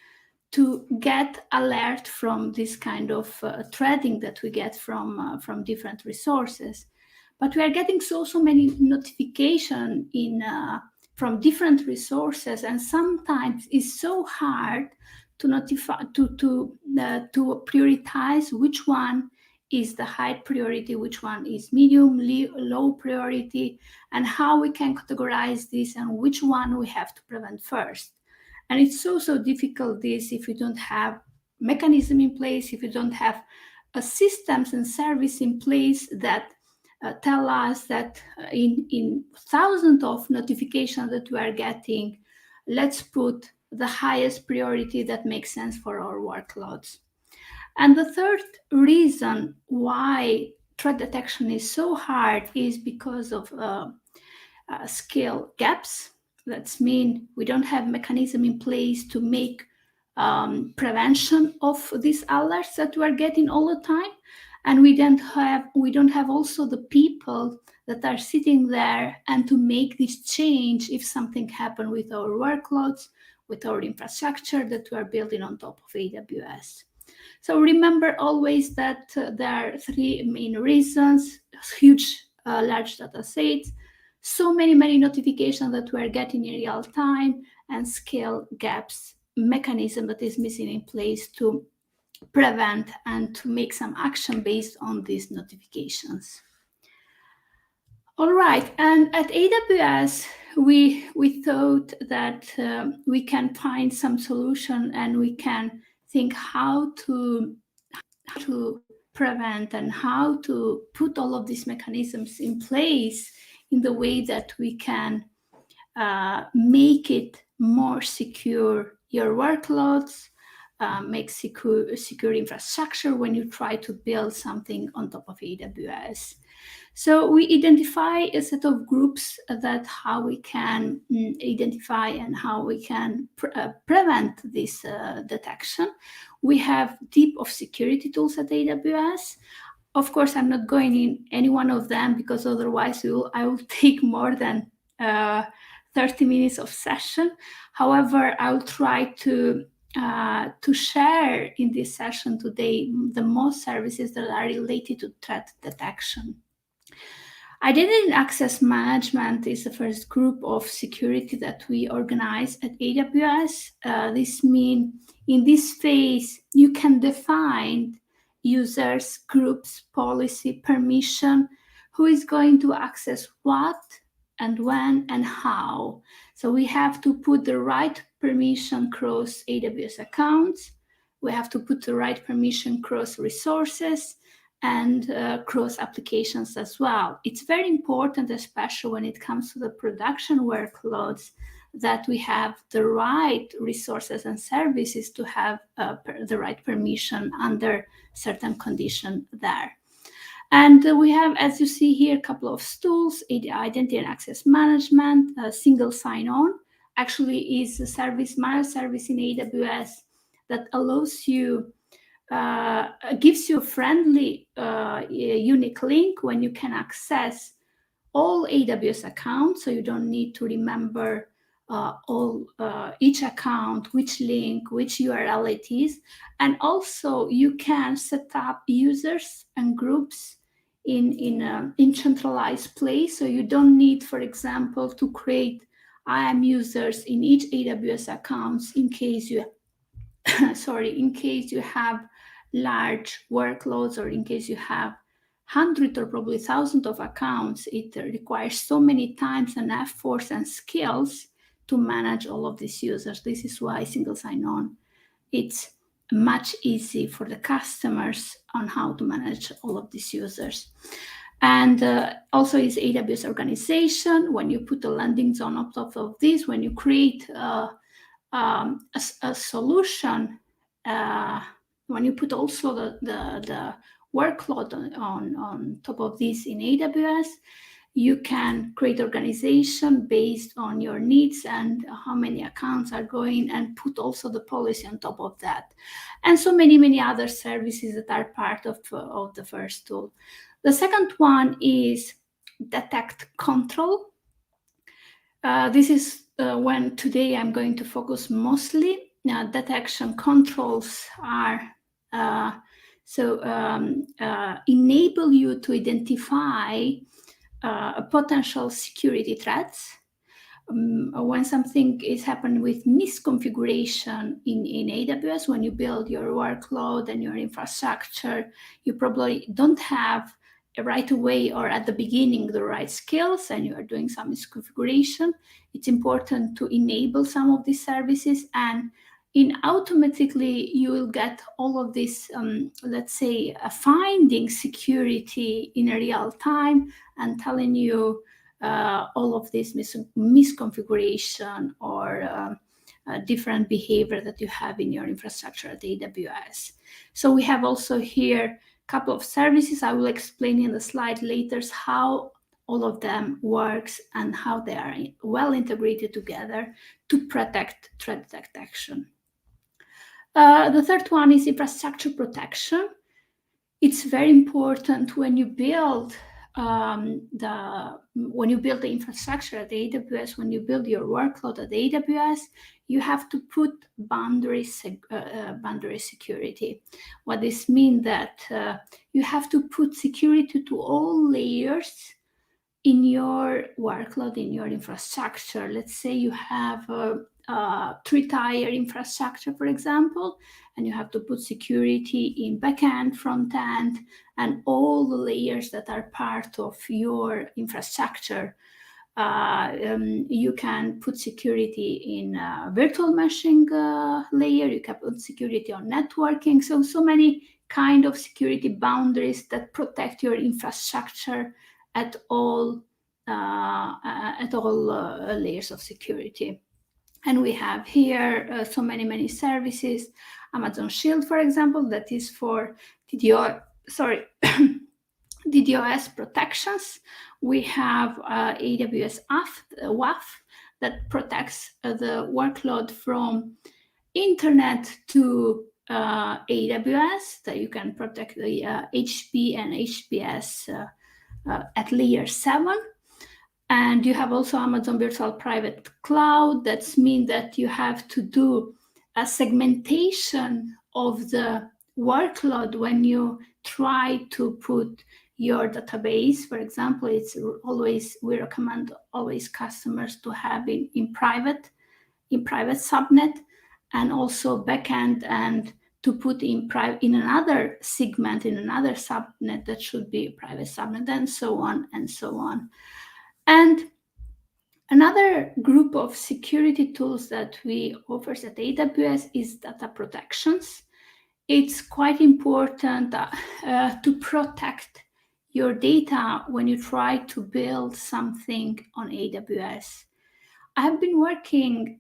Speaker 15: to get alert from this kind of threading that we get from different resources. But we are getting so many notifications from different resources, and sometimes it's so hard to notify to prioritize which one is the high priority, which one is medium, low priority, and how we can categorize this and which one we have to prevent first. And it's so difficult this if you don't have mechanism in place, if you don't have systems and service in place that tell us that in thousands of notifications that we are getting, let's put the highest priority that makes sense for our workloads. And the third reason why threat detection is so hard is because of skill gaps. That means we don't have mechanism in place to make prevention of these alerts that we are getting all the time, and we don't have also the people that are sitting there and to make this change if something happened with our workloads, with our infrastructure that we are building on top of AWS. So remember always that there are three main reasons: huge, large data sets, so many notifications that we're getting in real time, and scale gaps mechanism that is missing in place to prevent and to make some action based on these notifications. All right, and at AWS, we thought that we can find some solution and we can think how to prevent and how to put all of these mechanisms in place in the way that we can make it more secure your workloads, make secure infrastructure when you try to build something on top of AWS. So we identify a set of groups that how we can identify and how we can prevent this detection. We have deep of security tools at AWS. Of course, I'm not going in any one of them because otherwise I will take more than 30 minutes of session. However, I'll try to share in this session today the most services that are related to threat detection. Identity and access management is the first group of security that we organize at AWS. This means in this phase, you can define users, groups, policy, permission, who is going to access what, and when, and how. So we have to put the right permission across AWS accounts. We have to put the right permission across resources and cross applications as well. It's very important, especially when it comes to the production workloads, that we have the right resources and services to have the right permission under certain condition there. And we have, as you see here, a couple of tools: identity and access management, single sign-on, actually is a service, managed service in AWS that allows you gives you a friendly unique link when you can access all AWS accounts, so you don't need to remember each account, which link, which URL it is. And also you can set up users and groups in centralized place, so you don't need, for example, to create IAM users in each AWS accounts in case you in case you have large workloads, or in case you have hundreds or probably thousands of accounts. It requires so many times and efforts and skills to manage all of these users. This is why single sign-on, it's much easy for the customers on how to manage all of these users. And also is AWS organization. When you put a landing zone on top of this, when you create a solution, when you put also the workload on top of this in AWS, you can create organization based on your needs and how many accounts are going, and put also the policy on top of that. And so many other services that are part of the first tool. The second one is detect control. This is when today I'm going to focus mostly. Now, detection controls are enable you to identify potential security threats. When something is happening with misconfiguration in AWS, when you build your workload and your infrastructure, you probably don't have right away or at the beginning the right skills, and you are doing some misconfiguration. It's important to enable some of these services, and automatically you will get all of this, let's say, finding security in real time and telling you all of this misconfiguration or different behavior that you have in your infrastructure at AWS. So we have also here a couple of services. I will explain in the slide later how all of them works and how they are well integrated together to protect threat detection. The third one is infrastructure protection. It's very important when you build the infrastructure at AWS, when you build your workload at AWS, you have to put boundary security. What this means that you have to put security to all layers in your workload, in your infrastructure. Let's say you have a 3-tier infrastructure, for example, and you have to put security in backend, front end, and all the layers that are part of your infrastructure. You can put security in virtual meshing layer. You can put security on networking. So many kind of security boundaries that protect your infrastructure at all layers of security. And we have here so many services. Amazon Shield, for example, that is for DDoS protections. We have AWS WAF that protects the workload from internet to AWS, that you can protect the HP and HPS at layer 7. And you have also Amazon Virtual Private Cloud. That means that you have to do a segmentation of the workload when you try to put your database. For example, we recommend always customers to have in private subnet, and also backend, and to put in another segment, in another subnet that should be a private subnet, and so on and so on. And another group of security tools that we offer at AWS is data protections. It's quite important to protect your data when you try to build something on AWS. I have been working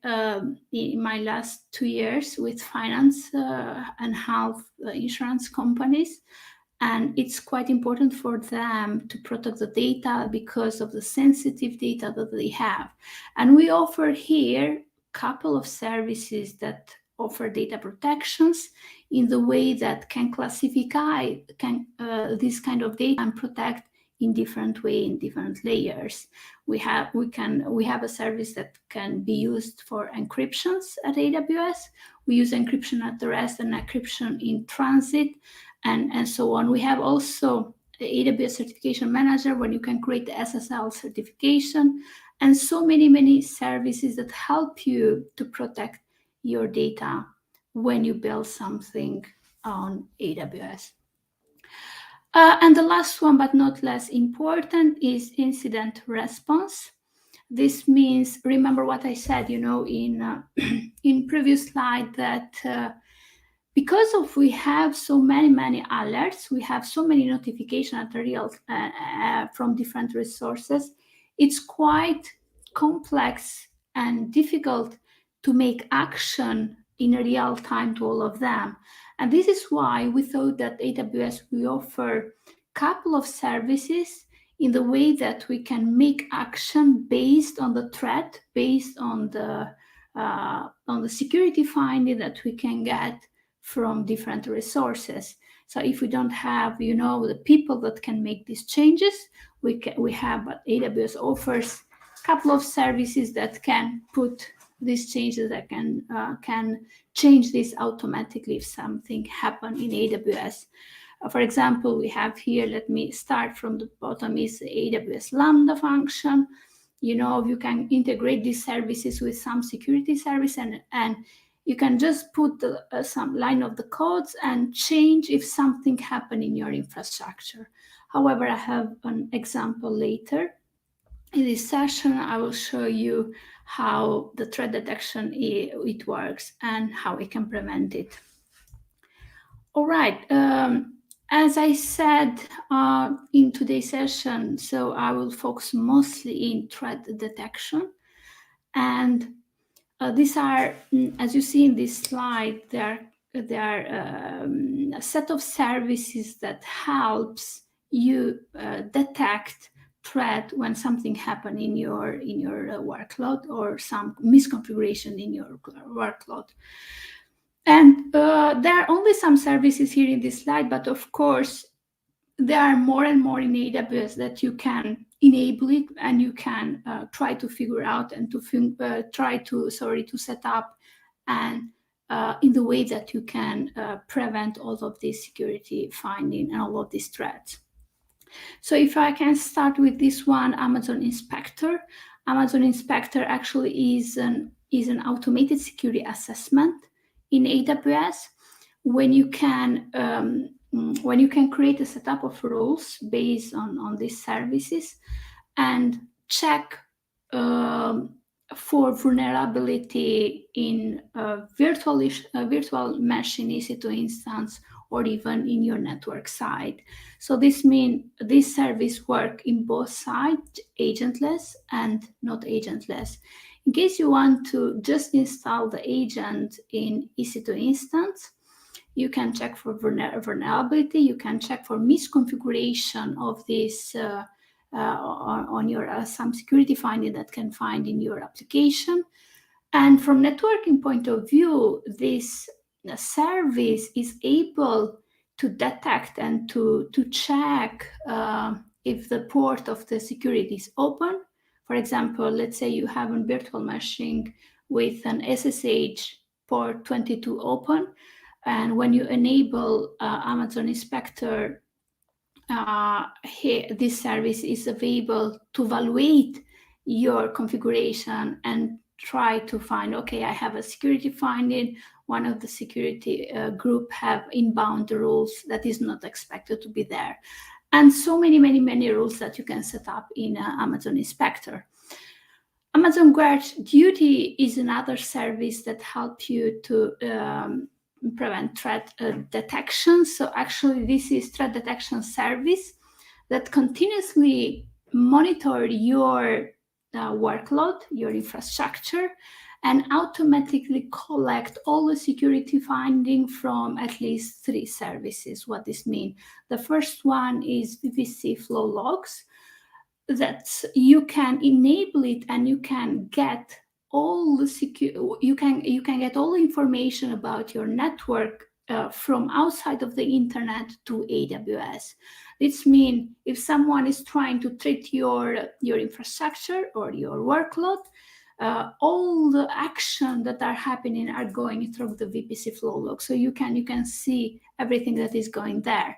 Speaker 15: in my last 2 years with finance and health insurance companies, and it's quite important for them to protect the data because of the sensitive data that they have. And we offer here a couple of services that offer data protections in the way that can classify this kind of data and protect in different way, in different layers. We have a service that can be used for encryptions at AWS. We use encryption at the rest and encryption in transit, and so on. We have also the AWS Certification Manager, where you can create the SSL certification, and so many services that help you to protect your data when you build something on AWS. And the last one, but not less important, is incident response. This means, remember what I said, in previous slide, that because we have so many alerts, we have so many notifications from different resources, it's quite complex and difficult to make action in real time to all of them. And this is why we thought that AWS we offer a couple of services in the way that we can make action based on the threat, based on the security finding that we can get from different resources. So if we don't have, the people that can make these changes, we have, but AWS offers a couple of services that can put these changes, that can change this automatically if something happens in AWS. For example, we have here, let me start from the bottom, is the AWS Lambda function. You can integrate these services with some security service, and you can just put some line of the codes and change if something happened in your infrastructure. However, I have an example later. In this session, I will show you how the threat detection it works and how we can prevent it. All right. As I said in today's session, so I will focus mostly in threat detection. And these are, as you see in this slide, there a set of services that helps you detect threat when something happens in your workload or some misconfiguration in your workload. And there are only some services here in this slide, but of course, there are more and more in AWS that you can enable it, and you can try to figure out and to to set up, and in the way that you can prevent all of these security finding and all of these threats. So if I can start with this one, Amazon Inspector. Amazon Inspector actually is an automated security assessment in AWS when you can create a setup of rules based on these services and check for vulnerability in virtual machine, EC2 instance, or even in your network side. So this means this service work in both sides, agentless and not agentless. In case you want to just install the agent in EC2 instance, you can check for vulnerability, you can check for misconfiguration of this on your some security finding that can find in your application. And from networking point of view, this service is able to detect and to check if the port of the security is open. For example, let's say you have a virtual machine with an SSH port 22 open, and when you enable Amazon Inspector, this service is available to evaluate your configuration and try to find, okay, I have a security finding, one of the security group have inbound rules that is not expected to be there. And so many rules that you can set up in Amazon Inspector. Amazon Guard Duty is another service that helps you to prevent threat detection. So actually this is threat detection service that continuously monitor your workload, your infrastructure, and automatically collect all the security finding from at least 3 services. What this means? The first one is VPC flow logs, that you can enable it and you can get all the you can get all the information about your network from outside of the internet to AWS. This means if someone is trying to treat your infrastructure or your workload, all the action that are happening are going through the VPC flow log. So you can see everything that is going there.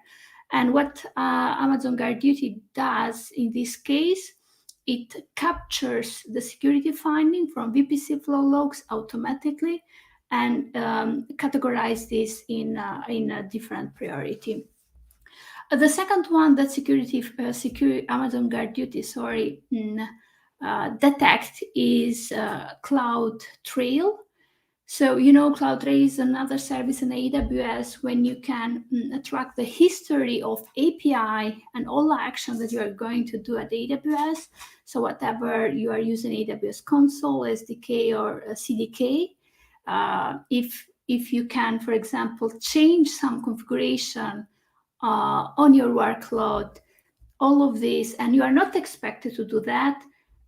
Speaker 15: And what Amazon Guard Duty does in this case, it captures the security finding from VPC flow logs automatically and categorize this in a different priority. The second one that Amazon Guard Duty, detect is CloudTrail. So, CloudTrail is another service in AWS when you can track the history of API and all the action that you are going to do at AWS. So whatever you are using AWS console, SDK, or CDK, if you can, for example, change some configuration on your workload, all of this, and you are not expected to do that,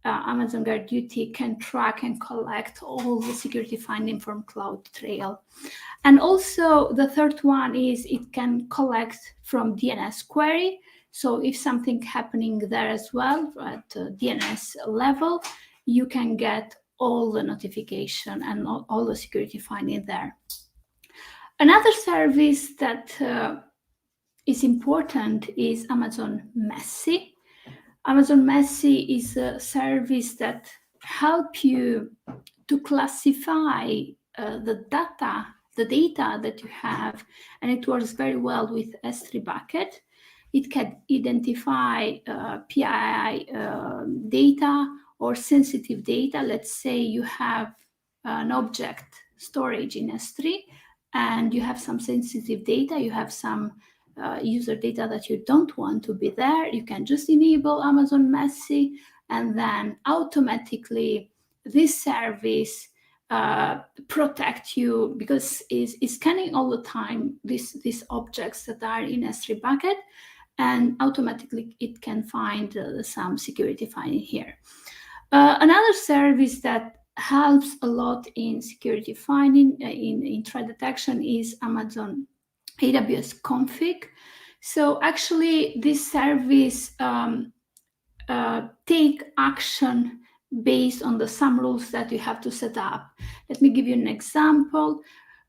Speaker 15: Amazon Guard Duty can track and collect all the security finding from CloudTrail. And also the third one is it can collect from DNS query. So if something happening there as well at DNS level, you can get all the notification and all the security finding there. Another service that is important is Amazon Messi. Amazon Messi is a service that helps you to classify the data that you have, and it works very well with S3 bucket. It can identify PII data or sensitive data. Let's say you have an object storage in S3 and you have some sensitive data, you have some user data that you don't want to be there, you can just enable Amazon Messi, and then automatically this service protect you, because it's scanning all the time these objects that are in S3 bucket, and automatically it can find some security finding here. Another service that helps a lot in security finding, in threat detection, is Amazon AWS Config. So actually this service take action based on some rules that you have to set up. Let me give you an example.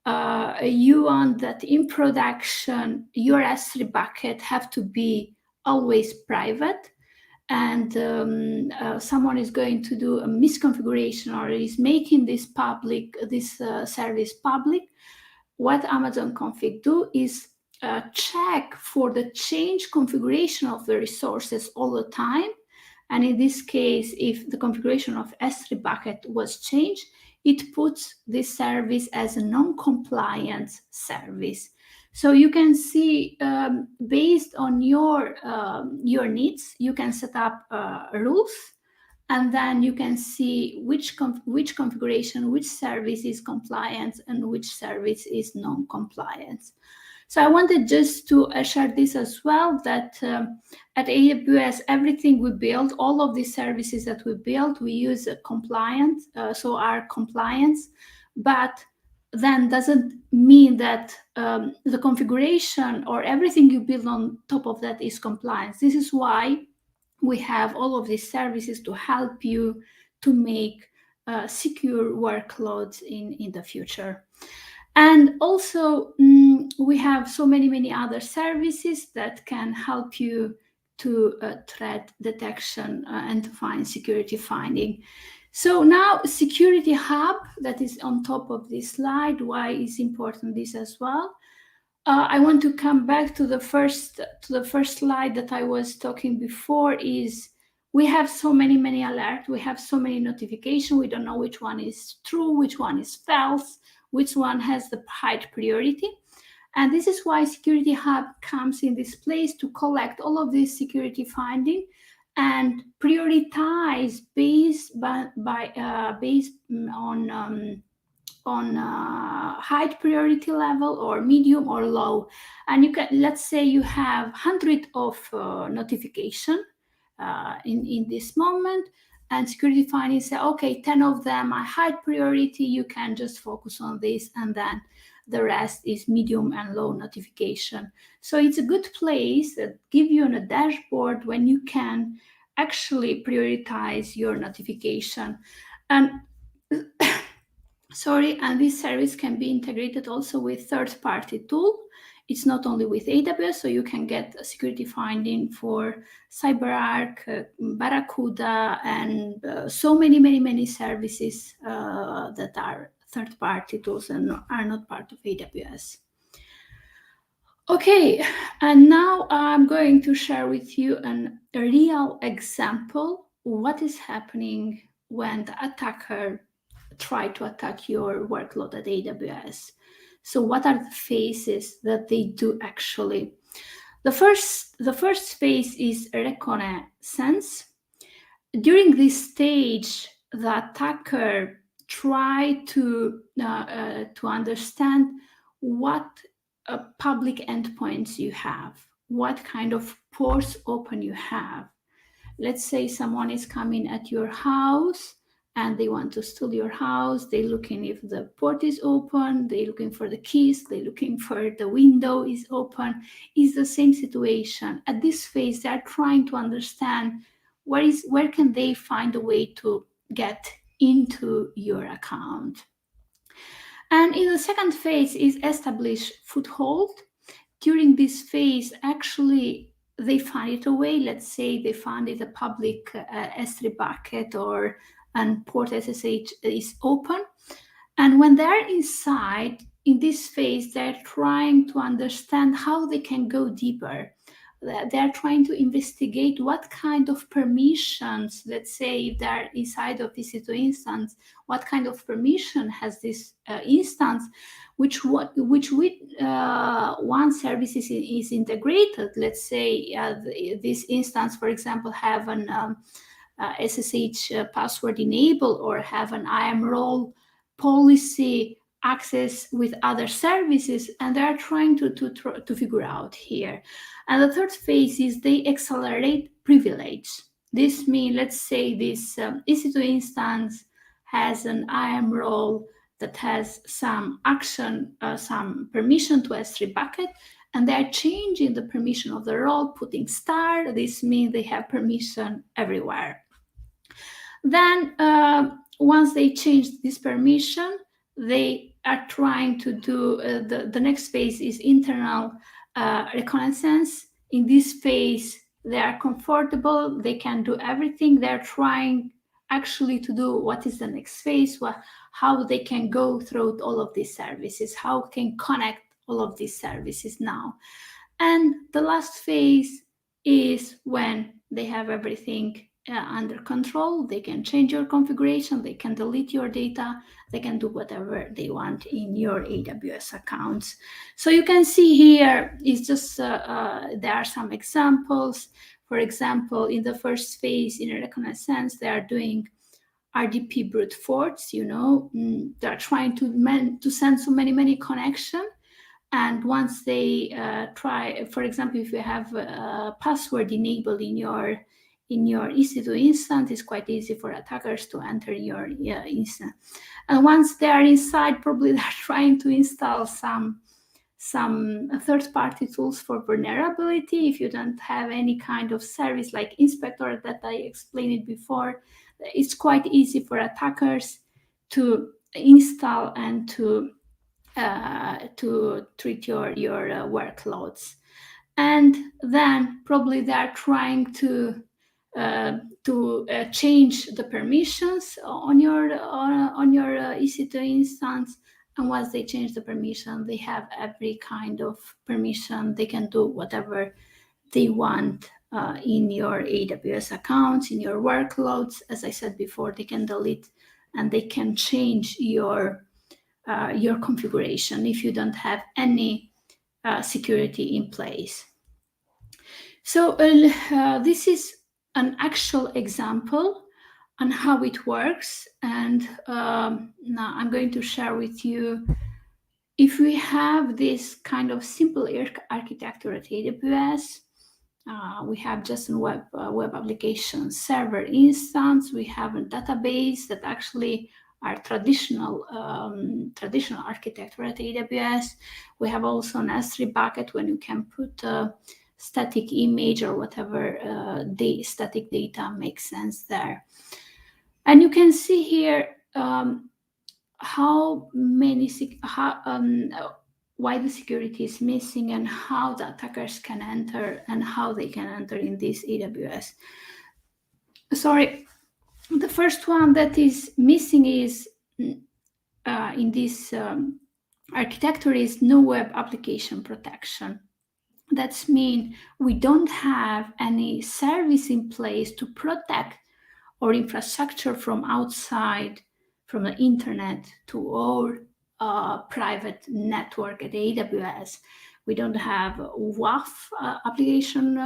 Speaker 15: You want that in production, your S3 bucket have to be always private, and someone is going to do a misconfiguration or is making this public, this service public. What Amazon Config do is check for the change configuration of the resources all the time. And in this case, if the configuration of S3 bucket was changed, it puts this service as a non-compliant service. So you can see, based on your needs, you can set up rules, and then you can see which configuration, which service is compliant and which service is non-compliant. So I wanted just to share this as well, that at AWS, everything we build, all of these services that we build, we use compliance, so our compliance, but then doesn't mean that the configuration or everything you build on top of that is compliance. This is why we have all of these services to help you to make secure workloads in the future. And also, we have so many other services that can help you to threat detection and to find security finding. So now Security Hub, that is on top of this slide, why is important this as well. I want to come back to the first slide that I was talking before. Is we have so many alerts, we have so many notifications, we don't know which one is true, which one is false, which one has the high priority. And this is why Security Hub comes in this place to collect all of this security finding and prioritize based on high priority level or medium or low. And you can, let's say you have 100 of notification in this moment, and security finding say, okay, 10 of them are high priority, you can just focus on this, and then the rest is medium and low notification. So it's a good place that give you on a dashboard when you can actually prioritize your notification. And sorry, and this service can be integrated also with third-party tool. It's not only with AWS, so you can get a security finding for CyberArk, Barracuda, and so many services that are third-party tools and are not part of AWS. Okay, and now I'm going to share with you a real example what is happening when the attacker try to attack your workload at AWS. So what are the phases that they do actually? The first phase is reconnaissance. During this stage, the attacker try to understand what public endpoints you have, what kind of ports open you have. Let's say someone is coming at your house and they want to steal your house. They're looking if the port is open, they're looking for the keys, they're looking for the window is open. It's the same situation. At this phase, they're trying to understand where can they find a way to get into your account. And in the second phase is establish foothold. During this phase, actually, they find it a way. Let's say they found it a public S3 bucket or and port SSH is open. And when they're inside, in this phase, they're trying to understand how they can go deeper. They're trying to investigate what kind of permissions, let's say if they're inside of EC2 instance, what kind of permission has this instance, which with one service is integrated. Let's say this instance, for example, have an SSH password enabled or have an IAM role policy access with other services, and they are trying to figure out here. And the third phase is they accelerate privilege. This means, let's say this EC2 instance has an IAM role that has some action, some permission to S3 bucket, and they're changing the permission of the role, putting star. This means they have permission everywhere. Then once they change this permission, they are trying to do, the next phase is internal reconnaissance. In this phase, they are comfortable, they can do everything. They're trying actually to do what is the next phase, how they can go through all of these services, how can connect all of these services now. And the last phase is when they have everything under control. They can change your configuration, they can delete your data, they can do whatever they want in your AWS accounts. So you can see here is just there are some examples. For example, in the first phase, in a reconnaissance, they are doing RDP brute force. They're trying to send so many connections. And once they try, for example, if you have a password enabled in your EC2 instance, it's quite easy for attackers to enter your instance. And once they are inside, probably they're trying to install some third-party tools for vulnerability. If you don't have any kind of service like inspector that I explained it before, it's quite easy for attackers to install and to treat your workloads. And then probably they are trying to change the permissions on your EC2 instance. And once they change the permission, they have every kind of permission. They can do whatever they want in your AWS accounts, in your workloads. As I said before, they can delete and they can change your configuration if you don't have any security in place. So this is an actual example on how it works. And now I'm going to share with you, if we have this kind of simple architecture at AWS, we have just a web application server instance. We have a database that actually are traditional architecture at AWS. We have also an S3 bucket when you can put a static image or whatever static data makes sense there. And you can see here why the security is missing and how the attackers can enter and how they can enter in this AWS. Sorry, the first one that is missing is in this architecture is no web application protection. That means we don't have any service in place to protect our infrastructure from outside, from the internet to our private network at AWS. We don't have a WAF application.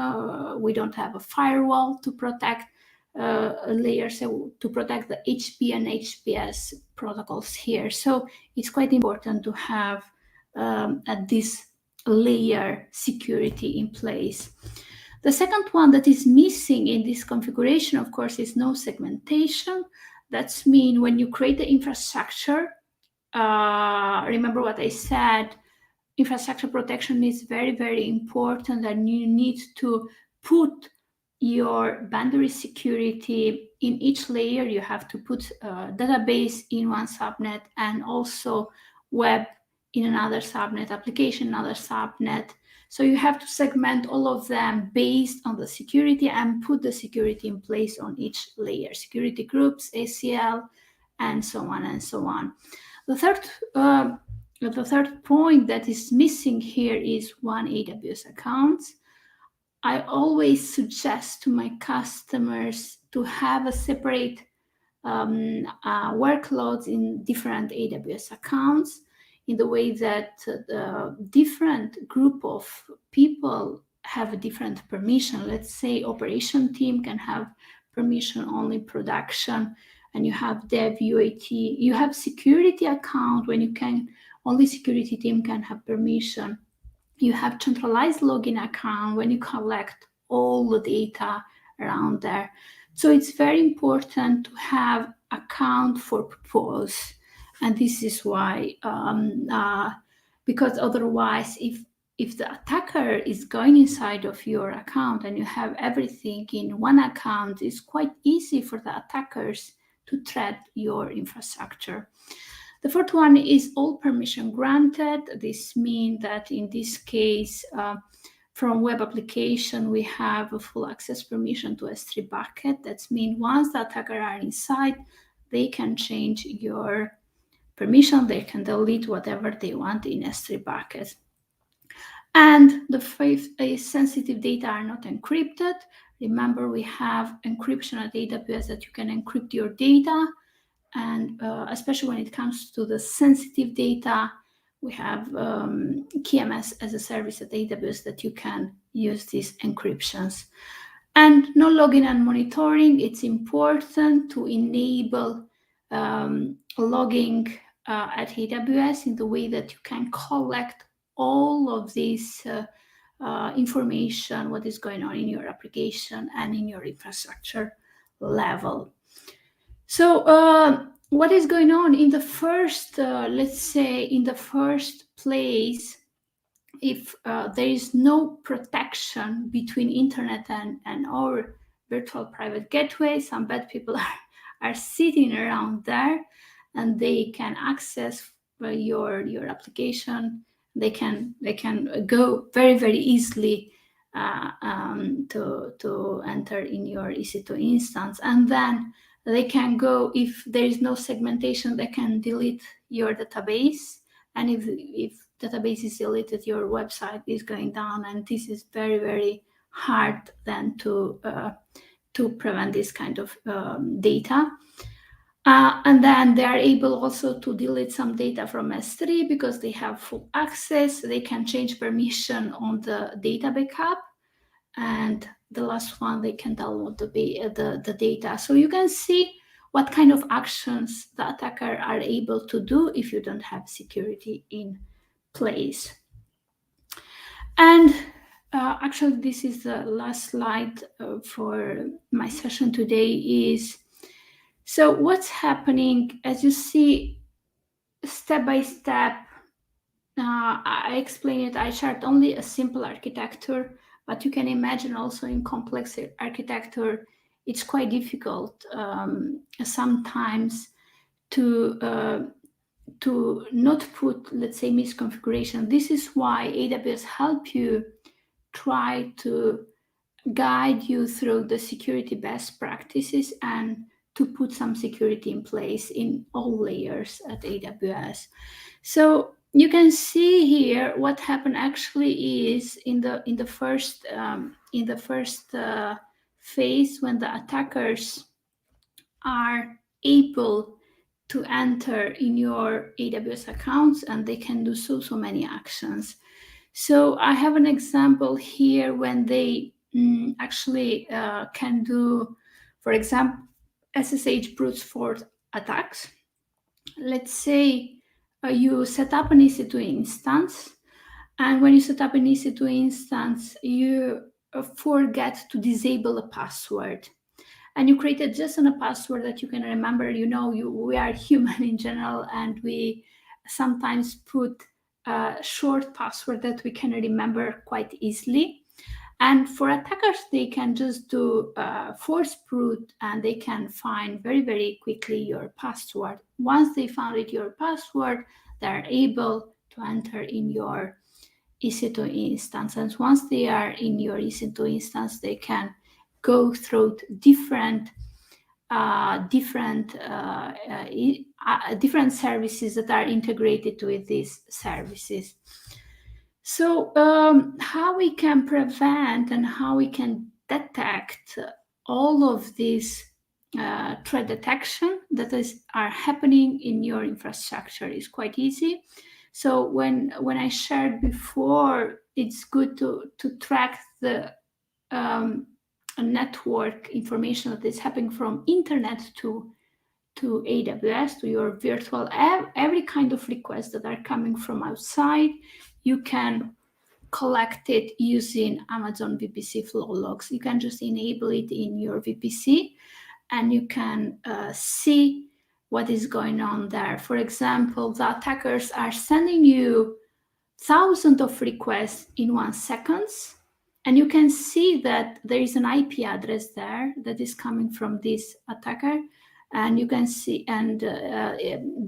Speaker 15: We don't have a firewall to protect layers, to protect the HP and HPS protocols here. So it's quite important to have at this layer security in place. The second one that is missing in this configuration, of course, is no segmentation. That means when you create the infrastructure, remember what I said, infrastructure protection is very important, and you need to put your boundary security in each layer. You have to put database in one subnet and also web in another subnet, application another subnet. So you have to segment all of them based on the security and put the security in place on each layer, security groups, ACL, and so on and so on. The third point that is missing here is one AWS account. I always suggest to my customers to have a separate workloads in different AWS accounts, in the way that the different group of people have a different permission. Let's say operation team can have permission only production, and you have dev UAT. You have security account when you can, only security team can have permission. You have centralized login account when you collect all the data around there. So it's very important to have account for purpose. And this is why, because otherwise, if the attacker is going inside of your account and you have everything in one account, it's quite easy for the attackers to threat your infrastructure. The fourth one is all permission granted. This means that in this case, from web application, we have a full access permission to S3 bucket. That means once the attacker are inside, they can change your permission. They can delete whatever they want in S3 bucket. And the fifth is sensitive data are not encrypted. Remember, we have encryption at AWS that you can encrypt your data. And especially when it comes to the sensitive data, we have KMS as a service at AWS that you can use these encryptions. And no login and monitoring. It's important to enable logging at AWS in the way that you can collect all of this information, what is going on in your application and in your infrastructure level. So what is going on in the first, let's say in the first place, if there is no protection between internet and our virtual private gateway, some bad people are sitting around there and they can access your application. They can go very, very easily to enter in your EC2 instance, and then they can go, if there is no segmentation, they can delete your database, and if database is deleted, your website is going down, and this is very, very hard then to prevent this kind of data. And then they are able also to delete some data from S3 because they have full access. They can change permission on the data backup. And the last one, they can download the data. So you can see what kind of actions the attacker are able to do if you don't have security in place. And actually, this is the last slide for my session today is, so what's happening, as you see, step by step, I explain it, I shared only a simple architecture, but you can imagine also in complex architecture, it's quite difficult sometimes to not put, let's say, misconfiguration. This is why AWS help you try to guide you through the security best practices and to put some security in place in all layers at AWS. So you can see here what happened actually is in the first phase, when the attackers are able to enter in your AWS accounts, and they can do so many actions. So I have an example here when they actually can do, for example, SSH brute force attacks. Let's say you set up an EC2 instance, and when you set up an EC2 instance, you forget to disable a password. And you created just a password that you can remember. You know, we are human in general, and we sometimes put a short password that we can remember quite easily. And for attackers, they can just do force brute, and they can find very, very quickly your password. Once they found your password, they're able to enter in your EC2 instance. And once they are in your EC2 instance, they can go through different services that are integrated with these services. So how we can prevent and how we can detect all of these threat detection that are happening in your infrastructure is quite easy. So when I shared before, it's good to track the network information that is happening from internet to to AWS, to your virtual, every kind of request that are coming from outside, you can collect it using Amazon VPC flow logs. You can just enable it in your VPC and you can see what is going on there. For example, the attackers are sending you thousands of requests in 1 second, and you can see that there is an IP address there that is coming from this attacker, and you can see, and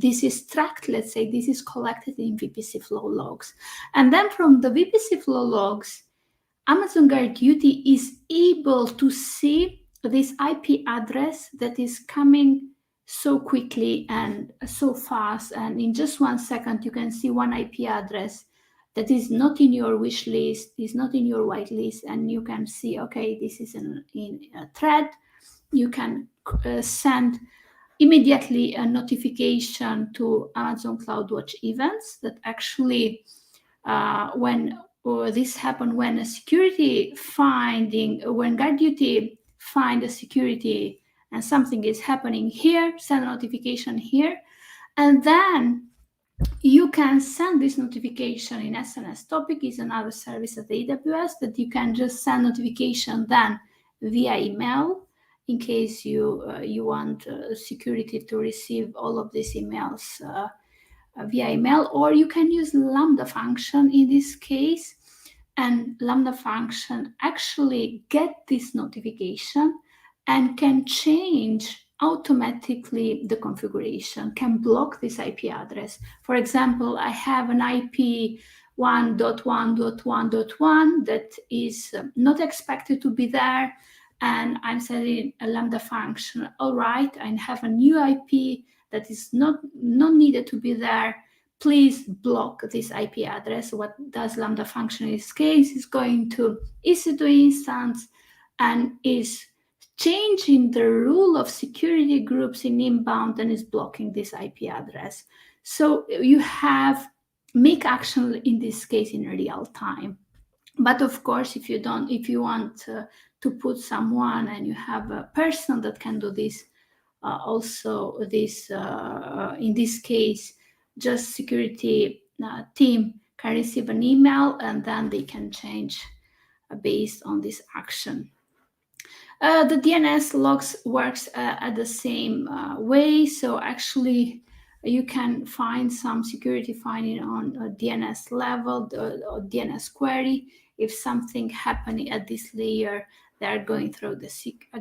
Speaker 15: this is tracked, let's say this is collected in VPC flow logs. And then from the VPC flow logs, Amazon Guard Duty is able to see this IP address that is coming so quickly and so fast, and in just 1 second you can see one IP address that is not in your wish list, is not in your whitelist, and you can see, okay, this is in a thread. You can send immediately a notification to Amazon CloudWatch events that actually when this happened, when a security finding, when Guard Duty find a security and something is happening here, send a notification here, and then you can send this notification in SNS Topic, is another service at AWS that you can just send notification then via email in case you want security to receive all of these emails via email, or you can use Lambda function in this case, and Lambda function actually get this notification and can change automatically the configuration, can block this IP address. For example, I have an IP 1.1.1.1 that is not expected to be there, and I'm setting a Lambda function. All right, I have a new IP that is not needed to be there. Please block this IP address. What does Lambda function in this case is going to EC2 instance and is changing the rule of security groups in inbound and is blocking this IP address. So you have make action in this case in real time. But of course, if you want to put someone and you have a person that can do this, also this in this case, just security team can receive an email and then they can change based on this action. The DNS logs works at the same way. So actually, you can find some security finding on a DNS level or DNS query. If something happening at this layer, they are going through the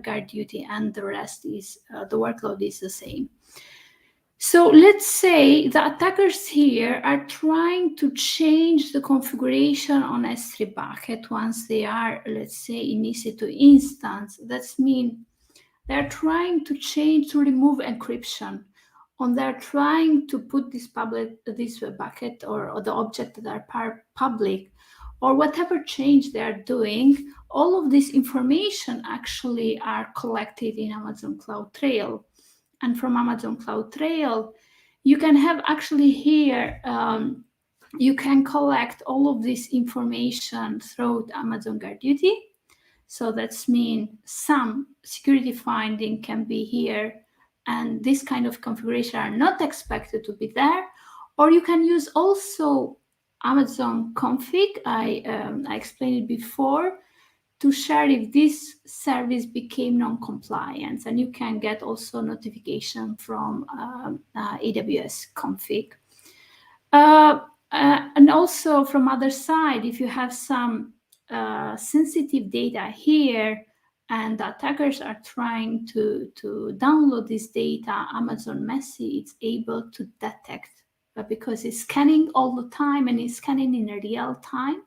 Speaker 15: Guard Duty, and the rest is the workload is the same. So let's say the attackers here are trying to change the configuration on S3 bucket once they are, let's say, in EC2 instance. That means they're trying to change, to remove encryption, or they're trying to put this bucket or the object that are public, or whatever change they are doing. All of this information actually are collected in Amazon CloudTrail. And from Amazon CloudTrail, you can have actually here, you can collect all of this information through Amazon Guard Duty. So that's mean some security finding can be here, and this kind of configuration are not expected to be there. Or you can use also Amazon config. I explained it before, to share if this service became non-compliant, and you can get also notification from AWS config. And also from other side, if you have some sensitive data here and the attackers are trying to download this data, Amazon Messy is able to detect, because it's scanning all the time and it's scanning in a real time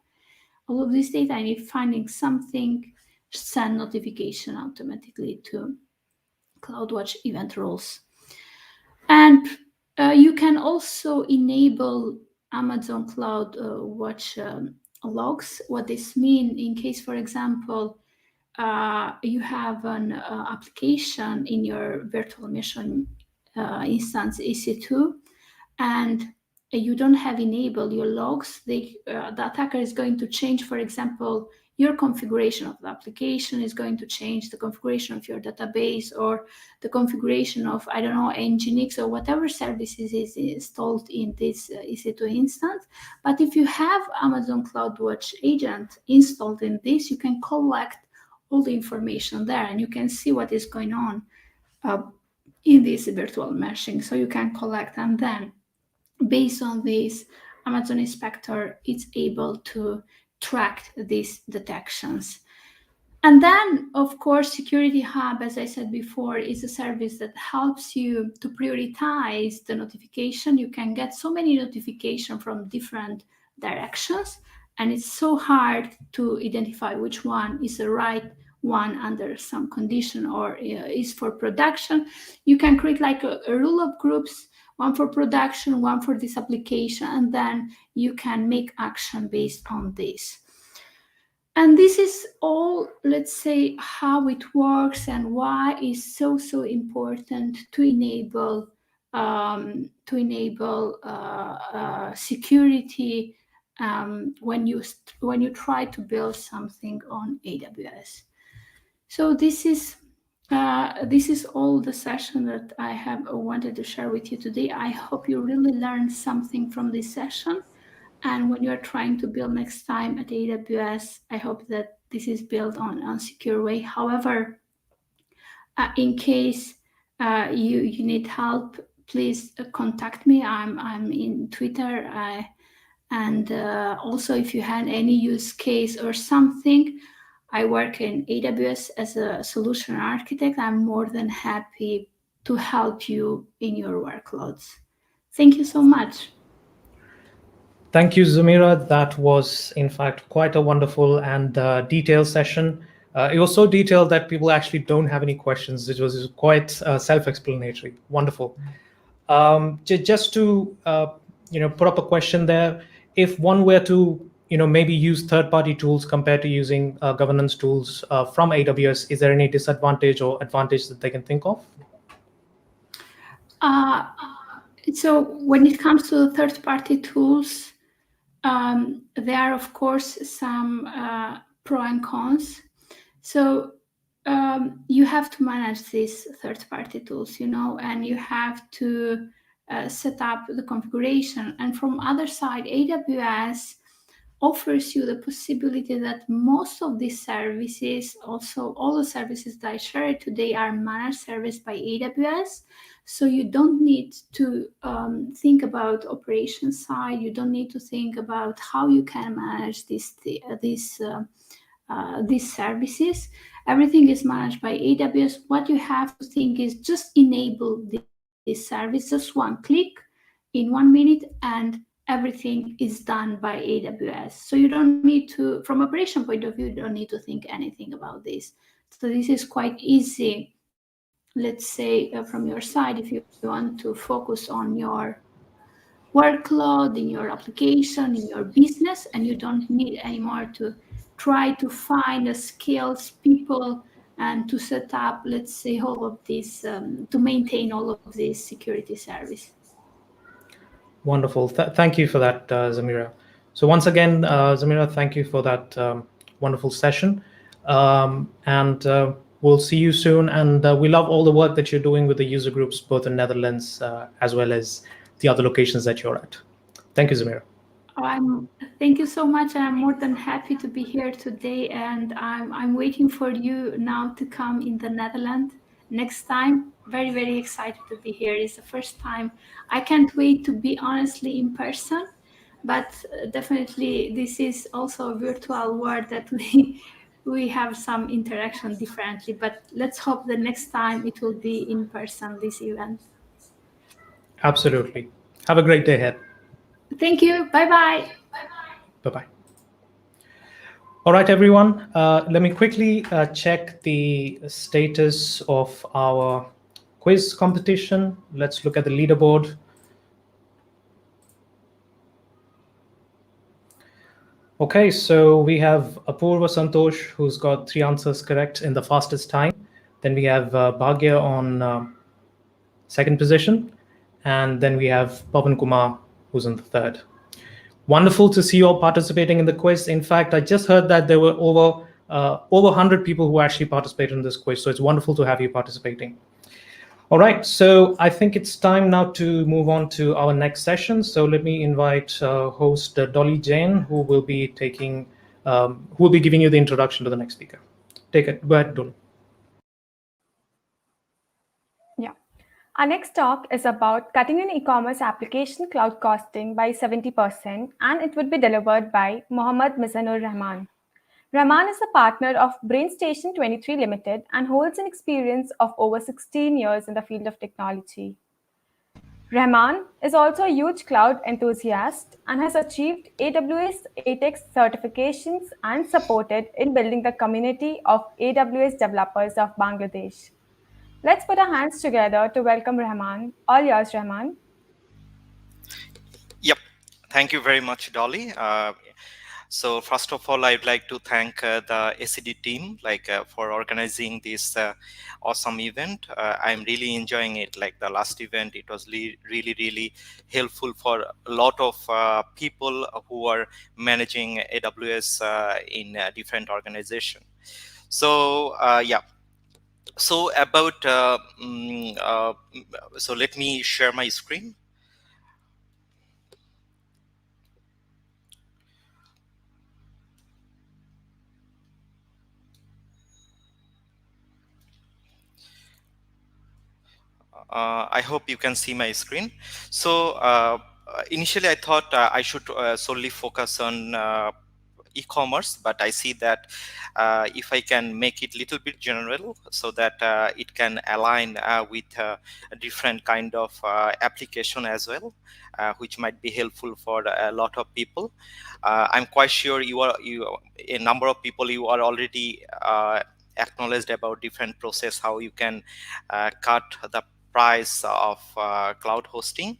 Speaker 15: all of this data, and if finding something, send notification automatically to CloudWatch event rules. And you can also enable Amazon CloudWatch logs. What this means, in case, for example, you have an application in your virtual machine instance EC2, and you don't have enabled your logs, the attacker is going to change, for example, your configuration of the application is going to change, the configuration of your database, or the configuration of, I don't know, Nginx or whatever services is installed in this EC2 instance. But if you have Amazon CloudWatch agent installed in this, you can collect all the information there, and you can see what is going on in this virtual meshing. So you can collect, and then based on this, Amazon Inspector is able to track these detections. And then, of course, Security Hub, as I said before, is a service that helps you to prioritize the notification. You can get so many notifications from different directions, and it's so hard to identify which one is the right one under some condition or is for production. You can create like a rule of groups, one for production, one for this application, and then you can make action based on this. And this is all, let's say, how it works and why it's so important to enable security when you try to build something on AWS. So this is all the session that I have wanted to share with you today. I hope you really learned something from this session. And when you're trying to build next time at AWS, I hope that this is built on a secure way. However, in case you need help, please contact me. I'm in Twitter. And also, if you had any use case or something, I work in AWS as a solution architect. I'm more than happy to help you in your workloads. Thank you so much.
Speaker 2: Thank you, Zamira. That was, in fact, quite a wonderful and detailed session. It was so detailed that people actually don't have any questions. It was quite self-explanatory. Wonderful. Just to put up a question there, if one were to maybe use third-party tools compared to using governance tools from AWS, is there any disadvantage or advantage that they can think of?
Speaker 15: So when it comes to third-party tools, there are, of course, some pro and cons. So you have to manage these third-party tools, and you have to set up the configuration. And from other side, AWS offers you the possibility that most of these services, also all the services that I shared today, are managed service by AWS. So you don't need to think about operations side. You don't need to think about how you can manage these services. Everything is managed by AWS. What you have to think is just enable this service, just one click in 1 minute, and everything is done by AWS. So you don't need to, from operation point of view, you don't need to think anything about this. So this is quite easy, let's say, from your side, if you want to focus on your workload, in your application, in your business, and you don't need anymore to try to find the skills, people, and to set up, let's say, all of this, to maintain all of this security service.
Speaker 2: Wonderful. Thank you for that, Zamira. So once again, Zamira, thank you for that wonderful session. And we'll see you soon. And we love all the work that you're doing with the user groups, both in Netherlands as well as the other locations that you're at. Thank you, Zamira.
Speaker 15: Thank you so much. I'm more than happy to be here today. And I'm waiting for you now to come in the Netherlands next time. Very, very excited to be here. It's the first time. I can't wait to be honestly in person, but definitely this is also a virtual world that we have some interaction differently, but let's hope the next time it will be in person, this event.
Speaker 2: Absolutely. Have a great day ahead.
Speaker 15: Thank you. Bye-bye.
Speaker 2: Bye-bye. All right, everyone. Let me quickly check the status of our quiz competition. Let's look at the leaderboard. Okay, so we have Apurva Santosh, who's got 3 answers correct in the fastest time. Then we have Bhagya on 2nd position. And then we have Pavan Kumar, who's in the 3rd. Wonderful to see you all participating in the quiz. In fact, I just heard that there were over 100 people who actually participated in this quiz, so it's wonderful to have you participating. All right, so I think it's time now to move on to our next session. So let me invite host Dolly Jain, who will be giving you the introduction to the next speaker. Take it, go ahead, Dolly.
Speaker 6: Yeah. Our next talk is about cutting an e-commerce application cloud costing by 70%, and it would be delivered by Mohammad Mizanur Rahman. Rahman is a partner of BrainStation 23 Limited and holds an experience of over 16 years in the field of technology. Rahman is also a huge cloud enthusiast and has achieved AWS ATEX certifications and supported in building the community of AWS developers of Bangladesh. Let's put our hands together to welcome Rahman. All yours, Rahman.
Speaker 16: Yep. Thank you very much, Dolly. So first of all, I'd like to thank the ACD team for organizing this awesome event. I'm really enjoying it. Like the last event, it was really helpful for a lot of people who are managing AWS in different organizations. So yeah. So about so let me share my screen. I hope you can see my screen. So initially I thought I should solely focus on e-commerce, but I see that if I can make it a little bit general so that it can align with a different kind of application as well, which might be helpful for a lot of people. I'm quite sure a number of people, you are already acknowledged about different process, how you can cut the price of cloud hosting.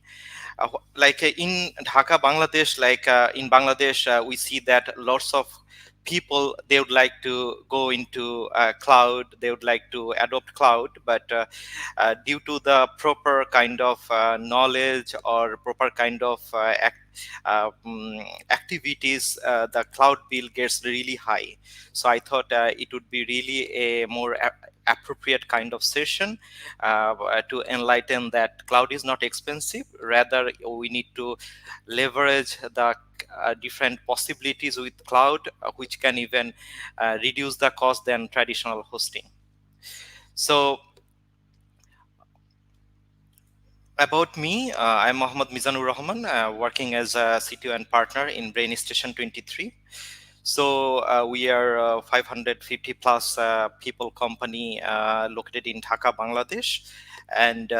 Speaker 16: Like in Dhaka, Bangladesh, in Bangladesh, we see that lots of people, they would like to go into cloud, they would like to adopt cloud, but due to the proper kind of knowledge or proper kind of activities, the cloud bill gets really high. So I thought it would be really a more appropriate kind of session to enlighten that cloud is not expensive. Rather, we need to leverage the different possibilities with cloud, which can even reduce the cost than traditional hosting. So about me, I'm Mohammad Mizanur Rahman, working as a CTO and partner in BrainStation 23. So we are 550 plus people company located in Dhaka, Bangladesh. And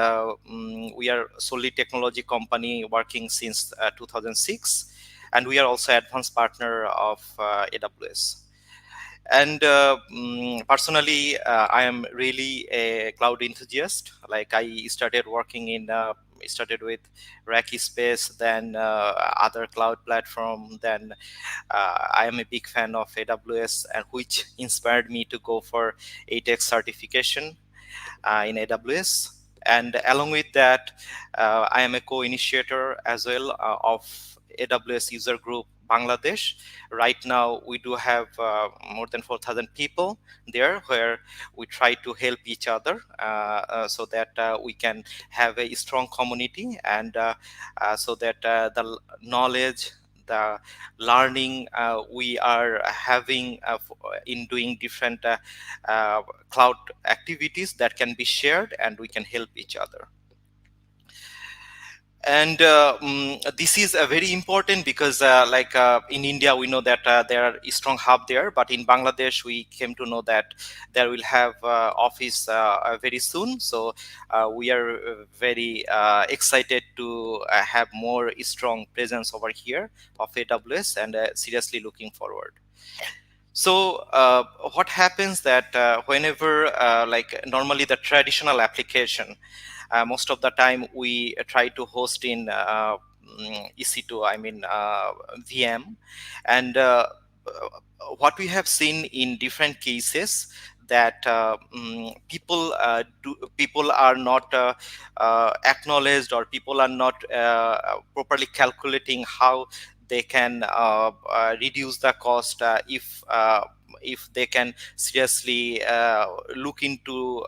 Speaker 16: we are solely technology company working since 2006. And we are also advanced partner of AWS. And personally, I am really a cloud enthusiast. Like I started working in, started with Rackspace, then other cloud platform. Then I am a big fan of AWS, and which inspired me to go for ATEX certification in AWS. And along with that, I am a co-initiator as well of AWS User Group Bangladesh. Right now, we do have more than 4,000 people there, where we try to help each other so that we can have a strong community, and so that the knowledge, the learning we are having in doing different cloud activities, that can be shared and we can help each other. And this is very important because in India, we know that there are a strong hub there, but in Bangladesh, we came to know that there will have office very soon. So we are very excited to have more strong presence over here of AWS, and seriously looking forward. So what happens that whenever normally the traditional application, most of the time we try to host in EC2, I mean VM, and what we have seen in different cases that people are not acknowledged, or people are not properly calculating how they can reduce the cost if they can seriously look into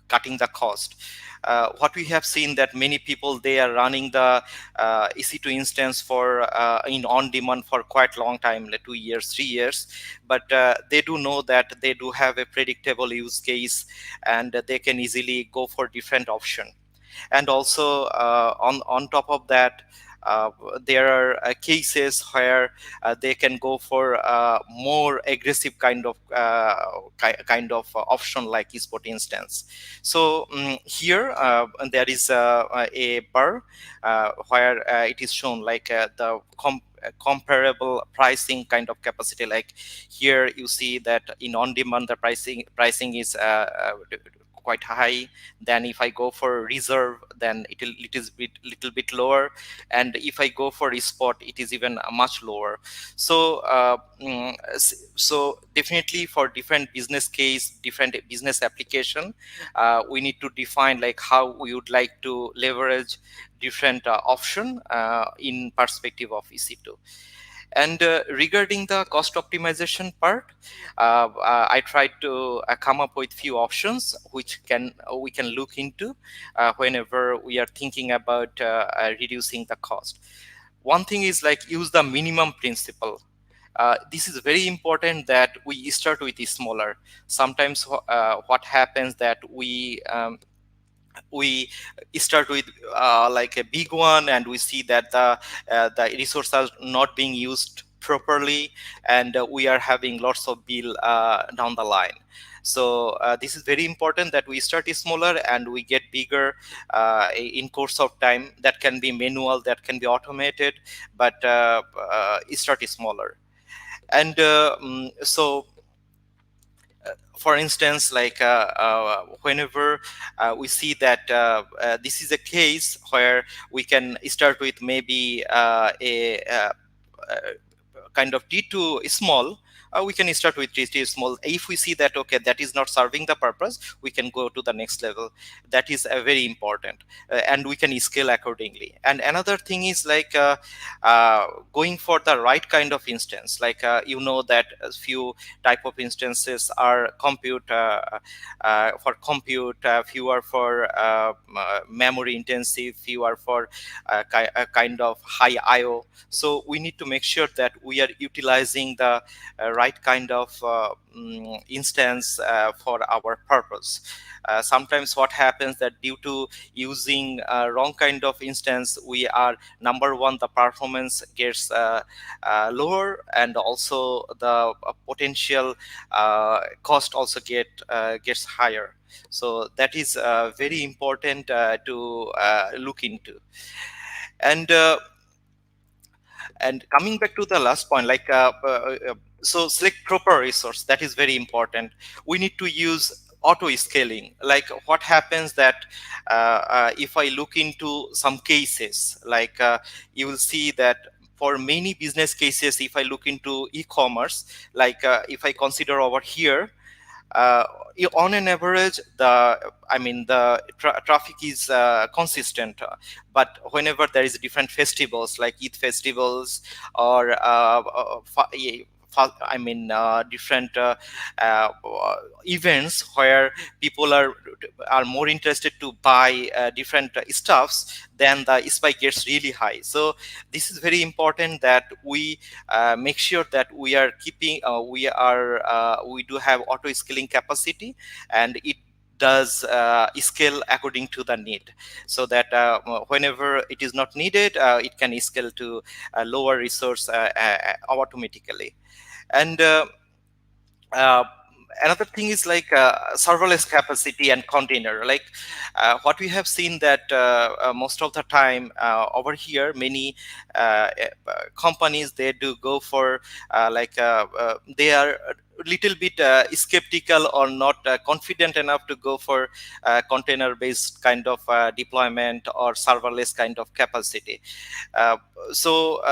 Speaker 16: cutting the cost. What we have seen that many people, they are running the EC2 instance for in on demand for quite long time, like 2 years, 3 years, but they do know that they do have a predictable use case, and they can easily go for different option. And also on top of that, uh, there are cases where they can go for more aggressive kind of option like esport instance. So here there is a bar where it is shown like the comparable pricing kind of capacity. Like here you see that in on-demand the pricing is quite high. Then if I go for reserve, then it is little bit lower, and if I go for esport, it is even much lower. So so definitely for different business case, different business application, we need to define like how we would like to leverage different option in perspective of EC2. And regarding the cost optimization part, I tried to come up with few options which we can look into whenever we are thinking about reducing the cost. One thing is like use the minimum principle. This is very important that we start with the smaller. Sometimes what happens that we start with like a big one, and we see that the resources are not being used properly, and we are having lots of bill down the line. So this is very important that we start smaller and we get bigger in course of time. That can be manual, that can be automated, but start smaller. And so for instance, like whenever we see that this is a case where we can start with maybe a kind of D2 small, we can start with D2 small. If we see that, okay, that is not serving the purpose, we can go to the next level. That is very important, and we can scale accordingly. And another thing is like going for the right kind of instance. Like you know that a few type of instances are compute for compute, few are for memory intensive, few are for kind of high IO. So we need to make sure that we are utilizing the right kind of instance for our purpose. Sometimes what happens that due to using wrong kind of instance, we are number one, the performance gets lower, and also the potential cost also gets higher. So that is very important to look into. And coming back to the last point, like so select proper resource, that is very important. We need to use auto scaling. Like what happens that if I look into some cases, like you will see that for many business cases, if I look into e-commerce, like if I consider over here, on an average, the traffic is consistent, but whenever there is different festivals like Eid festivals or different events where people are more interested to buy different stuffs, then the spike gets really high. So this is very important that we make sure that we are keeping we do have auto scaling capacity, and it does scale according to the need, so that whenever it is not needed, it can scale to lower resource automatically. And another thing is like serverless capacity and container. Like what we have seen that most of the time over here, many companies, they do go for they are a little bit skeptical or not confident enough to go for container based kind of deployment or serverless kind of capacity. So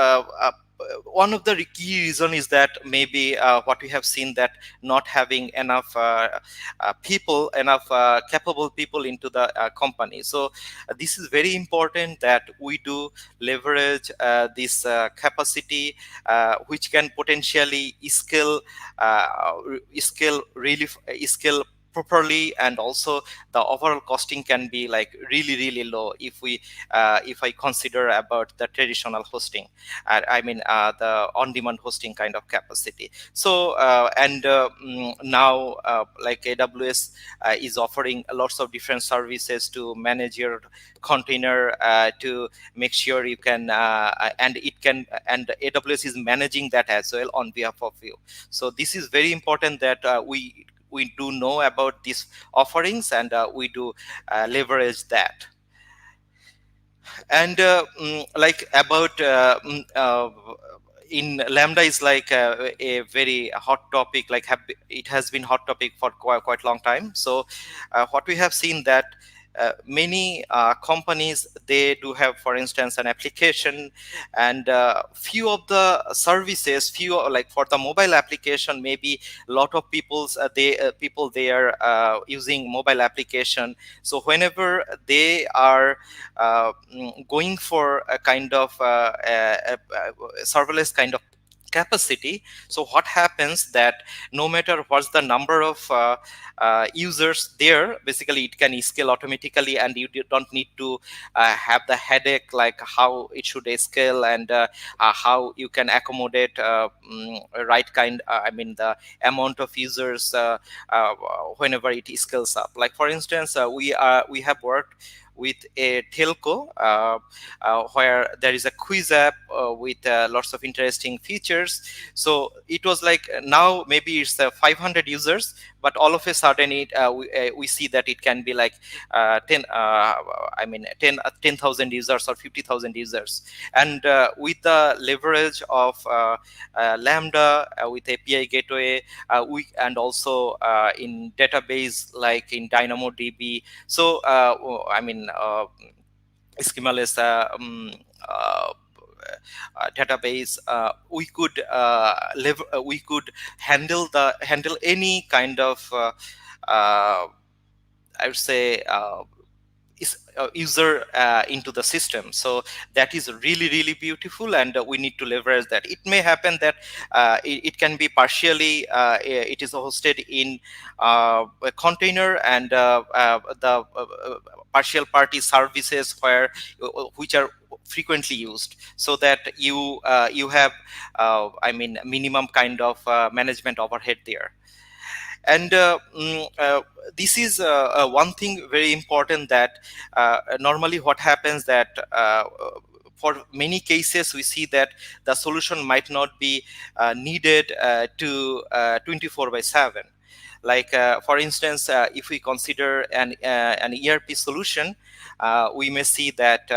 Speaker 16: one of the key reason is that maybe what we have seen, that not having enough people, enough capable people into the company. So this is very important that we do leverage this capacity, which can potentially scale properly, and also the overall costing can be like really low if I consider about the traditional hosting, I mean the on-demand hosting kind of capacity. So now like AWS is offering lots of different services to manage your container, to make sure you can and AWS is managing that as well on behalf of you. So this is very important that we do know about these offerings, and we do leverage that. And like about in Lambda is like a very hot topic, like it has been hot topic for quite long time. So what we have seen that many companies, they do have, for instance, an application, and few of the services, like for the mobile application, maybe a lot of people they are using mobile application. So whenever they are going for a kind of serverless kind of capacity, so what happens that no matter what's the number of users there, basically it can scale automatically, and you don't need to have the headache like how it should scale, and how you can accommodate right kind I mean the amount of users whenever it scales up. Like for instance, we have worked with a telco where there is a quiz app with lots of interesting features. So it was like now maybe it's 500 users, but all of a sudden we see that it can be like 10,000 users or 50,000 users. And with the leverage of Lambda, with API gateway, and also in database like in DynamoDB. So schemaless database, we could handle any kind of I would say user into the system. So that is really beautiful, and we need to leverage that. It may happen that it can be partially it is hosted in a container, and the partial party services which are frequently used, so that you have minimum kind of management overhead there. And this is one thing very important, that normally what happens that for many cases we see that the solution might not be needed to 24/7. Like for instance, if we consider an ERP solution, we may see that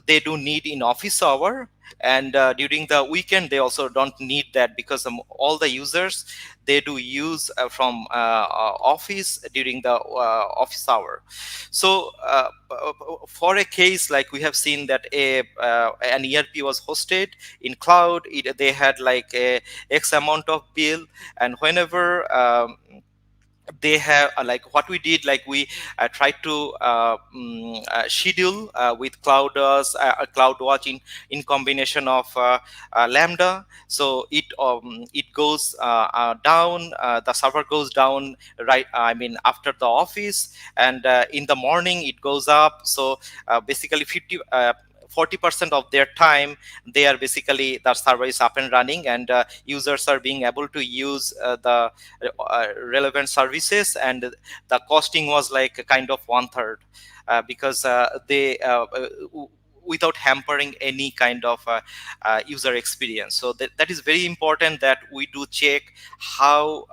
Speaker 16: they do need in office hour, and during the weekend they also don't need that, because all the users, they do use from office during the office hour. So for a case like we have seen that an ERP was hosted in cloud, they had like a X amount of bill, and whenever they have like what we did, like we tried to schedule with CloudWatch in combination of Lambda. So it goes down, the server goes down right after the office, and in the morning it goes up. So basically 40% of their time, they are basically, the server is up and running, and users are being able to use the relevant services, and the costing was like kind of 1/3 because they without hampering any kind of user experience. So that is very important, that we do check how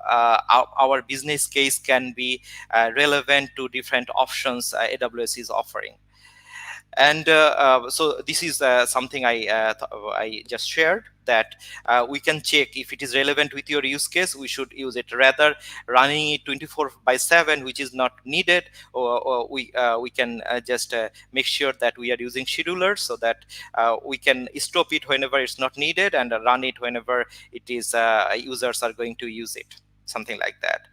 Speaker 16: our business case can be relevant to different options AWS is offering. And so this is something I just shared, that we can check if it is relevant with your use case. We should use it, rather running it 24/7, which is not needed, or we can just make sure that we are using schedulers, so that we can stop it whenever it's not needed and run it whenever it is users are going to use it, something like that.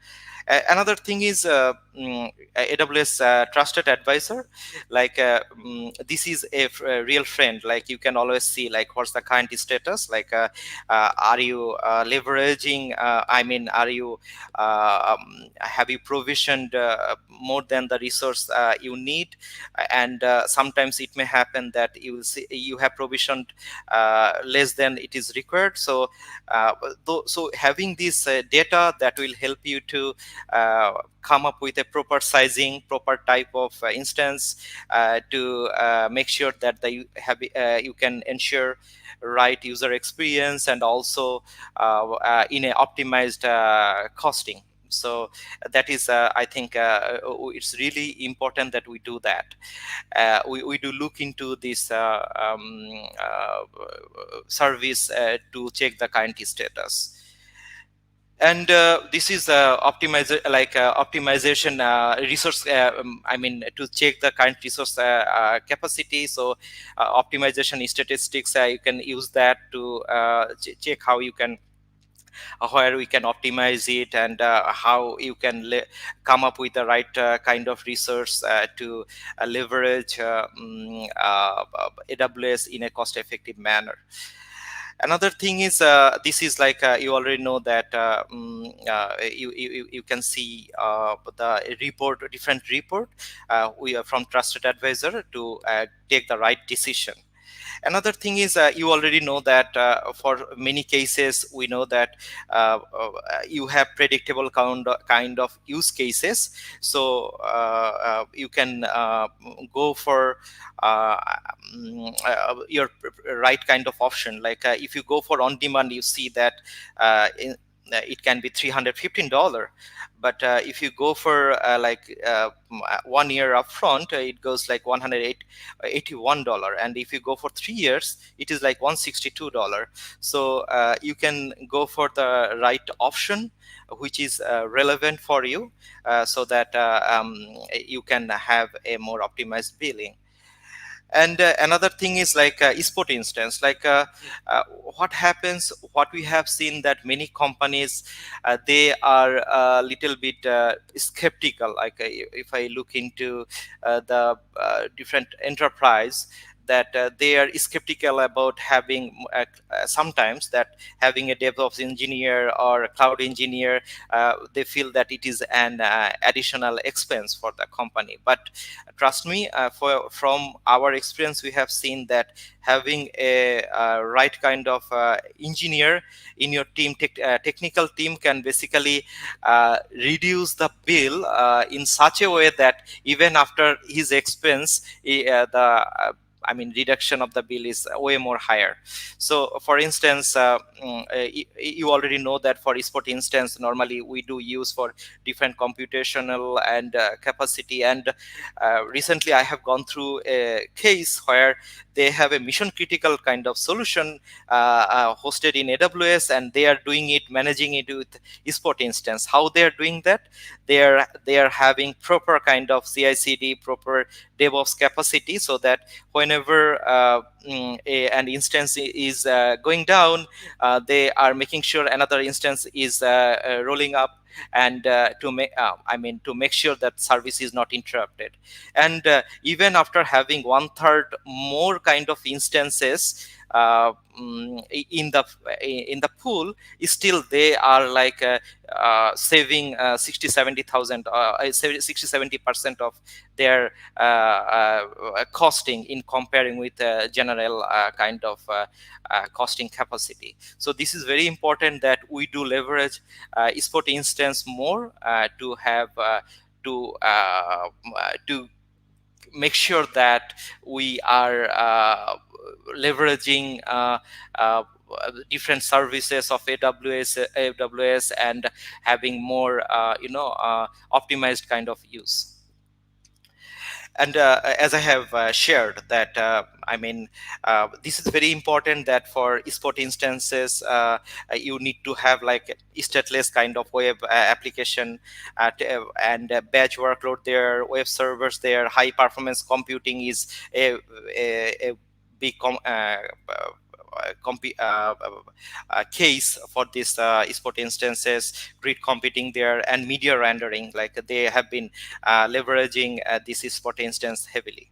Speaker 16: Another thing is AWS Trusted Advisor. Like this is a real friend. Like you can always see like what's the current status. Like are you leveraging? I mean, are you have you provisioned more than the resource you need? And sometimes it may happen that you will see you have provisioned less than it is required. So so having this data, that will help you to come up with a proper sizing, proper type of instance to make sure that you can ensure right user experience, and also in a optimized costing. So that is, I think, it's really important that we do that. We do look into this service to check the current status. And this is optimization resource. I mean, to check the current resource capacity. So optimization statistics, you can use that to check how you can where we can optimize it, and how you can come up with the right kind of resource to leverage AWS in a cost-effective manner. Another thing is this is like you already know that you can see the report, different report we are from Trusted Advisor to take the right decision. Another thing is you already know that for many cases we know that you have predictable kind of use cases. So you can go for your right kind of option. Like if you go for on demand, you see that it can be $315. But if you go for 1 year upfront, it goes like $181. And if you go for 3 years, it is like $162. So you can go for the right option, which is relevant for you, so that you can have a more optimized billing. And another thing is like esport instance. Like what happens, what we have seen, that many companies they are a little bit skeptical. Like if I look into the different enterprise, that they are skeptical about having sometimes that having a DevOps engineer or a cloud engineer, they feel that it is an additional expense for the company. But trust me, from our experience, we have seen that having a right kind of engineer in your team, technical team, can basically reduce the bill in such a way that even after his expense, reduction of the bill is way more higher. So for instance, you already know that for esport instance, normally we do use for different computational and capacity. And recently I have gone through a case where they have a mission critical kind of solution hosted in AWS, and they are doing it, managing it with esport instance. How they are doing that? They are having proper kind of CI/CD, proper DevOps capacity, so that whenever an instance is going down, they are making sure another instance is rolling up, and to make sure that service is not interrupted. And even after having 1/3 more kind of instances in the pool, still they are like saving 60-70% of their costing in comparing with general kind of costing capacity. So this is very important that we do leverage esport instance more to have to make sure that we are leveraging different services of AWS and having more optimized kind of use. And as I have shared that, I mean, this is very important that for spot instances, you need to have like stateless kind of web application and batch workload there, web servers there, high performance computing is a big case for this spot instances, grid computing there, and media rendering. Like they have been leveraging this spot instance heavily.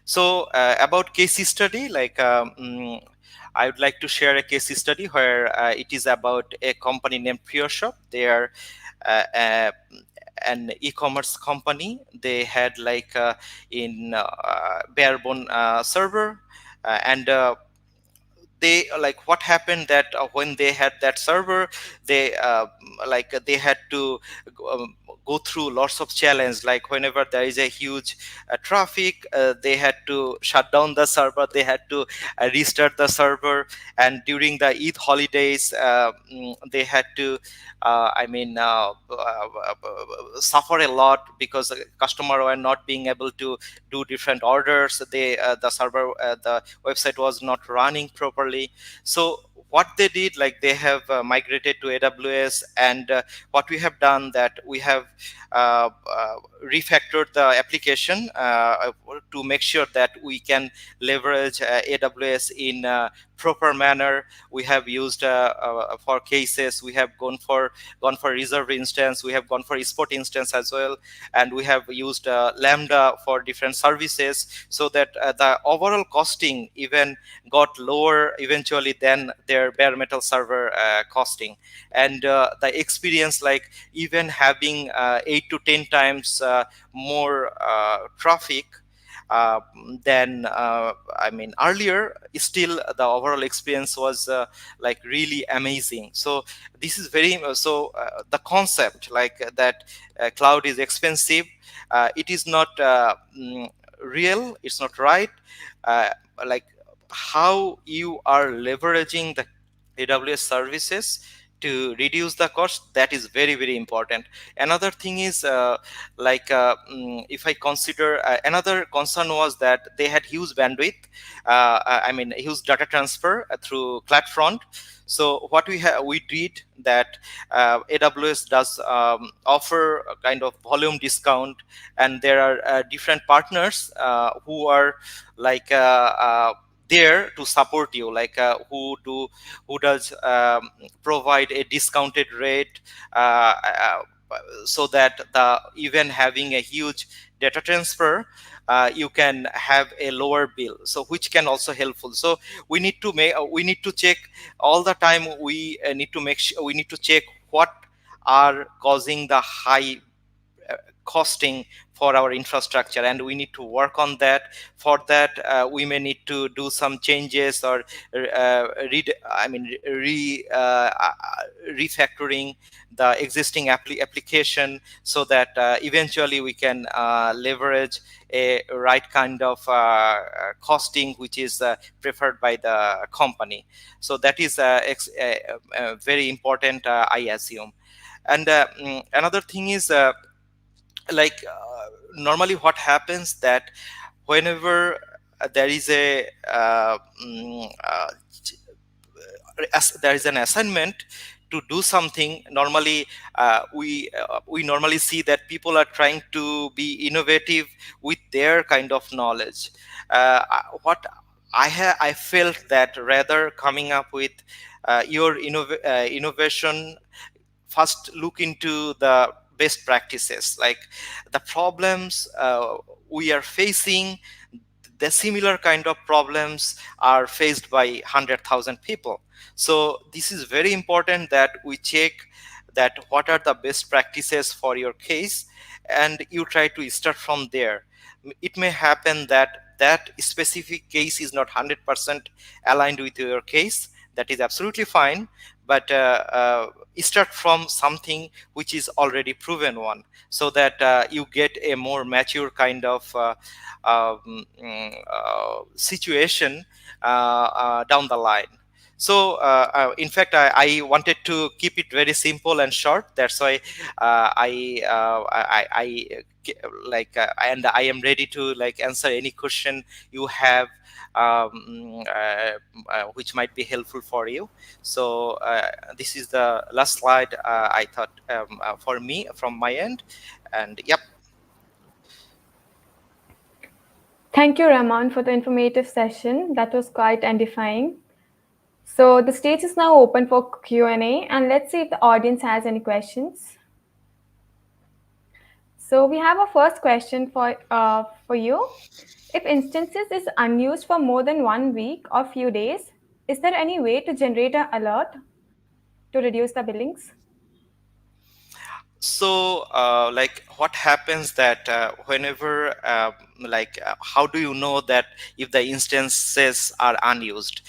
Speaker 16: So about case study, like I would like to share a case study where it is about a company named PureShop. They are an e-commerce company. They had like in barebone server and they like what happened that when they had that server, they they had to go through lots of challenge. Like whenever there is a huge traffic, they had to shut down the server, they had to restart the server. And during the Eid holidays, they had to suffer a lot because customer were not being able to do different orders. They the server the website was not running properly. So what they did, like they have migrated to AWS, and what we have done that we have refactored the application to make sure that we can leverage AWS in a proper manner. We have used for cases, we have gone for reserve instance, we have gone for export instance as well, and we have used Lambda for different services, so that the overall costing even got lower eventually than their bare metal server costing. And the experience, like even having 8 to 10 times more traffic than earlier, still the overall experience was like really amazing. So this is very the concept like that cloud is expensive, it is not real, it's not right. Like how you are leveraging the AWS services to reduce the cost, that is very, very important. Another thing is if I consider another concern was that they had huge bandwidth, huge data transfer through CloudFront. So what we did that AWS does offer a kind of volume discount, and there are different partners who are like there to support you, like who does provide a discounted rate, so that the even having a huge data transfer, you can have a lower bill, so which can also helpful. So we need to check all the time. We need to make sure, we need to check what are causing the high costing for our infrastructure, and we need to work on that. For that, we may need to do some changes or refactoring the existing application, so that eventually we can leverage a right kind of costing which is preferred by the company. So that is very important, I assume. And another thing is normally what happens that whenever there is a there is an assignment to do something, normally we normally see that people are trying to be innovative with their kind of knowledge. What I felt that rather coming up with your innovation, first look into the best practices, like the problems we are facing. The similar kind of problems are faced by 100,000 people. So this is very important that we check that what are the best practices for your case, and you try to start from there. It may happen that that specific case is not 100% aligned with your case. That is absolutely fine, but start from something which is already proven one, so that you get a more mature kind of situation down the line. In fact, I wanted to keep it very simple and short. That's why and I am ready to like answer any question you have, which might be helpful for you. So this is the last slide I thought for me from my end, and yep.
Speaker 6: Thank you, Rahman, for the informative session. That was quite edifying. So the stage is now open for Q&A, and let's see if the audience has any questions. So we have a first question for you. If instances is unused for more than 1 week or few days, is there any way to generate an alert to reduce the billings?
Speaker 16: So like what happens that whenever how do you know that if the instances are unused?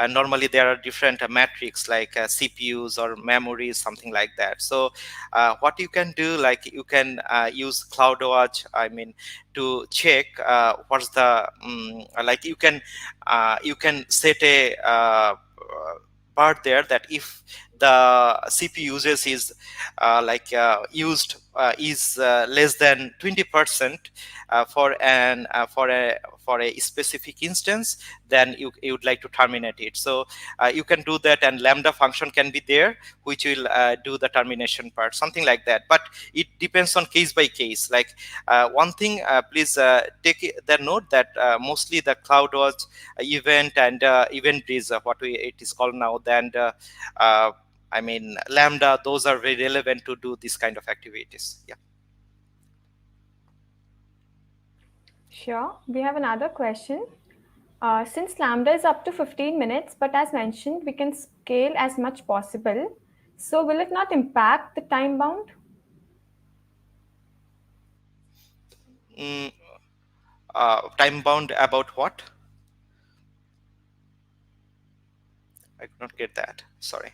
Speaker 16: Normally there are different metrics like CPUs or memories, something like that. So what you can do, like you can use CloudWatch, I mean, to check what's the like you can set a bar there that if the CPU usage is used is less than 20% for a specific instance, then you would like to terminate it. So you can do that, and Lambda function can be there, which will do the termination part, something like that. But it depends on case by case. Like one thing, please take the note that mostly the CloudWatch event and event is what it is called now. Then I mean, Lambda, those are very relevant to do this kind of activities. Yeah.
Speaker 6: Sure. We have another question. Since Lambda is up to 15 minutes, but as mentioned, we can scale as much possible. So will it not impact the time bound?
Speaker 16: Time bound about what? I could not get that. Sorry.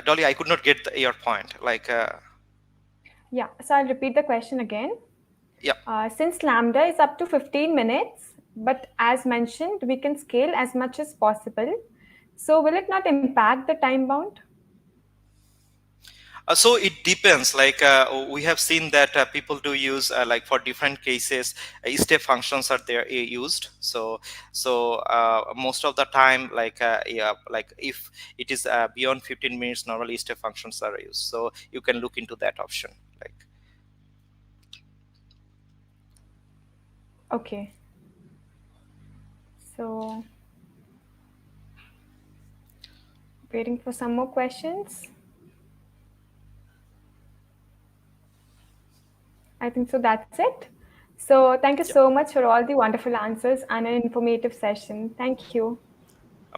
Speaker 16: Dolly, I could not get your point. Like.
Speaker 6: Yeah, so I'll repeat the question again.
Speaker 16: Yeah.
Speaker 6: Since Lambda is up to 15 minutes, but as mentioned, we can scale as much as possible. So will it not impact the time bound?
Speaker 16: So it depends. Like we have seen that people do use like for different cases, step functions are there used. So most of the time, like like if it is beyond 15 minutes, normally step functions are used. So you can look into that option. Like.
Speaker 6: Okay. So waiting for some more questions. I think so that's it. So thank you so much for all the wonderful answers and an informative session. Thank you.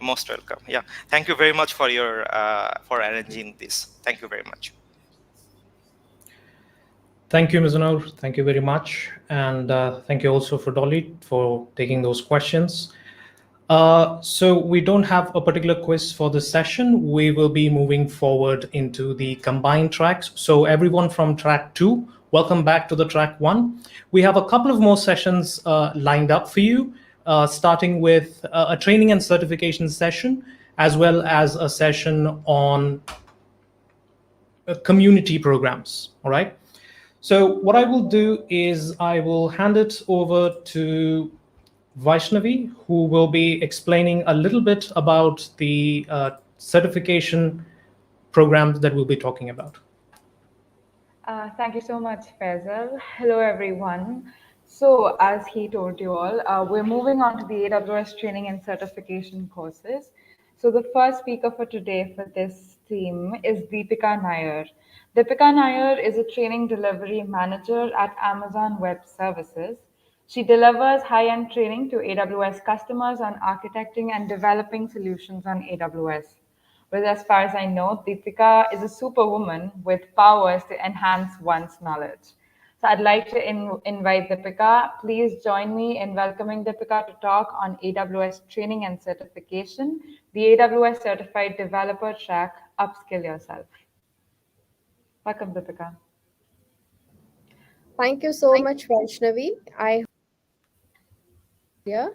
Speaker 16: Most welcome. Yeah. Thank you very much for your for arranging this. Thank you very much.
Speaker 2: Thank you, Ms. Noor. Thank you very much. And thank you also for Dolly for taking those questions. So we don't have a particular quiz for this session. We will be moving forward into the combined tracks. So everyone from track 2, welcome back to the track 1. We have a couple of more sessions lined up for you, starting with a training and certification session, as well as a session on community programs. All right. So what I will do is I will hand it over to Vaishnavi, who will be explaining a little bit about the certification programs that we'll be talking about.
Speaker 7: Thank you so much, Faisal. Hello, everyone. So as he told you all, we're moving on to the AWS training and certification courses. So the first speaker for today for this theme is Deepika Nair. Deepika Nair is a training delivery manager at Amazon Web Services. She delivers high-end training to AWS customers on architecting and developing solutions on AWS. Well, as far as I know, Deepika is a superwoman with powers to enhance one's knowledge. So I'd like to invite Deepika. Please join me in welcoming Deepika to talk on AWS training and certification, the AWS Certified Developer Track, Upskill Yourself. Welcome, Deepika.
Speaker 17: Thank you so much, Vaishnavi. Yeah.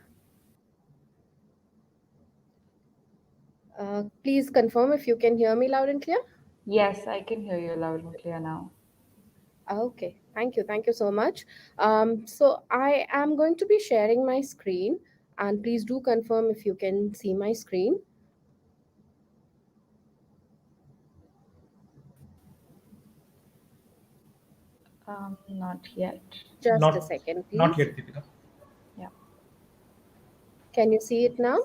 Speaker 17: Please confirm if you can hear me loud and clear.
Speaker 7: Yes, I can hear you loud and clear now.
Speaker 17: Okay, thank you. Thank you so much. So I am going to be sharing my screen, and please do confirm if you can see my screen.
Speaker 7: Not yet.
Speaker 17: Just a second, please.
Speaker 8: Not yet, Deepika.
Speaker 7: Yeah.
Speaker 17: Can you see it now?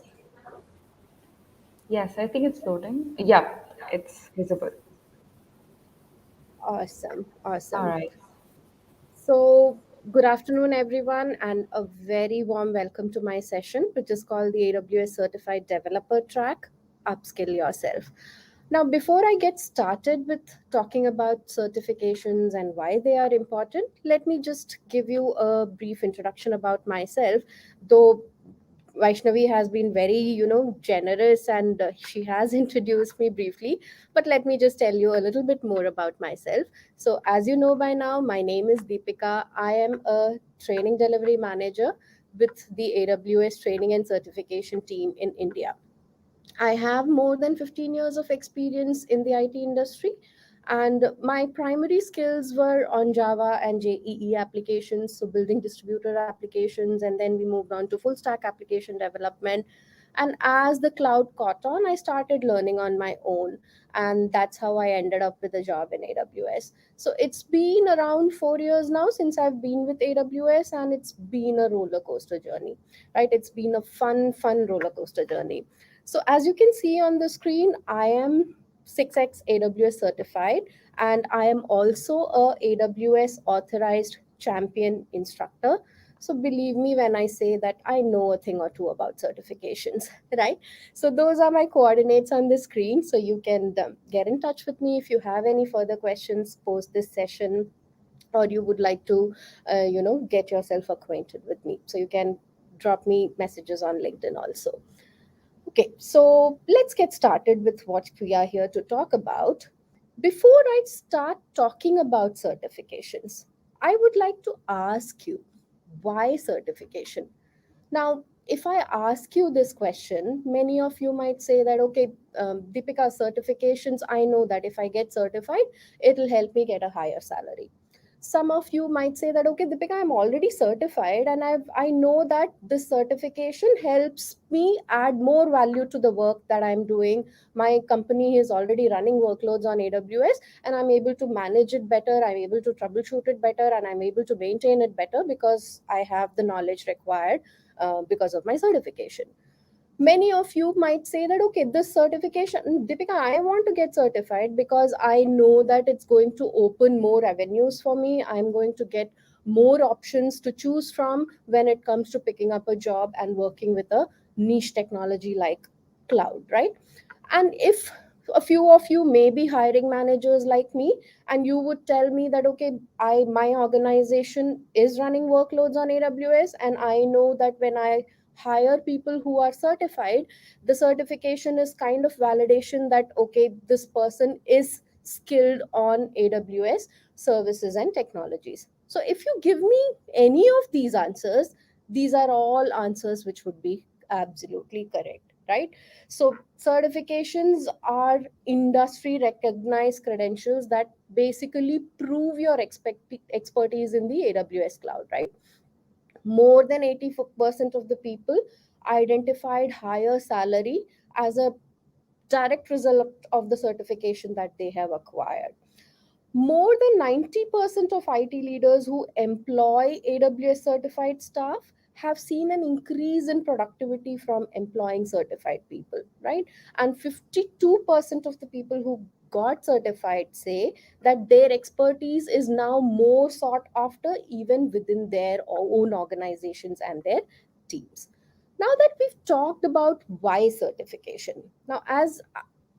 Speaker 7: Yes, I think it's loading. Yeah, it's visible.
Speaker 17: Awesome. Awesome.
Speaker 7: All right.
Speaker 17: So, good afternoon, everyone, and a very warm welcome to my session, which is called the AWS Certified Developer Track, Upskill Yourself. Now, before I get started with talking about certifications and why they are important, let me just give you a brief introduction about myself, though Vaishnavi has been very, generous, and she has introduced me briefly. But let me just tell you a little bit more about myself. So, as you know by now, my name is Deepika. I am a training delivery manager with the AWS training and certification team in India. I have more than 15 years of experience in the IT industry, and my primary skills were on Java and JEE applications, so building distributed applications, and then we moved on to full stack application development. And as the cloud caught on, I started learning on my own, and that's how I ended up with a job in AWS. So it's been around 4 years now since I've been with AWS, and it's been a roller coaster journey, right? It's been a fun roller coaster journey. So as you can see on the screen, I am 6x AWS certified, and I am also a AWS authorized champion instructor. So believe me when I say that I know a thing or two about certifications, right? So those are my coordinates on the screen. So you can get in touch with me if you have any further questions post this session, or you would like to, get yourself acquainted with me. So you can drop me messages on LinkedIn also. Okay, so let's get started with what we are here to talk about. Before I start talking about certifications, I would like to ask you, why certification? Now, if I ask you this question, many of you might say that, okay, Deepika, certifications, I know that if I get certified, it'll help me get a higher salary. Some of you might say that, okay, Deepika, I'm already certified, and I know that this certification helps me add more value to the work that I'm doing. My company is already running workloads on AWS, and I'm able to manage it better, I'm able to troubleshoot it better, and I'm able to maintain it better because I have the knowledge required because of my certification. Many of you might say that, okay, this certification, Deepika, I want to get certified because I know that it's going to open more avenues for me. I'm going to get more options to choose from when it comes to picking up a job and working with a niche technology like cloud, right? And if a few of you may be hiring managers like me, and you would tell me that, okay, my organization is running workloads on AWS, and I know that when I hire people who are certified, the certification is kind of validation that, okay, this person is skilled on AWS services and technologies. So if you give me any of these answers, these are all answers which would be absolutely correct, right? So certifications are industry recognized credentials that basically prove your expertise in the AWS cloud, right? More than 80% of the people identified higher salary as a direct result of the certification that they have acquired. More than 90% of IT leaders who employ AWS certified staff have seen an increase in productivity from employing certified people, right? And 52% of the people who got certified say that their expertise is now more sought after even within their own organizations and their teams. Now that we've talked about why certification, now as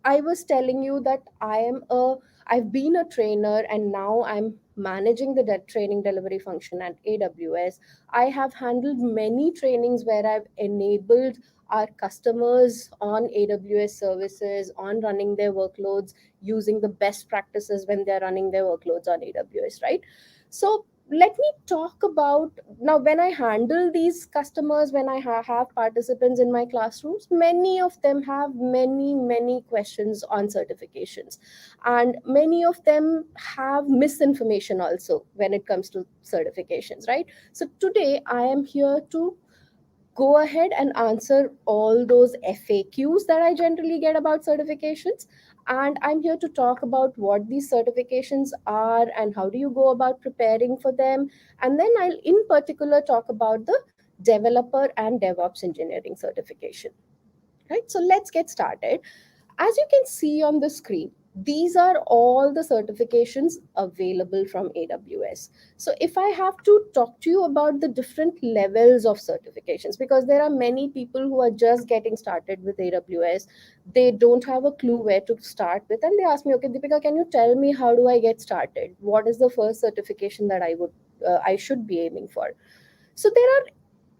Speaker 17: I was telling you that I've been a trainer, and now I'm managing the training delivery function at AWS. I have handled many trainings where I've enabled our customers on AWS services on running their workloads using the best practices when they're running their workloads on AWS, right? So let me talk about now. When I handle these customers, when I have participants in my classrooms, many of them have many questions on certifications, and many of them have misinformation also when it comes to certifications, right? So today I am here to go ahead and answer all those FAQs that I generally get about certifications. And I'm here to talk about what these certifications are and how do you go about preparing for them. And then I'll in particular talk about the developer and DevOps engineering certification. Right, so let's get started. As you can see on the screen, these are all the certifications available from AWS. So if I have to talk to you about the different levels of certifications, because there are many people who are just getting started with AWS, they don't have a clue where to start with, and they ask me, okay, Deepika, can you tell me how do I get started? What is the first certification that I should be aiming for? So there are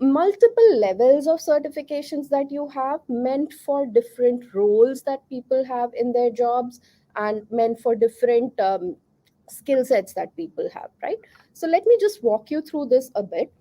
Speaker 17: multiple levels of certifications that you have, meant for different roles that people have in their jobs and meant for different skill sets that people have, right? So let me just walk you through this a bit.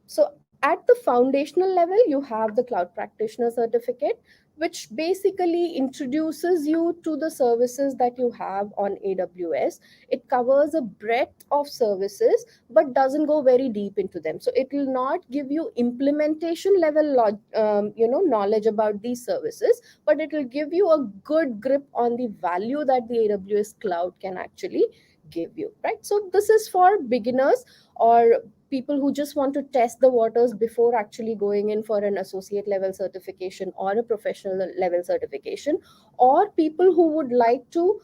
Speaker 17: So at the foundational level, you have the cloud practitioner certificate, which basically introduces you to the services that you have on AWS. It covers a breadth of services, but doesn't go very deep into them. So it will not give you implementation level, knowledge about these services, but it will give you a good grip on the value that the AWS cloud can actually give you, right? So this is for beginners or people who just want to test the waters before actually going in for an associate level certification or a professional level certification, or people who would like to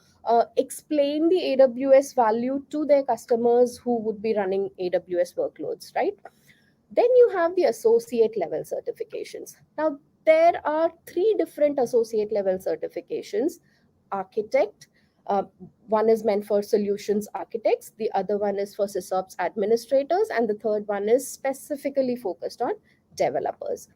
Speaker 17: explain the AWS value to their customers who would be running AWS workloads, right? Then you have the associate level certifications. Now, there are three different associate level certifications. Architect, uh, one is meant for solutions architects, the other one is for sysops administrators, and the third one is specifically focused on developers.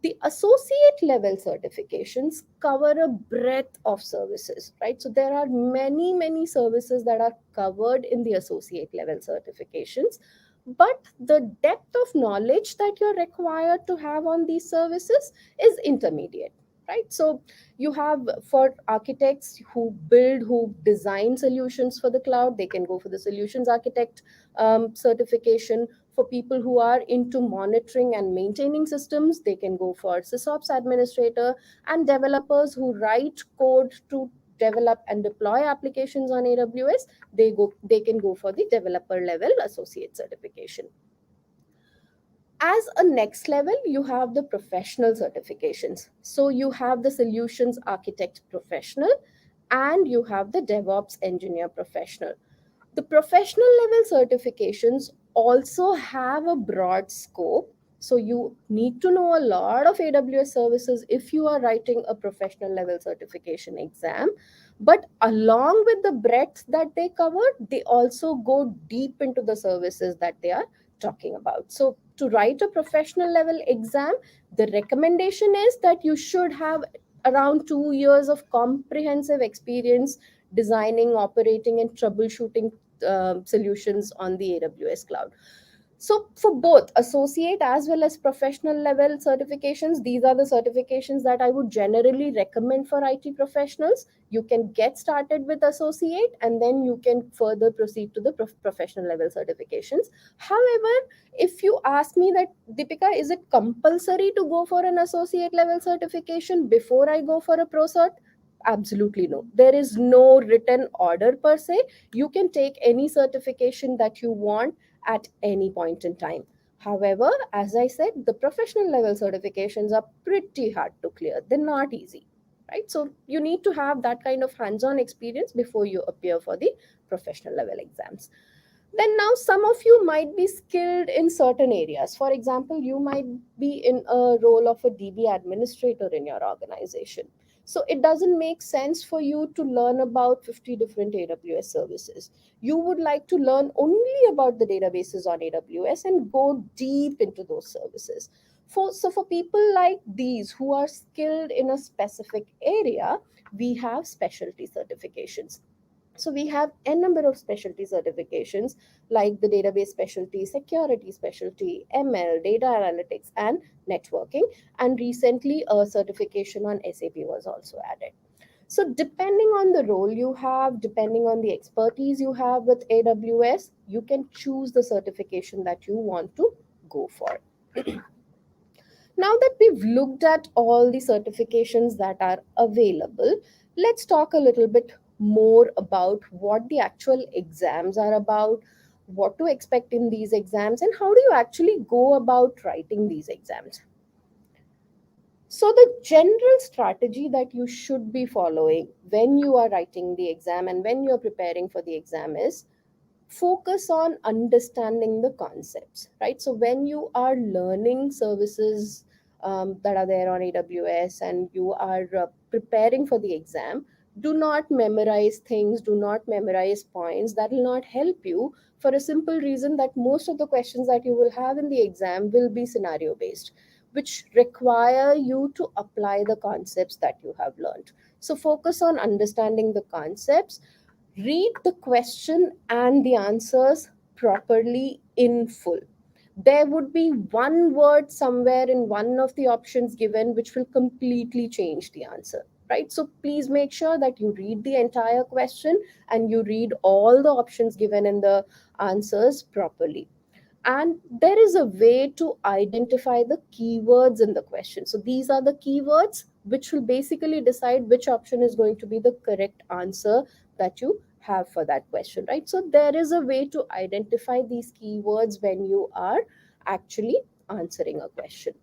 Speaker 17: The associate level certifications cover a breadth of services, right? So there are many services that are covered in the associate level certifications, but the depth of knowledge that you're required to have on these services is intermediate, right? So you have, for architects who build, who design solutions for the cloud, they can go for the solutions architect certification. For people who are into monitoring and maintaining systems, they can go for sysops administrator. And developers who write code to develop and deploy applications on AWS, they can go for the developer level associate certification. As a next level, you have the professional certifications. So you have the solutions architect professional and you have the DevOps engineer professional. The professional level certifications also have a broad scope. So you need to know a lot of AWS services if you are writing a professional level certification exam. But along with the breadth that they cover, they also go deep into the services that they are talking about. So to write a professional level exam, the recommendation is that you should have around 2 years of comprehensive experience designing, operating, and troubleshooting solutions on the AWS cloud. So for both associate as well as professional level certifications, these are the certifications that I would generally recommend for IT professionals. You can get started with associate and then you can further proceed to the professional level certifications. However, if you ask me that, Deepika, is it compulsory to go for an associate level certification before I go for a pro cert? Absolutely no. There is no written order per se. You can take any certification that you want at any point in time. However, as I said, the professional level certifications are pretty hard to clear. They're not easy, right? So you need to have that kind of hands-on experience before you appear for the professional level exams. Then now some of you might be skilled in certain areas. For example, you might be in a role of a DB administrator in your organization. So it doesn't make sense for you to learn about 50 different AWS services. You would like to learn only about the databases on AWS and go deep into those services. So for people like these who are skilled in a specific area, we have specialty certifications. So we have a number of specialty certifications like the database specialty, security specialty, ML, data analytics, and networking. And recently, a certification on SAP was also added. So depending on the role you have, depending on the expertise you have with AWS, you can choose the certification that you want to go for. Now that we've looked at all the certifications that are available, let's talk a little bit more about what the actual exams are about, what to expect in these exams, and how do you actually go about writing these exams. So the general strategy that you should be following when you are writing the exam and when you're preparing for the exam is focus on understanding the concepts, right? So when you are learning services that are there on AWS and you are preparing for the exam, do not memorize things, do not memorize points. That will not help you, for a simple reason that most of the questions that you will have in the exam will be scenario based, which require you to apply the concepts that you have learned. So focus on understanding the concepts, read the question and the answers properly in full. There would be one word somewhere in one of the options given which will completely change the answer, right? So please make sure that you read the entire question and you read all the options given in the answers properly. And there is a way to identify the keywords in the question. So these are the keywords which will basically decide which option is going to be the correct answer that you have for that question, right? So there is a way to identify these keywords when you are actually answering a question.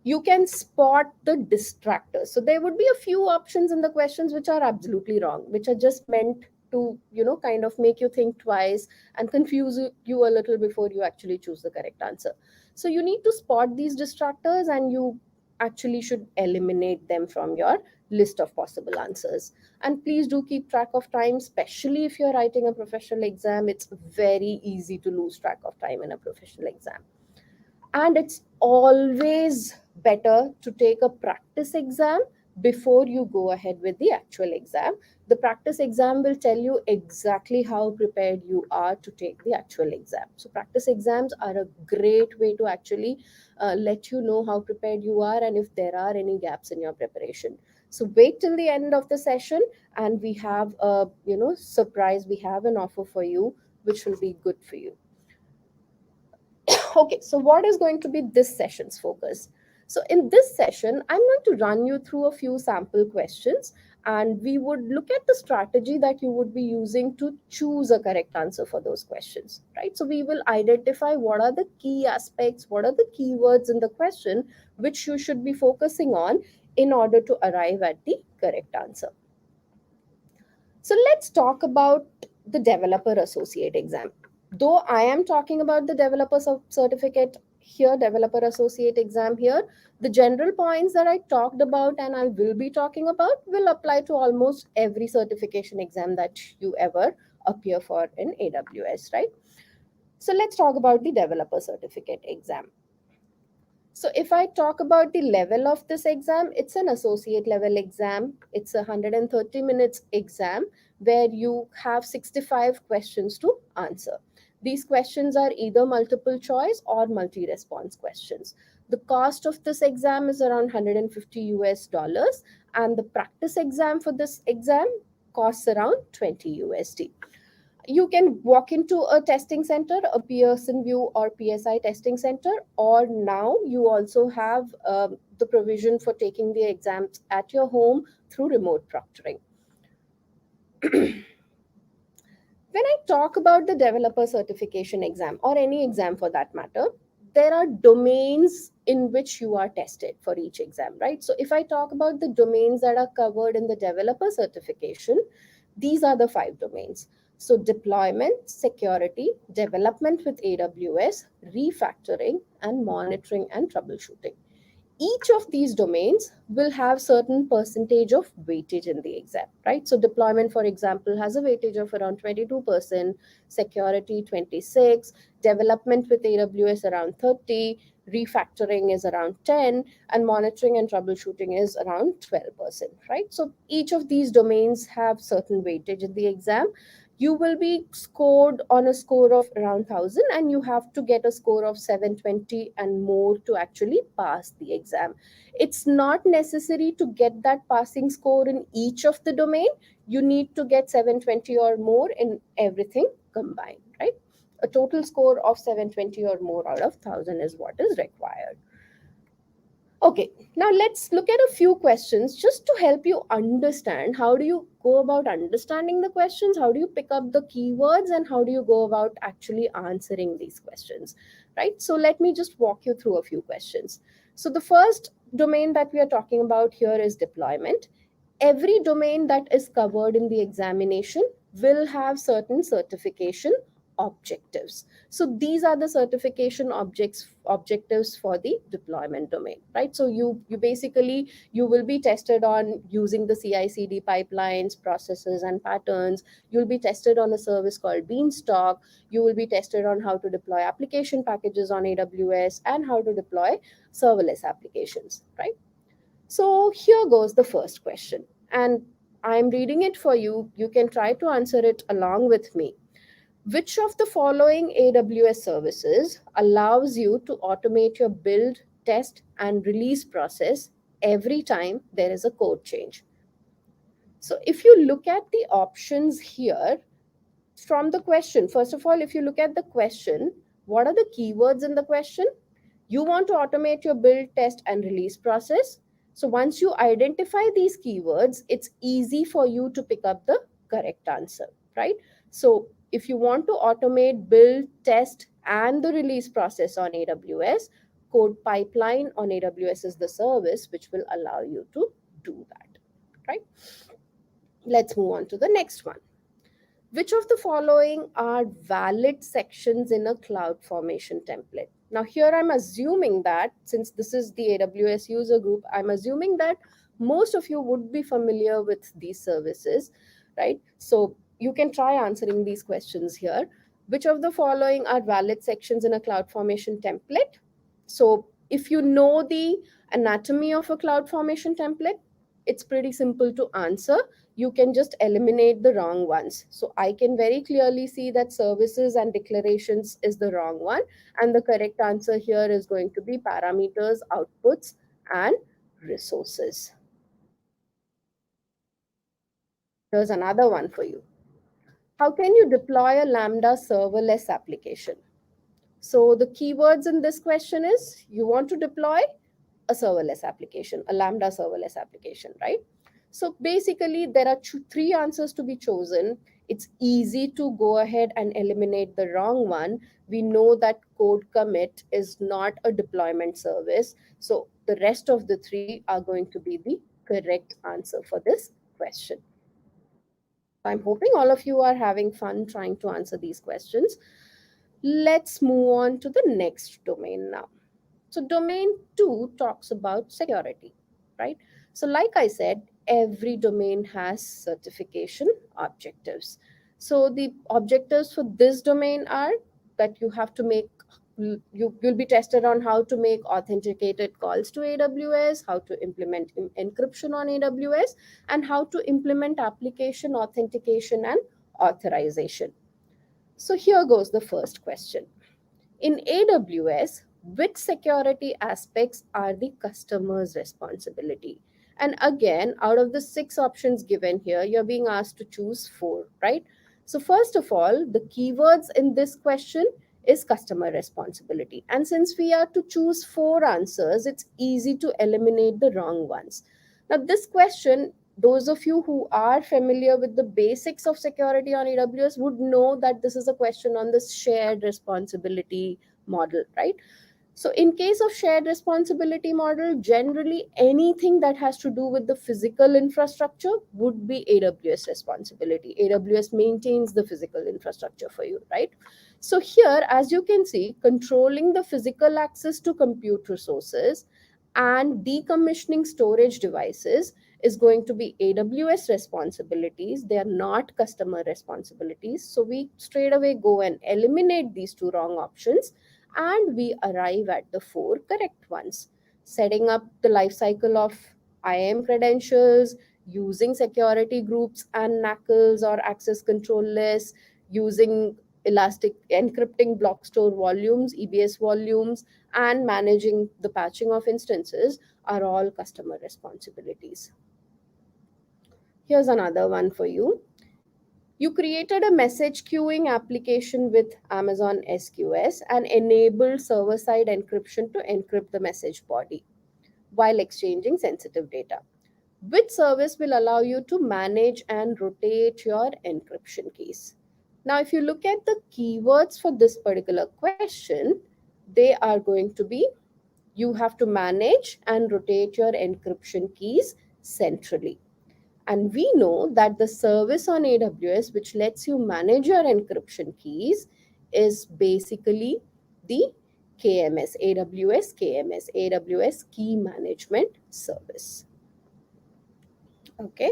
Speaker 17: You can spot the distractors. So there would be a few options in the questions which are absolutely wrong, which are just meant to, kind of make you think twice and confuse you a little before you actually choose the correct answer. So you need to spot these distractors and you actually should eliminate them from your list of possible answers. And please do keep track of time, especially if you're writing a professional exam. It's very easy to lose track of time in a professional exam. And it's always better to take a practice exam before you go ahead with the actual exam. The practice exam will tell you exactly how prepared you are to take the actual exam. So practice exams are a great way to actually let you know how prepared you are and if there are any gaps in your preparation. So wait till the end of the session and we have a surprise. We have an offer for you which will be good for you. Okay, so what is going to be this session's focus? So in this session, I'm going to run you through a few sample questions and we would look at the strategy that you would be using to choose a correct answer for those questions, right? So we will identify what are the key aspects, what are the keywords in the question which you should be focusing on in order to arrive at the correct answer. So let's talk about the Developer Associate exam. Though I am talking about the Developer Certificate here, Developer Associate exam here, the general points that I talked about and I will be talking about will apply to almost every certification exam that you ever appear for in AWS, right? So let's talk about the Developer Certificate exam. So if I talk about the level of this exam, it's an associate level exam. It's a 130 minutes exam where you have 65 questions to answer. These questions are either multiple choice or multi-response questions. The cost of this exam is around $150 and the practice exam for this exam costs around $20. You can walk into a testing center, a Pearson VUE or PSI testing center, or now you also have the provision for taking the exams at your home through remote proctoring. When I talk about the developer certification exam or any exam for that matter, there are domains in which you are tested for each exam, right? So if I talk about the domains that are covered in the developer certification, these are the 5 domains. So deployment, security, development with AWS, refactoring, and monitoring and troubleshooting. Each of these domains will have certain percentage of weightage in the exam, right? So deployment, for example, has a weightage of around 22%, security 26%, development with AWS around 30%, refactoring is around 10, and monitoring and troubleshooting is around 12%, right? So each of these domains have certain weightage in the exam. You will be scored on a score of around 1000, and you have to get a score of 720 and more to actually pass the exam. It's not necessary to get that passing score in each of the domain. You need to get 720 or more in everything combined, right? A total score of 720 or more out of 1000 is what is required. Okay, now let's look at a few questions just to help you understand how do you go about understanding the questions, how do you pick up the keywords, and how do you go about actually answering these questions, right? So let me just walk you through a few questions. So the first domain that we are talking about here is deployment. Every domain that is covered in the examination will have certain certification objectives. So these are the certification objectives for the deployment domain, right? So you basically, you will be tested on using the CI/CD pipelines, processes, and patterns. You'll be tested on a service called Beanstalk. You will be tested on how to deploy application packages on AWS and how to deploy serverless applications, right? So here goes the first question, and I'm reading it for you. You can try to answer it along with me. Which of the following AWS services allows you to automate your build, test, and release process every time there is a code change? So if you look at the options here from the question, first of all, if you look at the question, what are the keywords in the question? You want to automate your build, test, and release process. So once you identify these keywords, it's easy for you to pick up the correct answer, right? So if you want to automate build, test, and the release process on AWS, code pipeline on AWS is the service which will allow you to do that, right? Let's move on to the next one. Which of the following are valid sections in a CloudFormation template? Now here I'm assuming that since this is the AWS user group, I'm assuming that most of you would be familiar with these services, right? So you can try answering these questions here. Which of the following are valid sections in a CloudFormation template? So if you know the anatomy of a CloudFormation template, it's pretty simple to answer. You can just eliminate the wrong ones. So I can very clearly see that services and declarations is the wrong one. And the correct answer here is going to be parameters, outputs, and resources. Here's another one for you. How can you deploy a Lambda serverless application? So the keywords in this question is you want to deploy a serverless application, a Lambda serverless application, right? So basically, there are three answers to be chosen. It's easy to go ahead and eliminate the wrong one. We know that code commit is not a deployment service. So the rest of the three are going to be the correct answer for this question. I'm hoping all of you are having fun trying to answer these questions. Let's move on to the next domain now. So domain 2 talks about security, right? So like I said, every domain has certification objectives. So the objectives for this domain are that you have to make, you'll be tested on how to make authenticated calls to AWS, how to implement encryption on AWS, and how to implement application authentication and authorization. So here goes the first question. In AWS, which security aspects are the customer's responsibility? And again, out of the 6 options given here, you're being asked to choose 4, right? So first of all, the keywords in this question is customer responsibility. And since we are to choose 4 answers, it's easy to eliminate the wrong ones. Now this question, those of you who are familiar with the basics of security on AWS would know that this is a question on this shared responsibility model, right? So in case of shared responsibility model, generally anything that has to do with the physical infrastructure would be AWS responsibility. AWS maintains the physical infrastructure for you, right? So here, as you can see, controlling the physical access to compute resources and decommissioning storage devices is going to be AWS responsibilities. They are not customer responsibilities. So we straight away go and eliminate these 2 wrong options. and we arrive at the 4 correct ones. Setting up the life cycle of IAM credentials, using security groups and knuckles or access control lists, using elastic encrypting block store volumes, EBS volumes, and managing the patching of instances are all customer responsibilities. Here's another one for you. You created a message queuing application with Amazon SQS and enabled server-side encryption to encrypt the message body while exchanging sensitive data. Which service will allow you to manage and rotate your encryption keys? Now, if you look at the keywords for this particular question, they are going to be, you have to manage and rotate your encryption keys centrally. And we know that the service on AWS which lets you manage your encryption keys is basically the KMS, AWS Key Management Service. Okay.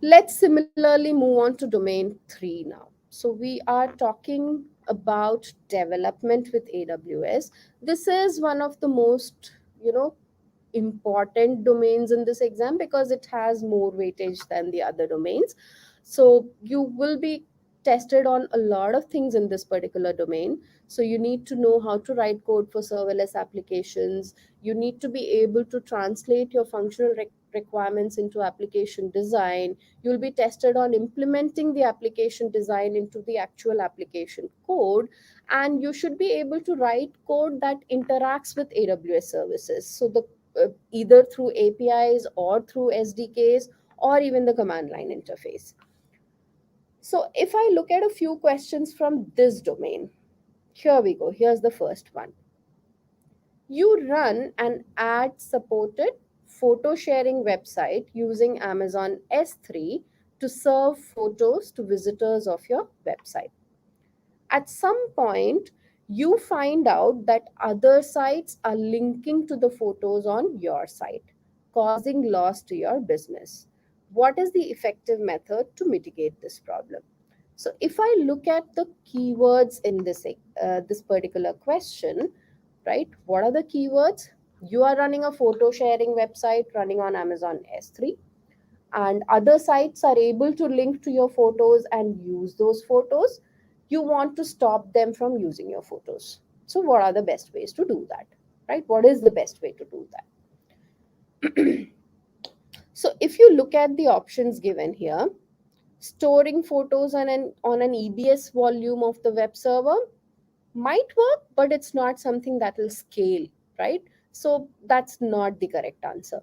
Speaker 17: Let's similarly move on to domain 3 now. So we are talking about development with AWS. This is one of the most, important domains in this exam because it has more weightage than the other domains. So you will be tested on a lot of things in this particular domain. So you need to know how to write code for serverless applications. You need to be able to translate your functional requirements into application design. You'll be tested on implementing the application design into the actual application code. And you should be able to write code that interacts with AWS services. So the either through APIs or through SDKs or even the command line interface. So if I look at a few questions from this domain, here we go. Here's the first one. You run an ad-supported photo sharing website using Amazon S3 to serve photos to visitors of your website. At some point, you find out that other sites are linking to the photos on your site, causing loss to your business. What is the effective method to mitigate this problem? So if I look at the keywords in this particular question, right, what are the keywords? You are running a photo sharing website running on Amazon S3, and other sites are able to link to your photos and use those photos. You want to stop them from using your photos. So what are the best ways to do that, right? What is the best way to do that? So if you look at the options given here, storing photos on an EBS volume of the web server might work, but it's not something that will scale, right? So that's not the correct answer.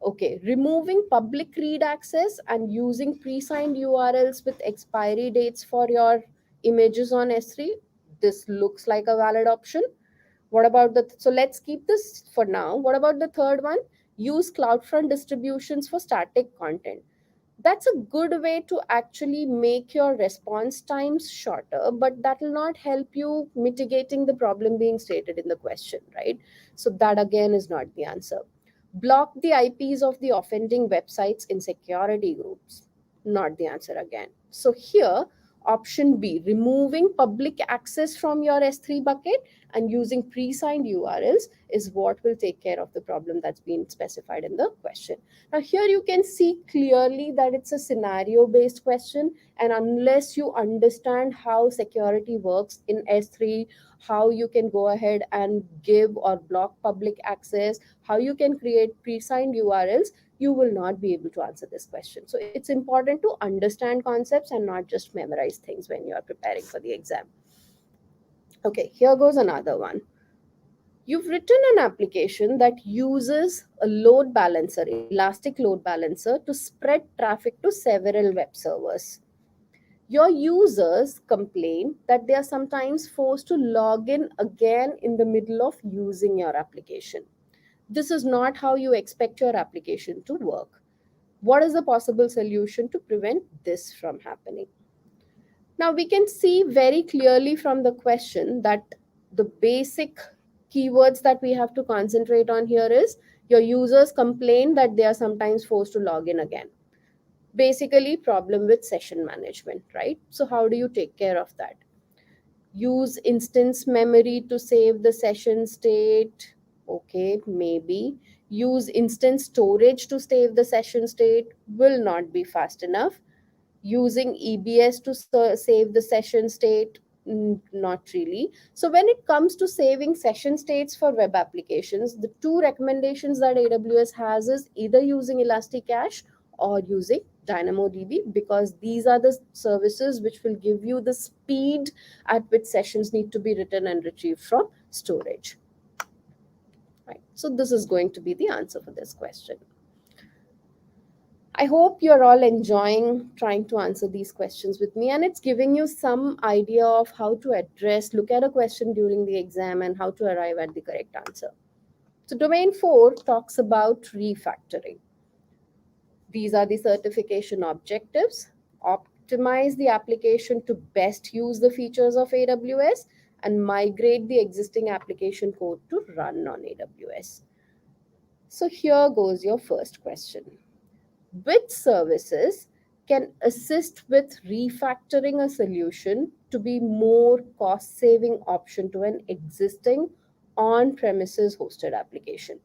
Speaker 17: Okay, removing public read access and using pre-signed URLs with expiry dates for your images on S3, this looks like a valid option. What about so let's keep this for now. What about the third one? Use CloudFront distributions for static content. That's a good way to actually make your response times shorter, but that will not help you mitigating the problem being stated in the question, right? So that again is not the answer. Block the IPs of the offending websites in security groups. Not the answer again. So here, option B, removing public access from your S3 bucket and using pre-signed URLs is what will take care of the problem that's been specified in the question. Now here you can see clearly that it's a scenario-based question, and unless you understand how security works in S3, how you can go ahead and give or block public access, how you can create pre-signed URLs, you will not be able to answer this question. So it's important to understand concepts and not just memorize things when you are preparing for the exam. Okay, here goes another one. You've written an application that uses a load balancer, elastic load balancer, to spread traffic to several web servers. Your users complain that they are sometimes forced to log in again in the middle of using your application. This is not how you expect your application to work. What is the possible solution to prevent this from happening? Now we can see very clearly from the question that the basic keywords that we have to concentrate on here is your users complain that they are sometimes forced to log in again. Basically, problem with session management, right? So how do you take care of that? Use instance memory to save the session state. Okay, maybe. Use instance storage to save the session state. Will not be fast enough. Using EBS to save the session state. Not really. So when it comes to saving session states for web applications, the two recommendations that AWS has is either using Elasticache or using DynamoDB, because these are the services which will give you the speed at which sessions need to be written and retrieved from storage. Right. So this is going to be the answer for this question. I hope you're all enjoying trying to answer these questions with me, and it's giving you some idea of how to look at a question during the exam and how to arrive at the correct answer. So domain 4 talks about refactoring. These are the certification objectives. Optimize the application to best use the features of AWS and migrate the existing application code to run on AWS. So here goes your first question. Which services can assist with refactoring a solution to be more cost-saving option to an existing on-premises hosted application?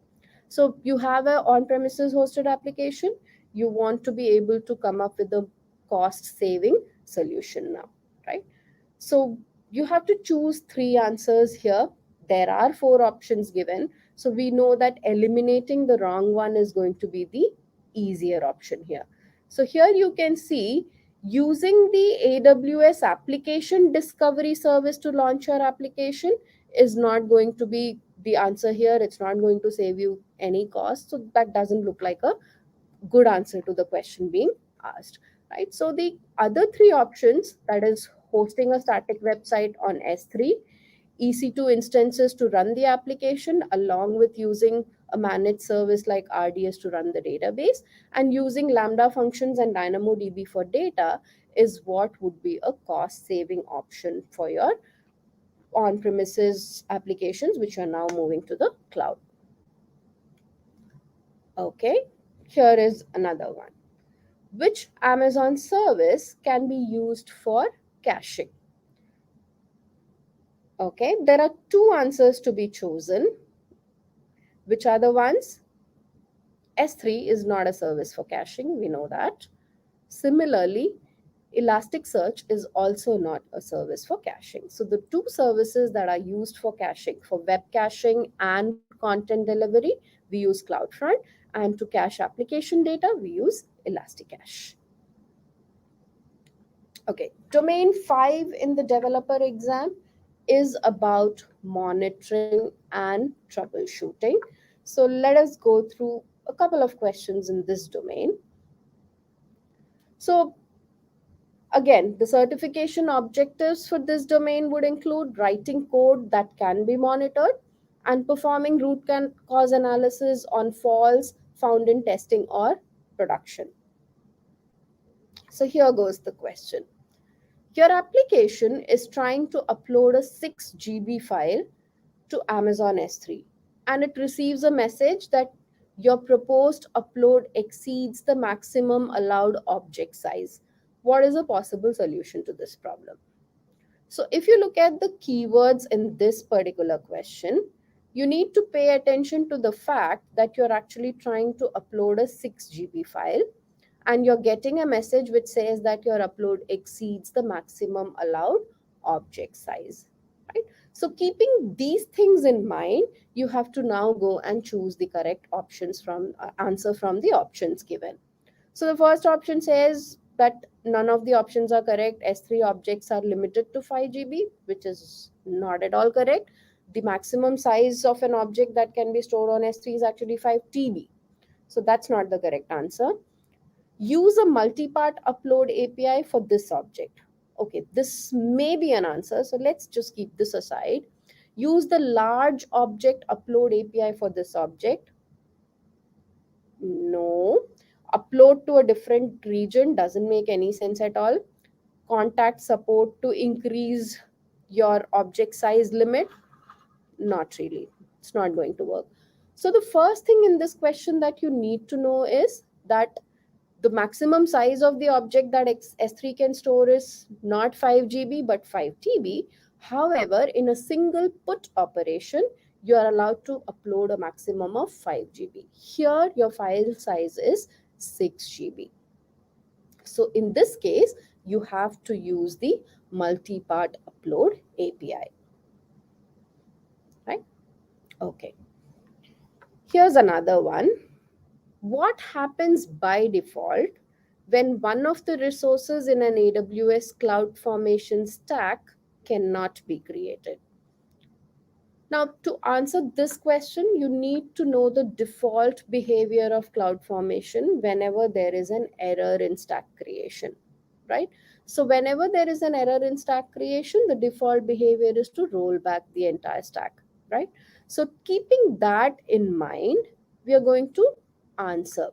Speaker 17: So you have an on-premises hosted application, you want to be able to come up with a cost-saving solution now, right? So you have to choose 3 answers here. There are 4 options given. So we know that eliminating the wrong one is going to be the easier option here. So here you can see using the AWS application discovery service to launch your application is not going to be the answer here. It's not going to save you any cost. So that doesn't look like a good answer to the question being asked, right? So the other 3 options, that is hosting a static website on S3, EC2 instances to run the application, along with using a managed service like RDS to run the database, and using Lambda functions and DynamoDB for data, is what would be a cost-saving option for your on-premises applications, which are now moving to the cloud. Okay, here is another one. Which Amazon service can be used for caching? Okay, there are 2 answers to be chosen. Which are the ones? S3 is not a service for caching, we know that. Similarly, Elasticsearch is also not a service for caching. So the 2 services that are used for caching, for web caching and content delivery, we use CloudFront, and to cache application data, we use Elasticache. Okay, domain 5 in the developer exam is about monitoring and troubleshooting. So let us go through a couple of questions in this domain. So again, the certification objectives for this domain would include writing code that can be monitored and performing root cause analysis on faults found in testing or production. So here goes the question. Your application is trying to upload a 6 GB file to Amazon S3, and it receives a message that your proposed upload exceeds the maximum allowed object size. What is a possible solution to this problem? So if you look at the keywords in this particular question, you need to pay attention to the fact that you're actually trying to upload a 6 GB file, and you're getting a message which says that your upload exceeds the maximum allowed object size, right? So keeping these things in mind, you have to now go and choose the correct options from answer from the options given. So the first option says that none of the options are correct. S3 objects are limited to 5 GB, which is not at all correct. The maximum size of an object that can be stored on S3 is actually 5 TB. So that's not the correct answer. Use a multi-part upload API for this object. Okay, this may be an answer, so let's just keep this aside. Use the large object upload API for this object. No. Upload to a different region doesn't make any sense at all. Contact support to increase your object size limit. Not really. It's not going to work. So the first thing in this question that you need to know is that the maximum size of the object that S3 can store is not 5 GB but 5 TB. However, in a single put operation, you are allowed to upload a maximum of 5 GB. Here, your file size is 6 GB. So in this case, you have to use the multi-part upload API, right? Okay. Here's another one. What happens by default when one of the resources in an AWS CloudFormation stack cannot be created? Now, to answer this question, you need to know the default behavior of CloudFormation whenever there is an error in stack creation, right? So whenever there is an error in stack creation, the default behavior is to roll back the entire stack, right? So keeping that in mind, we are going to answer,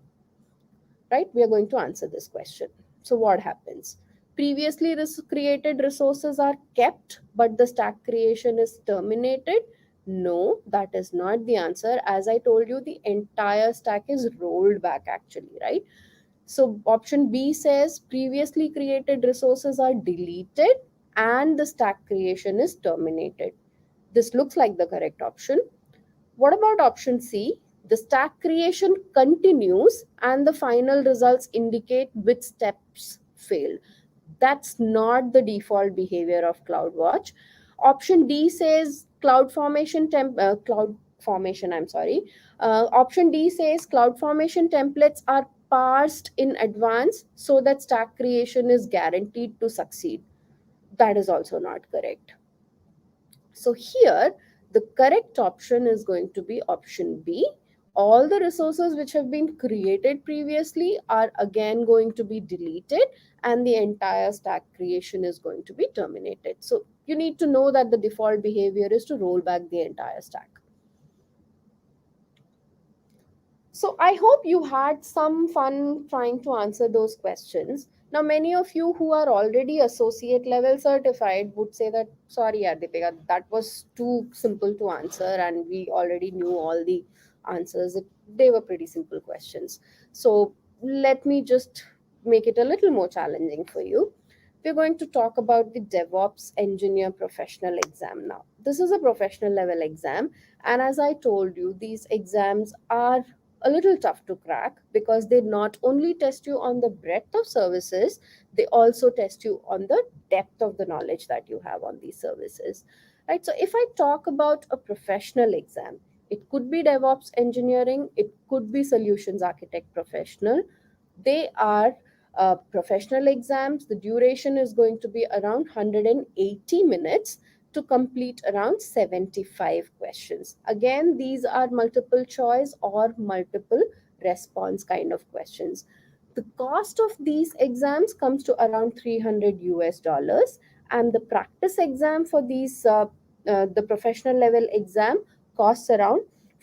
Speaker 17: right? We are going to answer this question. So what happens? Previously created resources are kept, but the stack creation is terminated. No, that is not the answer. As I told you, the entire stack is rolled back actually, right? So option B says previously created resources are deleted and the stack creation is terminated. This looks like the correct option. What about option C? The stack creation continues and the final results indicate which steps failed. That's not the default behavior of CloudWatch. Option D says option D says CloudFormation templates are parsed in advance so that stack creation is guaranteed to succeed. That is also not correct. So here, the correct option is going to be option B. All the resources which have been created previously are again going to be deleted and the entire stack creation is going to be terminated. So you need to know that the default behavior is to roll back the entire stack. So I hope you had some fun trying to answer those questions. Now, many of you who are already associate level certified would say that, sorry, Deepika, that was too simple to answer and we already knew all the answers. They were pretty simple questions. So let me just make it a little more challenging for you. We're going to talk about the DevOps Engineer Professional Exam now. This is a professional level exam. And as I told you, these exams are a little tough to crack because they not only test you on the breadth of services, they also test you on the depth of the knowledge that you have on these services, right? So if I talk about a professional exam, it could be DevOps engineering, it could be solutions architect professional. They are professional exams. The duration is going to be around 180 minutes to complete around 75 questions. Again, these are multiple choice or multiple response kind of questions. The cost of these exams comes to around $300 US, and the practice exam for these, the professional level exam costs around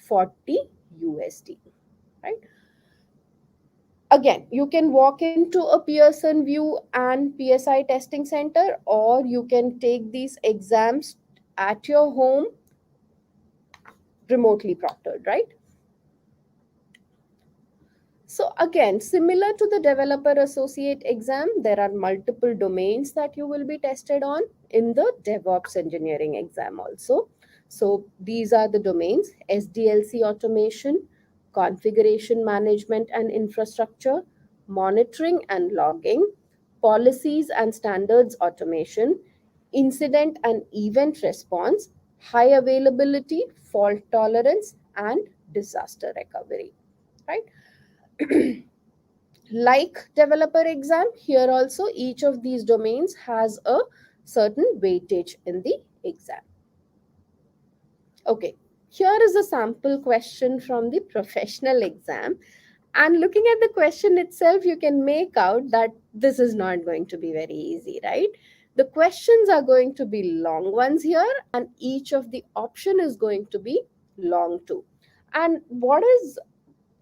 Speaker 17: 40 USD, right? Again, you can walk into a Pearson VUE and PSI testing center, or you can take these exams at your home, remotely proctored, right? So again, similar to the developer associate exam, there are multiple domains that you will be tested on in the DevOps engineering exam also. So these are the domains: SDLC automation, configuration management and infrastructure, monitoring and logging, policies and standards automation, incident and event response, high availability, fault tolerance, and disaster recovery, right? Like developer exam, here also each of these domains has a certain weightage in the exam. Okay, here is a sample question from the professional exam. And looking at the question itself, you can make out that this is not going to be very easy, right? The questions are going to be long ones here, and each of the option is going to be long too. And what is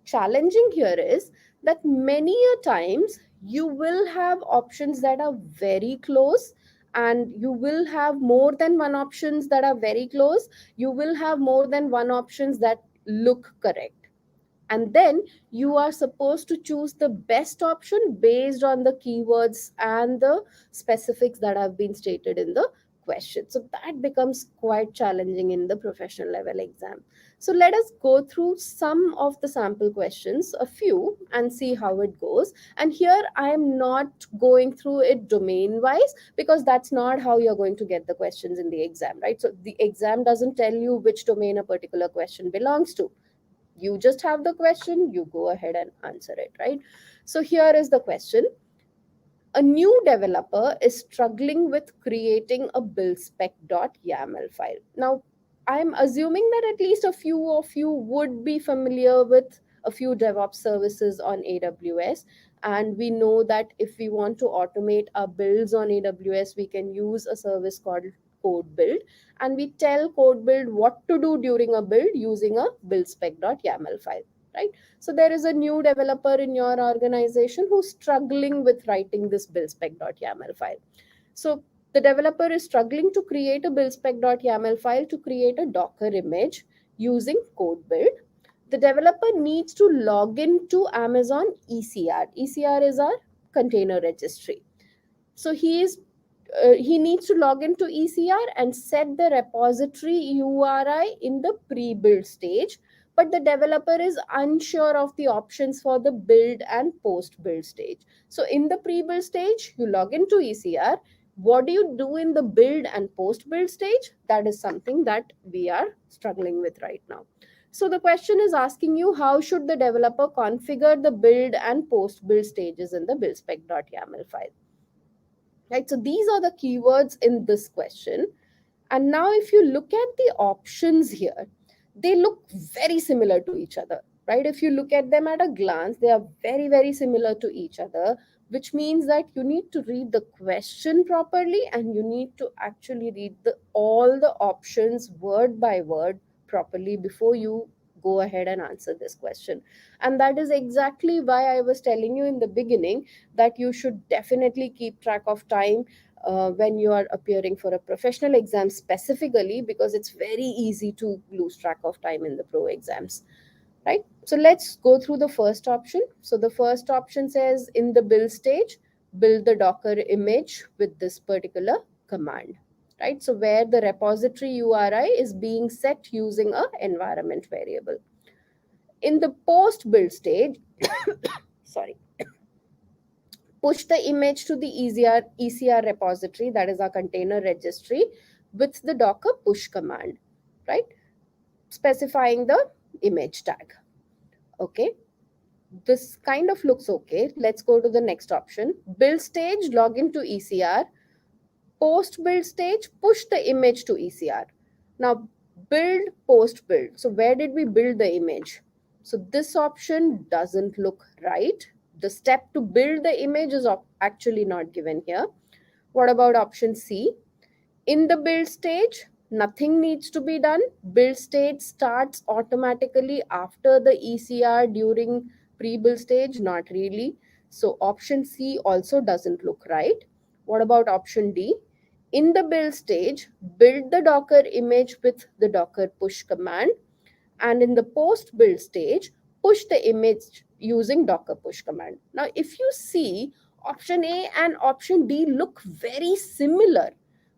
Speaker 17: challenging here is that many a times you will have options that are very close, and you will have more than one options that are very close. You will have more than one options that look correct. And then you are supposed to choose the best option based on the keywords and the specifics that have been stated in the question. So that becomes quite challenging in the professional level exam. So let us go through some of the sample questions, a few, and see how it goes. And here I am not going through it domain wise, because that's not how you're going to get the questions in the exam, right? So the exam doesn't tell you which domain a particular question belongs to. You just have the question, you go ahead and answer it, right? So here is the question. A new developer is struggling with creating a buildspec.yaml file. Now, I'm assuming that at least a few of you would be familiar with a few DevOps services on AWS. And we know that if we want to automate our builds on AWS, we can use a service called code build. And we tell code build what to do during a build using a buildspec.yaml file, right? So there is a new developer in your organization who's struggling with writing this buildspec.yaml file. So the developer is struggling to create a buildspec.yaml file to create a Docker image using code build. The developer needs to log into Amazon ECR. ECR is our container registry. So he needs to log into ECR and set the repository URI in the pre-build stage, but the developer is unsure of the options for the build and post-build stage. So in the pre-build stage, you log into ECR. What do you do in the build and post-build stage? That is something that we are struggling with right now. So the question is asking you, how should the developer configure the build and post-build stages in the buildspec.yaml file? Right, so these are the keywords in this question. And now if you look at the options here, they look very similar to each other, right? If you look at them at a glance, they are very, very similar to each other, which means that you need to read the question properly and you need to actually read all the options word by word properly before you go ahead and answer this question. And that is exactly why I was telling you in the beginning that you should definitely keep track of time when you are appearing for a professional exam specifically, because it's very easy to lose track of time in the pro exams, right? So let's go through the first option. So the first option says, in the build stage, build the Docker image with this particular command, right? So where the repository URI is being set using a environment variable. In the post build stage, sorry, push the image to the ECR repository, that is our container registry, with the Docker push command, right? Specifying the image tag. Okay, this kind of looks okay. Let's go to the next option. Build stage, log into ECR. Post build stage, push the image to ECR. Now build, post build. So where did we build the image? So this option doesn't look right. The step to build the image is actually not given here. What about option C? In the build stage, nothing needs to be done. Build stage starts automatically after the ECR during pre-build stage, not really. So option C also doesn't look right. What about option D? In the build stage, build the Docker image with the Docker push command. And in the post build stage, push the image using Docker push command. Now, if you see, option A and option D look very similar.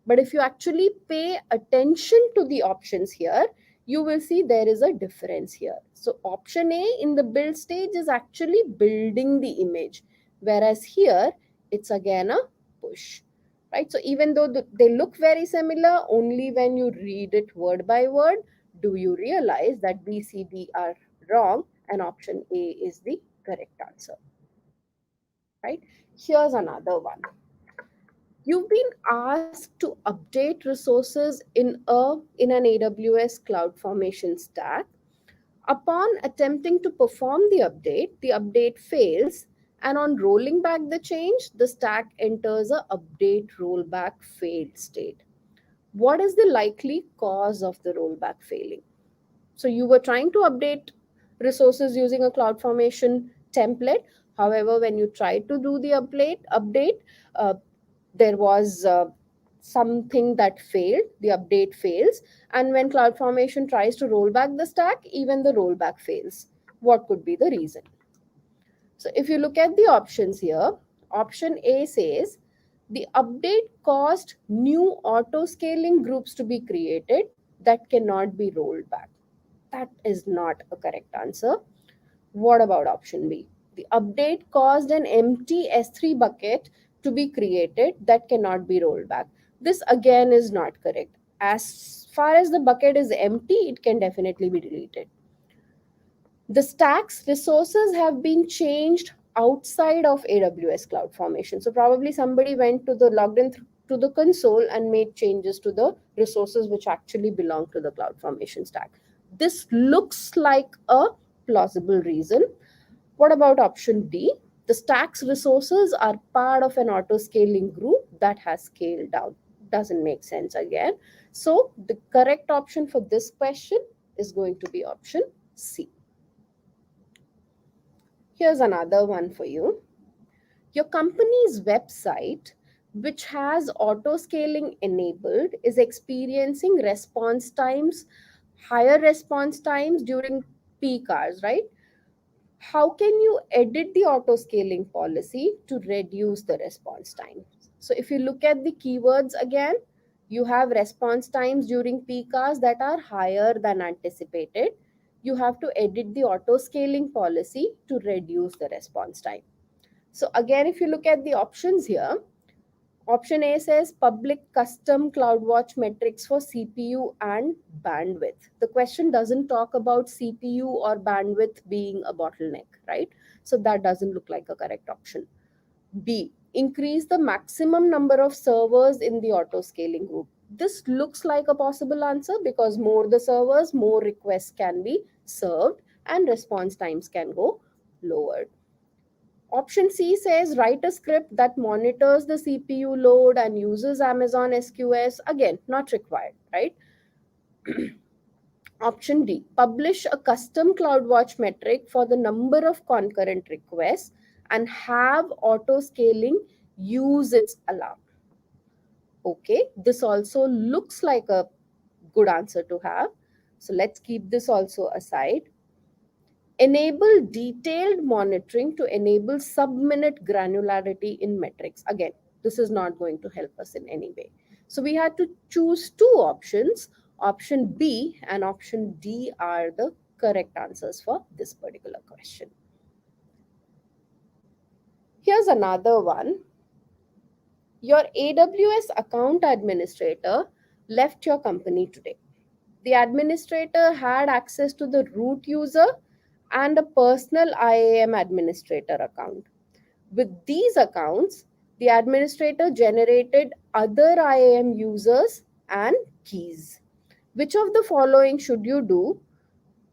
Speaker 17: But if you actually pay attention to the options here, you will see there is a difference here. So option A in the build stage is actually building the image, whereas here it's again a push, right? So even though they look very similar, only when you read it word by word do you realize that B, C, D are wrong and option A is the correct answer, right? Here's another one. You've been asked to update resources in an AWS CloudFormation stack. Upon attempting to perform the update fails, and on rolling back the change, the stack enters a update rollback failed state. What is the likely cause of the rollback failing? So you were trying to update resources using a CloudFormation template. However, when you tried to do the update, there was something that failed, the update fails. And when CloudFormation tries to roll back the stack, even the rollback fails. What could be the reason? So if you look at the options here, option A says The update caused new auto-scaling groups to be created that cannot be rolled back. That is not a correct answer. What about option B? The update caused an empty S3 bucket to be created that cannot be rolled back. This again is not correct. As far as the bucket is empty, it can definitely be deleted. The stack's resources have been changed outside of AWS CloudFormation. So probably somebody went to the logged in to the console and made changes to the resources which actually belong to the CloudFormation stack. This looks like a plausible reason. What about option D? The stack's resources are part of an auto-scaling group that has scaled down. Doesn't make sense again. So the correct option for this question is going to be option C. Here's another one for you. Your company's website, which has auto-scaling enabled, is experiencing higher response times during peak hours, right? How can you edit the auto-scaling policy to reduce the response time? So if you look at the keywords again, you have response times during peak hours that are higher than anticipated. You have to edit the auto-scaling policy to reduce the response time. So again, if you look at the options here, option A says public custom CloudWatch metrics for CPU and bandwidth. The question doesn't talk about CPU or bandwidth being a bottleneck, right? So that doesn't look like a correct option. B, increase the maximum number of servers in the auto-scaling group. This looks like a possible answer because more the servers, more requests can be served and response times can go lowered. Option C says write a script that monitors the CPU load and uses Amazon SQS. Again, not required, right? Option D, publish a custom CloudWatch metric for the number of concurrent requests and have auto-scaling use its alarm. Okay, this also looks like a good answer to have. So let's keep this also aside. Enable detailed monitoring to enable sub-minute granularity in metrics. Again, this is not going to help us in any way. So we had to choose two options. Option B and option D are the correct answers for this particular question. Here's another one. Your AWS account administrator left your company today. The administrator had access to the root user and a personal IAM administrator account. With these accounts, the administrator generated other IAM users and keys. Which of the following should you do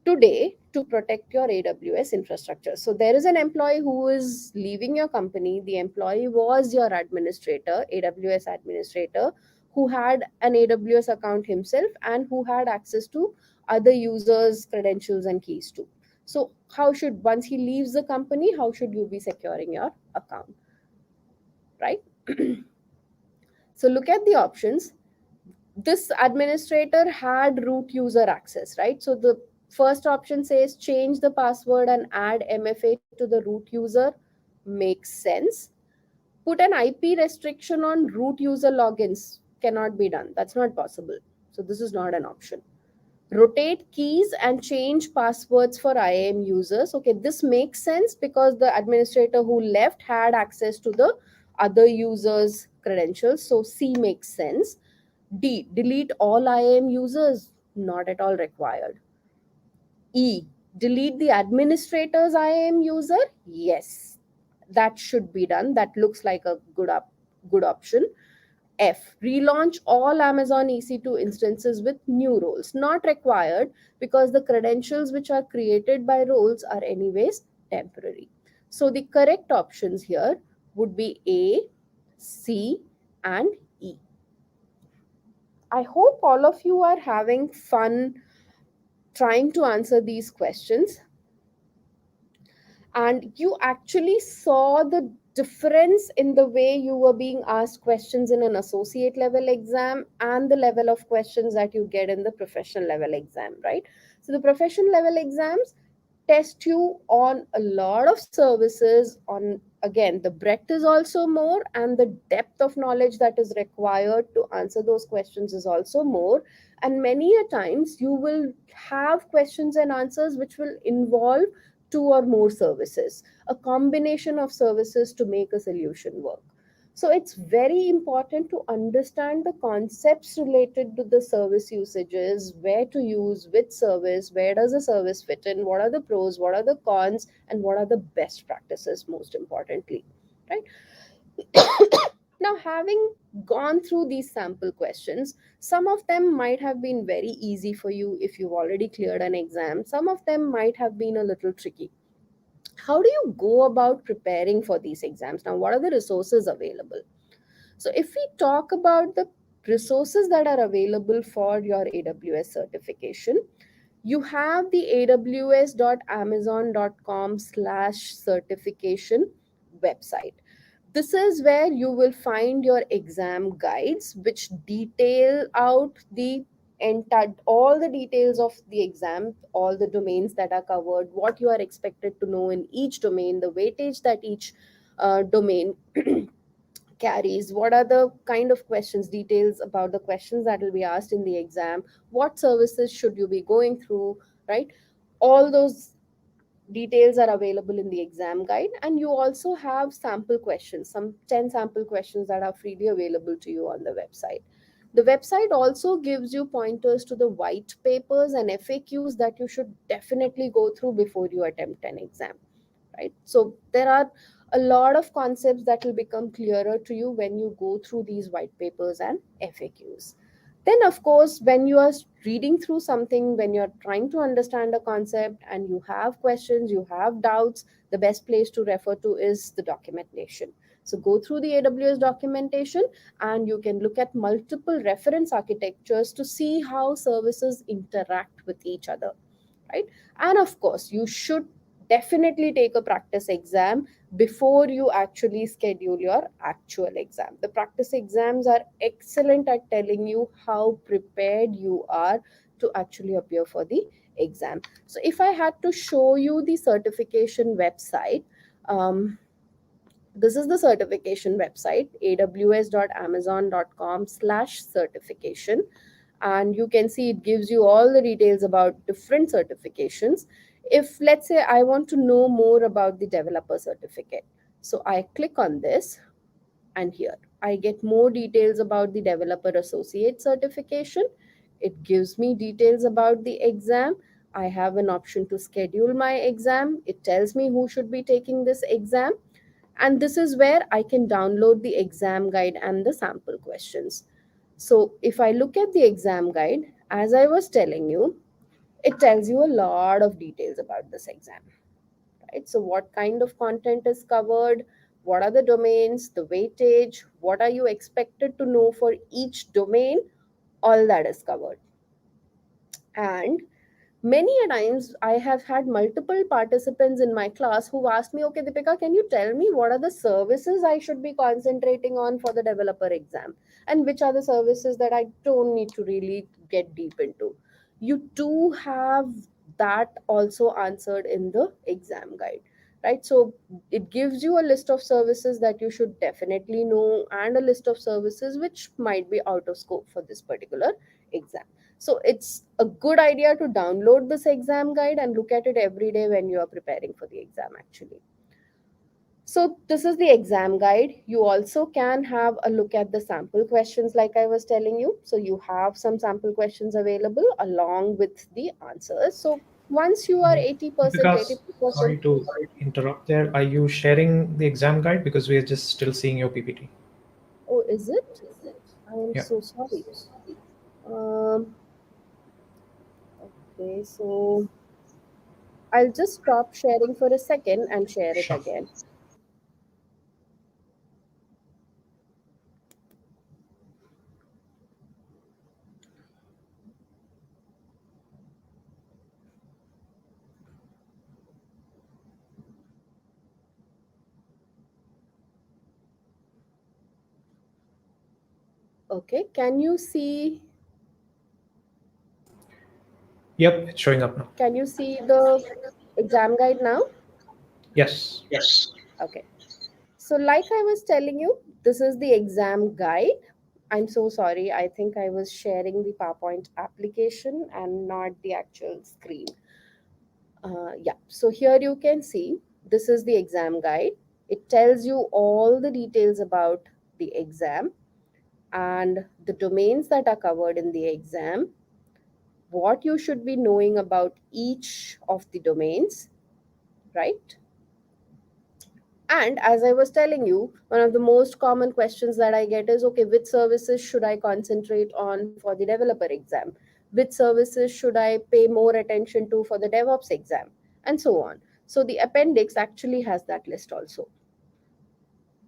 Speaker 17: today to protect your AWS infrastructure? So there is an employee who is leaving your company. The employee was your administrator, AWS administrator, who had an AWS account himself and who had access to other users' credentials and keys too. So once he leaves the company, how should you be securing your account, right? So look at the options. This administrator had root user access, right? So the first option says change the password and add MFA to the root user. Makes sense. Put an IP restriction on root user logins. Cannot be done. That's not possible. So this is not an option. Rotate keys and change passwords for IAM users. Okay, this makes sense because the administrator who left had access to the other users' credentials. So C makes sense. D, delete all IAM users. Not at all required. E, delete the administrator's IAM user. Yes, that should be done. That looks like a good option. F, relaunch all Amazon EC2 instances with new roles. Not required because the credentials which are created by roles are anyways temporary. So the correct options here would be A, C, and E. I hope all of you are having fun trying to answer these questions. And you actually saw the difference in the way you were being asked questions in an associate level exam and the level of questions that you get in the professional level exam, right? So the professional level exams, test you on a lot of services. On again, the breadth is also more, and the depth of knowledge that is required to answer those questions is also more. And many a times you will have questions and answers which will involve 2 or more services, a combination of services to make a solution work. So it's very important to understand the concepts related to the service usages, where to use which service, where does a service fit in, what are the pros, what are the cons, and what are the best practices, most importantly, right? Now, having gone through these sample questions, some of them might have been very easy for you if you've already cleared an exam. Some of them might have been a little tricky. How do you go about preparing for these exams? Now, what are the resources available? So if we talk about the resources that are available for your AWS certification, you have the aws.amazon.com/certification website. This is where you will find your exam guides, which detail out all the details of the exam, all the domains that are covered, what you are expected to know in each domain, the weightage that each domain carries, what are the kind of questions, details about the questions that will be asked in the exam, what services should you be going through, right? All those details are available in the exam guide. And you also have sample questions, some 10 sample questions that are freely available to you on the website. The website also gives you pointers to the white papers and FAQs that you should definitely go through before you attempt an exam, right? So there are a lot of concepts that will become clearer to you when you go through these white papers and FAQs. Then, of course, when you are reading through something, when you're trying to understand a concept and you have questions, you have doubts, the best place to refer to is the documentation. So go through the AWS documentation and you can look at multiple reference architectures to see how services interact with each other, right? And of course, you should definitely take a practice exam before you actually schedule your actual exam. The practice exams are excellent at telling you how prepared you are to actually appear for the exam. So if I had to show you the certification website, this is the certification website, aws.amazon.com/certification. And you can see it gives you all the details about different certifications. If, let's say, I want to know more about the developer certificate, so I click on this, and here I get more details about the developer associate certification. It gives me details about the exam. I have an option to schedule my exam. It tells me who should be taking this exam. And this is where I can download the exam guide and the sample questions. So if I look at the exam guide, as I was telling you, it tells you a lot of details about this exam, right? So what kind of content is covered, what are the domains, the weightage, what are you expected to know for each domain, all that is covered. And many a times I have had multiple participants in my class who asked me, okay, Deepika, can you tell me what are the services I should be concentrating on for the developer exam, and which are the services that I don't need to really get deep into? You do have that also answered in the exam guide, right? So it gives you a list of services that you should definitely know, and a list of services which might be out of scope for this particular exam. So it's a good idea to download this exam guide and look at it every day when you are preparing for the exam, actually. So this is the exam guide. You also can have a look at the sample questions like I was telling you. So you have some sample questions available along with the answers. So once you are 80%,
Speaker 2: Because,
Speaker 17: 80%.
Speaker 2: sorry to interrupt there, are you sharing the exam guide? Because we are just still seeing your PPT.
Speaker 17: Oh, is it? I am
Speaker 2: Yeah.
Speaker 17: so sorry. Okay, so I'll just stop sharing for a second and share it again. Okay, can you see?
Speaker 2: Yep, it's showing up now.
Speaker 17: Can you see the exam guide now?
Speaker 2: Yes.
Speaker 17: Yes. Okay. So like I was telling you, this is the exam guide. I'm so sorry. I think I was sharing the PowerPoint application and not the actual screen. Yeah, so here you can see this is the exam guide. It tells you all the details about the exam and the domains that are covered in the exam, what you should be knowing about each of the domains, right? And as I was telling you, one of the most common questions that I get is, okay, which services should I concentrate on for the developer exam? Which services should I pay more attention to for the DevOps exam? And so on. So the appendix actually has that list also,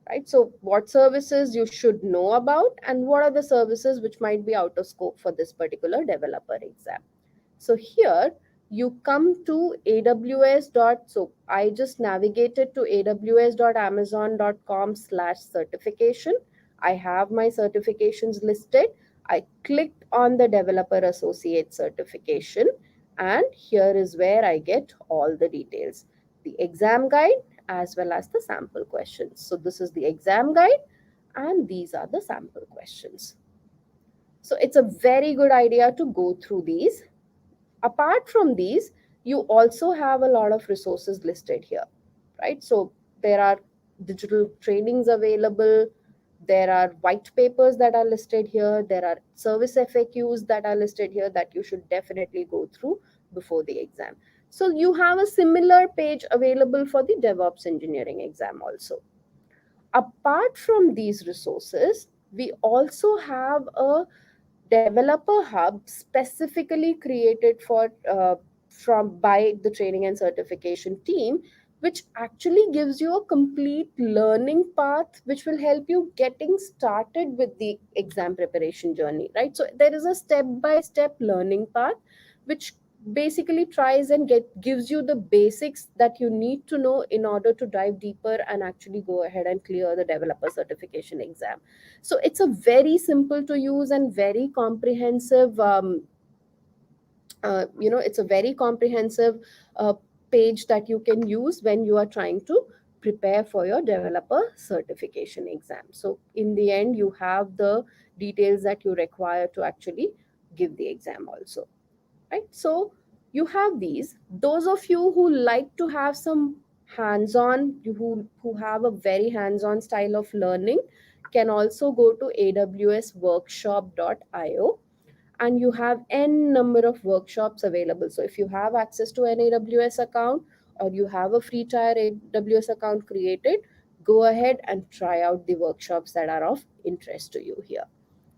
Speaker 17: right? So what services you should know about and what are the services which might be out of scope for this particular developer exam. So here you come to AWS. So I just navigated to aws.amazon.com/certification. I have my certifications listed. I clicked on the developer associate certification, and here is where I get all the details, the exam guide as well as the sample questions. So this is the exam guide and these are the sample questions. So it's a very good idea to go through these. Apart from these, you also have a lot of resources listed here, right? So there are digital trainings available. There are white papers that are listed here. There are service FAQs that are listed here that you should definitely go through before the exam. So you have a similar page available for the DevOps engineering exam also. Apart from these resources, we also have a developer hub specifically created for by the training and certification team, which actually gives you a complete learning path which will help you getting started with the exam preparation journey, right? So there is a step-by-step learning path which basically tries and gives you the basics that you need to know in order to dive deeper and actually go ahead and clear the developer certification exam. So it's a very simple to use and very comprehensive it's a very comprehensive page that you can use when you are trying to prepare for your developer certification exam. So in the end, you have the details that you require to actually give the exam also, right? So you have these. Those of you who like to have some hands-on, who have a very hands-on style of learning, can also go to awsworkshop.io, and you have n number of workshops available. So if you have access to an AWS account or you have a free trial AWS account created, go ahead and try out the workshops that are of interest to you here,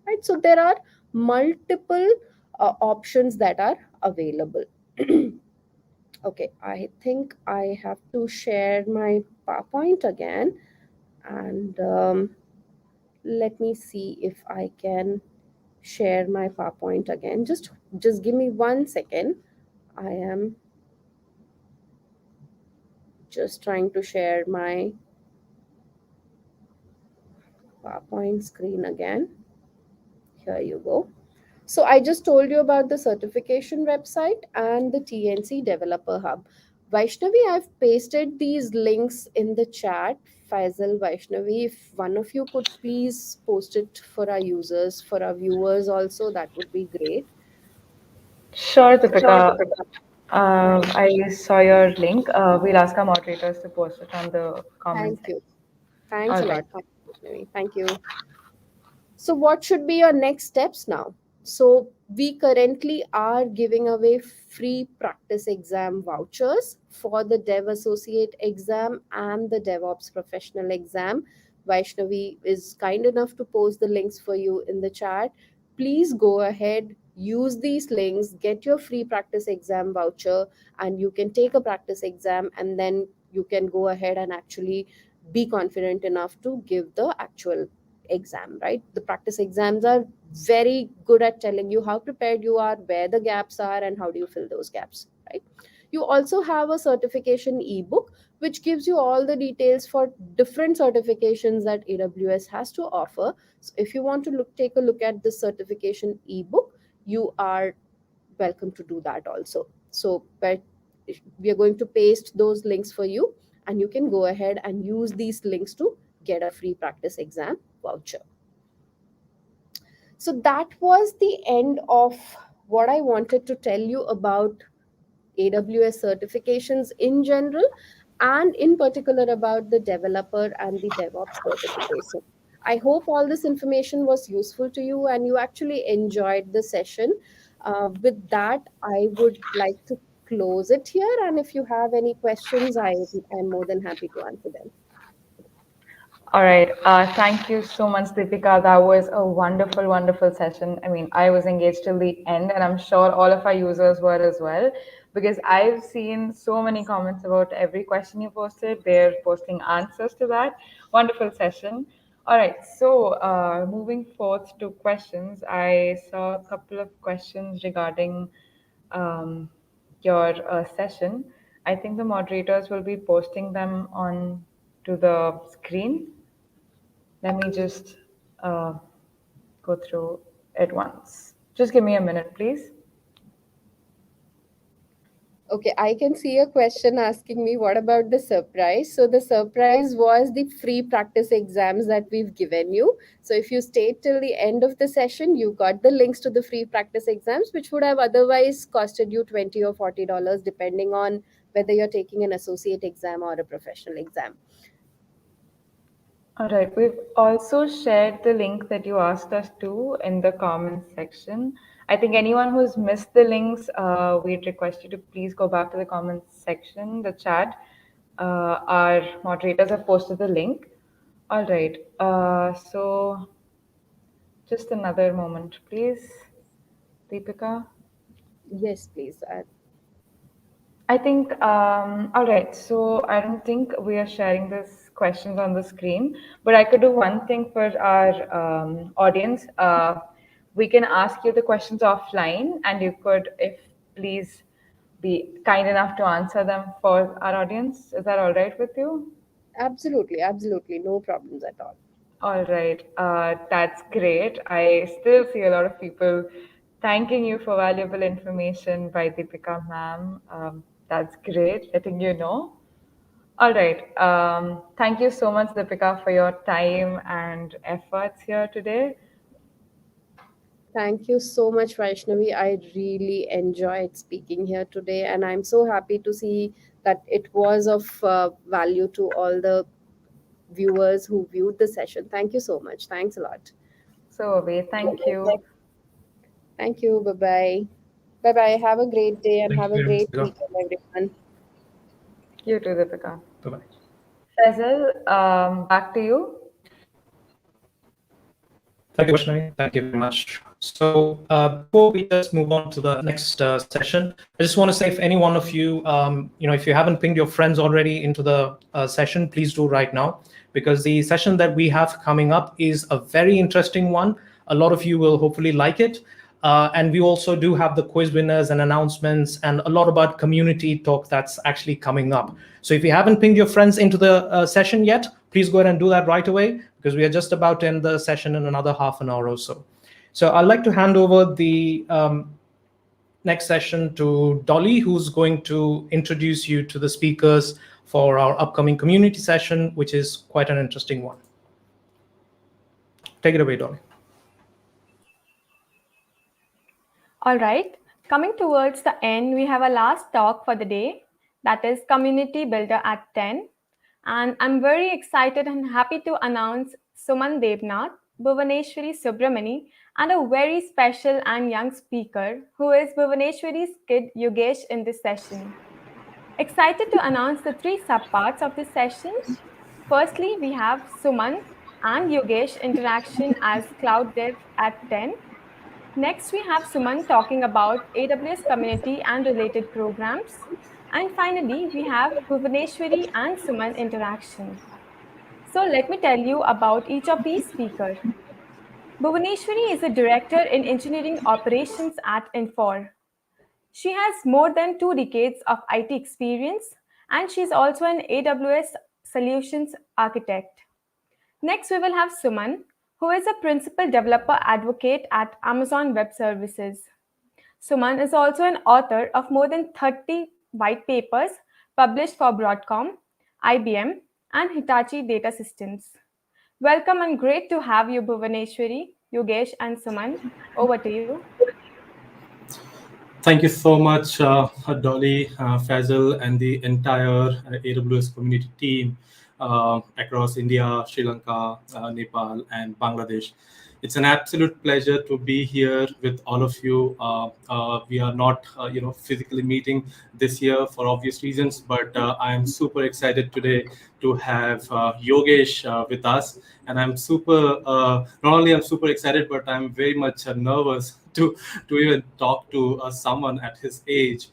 Speaker 17: right? So there are multiple options that are available. Okay, I think I have to share my PowerPoint again, and let me see if I can share my PowerPoint again. Just give me 1 second. I am just trying to share my PowerPoint screen again. Here you go. So I just told you about the certification website and the TNC Developer Hub. Vaishnavi, I've pasted these links in the chat. Faisal, Vaishnavi, if one of you could please post it for our users, for our viewers also, that would be great.
Speaker 7: Sure, Deepika. I saw your link. We'll ask our moderators to post it on the comments.
Speaker 17: Thank you. Thanks a lot. Thank you. So what should be your next steps now? So we currently are giving away free practice exam vouchers for the Dev Associate exam and the DevOps Professional exam. Vaishnavi is kind enough to post the links for you in the chat. Please go ahead, use these links, get your free practice exam voucher, and you can take a practice exam, and then you can go ahead and actually be confident enough to give the actual exam, right? The practice exams are very good at telling you how prepared you are, where the gaps are, and how do you fill those gaps, right? You also have a certification ebook which gives you all the details for different certifications that AWS has to offer. So if you want to take a look at this certification ebook, you are welcome to do that also. So we are going to paste those links for you, and you can go ahead and use these links to get a free practice exam voucher. So that was the end of what I wanted to tell you about AWS certifications in general, and in particular about the developer and the DevOps certification. I hope all this information was useful to you and you actually enjoyed the session. With that, I would like to close it here. And if you have any questions, I am more than happy to answer them.
Speaker 7: All right. Thank you so much, Deepika. That was a wonderful, wonderful session. I mean, I was engaged till the end, and I'm sure all of our users were as well, because I've seen so many comments about every question you posted. They're posting answers to that. Wonderful session. All right. So moving forth to questions, I saw a couple of questions regarding your session. I think the moderators will be posting them on to the screen. Let me just go through it once. Just give me a minute, please.
Speaker 17: Okay, I can see a question asking me, what about the surprise? So the surprise was the free practice exams that we've given you. So if you stayed till the end of the session, you got the links to the free practice exams, which would have otherwise costed you $20 or $40, depending on whether you're taking an associate exam or a professional exam.
Speaker 7: All right, we've also shared the link that you asked us to in the comments section. I think anyone who's missed the links, we'd request you to please go back to the comments section, the chat. Our moderators have posted the link. All right, so just another moment, please. Deepika?
Speaker 17: Yes, please.
Speaker 7: I think, all right, so I don't think we are sharing this questions on the screen, but I could do one thing for our audience. We can ask you the questions offline, and you could, if please, be kind enough to answer them for our audience. Is that all right with you?
Speaker 17: Absolutely, absolutely. No problems at all.
Speaker 7: All right, that's great. I still see a lot of people thanking you for valuable information by Deepika ma'am. That's great, letting you know. All right, thank you so much, Deepika, for your time and efforts here today.
Speaker 17: Thank you so much, Vaishnavi. I really enjoyed speaking here today, and I'm so happy to see that it was of value to all the viewers who viewed the session. Thank you so much. Thanks a lot.
Speaker 7: So, thank you.
Speaker 17: Thank you. Bye-bye. Bye-bye. Have a great day and
Speaker 2: Thank
Speaker 17: have
Speaker 2: you
Speaker 17: a
Speaker 2: very
Speaker 17: great
Speaker 2: much,
Speaker 17: weekend, everyone.
Speaker 7: You too, Deepika.
Speaker 2: Bye-bye.
Speaker 7: Faisal, back to you.
Speaker 2: Thank you, Vaishnavi. Thank you very much. So before we just move on to the next session, I just want to say, if any one of you, if you haven't pinged your friends already into the session, please do right now, because the session that we have coming up is a very interesting one. A lot of you will hopefully like it. And we also do have the quiz winners and announcements and a lot about community talk that's actually coming up. So if you haven't pinged your friends into the session yet, please go ahead and do that right away, because we are just about to end the session in another half an hour or so. So I'd like to hand over the next session to Dolly, who's going to introduce you to the speakers for our upcoming community session, which is quite an interesting one. Take it away, Dolly.
Speaker 6: All right, coming towards the end, we have a last talk for the day, that is Community Builder at 10. And I'm very excited and happy to announce Suman Devnath, Bhuvaneshwari Subramani, and a very special and young speaker who is Bhuvaneshwari's kid Yogesh in this session. Excited to announce the three subparts of this session. Firstly, we have Suman and Yogesh interaction as Cloud Dev at 10. Next, we have Suman talking about AWS Community and related programs. And finally, we have Bhuvaneshwari and Suman interaction. So let me tell you about each of these speakers. Bhuvaneshwari is a director in engineering operations at Infor. She has more than 2 decades of IT experience, and she's also an AWS solutions architect. Next, we will have Suman, who is a principal developer advocate at Amazon Web Services. Suman is also an author of more than 30 white papers published for Broadcom, IBM, and Hitachi Data Systems. Welcome and great to have you, Bhuvaneshwari, Yogesh, and Suman. Over to you.
Speaker 2: Thank you so much, Dolly, Fazal, and the entire AWS community team across India, Sri Lanka, Nepal, and Bangladesh. It's an absolute pleasure to be here with all of you. We are not, physically meeting this year for obvious reasons, but I am super excited today to have Yogesh with us. And I'm not only I'm super excited, but I'm very much nervous to even talk to someone at his age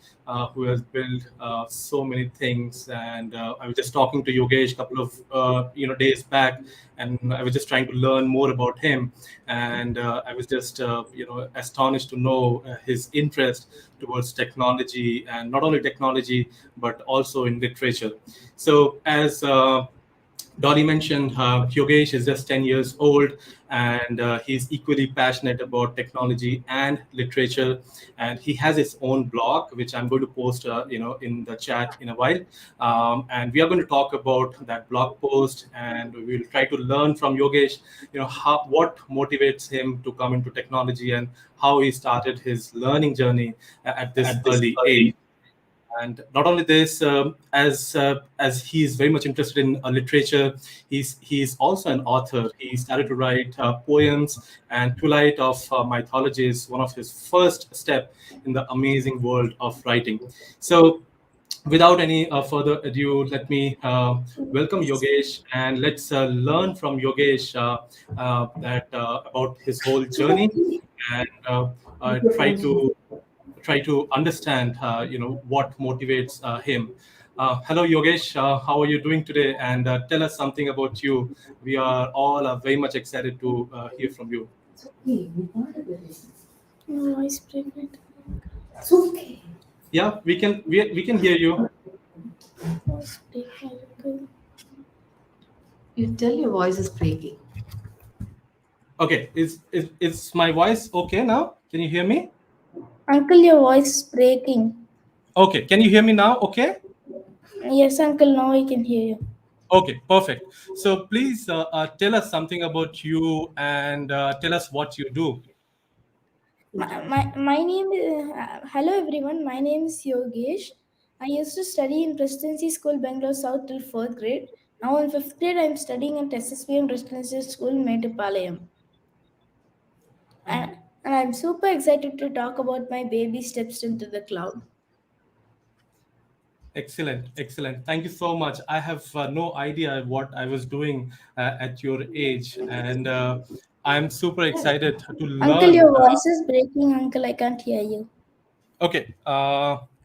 Speaker 2: who has built so many things. And I was just talking to Yogesh a couple of days back, and I was just trying to learn more about him. And I was just astonished to know his interest towards technology, and not only technology but also in literature. So as Dolly mentioned, Yogesh is just 10 years old, and he's equally passionate about technology and literature. And he has his own blog, which I'm going to post, in the chat in a while. And we are going to talk about that blog post, and we will try to learn from Yogesh, what motivates him to come into technology and how he started his learning journey at this early age. And not only this, as he is very much interested in literature, he's also an author. He started to write poems, and Twilight of Mythology is one of his first step in the amazing world of writing. So without any further ado, let me welcome Yogesh, and let's learn from Yogesh about his whole journey, and try to understand, what motivates him. Hello, Yogesh. How are you doing today? And tell us something about you. We are all very much excited to hear from you.
Speaker 18: Voice pregnant. It's okay.
Speaker 2: Yeah, we can hear you.
Speaker 18: Voice breaking. You tell your voice is breaking.
Speaker 2: Okay, is my voice okay now? Can you hear me?
Speaker 18: Uncle, your voice is breaking.
Speaker 2: Okay, can you hear me now? Okay.
Speaker 18: Yes, Uncle, now I can hear you.
Speaker 2: Okay, perfect. So please tell us something about you, and tell us what you do.
Speaker 18: My name is, hello everyone, my name is Yogesh. I used to study in Presidency School, Bangalore South till 4th grade. Now in 5th grade, I am studying at SSVM Residency School, Metupalayam. And I'm super excited to talk about my baby steps into the cloud.
Speaker 2: Excellent. Thank you so much. I have no idea what I was doing at your age, and I'm super excited to learn.
Speaker 18: Uncle, your voice is breaking. Uncle, I can't hear you.
Speaker 2: Okay.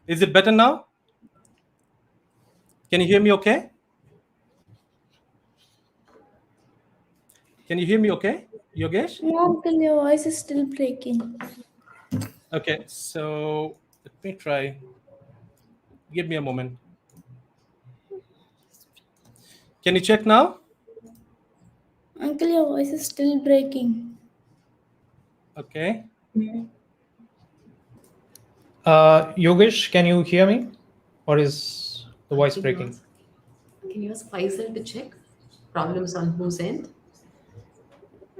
Speaker 2: Is it better now? Can you hear me okay? Can you hear me okay, Yogesh?
Speaker 18: No, Uncle, your voice is still breaking.
Speaker 2: Okay, so let me try. Give me a moment. Can you check now?
Speaker 18: Uncle, your voice is still breaking.
Speaker 2: Okay.
Speaker 19: Yogesh, can you hear me? Or is the voice breaking?
Speaker 20: Can you ask Faisal to check? Problems on whose end?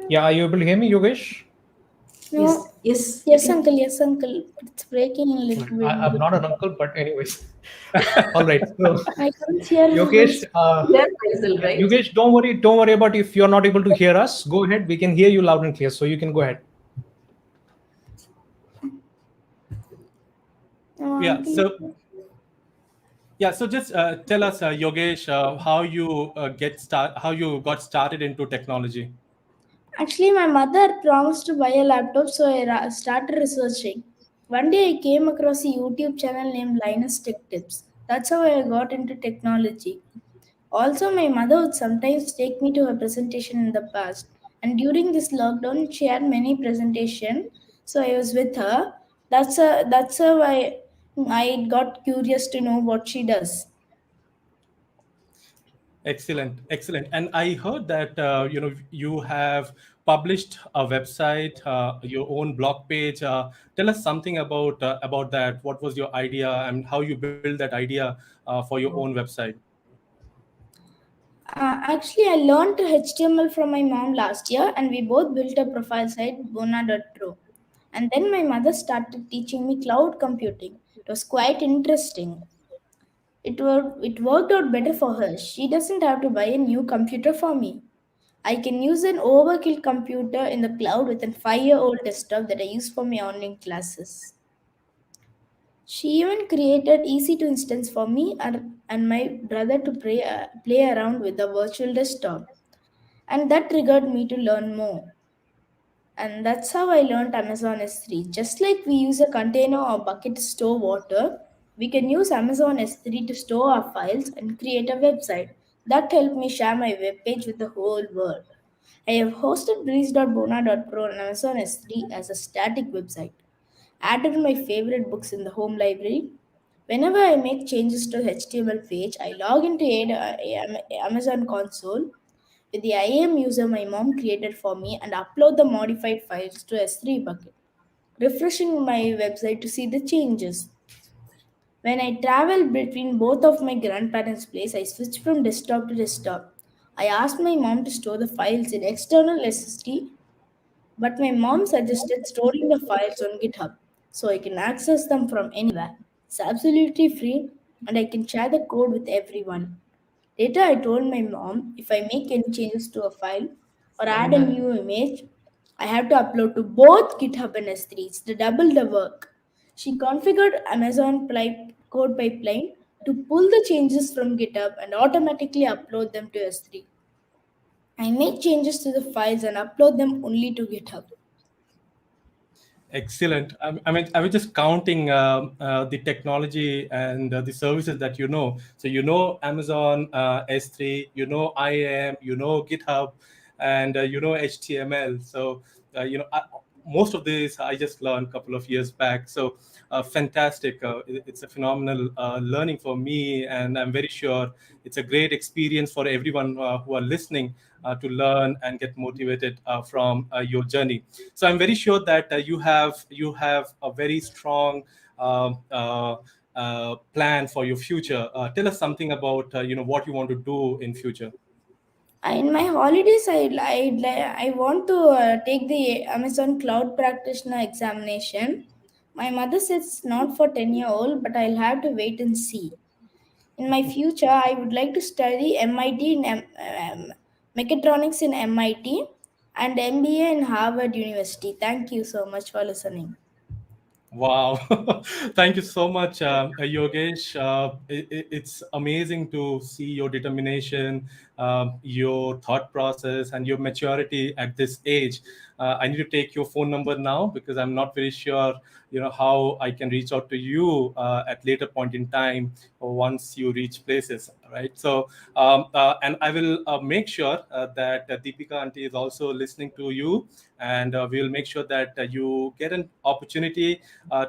Speaker 19: Yeah, are you able to hear me, Yogesh?
Speaker 18: No. Yes, Uncle. Yes, Uncle. It's breaking a little bit.
Speaker 19: I'm not an uncle, but anyways. All right. So,
Speaker 18: I can't hear
Speaker 19: Yogesh,
Speaker 20: Faisal, right?
Speaker 19: Yogesh, don't worry about if you're not able to hear us. Go ahead. We can hear you loud and clear, so you can go ahead.
Speaker 2: So just tell us, Yogesh, how you got started into technology.
Speaker 18: Actually, my mother promised to buy a laptop, so I started researching. One day, I came across a YouTube channel named Linus Tech Tips. That's how I got into technology. Also, my mother would sometimes take me to her presentation in the past. And during this lockdown, she had many presentations, so I was with her. That's how I got curious to know what she does.
Speaker 19: Excellent, excellent. And I heard that you have published a website, your own blog page. Tell us something about that. What was your idea and how you built that idea for your own website?
Speaker 18: Actually, I learned HTML from my mom last year, and we both built a profile site, Bona.pro. And then my mother started teaching me cloud computing. It was quite interesting. It worked out better for her. She doesn't have to buy a new computer for me. I can use an overkill computer in the cloud with a 5-year-old desktop that I use for my online classes. She even created EC2 instance for me and my brother to play around with the virtual desktop. And that triggered me to learn more. And that's how I learned Amazon S3. Just like we use a container or bucket to store water, we can use Amazon S3 to store our files and create a website. That helped me share my webpage with the whole world. I have hosted breeze.bona.pro on Amazon S3 as a static website, added my favorite books in the home library. Whenever I make changes to HTML page, I log into Amazon console with the IAM user my mom created for me and upload the modified files to S3 bucket, refreshing my website to see the changes. When I travel between both of my grandparents' place, I switch from desktop to desktop. I asked my mom to store the files in external SSD, but my mom suggested storing the files on GitHub so I can access them from anywhere. It's absolutely free and I can share the code with everyone. Later, I told my mom if I make any changes to a file or add a new image, I have to upload to both GitHub and S3. It's the double the work. She configured Amazon code pipeline to pull the changes from GitHub and automatically upload them to S3. I make changes to the files and upload them only to GitHub.
Speaker 19: Excellent. I mean, I was just counting the technology and the services that you know. So you know Amazon S3, you know IAM, you know GitHub, and you know HTML. So most of this I just learned a couple of years back. So fantastic. It's a phenomenal learning for me, and I'm very sure it's a great experience for everyone who are listening to learn and get motivated from your journey. So I'm very sure that you have a very strong plan for your future. Tell us something about what you want to do in future.
Speaker 18: In my holidays, I want to take the Amazon Cloud Practitioner examination. My mother says it's not for 10-year-old, but I'll have to wait and see. In my future, I would like to study MIT in mechatronics in MIT and MBA in Harvard University. Thank you so much for listening.
Speaker 19: Wow. Thank you so much, Yogesh. It's amazing to see your determination, your thought process, and your maturity at this age. I need to take your phone number now because I'm not very sure, how I can reach out to you at later point in time or once you reach places, right? So, and I will make sure that Deepika auntie is also listening to you, and we'll make sure that you get an opportunity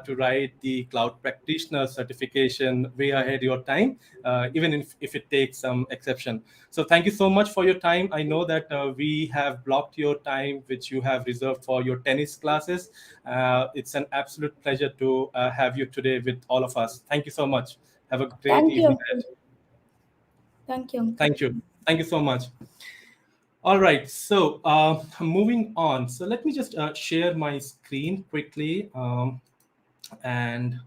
Speaker 19: to write the cloud practitioner certification way ahead your time, even if it takes some exception. So thank you so much for your time. I know that we have blocked your time, which you have reserved for your tennis classes. It's an absolute pleasure to have you today with all of us. Thank you so much. Have a great
Speaker 18: Thank you,
Speaker 19: evening
Speaker 18: Uncle.
Speaker 19: ahead.
Speaker 18: Thank you, Uncle.
Speaker 19: Thank you. Thank you so much. All right, so moving on. So let me just share my screen quickly and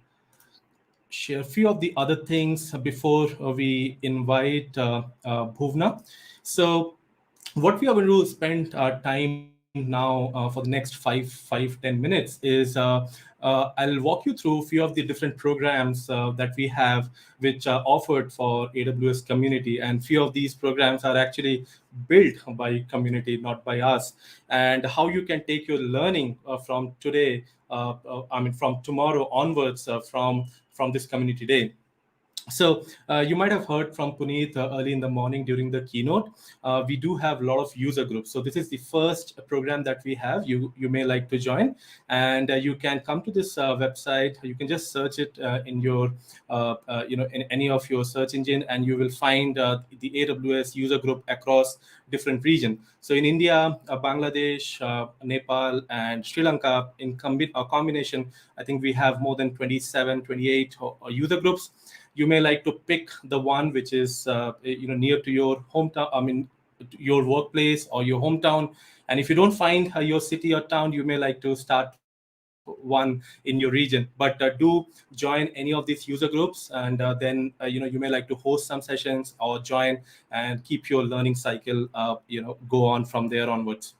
Speaker 19: share a few of the other things before we invite Bhuvna. So what we are going to spend time now for the next 10 minutes is I'll walk you through a few of the different programs that we have which are offered for AWS community, and few of these programs are actually built by community, not by us, and how you can take your learning from today, from tomorrow onwards from this community day. So you might have heard from Puneet early in the morning during the keynote. We do have a lot of user groups. So this is the first program that we have. You may like to join, and you can come to this website. You can just search it in your in any of your search engine, and you will find the AWS user group across different regions. So in India, Bangladesh, Nepal, and Sri Lanka, in combination, I think we have more than 27, 28 user groups. You may like to pick the one which is near to your hometown, I mean your workplace or your hometown. And if you don't find your city or town, you may like to start one in your region. But do join any of these user groups, and then you may like to host some sessions or join and keep your learning cycle go on from there onwards.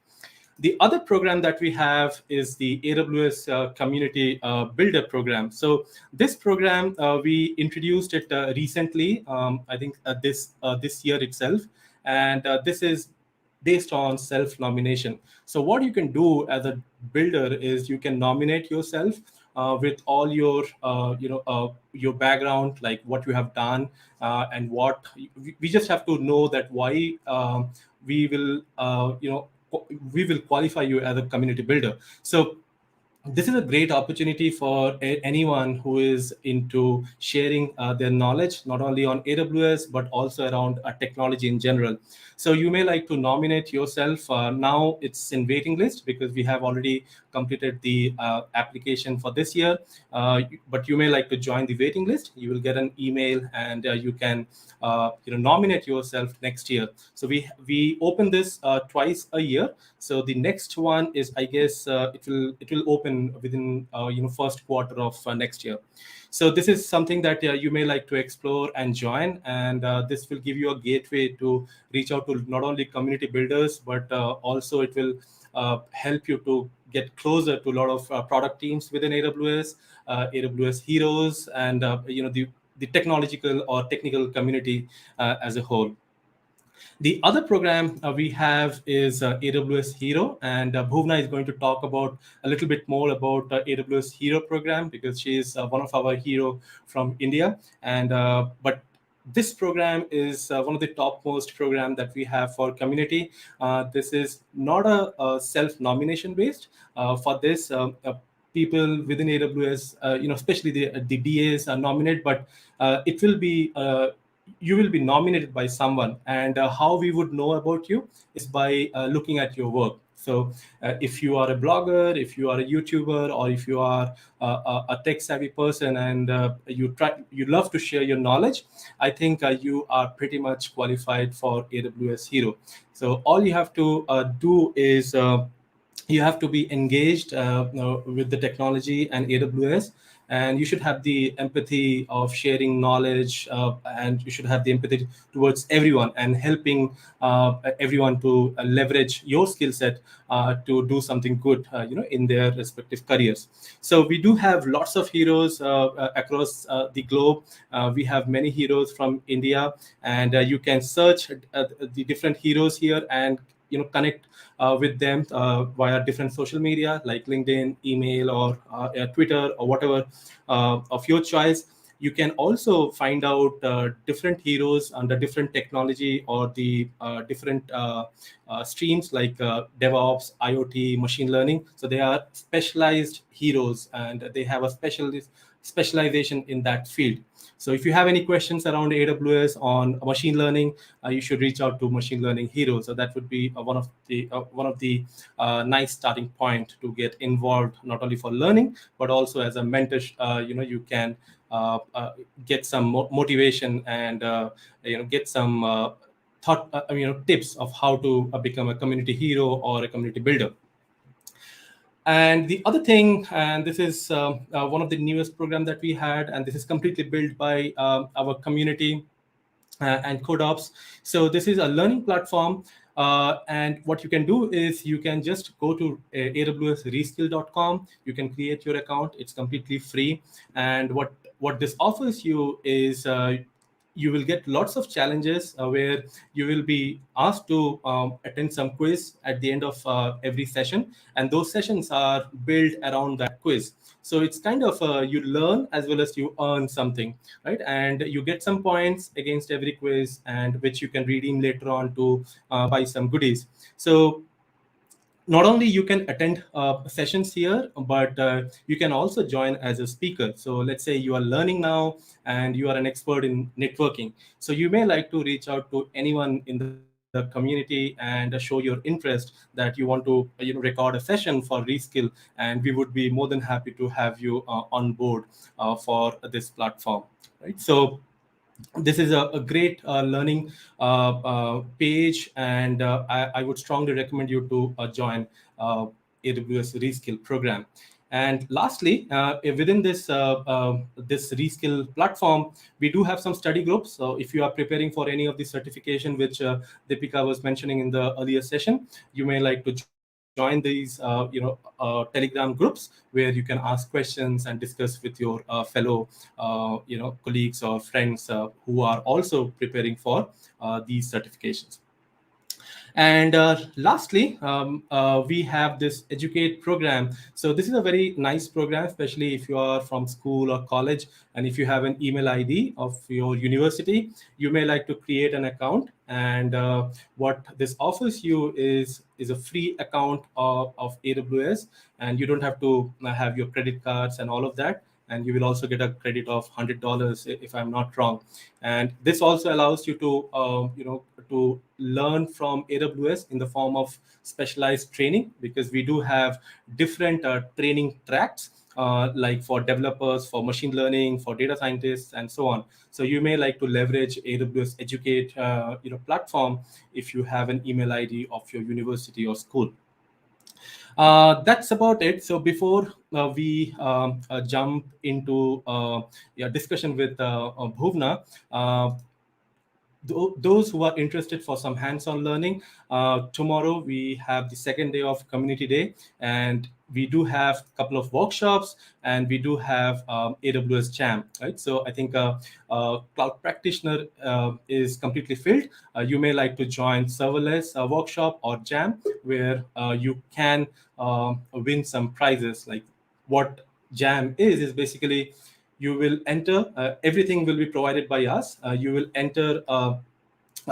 Speaker 19: The other program that we have is the AWS Community Builder Program. So this program, we introduced it recently, I think this year itself. And this is based on self-nomination. So what you can do as a builder is you can nominate yourself with all your your background, like what you have done, and what we just have to know that why we will we will qualify you as a community builder. So this is a great opportunity for anyone who is into sharing their knowledge, not only on AWS, but also around technology in general. So you may like to nominate yourself. Now it's in waiting list because we have already completed the application for this year. But you may like to join the waiting list. You will get an email, and you can nominate yourself next year. So we open this twice a year. So the next one is, I guess, it will open within first quarter of next year. So this is something that you may like to explore and join, and this will give you a gateway to reach out to not only community builders, but also it will help you to get closer to a lot of product teams within AWS, AWS heroes, and the technological or technical community as a whole. The other program we have is AWS Hero, and Bhuvna is going to talk about a little bit more about AWS Hero program, because she is one of our hero from India. And but this program is one of the topmost program that we have for community. This is not a self-nomination based. For this, people within AWS, especially the DAs are nominated, but it will be you will be nominated by someone. And how we would know about you is by looking at your work. So if you are a blogger, if you are a YouTuber, or if you are a tech-savvy person, and you love to share your knowledge, I think you are pretty much qualified for AWS Hero. So all you have to do is you have to be engaged with the technology and AWS, and you should have the empathy of sharing knowledge, and you should have the empathy towards everyone and helping everyone to leverage your skill set to do something good in their respective careers. So we do have lots of heroes across the globe. We have many heroes from India, and you can search the different heroes here and connect with them via different social media like LinkedIn, email, or Twitter, or whatever of your choice. You can also find out different heroes under different technology or the different streams like DevOps, IoT, machine learning. So they are specialized heroes, and they have a specialization in that field. So if you have any questions around AWS on machine learning, you should reach out to Machine Learning Hero. So that would be one of the nice starting point to get involved, not only for learning, but also as a mentor. You can get some motivation and get some thought, tips of how to become a community hero or a community builder. And the other thing, and this is one of the newest program that we had, and this is completely built by our community and CodeOps. So this is a learning platform. And what you can do is you can just go to awsreskill.com. You can create your account. It's completely free. And what this offers you is you will get lots of challenges where you will be asked to attend some quiz at the end of every session, and those sessions are built around that quiz. So it's kind of you learn as well as you earn something, right? And you get some points against every quiz, and which you can redeem later on to buy some goodies. So not only you can attend sessions here, but you can also join as a speaker. So let's say you are learning now and you are an expert in networking. So you may like to reach out to anyone in the community and show your interest that you want to record a session for reskill, and we would be more than happy to have you on board for this platform, right? So this is a great learning page, and I would strongly recommend you to join AWS Reskill program. And lastly, within this this Reskill platform, we do have some study groups. So if you are preparing for any of the certification, which Deepika was mentioning in the earlier session, you may like to join these Telegram groups where you can ask questions and discuss with your fellow colleagues or friends who are also preparing for these certifications. And lastly, we have this Educate program. So this is a very nice program, especially if you are from school or college, and if you have an email ID of your university, you may like to create an account. And what this offers you is a free account of AWS, and you don't have to have your credit cards and all of that. And you will also get a credit of $100 if I'm not wrong. And this also allows you to to learn from AWS in the form of specialized training, because we do have different training tracks, like for developers, for machine learning, for data scientists, and so on. So you may like to leverage AWS Educate platform if you have an email ID of your university or school. That's about it. So before we jump into discussion with Bhuvna, those who are interested for some hands-on learning, tomorrow we have the second day of Community Day, and we do have a couple of workshops, and we do have AWS Jam, right? So I think Cloud Practitioner is completely filled. You may like to join serverless workshop or Jam, where you can win some prizes. Like what Jam is basically, you will enter, everything will be provided by us. You will enter a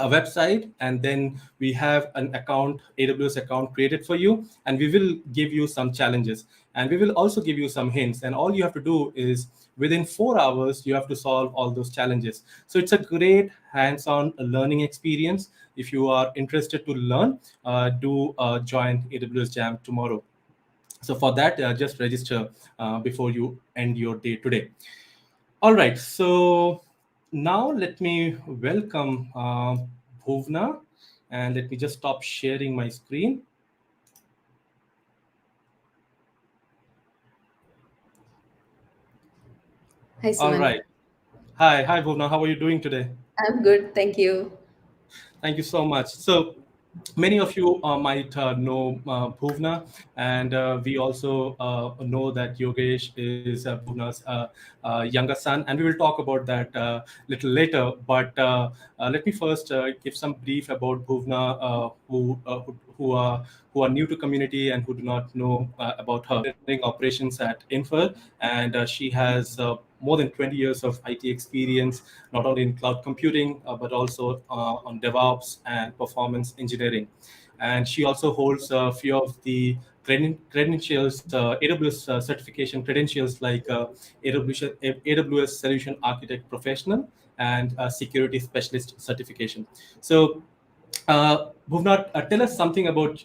Speaker 19: website, and then we have an account, AWS account created for you, and we will give you some challenges, and we will also give you some hints. And all you have to do is within 4 hours, you have to solve all those challenges. So it's a great hands-on learning experience. If you are interested to learn, do join AWS Jam tomorrow. So for that, just register before you end your day today. All right, so now let me welcome Bhuvna, and let me just stop sharing my screen.
Speaker 20: Hi, Suman.
Speaker 19: All right. Hi, Bhuvna. How are you doing today?
Speaker 20: I'm good, thank you.
Speaker 19: Thank you so much. So many of you might know Bhuvna, and we also know that Yogesh is Bhuvna's younger son, and we will talk about that a little later. But let me first give some brief about Bhuvna, who are new to community and who do not know about her operations at Infer, and she has more than 20 years of IT experience, not only in cloud computing, but also on DevOps and performance engineering. And she also holds a few of the credentials, AWS certification credentials, like AWS Solution Architect Professional and Security Specialist certification. So Bhuvna, tell us something about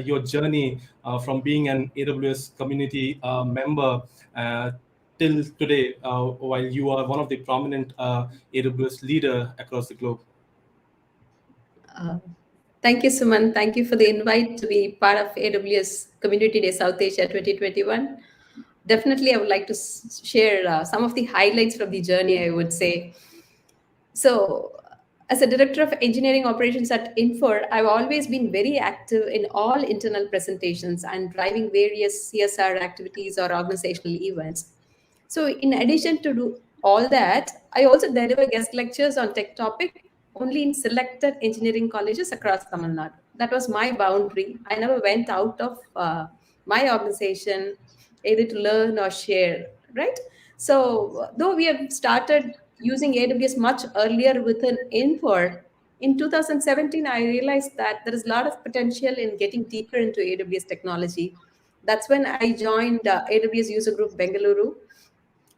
Speaker 19: your journey from being an AWS community member till today, while you are one of the prominent AWS leader across the globe.
Speaker 20: Thank you, Suman. Thank you for the invite to be part of AWS Community Day South Asia 2021. Definitely, I would like to share some of the highlights from the journey, I would say. So, as a director of engineering operations at Infor, I've always been very active in all internal presentations and driving various CSR activities or organizational events. So in addition to all that, I also deliver guest lectures on tech topic only in selected engineering colleges across Tamil Nadu. That was my boundary. I never went out of my organization either to learn or share, right? So though we have started using AWS much earlier with an Infor, in 2017, I realized that there is a lot of potential in getting deeper into AWS technology. That's when I joined AWS User Group Bengaluru,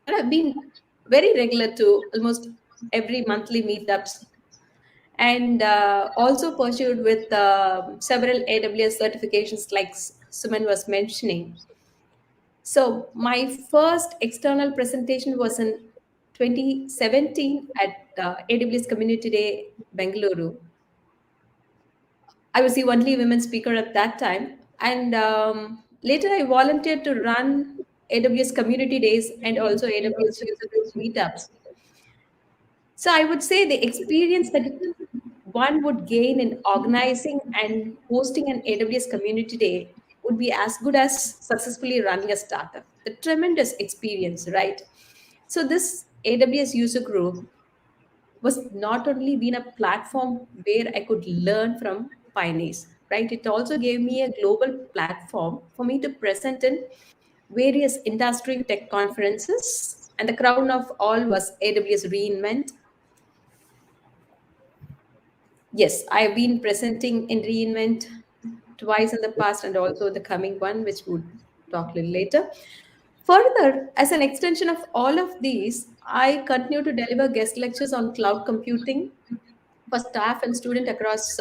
Speaker 20: and I've been very regular to almost every monthly meetups, and also pursued with several AWS certifications like Suman was mentioning. So my first external presentation was in 2017 at AWS Community Day, Bengaluru. I was the only women speaker at that time. And later I volunteered to run AWS Community Days and also AWS User Groups meetups. So I would say the experience that one would gain in organizing and hosting an AWS Community Day would be as good as successfully running a startup. A tremendous experience, right? So this AWS User Group was not only been a platform where I could learn from pioneers, right? It also gave me a global platform for me to present in various industry tech conferences, and the crown of all was AWS reInvent. Yes, I've been presenting in reInvent twice in the past and also the coming one, which we'll talk a little later. Further, as an extension of all of these, I continue to deliver guest lectures on cloud computing for staff and student across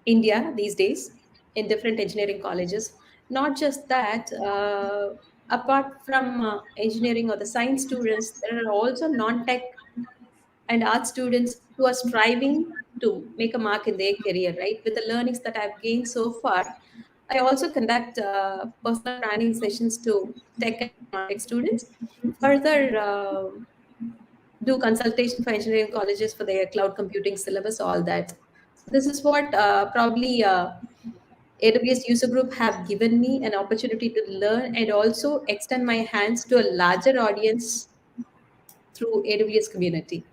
Speaker 20: India these days in different engineering colleges. Not just that, apart from engineering or the science students, there are also non-tech and art students who are striving to make a mark in their career, right? With the learnings that I've gained so far, I also conduct personal training sessions to tech and non-tech students. Further, do consultation for engineering colleges for their cloud computing syllabus, all that. So this is what probably AWS User Group have given me an opportunity to learn and also extend my hands to a larger audience through AWS Community.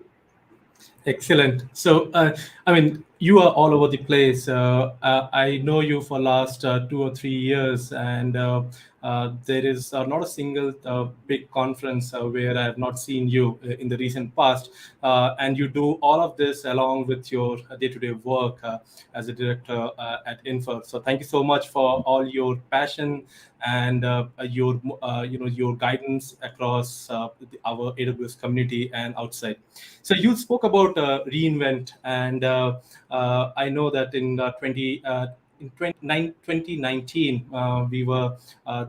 Speaker 19: Excellent. So, I mean, you are all over the place. I know you for last 2 or 3 years, and there is not a single big conference where I have not seen you in the recent past. And you do all of this along with your day-to-day work as a director at Infor. So, thank you so much for all your passion and your guidance across our AWS community and outside. So you spoke about reInvent, and I know that in 2019 we were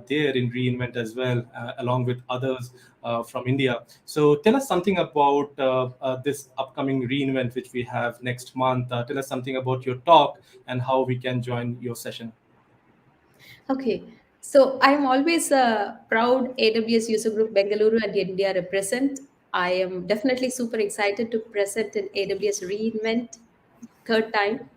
Speaker 19: there in reInvent as well, along with others from India. So tell us something about this upcoming reInvent which we have next month. Tell us something about your talk and how we can join your session.
Speaker 20: Okay, so I'm always a proud AWS User Group Bengaluru and India represent. I am definitely super excited to present in AWS reInvent third time.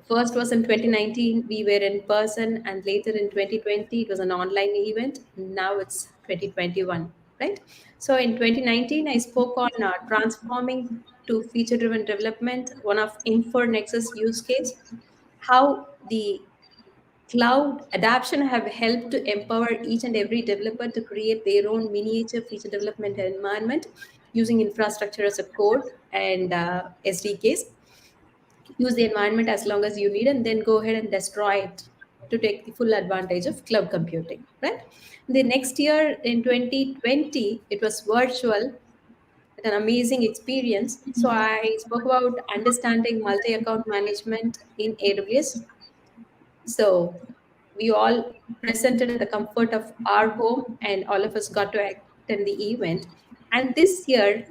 Speaker 20: First was in 2019, we were in person, and later in 2020, it was an online event. Now it's 2021, right? So in 2019, I spoke on transforming to feature-driven development, one of Infor Nexus use case, how the cloud adoption have helped to empower each and every developer to create their own miniature feature development environment using infrastructure as a code and SDKs. Use the environment as long as you need and then go ahead and destroy it to take the full advantage of cloud computing, right? The next year in 2020, it was virtual, an amazing experience. So I spoke about understanding multi-account management in AWS. So we all presented in the comfort of our home and all of us got to attend the event. And this year,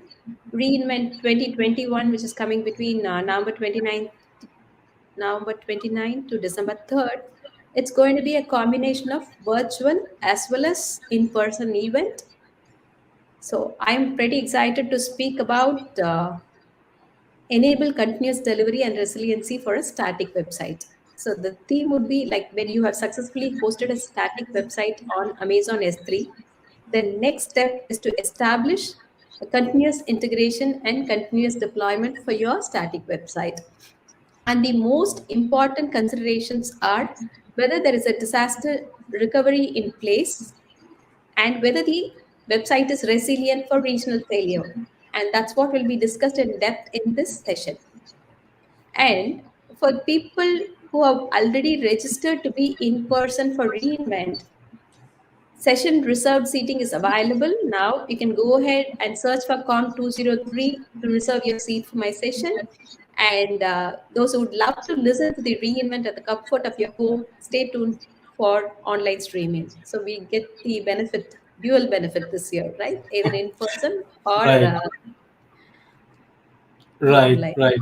Speaker 20: reInvent 2021, which is coming between November 29 to December 3rd, it's going to be a combination of virtual as well as in-person event. So I'm pretty excited to speak about enable continuous delivery and resiliency for a static website. So the theme would be like when you have successfully hosted a static website on Amazon S3, The next step is to establish a continuous integration and continuous deployment for your static website. And the most important considerations are whether there is a disaster recovery in place and whether the website is resilient for regional failure. And that's what will be discussed in depth in this session. And for people who have already registered to be in person for reInvent, session reserved seating is available. Now you can go ahead and search for Con 203 to reserve your seat for my session. And those who would love to listen to the reInvent at the comfort of your home, stay tuned for online streaming. So we get the benefit, dual benefit this year, right? Either in person or
Speaker 19: Right. Right,
Speaker 20: online.
Speaker 19: right.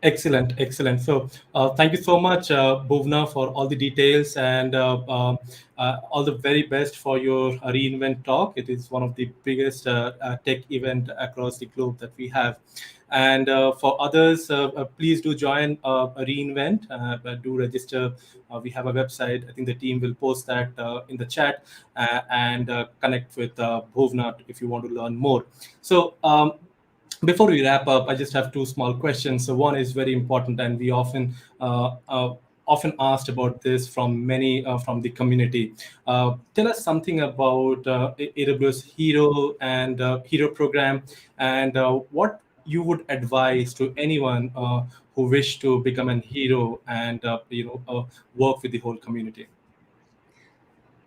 Speaker 19: Excellent, excellent. So thank you so much, Bhuvna, for all the details and all the very best for your reInvent talk. It is one of the biggest tech event across the globe that we have. And for others, please do join reInvent. Do register. We have a website. I think the team will post that in the chat and connect with Bhuvna if you want to learn more. So before we wrap up, I just have two small questions. So one is very important, and we often asked about this from many from the community. Tell us something about AWS Hero and Hero program, and what you would advise to anyone who wish to become a hero and work with the whole community.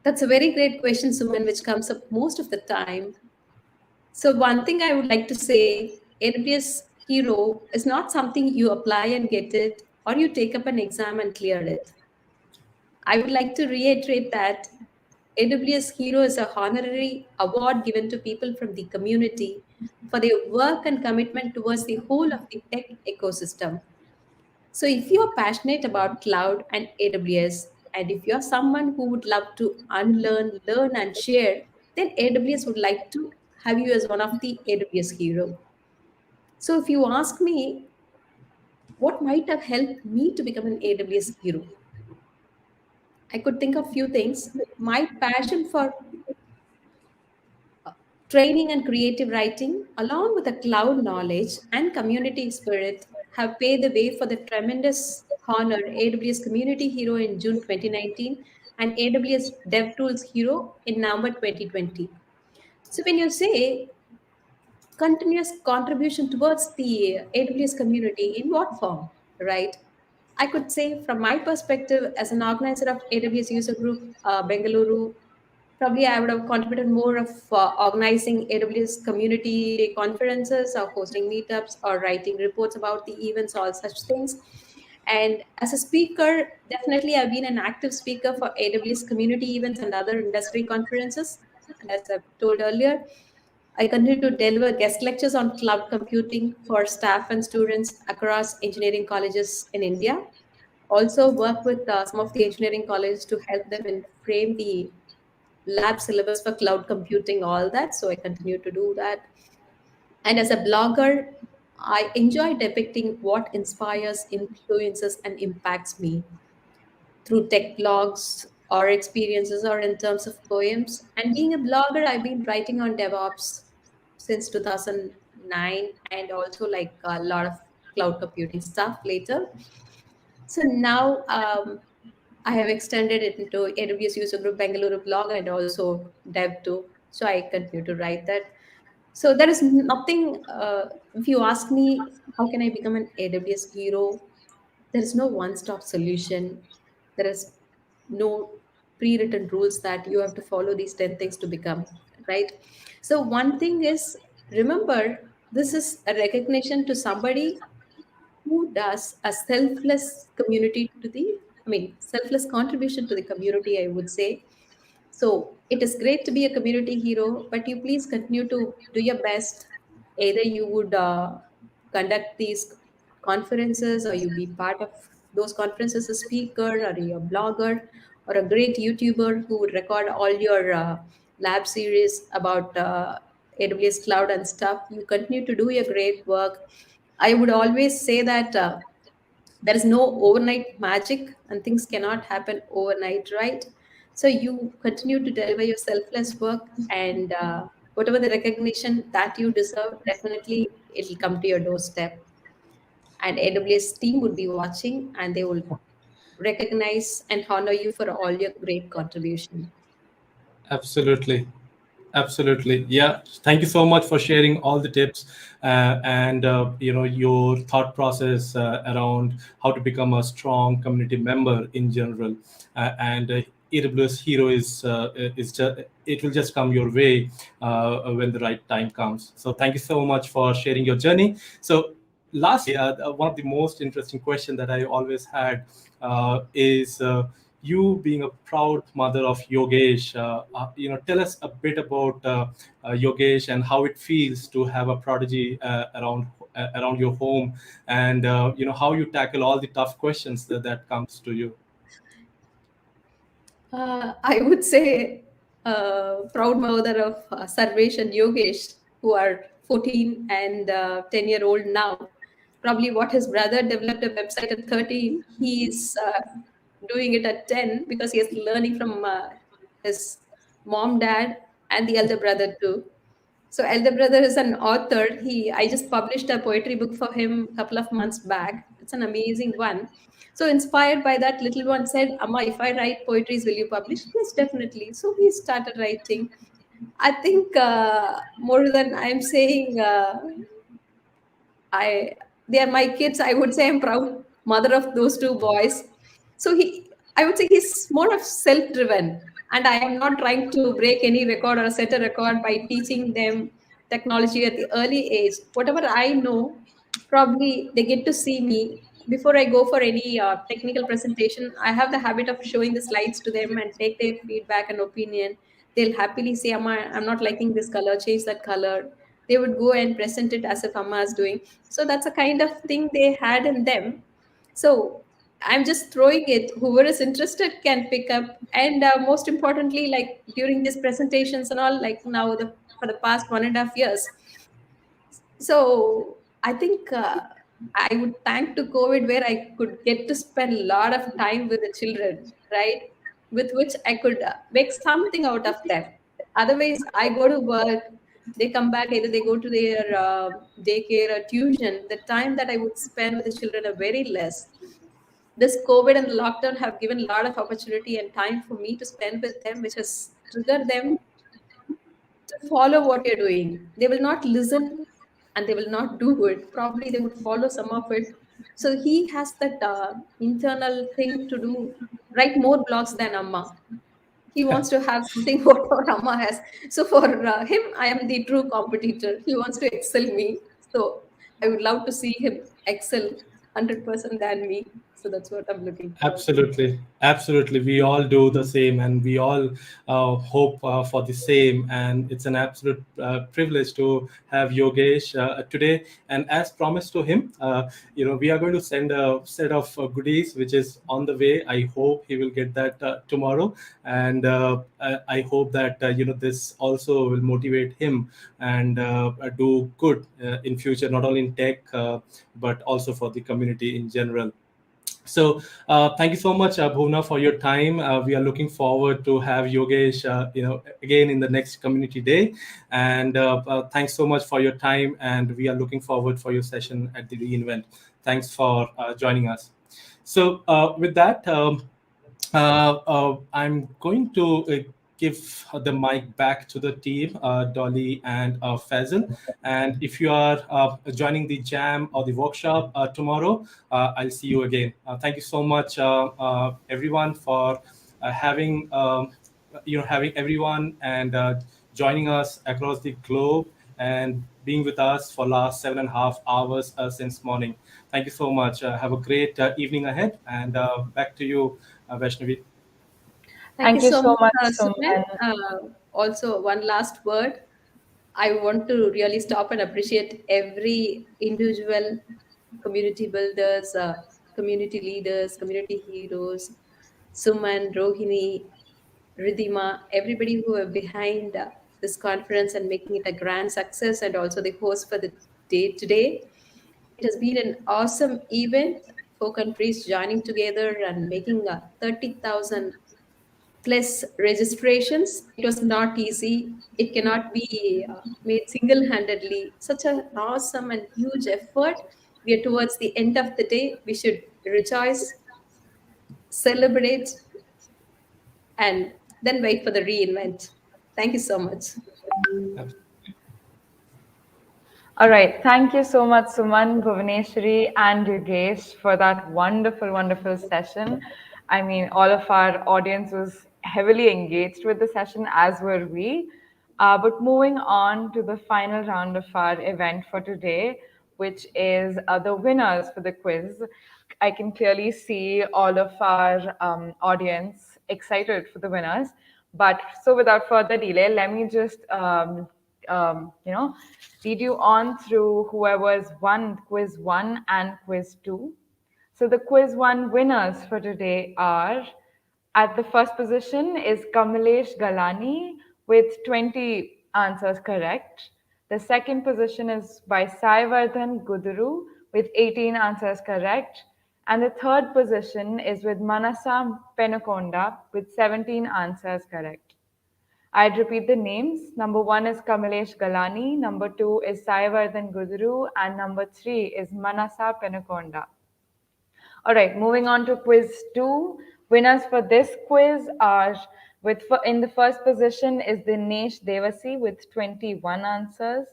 Speaker 20: That's a very great question, Suman, which comes up most of the time. So one thing I would like to say, AWS Hero is not something you apply and get it, or you take up an exam and clear it. I would like to reiterate that AWS Hero is a honorary award given to people from the community for their work and commitment towards the whole of the tech ecosystem. So if you're passionate about cloud and AWS, and if you're someone who would love to unlearn, learn, and share, then AWS would like to have you as one of the AWS Hero. So if you ask me, what might have helped me to become an AWS Hero? I could think of few things. My passion for training and creative writing, along with the cloud knowledge and community spirit, have paved the way for the tremendous honor AWS Community Hero in June 2019 and AWS DevTools Hero in November 2020. So when you say continuous contribution towards the AWS community, in what form, right? I could say from my perspective as an organizer of AWS User Group Bengaluru, probably I would have contributed more of organizing AWS community day conferences or hosting meetups or writing reports about the events, all such things. And as a speaker, definitely I've been an active speaker for AWS community events and other industry conferences. And as I've told earlier, I continue to deliver guest lectures on cloud computing for staff and students across engineering colleges in India. Also work with some of the engineering colleges to help them in frame the lab syllabus for cloud computing, all that. So I continue to do that. And as a blogger, I enjoy depicting what inspires, influences, and impacts me through tech blogs or experiences or in terms of poems. And being a blogger, I've been writing on DevOps since 2009 and also like a lot of cloud computing stuff later. So now I have extended it into AWS User Group Bengaluru blog and also Dev too. So I continue to write that. So there is nothing, if you ask me, how can I become an AWS hero? There is no one-stop solution. There is no pre-written rules that you have to follow these 10 things to become, right? So one thing is, remember, this is a recognition to somebody who does a selfless community to the, selfless contribution to the community, I would say. So it is great to be a community hero, but you please continue to do your best. Either you would conduct these conferences or you be part of those conferences as a speaker or you're a blogger or a great YouTuber who would record all your lab series about AWS cloud and stuff. You continue to do your great work. I would always say that there is no overnight magic and things cannot happen overnight, right? So you continue to deliver your selfless work, and whatever the recognition that you deserve, definitely it'll come to your doorstep. And AWS team would be watching, and they will recognize and honor you for all your great contribution.
Speaker 19: Absolutely. Absolutely. Yeah. Thank you so much for sharing all the tips and your thought process around how to become a strong community member in general. And AWS Hero is just, it will just come your way when the right time comes. So thank you so much for sharing your journey. So lastly, one of the most interesting questions that I always had is. You being a proud mother of Yogesh, tell us a bit about Yogesh and how it feels to have a prodigy around your home, and how you tackle all the tough questions that comes to you.
Speaker 20: I would say proud mother of Sarvesh and Yogesh, who are 14 and 10-year-old now. Probably what his brother developed a website at 13, he's doing it at 10 because he is learning from his mom, dad, and the elder brother too. So elder brother is an author. I just published a poetry book for him a couple of months back. It's an amazing one. So inspired by that, little one said, "Amma, if I write poetries, will you publish?" Yes, definitely. So we started writing. I think more than I'm saying, they are my kids. I would say I'm proud mother of those two boys. So I would say he's more of self-driven, and I am not trying to break any record or set a record by teaching them technology at the early age. Whatever I know, probably they get to see me before I go for any technical presentation. I have the habit of showing the slides to them and take their feedback and opinion. They'll happily say, "Amma, I'm not liking this color, change that color." They would go and present it as if Amma is doing. So that's a kind of thing they had in them. So I'm just throwing it. Whoever is interested can pick up. And most importantly, like during these presentations and all, like now for the past 1.5 years. So I think I would thank to COVID where I could get to spend a lot of time with the children, right? With which I could make something out of them. Otherwise, I go to work, they come back, either they go to their daycare or tuition. The time that I would spend with the children are very less. This COVID and the lockdown have given a lot of opportunity and time for me to spend with them, which has triggered them to follow what you're doing. They will not listen and they will not do it. Probably they would follow some of it. So he has that internal thing to do, write more blogs than Amma. He wants to have something what Amma has. So for him, I am the true competitor. He wants to excel me. So I would love to see him excel 100% than me. So that's what I'm looking for.
Speaker 19: Absolutely. We all do the same, and we all hope for the same. And it's an absolute privilege to have Yogesh today. And as promised to him, we are going to send a set of goodies, which is on the way. I hope he will get that tomorrow, and I hope that this also will motivate him and do good in future, not only in tech but also for the community in general. So thank you so much, Bhuvna, for your time. We are looking forward to have Yogesh, again in the next community day. And thanks so much for your time. And we are looking forward for your session at the reInvent. Thanks for joining us. So with that, I'm going to give the mic back to the team, Dolly and Faisal. And if you are joining the jam or the workshop tomorrow, I'll see you again. Thank you so much, everyone, for having everyone and joining us across the globe and being with us for last 7.5 hours since morning. Thank you so much. Have a great evening ahead, and back to you, Vaishnavi.
Speaker 20: Thank you
Speaker 7: you
Speaker 20: so
Speaker 7: so
Speaker 20: much,
Speaker 7: much,
Speaker 20: Suman.
Speaker 7: Suman.
Speaker 20: Also, one last word. I want to really stop and appreciate every individual community builders, community leaders, community heroes, Suman, Rohini, Ridhima, everybody who are behind this conference and making it a grand success, and also the host for the day today. It has been an awesome event. 4 countries joining together and making 30,000 plus registrations. It was not easy. It cannot be made single-handedly. Such an awesome and huge effort. We are towards the end of the day. We should rejoice, celebrate, and then wait for the reinvent. Thank you so much.
Speaker 7: All right. Thank you so much, Suman, Bhuvaneshwari, and Yogesh for that wonderful, wonderful session. I mean, all of our audience was heavily engaged with the session, as were we. But moving on to the final round of our event for today, which is the winners for the quiz. I can clearly see all of our audience excited for the winners. But so without further delay, let me just lead you on through whoever's won quiz 1 and quiz 2. So the quiz 1 winners for today are, at the first position is Kamalesh Galani with 20 answers correct. The second position is by Saivardhan Guduru with 18 answers correct. And the third position is with Manasa Penukonda with 17 answers correct. I'd repeat the names. Number 1 is Kamalesh Galani, number 2 is Saivardhan Guduru, and number 3 is Manasa Penukonda. All right, moving on to quiz 2. Winners for this quiz are, in the first position is Dinesh Devasi with 21 answers.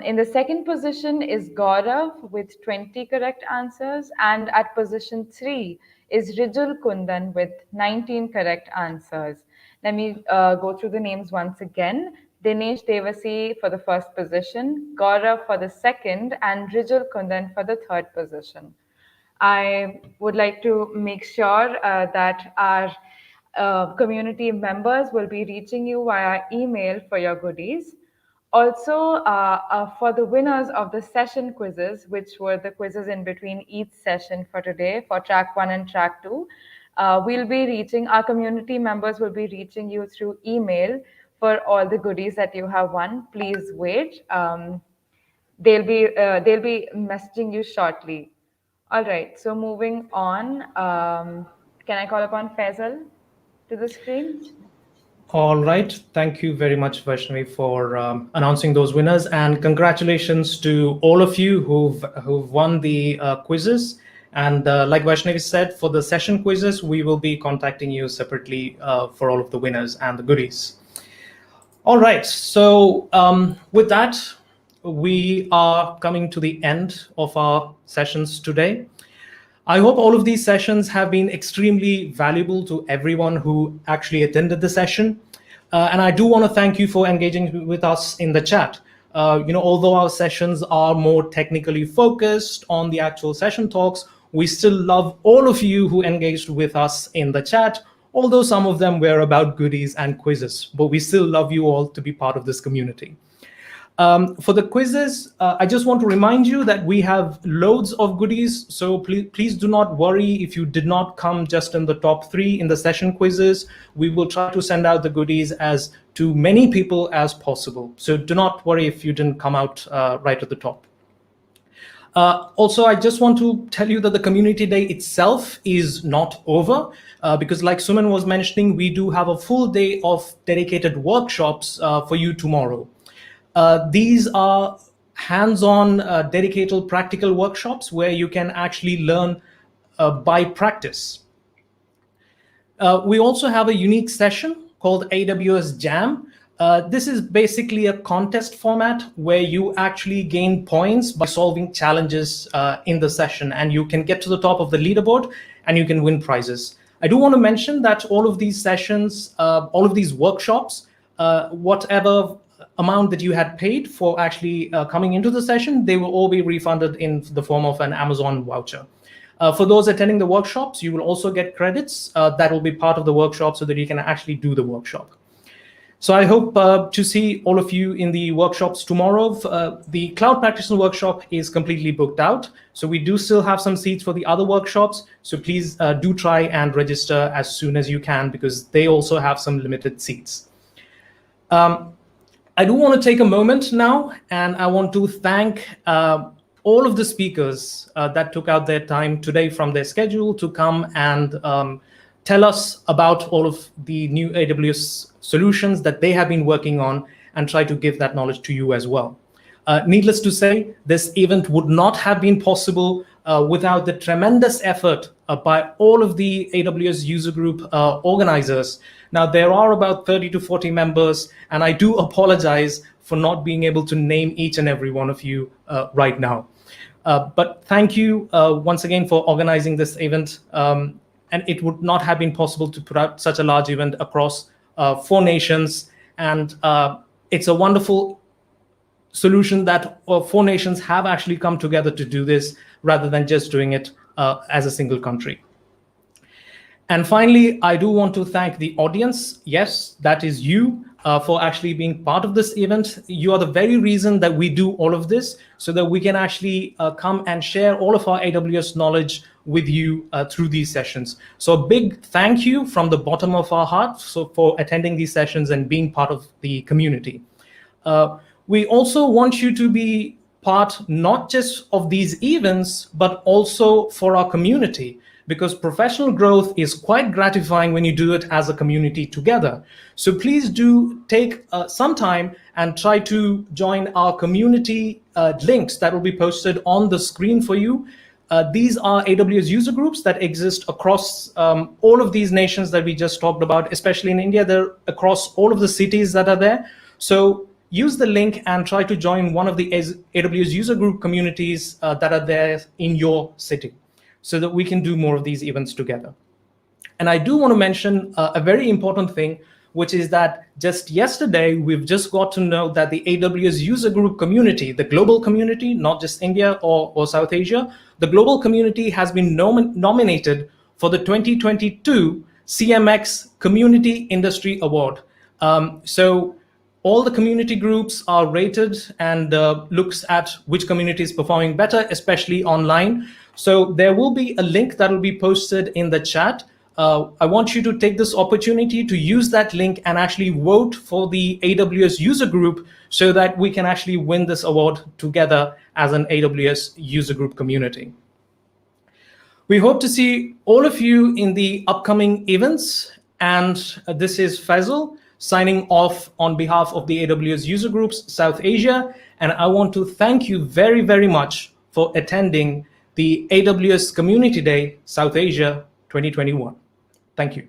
Speaker 7: In the second position is Gaurav with 20 correct answers. And at position 3 is Rijul Kundan with 19 correct answers. Let me go through the names once again. Dinesh Devasi for the first position, Gaurav for the second, and Rijul Kundan for the third position. I would like to make sure that our community members will be reaching you via email for your goodies. Also, for the winners of the session quizzes, which were the quizzes in between each session for today, for track 1 and track 2, our community members will be reaching you through email for all the goodies that you have won. Please wait. They'll be messaging you shortly. All right, so moving on, can I call upon Faisal to the screen?
Speaker 2: All right, thank you very much, Vaishnavi, for announcing those winners, and congratulations to all of you who've won the quizzes. And like Vaishnavi said, for the session quizzes, we will be contacting you separately for all of the winners and the goodies. All right, so with that, we are coming to the end of our sessions today. I hope all of these sessions have been extremely valuable to everyone who actually attended the session. And I do want to thank you for engaging with us in the chat. Although our sessions are more technically focused on the actual session talks, we still love all of you who engaged with us in the chat, although some of them were about goodies and quizzes, but we still love you all to be part of this community. For the quizzes, I just want to remind you that we have loads of goodies, so please do not worry if you did not come just in the top 3 in the session quizzes. We will try to send out the goodies as to many people as possible. So do not worry if you didn't come out right at the top. Also, I just want to tell you that the community day itself is not over because, like Suman was mentioning, we do have a full day of dedicated workshops for you tomorrow. These are hands-on, dedicated practical workshops where you can actually learn by practice. We also have a unique session called AWS Jam. This is basically a contest format where you actually gain points by solving challenges in the session, and you can get to the top of the leaderboard and you can win prizes. I do want to mention that all of these sessions, all of these workshops, whatever amount that you had paid for actually coming into the session, they will all be refunded in the form of an Amazon voucher. For those attending the workshops, you will also get credits that will be part of the workshop so that you can actually do the workshop. So I hope to see all of you in the workshops tomorrow. The Cloud Practitioner workshop is completely booked out. So we do still have some seats for the other workshops. So please do try and register as soon as you can because they also have some limited seats. I do want to take a moment now, and I want to thank all of the speakers that took out their time today from their schedule to come and tell us about all of the new AWS solutions that they have been working on and try to give that knowledge to you as well. Needless to say, this event would not have been possible without the tremendous effort by all of the AWS User Group organizers. Now, there are about 30 to 40 members, and I do apologize for not being able to name each and every one of you right now. But thank you once again for organizing this event. And it would not have been possible to put out such a large event across 4 nations. And it's a wonderful solution that 4 nations have actually come together to do this rather than just doing it as a single country. And finally, I do want to thank the audience. Yes, that is you for actually being part of this event. You are the very reason that we do all of this, so that we can actually come and share all of our AWS knowledge with you through these sessions. So a big thank you from the bottom of our hearts for attending these sessions and being part of the community. We also want you to be part not just of these events, but also for our community, because professional growth is quite gratifying when you do it as a community together. So please do take some time and try to join our community links that will be posted on the screen for you. These are AWS user groups that exist across all of these nations that we just talked about, especially in India. They're across all of the cities that are there. So use the link and try to join one of the AWS user group communities that are there in your city, so that we can do more of these events together. And I do want to mention a very important thing, which is that just yesterday, we've just got to know that the AWS User Group community, the global community, not just India or South Asia, the global community has been nominated for the 2022 CMX Community Industry Award. So all the community groups are rated and looks at which community is performing better, especially online. So there will be a link that will be posted in the chat. I want you to take this opportunity to use that link and actually vote for the AWS user group so that we can actually win this award together as an AWS user group community. We hope to see all of you in the upcoming events. And this is Faisal signing off on behalf of the AWS user groups South Asia. And I want to thank you very, very much for attending the AWS Community Day South Asia 2021. Thank you.